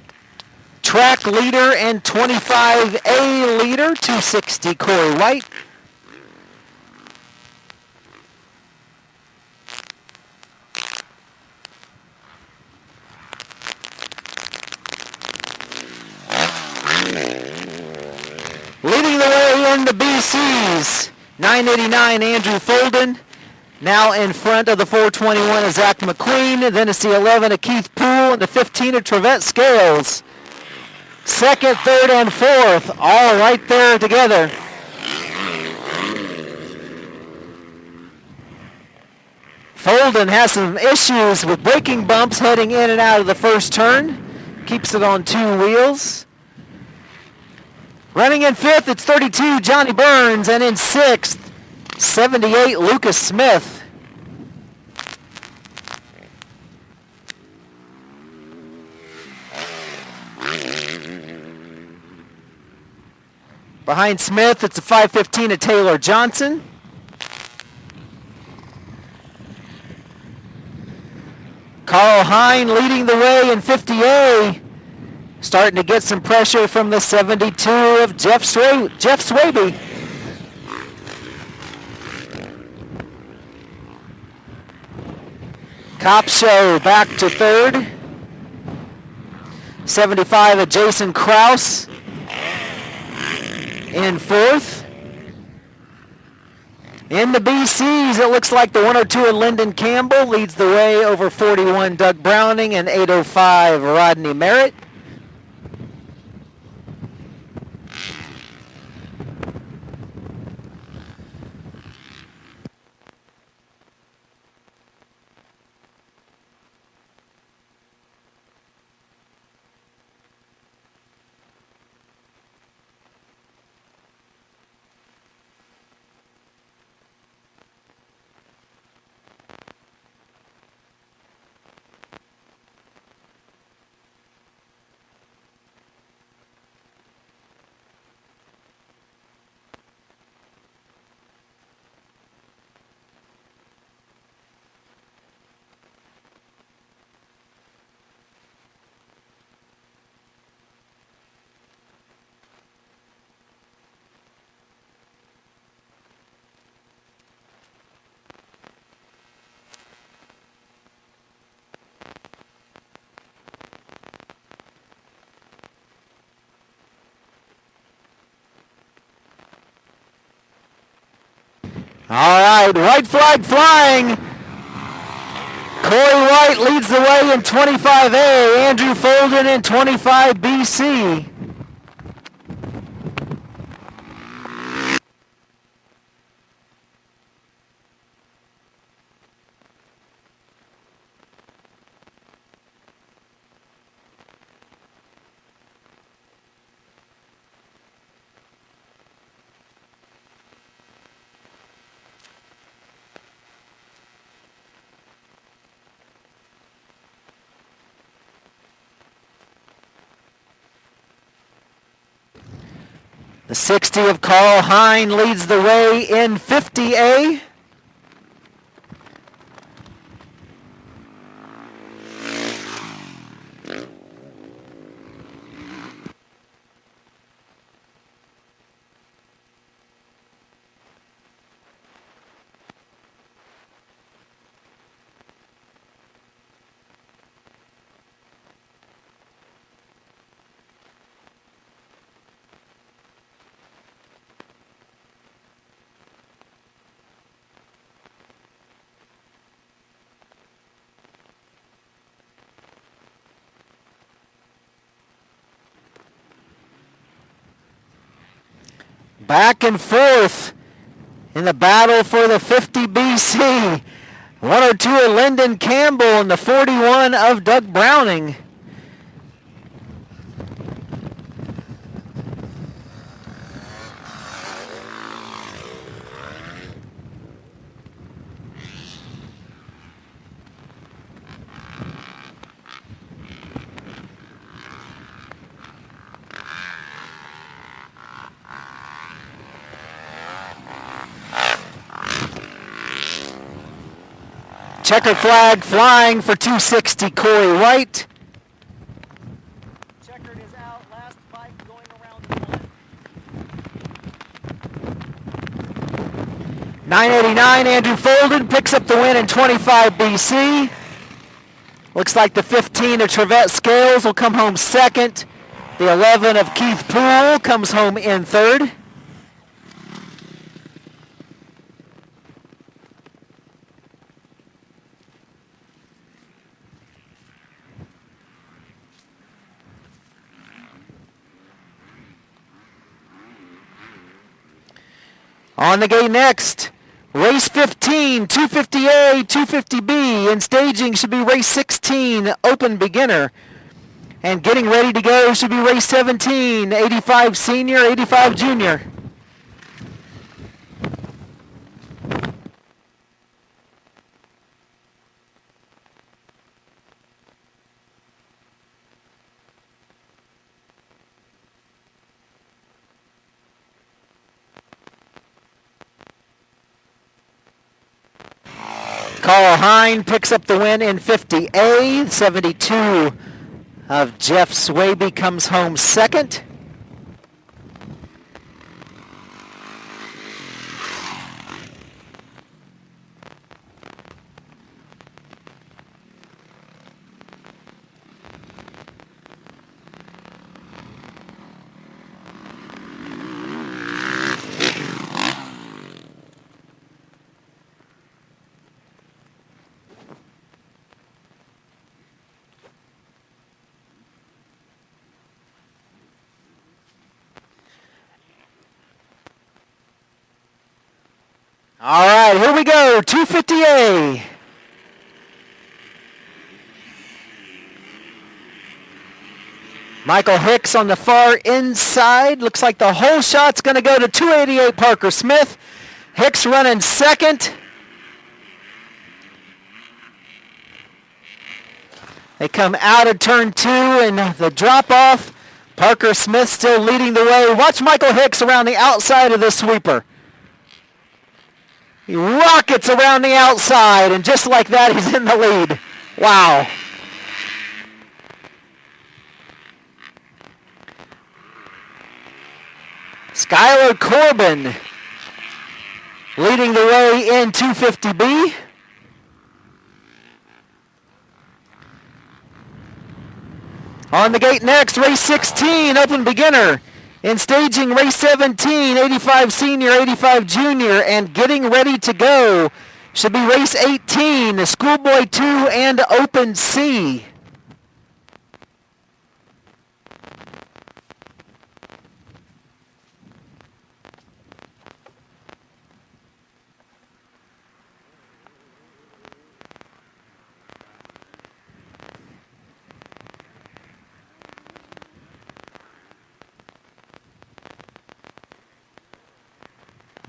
track leader and 25A leader, 260 Corey White. Leading the way in the BCs, 989 Andrew Folden. Now in front of the 421 is Zach McQueen. Then it's the 11 of Keith Poole and the 15 of Trevette Scales. Second, third, and fourth, all right there together. Folden has some issues with braking bumps heading in and out of the first turn. Keeps it on 2 wheels. Running in fifth, it's 32, Johnny Burns, and in sixth, 78, Lucas Smith. Behind Smith, it's a 515 of Taylor Johnson. Carl Hine leading the way in 50A. Starting to get some pressure from the 72 of Jeff Swaby. Cop Show back to third. 75 of Jason Kraus in fourth. In the BCs, it looks like the 102 of Lyndon Campbell leads the way over 41 Doug Browning and 805 Rodney Merritt. All right, white flag flying. Corey White leads the way in 25A. Andrew Folden in 25 BC. The 60 of Carl Hine leads the way in 50A. Back and forth in the battle for the 50 BC. 102 of Lyndon Campbell and the 41 of Doug Browning. Checker flag flying for 260 Corey White. Checkered is out. Last bike going around the one. 989 Andrew Folden picks up the win in 25 BC. Looks like the 15 of Trevette Scales will come home second. The 11 of Keith Poole comes home in third. On the gate next, race 15, 250A, 250B, and staging should be race 16, open beginner. And getting ready to go should be race 17, 85 senior, 85 junior. Carl Hine picks up the win in 50A. 72 of Jeff Swaby comes home second. All right, here we go, 250A. Michael Hicks on the far inside. Looks like the whole shot's going to go to 288 Parker Smith. Hicks running second. They come out of turn 2 and the drop-off. Parker Smith still leading the way. Watch Michael Hicks around the outside of this sweeper. He rockets around the outside, and just like that, he's in the lead. Wow. Skylar Corbin leading the way in 250B. On the gate next, race 16, open beginner. In staging, race 17, 85 senior, 85 junior, and getting ready to go should be race 18, the Schoolboy 2 and Open C.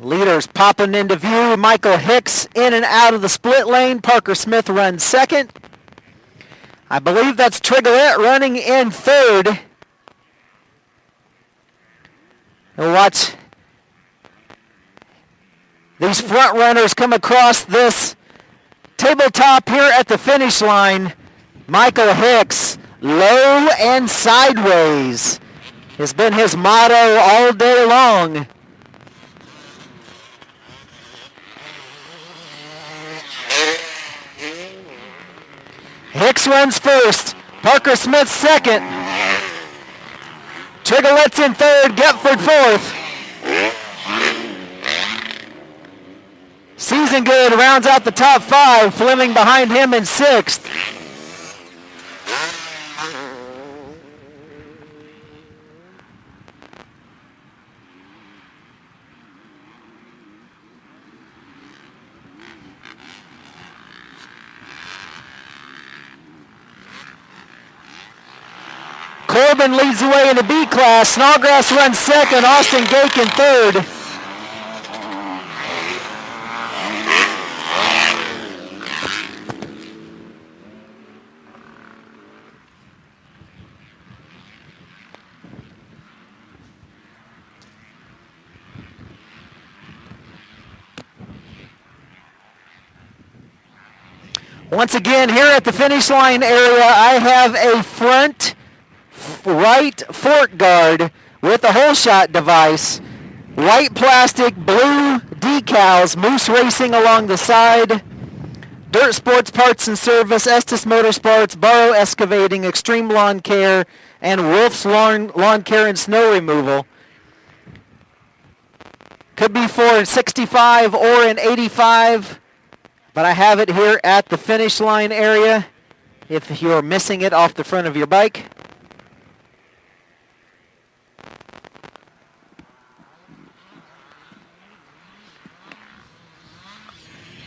Leaders popping into view. Michael Hicks in and out of the split lane. Parker Smith runs second. I believe that's Trigolette running in third. We'll watch these front runners come across this tabletop here at the finish line. Michael Hicks, low and sideways, has been his motto all day long. Hicks runs first. Parker Smith second. Trigolette's in third. Getford fourth. Season Good rounds out the top 5. Fleming behind him in sixth. Corbin leads the way in the B class. Snodgrass runs second. Austin Gake in third. Once again, here at the finish line area, I have a front right fork guard with a hole shot device, white plastic, blue decals, Moose Racing along the side, Dirt Sports Parts and Service, Estes Motorsports, Burrow Excavating, Extreme Lawn Care, and Wolf's Lawn Care and Snow Removal. Could be for an 65 or an 85, but I have it here at the finish line area if you're missing it off the front of your bike.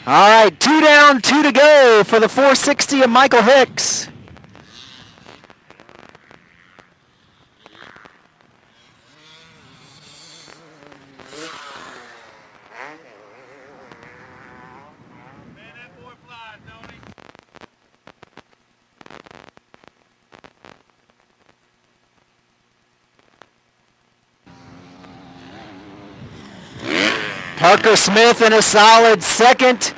All right, 2 down, 2 to go for the 460 of Michael Hicks. Man, that boy flies, don't he? Parker Smith in a solid second.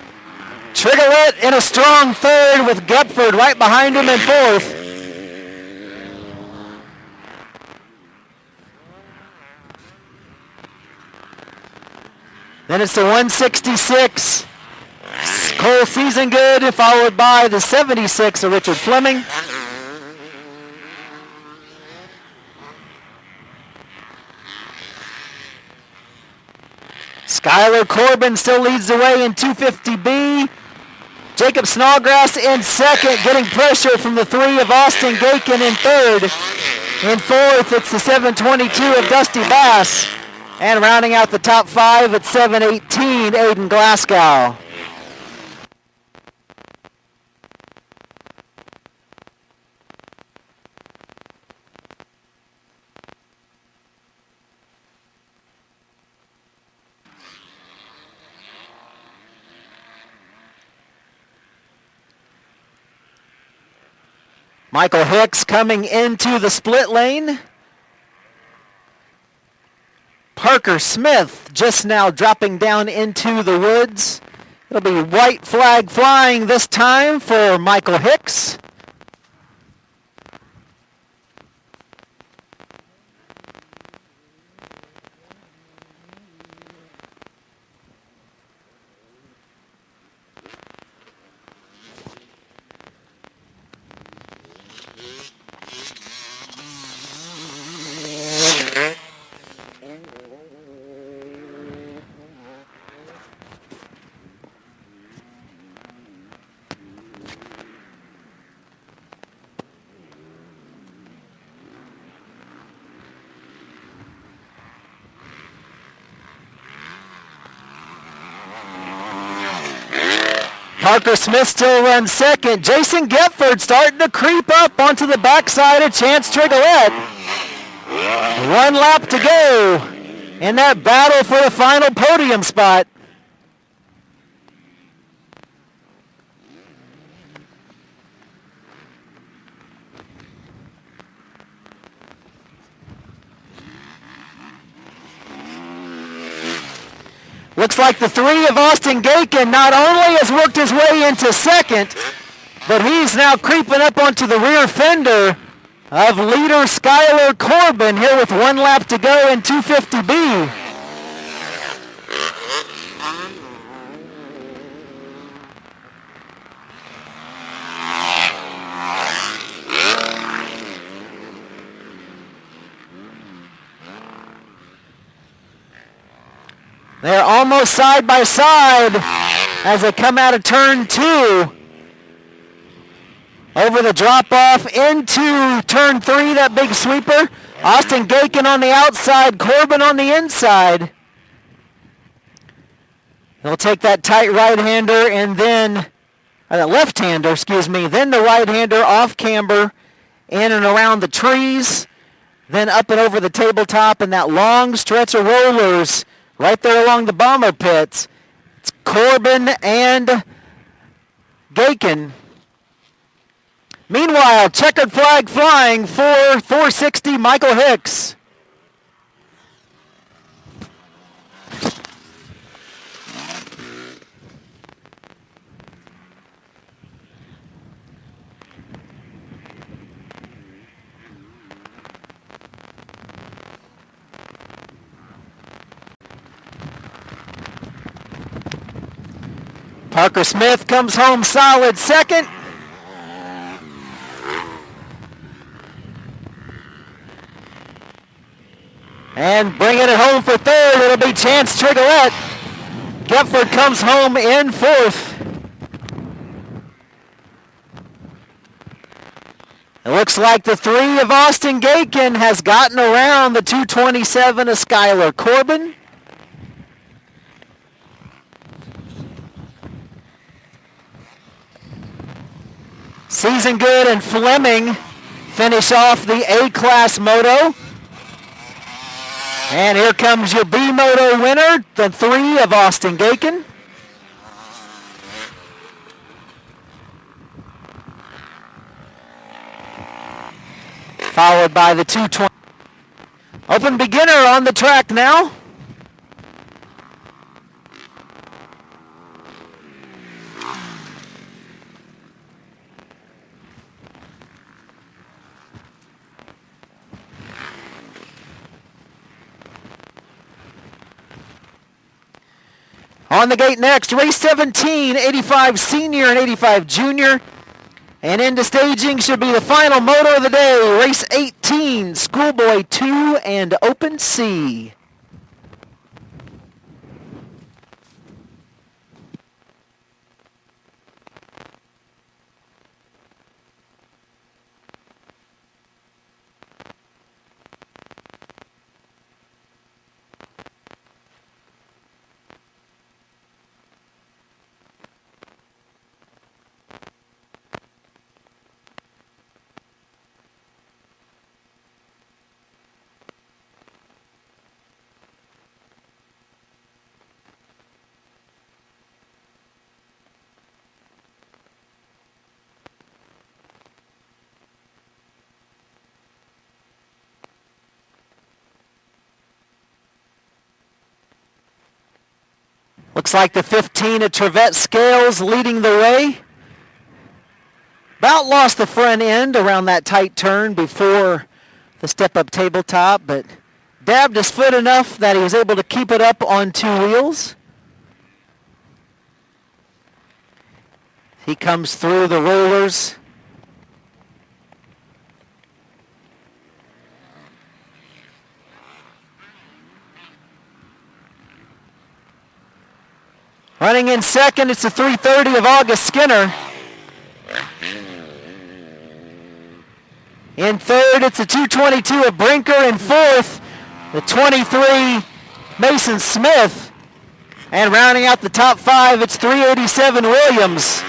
Trigolette in a strong third with Gutford right behind him in fourth. Then it's the 166. Cole Season Good, followed by the 76 of Richard Fleming. Skylar Corbin still leads the way in 250B. Jacob Snodgrass in second, getting pressure from the 3 of Austin Gakin in third. In fourth, it's the 722 of Dusty Bass. And rounding out the top 5 at 7:18, Aiden Glasgow. Michael Hicks coming into the split lane. Parker Smith just now dropping down into the woods. It'll be white flag flying this time for Michael Hicks. Parker Smith still runs second. Jason Getford starting to creep up onto the backside of Chance Trigolette. 1 lap to go in that battle for the final podium spot. Looks like the 3 of Austin Gakin not only has worked his way into second, but he's now creeping up onto the rear fender of leader Skylar Corbin here with 1 lap to go in 250B. They're almost side by side as they come out of turn 2. Over the drop-off into turn 3, that big sweeper. Austin Gakin on the outside, Corbin on the inside. They'll take that tight right-hander and then, left-hander, excuse me, then the right-hander off camber, in and around the trees, then up and over the tabletop and that long stretch of rollers right there along the bomber pits. It's Corbin and Gakin. Meanwhile, checkered flag flying for 460 Michael Hicks. Parker Smith comes home solid second. And bringing it home for third, it'll be Chance Trigolette. Getford comes home in 4th. It looks like the 3 of Austin Gakin has gotten around the 227 of Skylar Corbin. Season Good and Fleming finish off the A-Class Moto. And here comes your B-Moto winner, the 3 of Austin Gakin. Followed by the 220. Open beginner on the track now. On the gate next, race 17, 85 senior and 85 junior. And into staging should be the final moto of the day, race 18, Schoolboy 2 and Open C. Looks like the 15 at Trevette Scales leading the way. About lost the front end around that tight turn before the step-up tabletop, but dabbed his foot enough that he was able to keep it up on two wheels. He comes through the rollers. Running in second, it's the 330 of August Skinner. In third, it's the 222 of Brinker. In fourth, the 23 Mason Smith. And rounding out the top five, it's 387 Williams.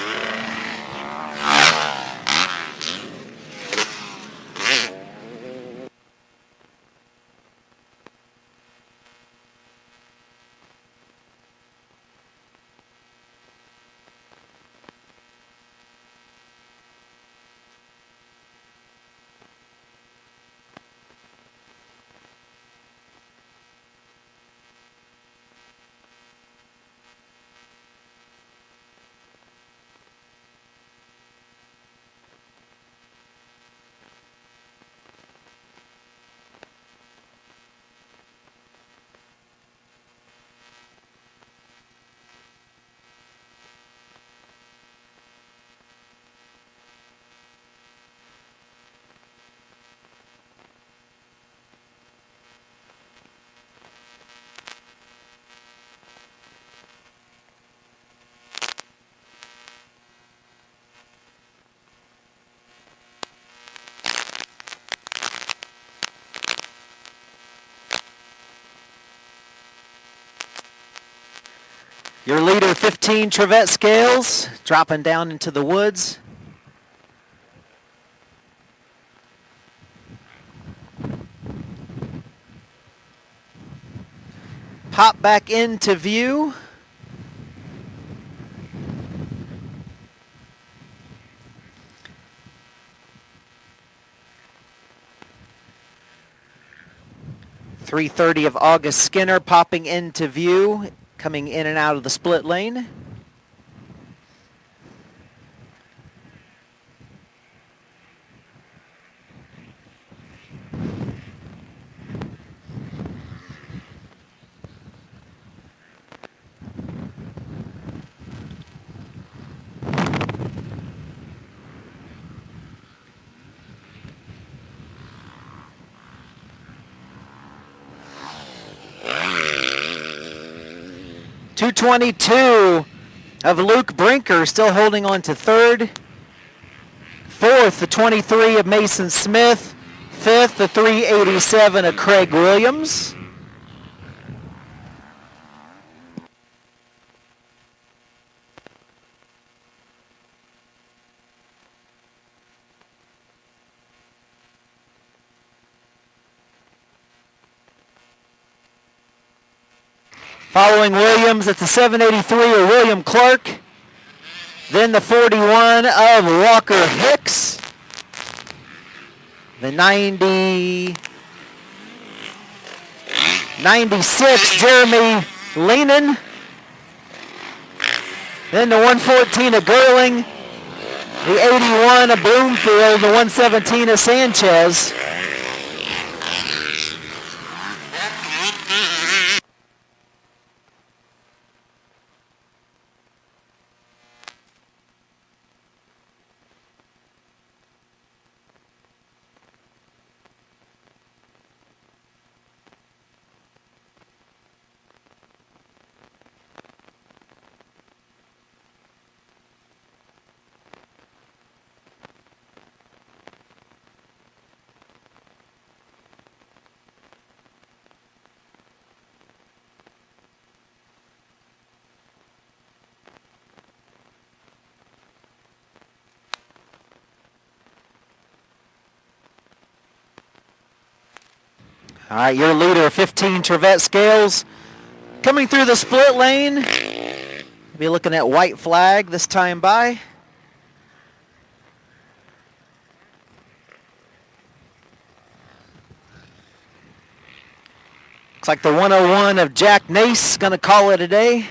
Your leader, 15 Trevette Scales, dropping down into the woods. Pop back into view. .330 of August Skinner popping into view, coming in and out of the split lane. .222 of Luke Brinker still holding on to third. Fourth, the 23 of Mason Smith. Fifth, the 387 of Craig Williams. Following Williams, it's the 783 of William Clark. Then the 41 of Walker Hicks. The 96, Jeremy Lehnan. Then the 114 of Gerling. The 81 of Bloomfield. The 117 of Sanchez. All right, your leader, 15 Trevette Scales, coming through the split lane. Be looking at white flag this time by. Looks like the 101 of Jack Nace going to call it a day.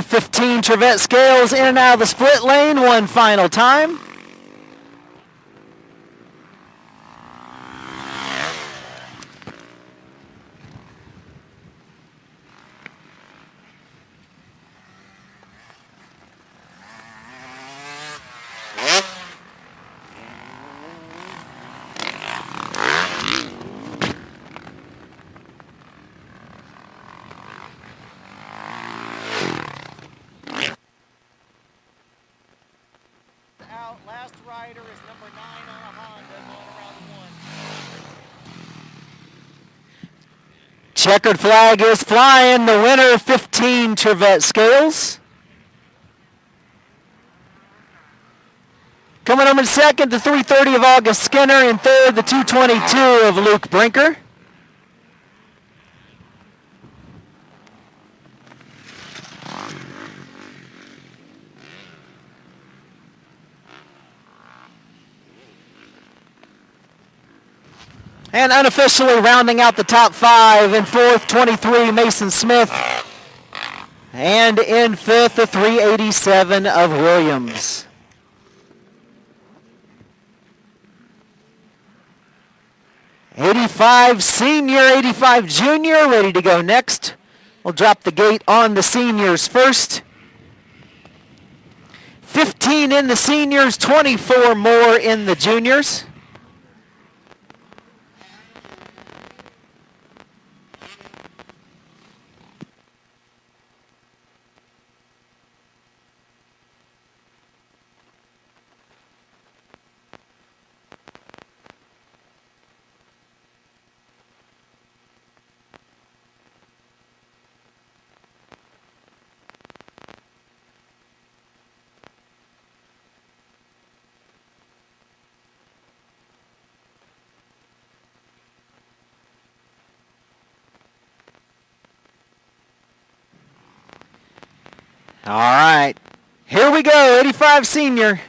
15 Trevette Scales in and out of the split lane one final time. Out. Last rider is number 9 on a Honda going around the 1. Checkered flag is flying. The winner, 15 Trevette Scales. Coming up in second, the 330 of August Skinner. In third, the 222 of Luke Brinker. And unofficially rounding out the top 5, in fourth, 23, Mason Smith. And in fifth, the 387 of Williams. '85 senior, '85 junior, ready to go next. We'll drop the gate on the seniors first. 15 in the seniors, 24 more in the juniors. All right, here we go, '85 senior.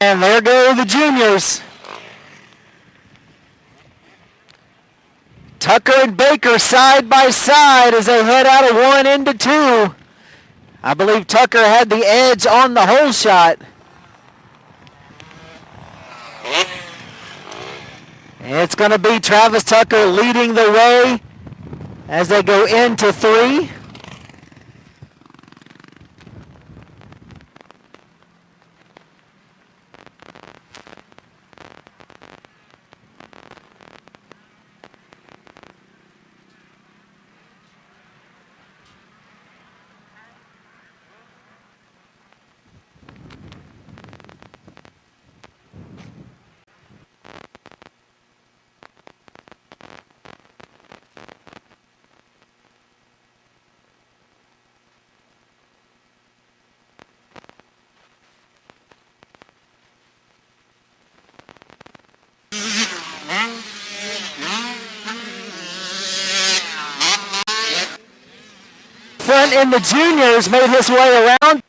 And there go the juniors. Tucker and Baker side by side as they head out of 1 into 2. I believe Tucker had the edge on the hole shot. It's going to be Travis Tucker leading the way as they go into 3. Front in the juniors made his way around.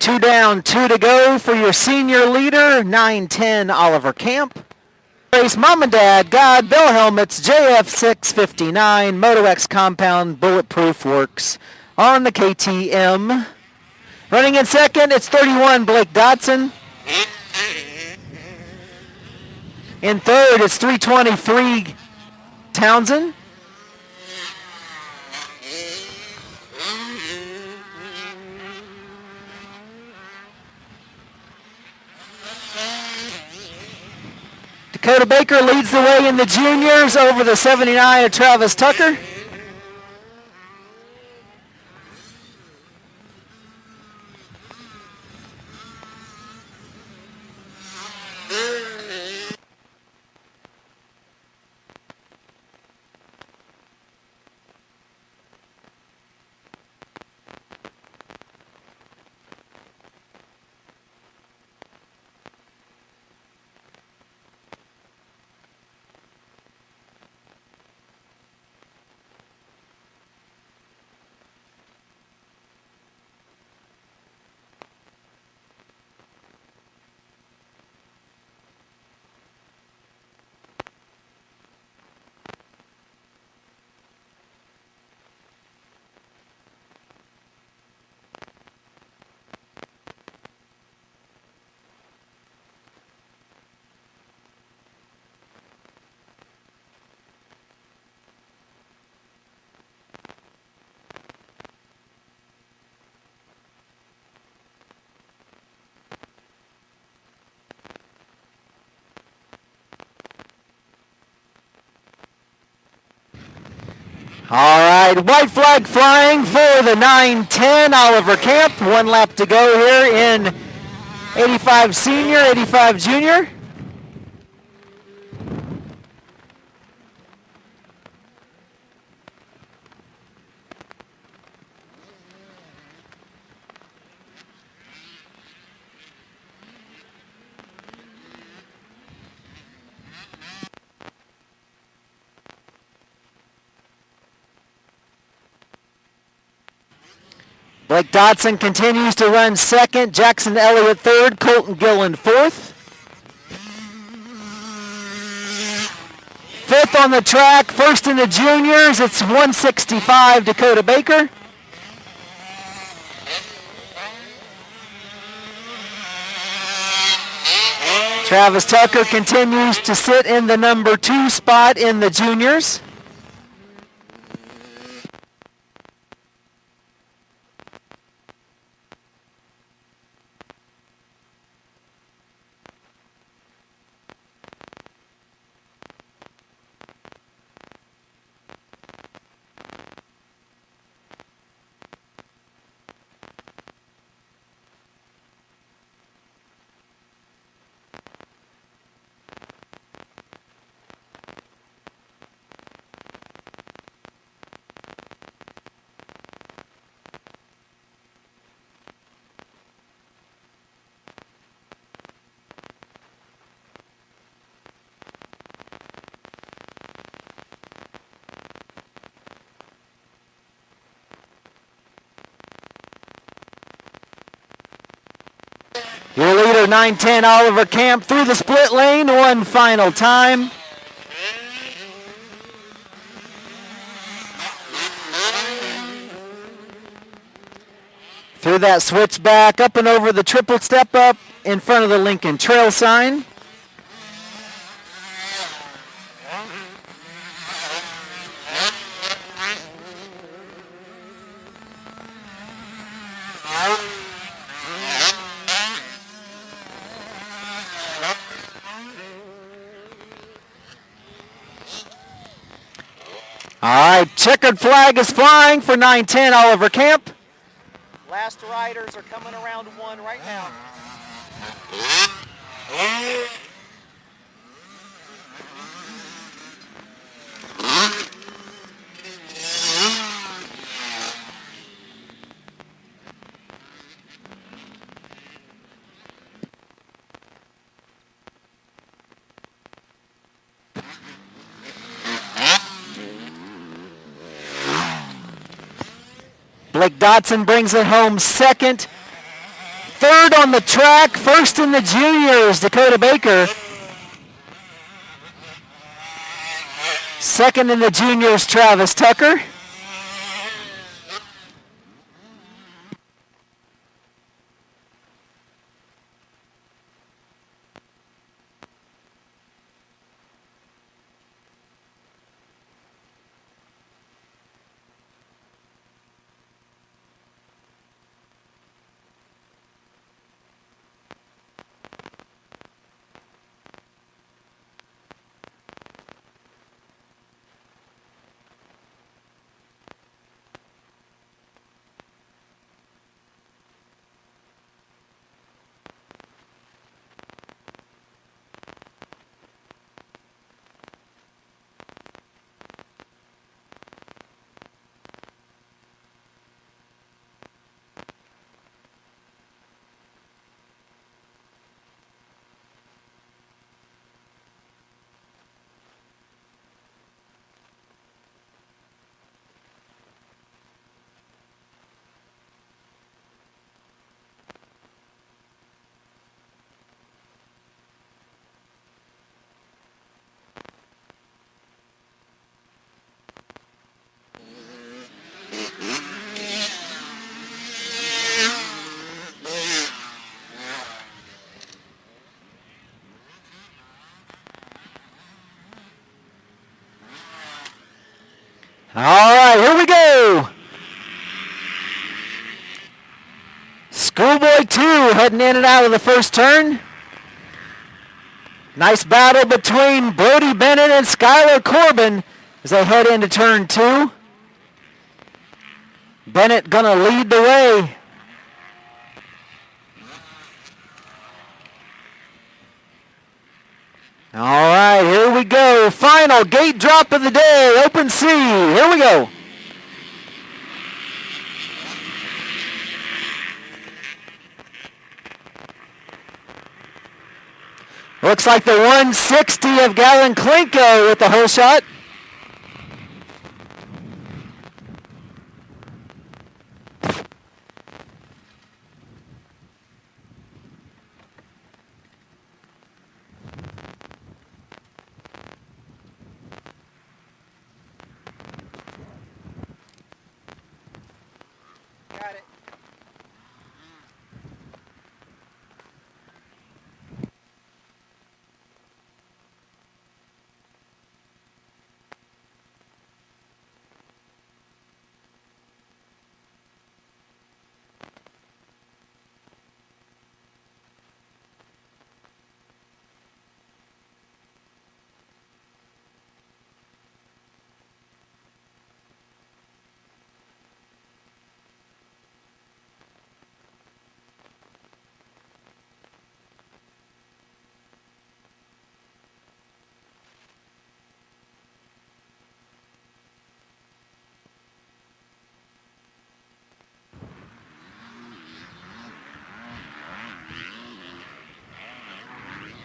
2 down, 2 to go for your senior leader, 9-10 Oliver Camp. Race Mom and Dad, God, Bell Helmets, JF659, MotoX Compound, Bulletproof Works on the KTM. Running in second, it's 31 Blake Dodson. In third, it's 323 Townsend. Dakota Baker leads the way in the juniors over the 79 of Travis Tucker. All right, white flag flying for the 9-10 Oliver Camp. 1 lap to go here in 85 senior, 85 junior. Blake Dodson continues to run second. Jackson Elliott third. Colton Gillen fourth. Fifth on the track. First in the juniors. It's 165 Dakota Baker. Travis Tucker continues to sit in the number 2 spot in the juniors. Your leader, 9-10 Oliver Camp, through the split lane one final time. Through that switchback, up and over the triple step up in front of the Lincoln Trail sign. All right, checkered flag is flying for 9-10 Oliver Camp. Last riders are coming around 1 right now. Blake Dodson brings it home second. third on the track. First in the juniors, Dakota Baker. Second in the juniors, Travis Tucker. All right, here we go. Schoolboy 2 heading in and out of the first turn. Nice battle between Brody Bennett and Skylar Corbin as they head into turn 2. Bennett gonna lead the way. All right, here we go. Final gate drop of the day, open C. Here we go. Looks like the 160 of Galen Klinko with the hole shot. Got it.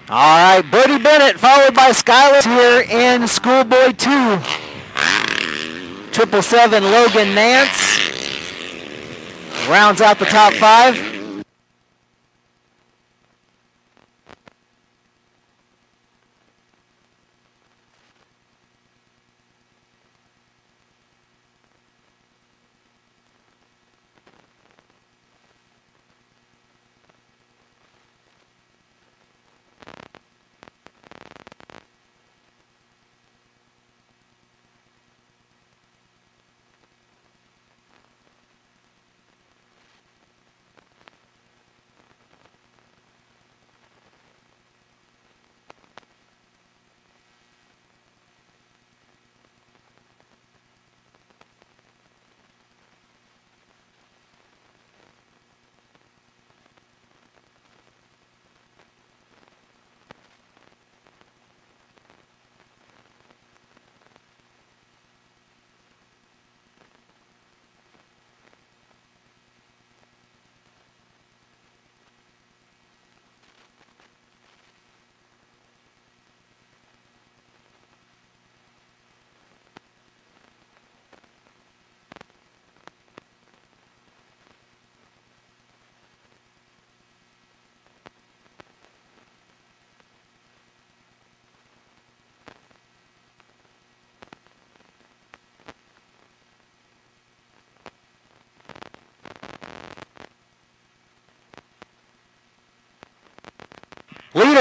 All right, Brody Bennett followed by Skylar here in Schoolboy 2. 777 Logan Nance rounds out the top 5.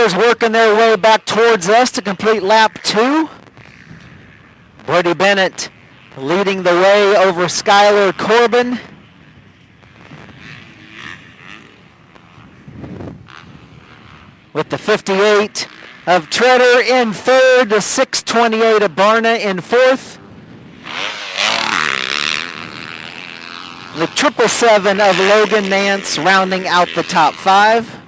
riders working their way back towards us to complete lap 2. Brody Bennett leading the way over Skylar Corbin. With the 58 of Treader in third, the 628 of Barna in fourth. The 777 of Logan Nance rounding out the top 5.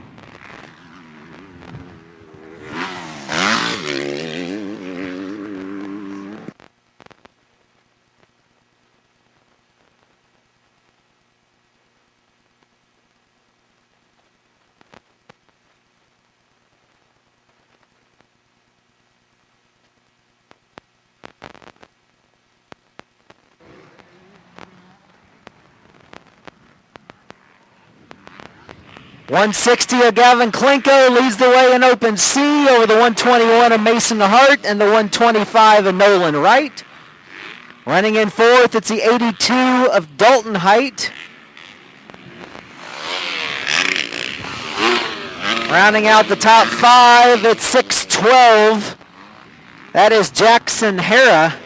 .160 of Gavin Klinko leads the way in open C over the 121 of Mason Hart and the 125 of Nolan Wright. Running in fourth, it's the 82 of Dalton Height. Rounding out the top 5, it's 612. That is Jackson Hara.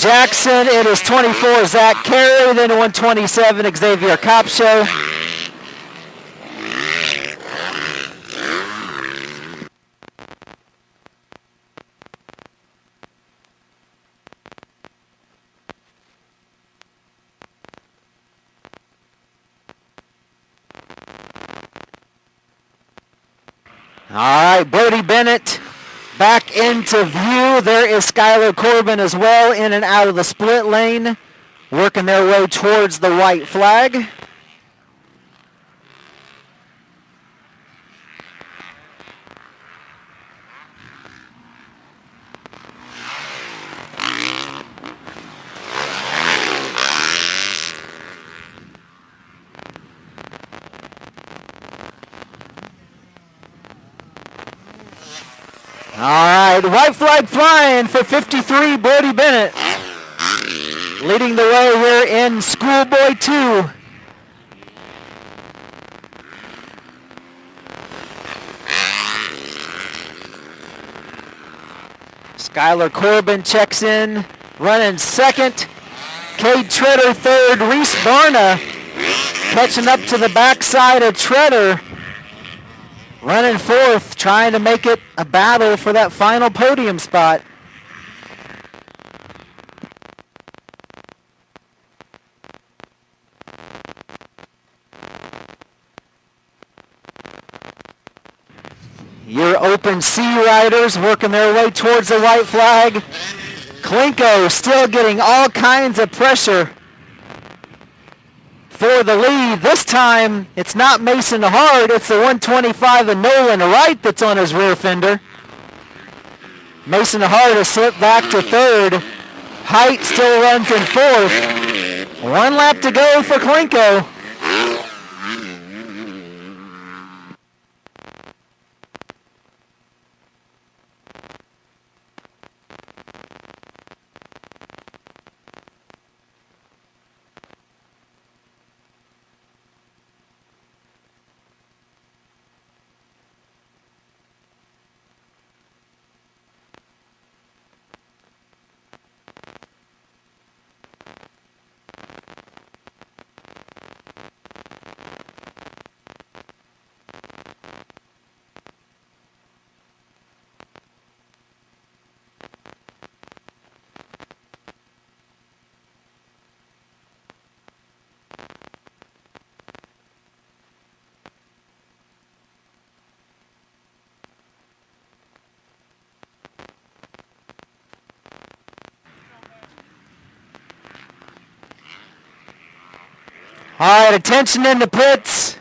Jackson, it is 24 Zach Carey, then 127 Xavier Copshow. All right, Brody Bennett back into view. There is Skylar Corbin as well, in and out of the split lane, working their way towards the white flag. All right, white flag flying for 53, Brody Bennett. Leading the way here in Schoolboy 2. Skylar Corbin checks in, running second. Cade Treader third. Reese Barna catching up to the backside of Treader. Running fourth, trying to make it a battle for that final podium spot. Your open C riders working their way towards the white flag. Klinko still getting all kinds of pressure for the lead. This time, it's not Mason Hart, it's the 125 of Nolan Wright that's on his rear fender. Mason Hart has slipped back to third. Height still runs in fourth. 1 lap to go for Klinko. All right, attention in the pits.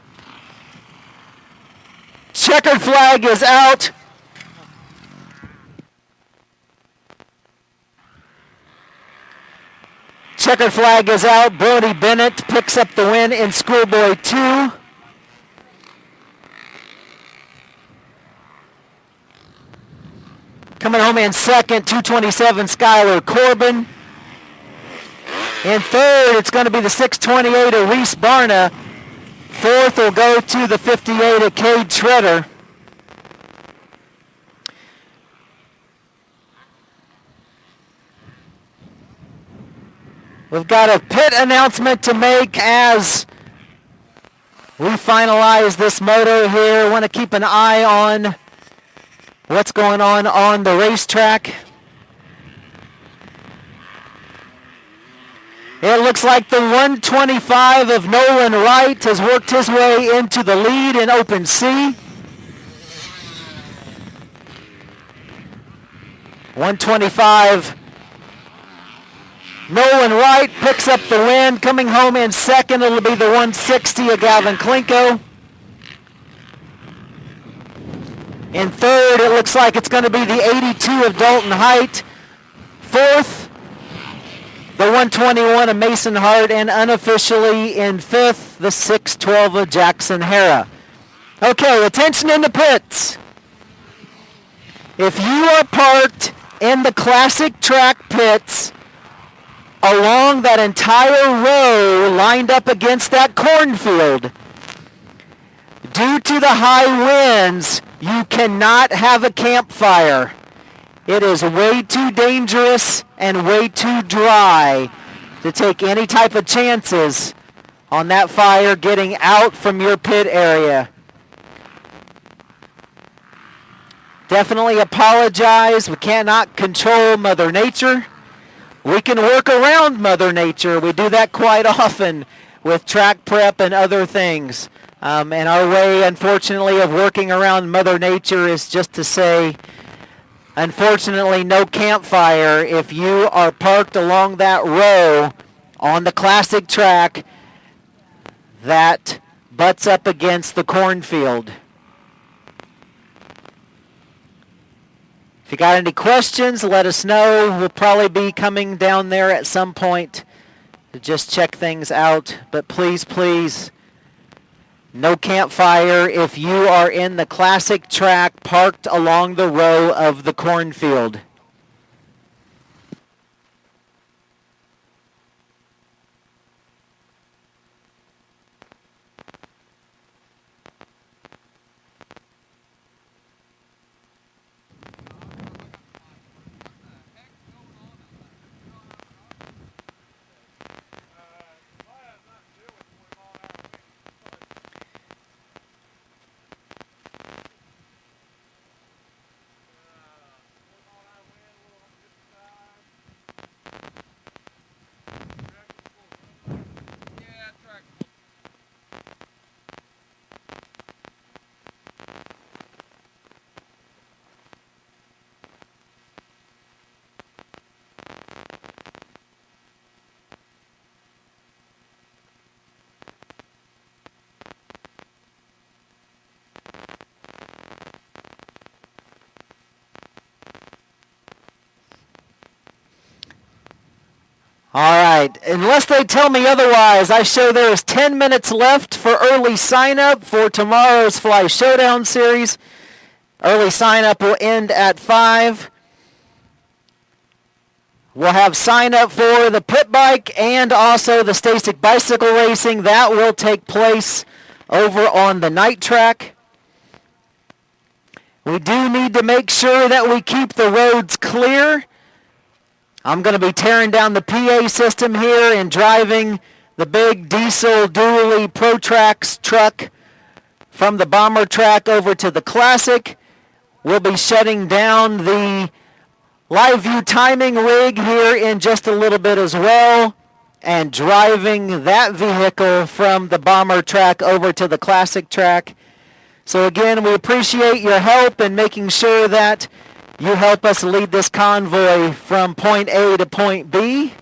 Checkered flag is out. Checkered flag is out. Brody Bennett picks up the win in Schoolboy 2. Coming home in second, 227 Skylar Corbin. In third, it's going to be the 628 of Reese Barna. Fourth will go to the 58 of Cade Schroeder. We've got a pit announcement to make as we finalize this moto here. Want to keep an eye on what's going on the racetrack. It looks like the 125 of Nolan Wright has worked his way into the lead in Open C. 125, Nolan Wright picks up the win. Coming home in second, it'll be the 160 of Gavin Klinko. In third, it looks like it's going to be the 82 of Dalton Height. Fourth, the 121 of Mason Hart, and unofficially in fifth, the 612 of Jackson Hara. Okay, attention in the pits. If you are parked in the classic track pits along that entire row lined up against that cornfield, due to the high winds, you cannot have a campfire. It is way too dangerous and way too dry to take any type of chances on that fire getting out from your pit area. Definitely apologize. We cannot control Mother Nature. We can work around Mother Nature. We do that quite often with track prep and other things. And our way, unfortunately, of working around Mother Nature is just to say, unfortunately, no campfire if you are parked along that row on the classic track that butts up against the cornfield. If you got any questions, let us know. We'll probably be coming down there at some point to just check things out. But please, please, no campfire if you are in the classic track parked along the row of the cornfield. All right, unless they tell me otherwise, I show there is 10 minutes left for early sign-up for tomorrow's Fly Showdown series. Early sign-up will end at 5. We'll have sign-up for the pit bike and also the Stasic bicycle racing. That will take place over on the night track. We do need to make sure that we keep the roads clear. I'm going to be tearing down the PA system here and driving the big diesel dually ProTrax truck from the bomber track over to the Classic. We'll be shutting down the LiveView timing rig here in just a little bit as well and driving that vehicle from the bomber track over to the Classic track. So again, we appreciate your help in making sure that you help us lead this convoy from point A to point B.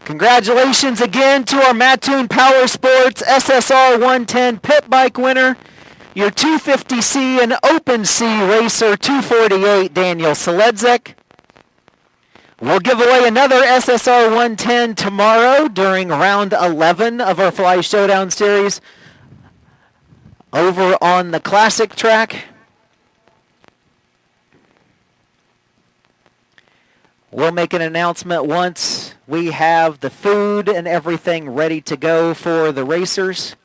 Congratulations again to our Mattoon Power Sports SSR 110 pit bike winner, your 250C and Open C racer 248, Daniel Seledzek. We'll give away another SSR 110 tomorrow during round 11 of our Fly Showdown series over on the classic track. We'll make an announcement once we have the food and everything ready to go for the racers.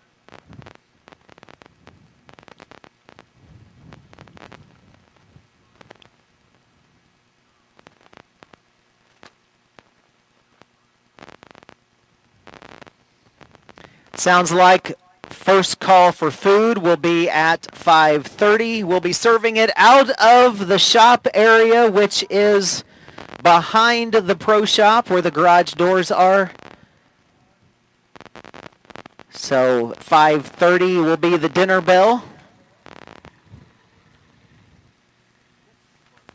Sounds like first call for food will be at 5:30. We'll be serving it out of the shop area, which is behind the pro shop where the garage doors are. So 5:30 will be the dinner bell.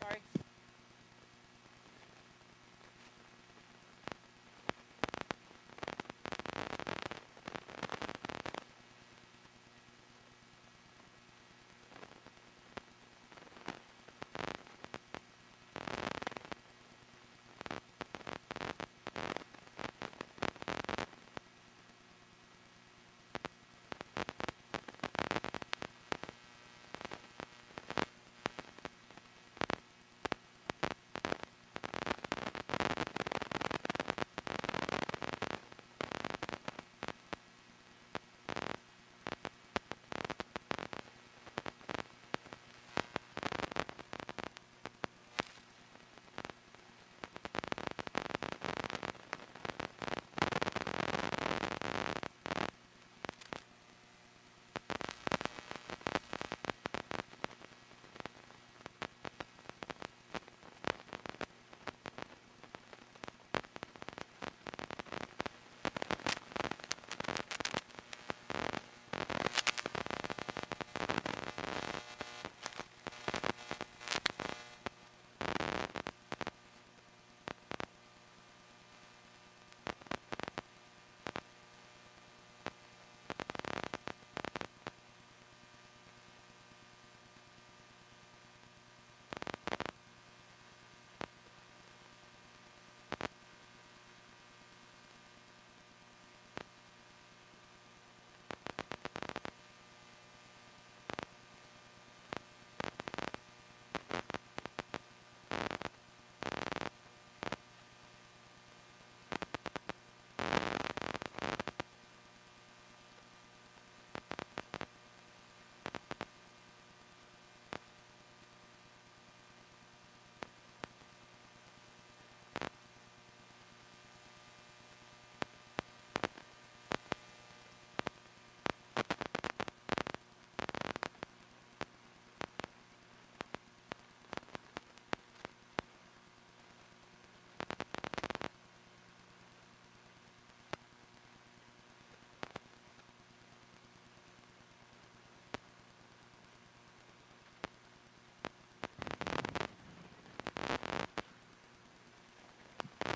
Sorry.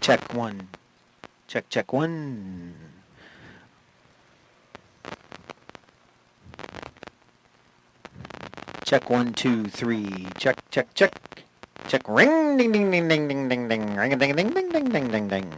Check one. Check one. Check 1, 2, 3. Check. Check ring ding ding ding ding ding ding ding ring a ding ding ding ding ding ding ding.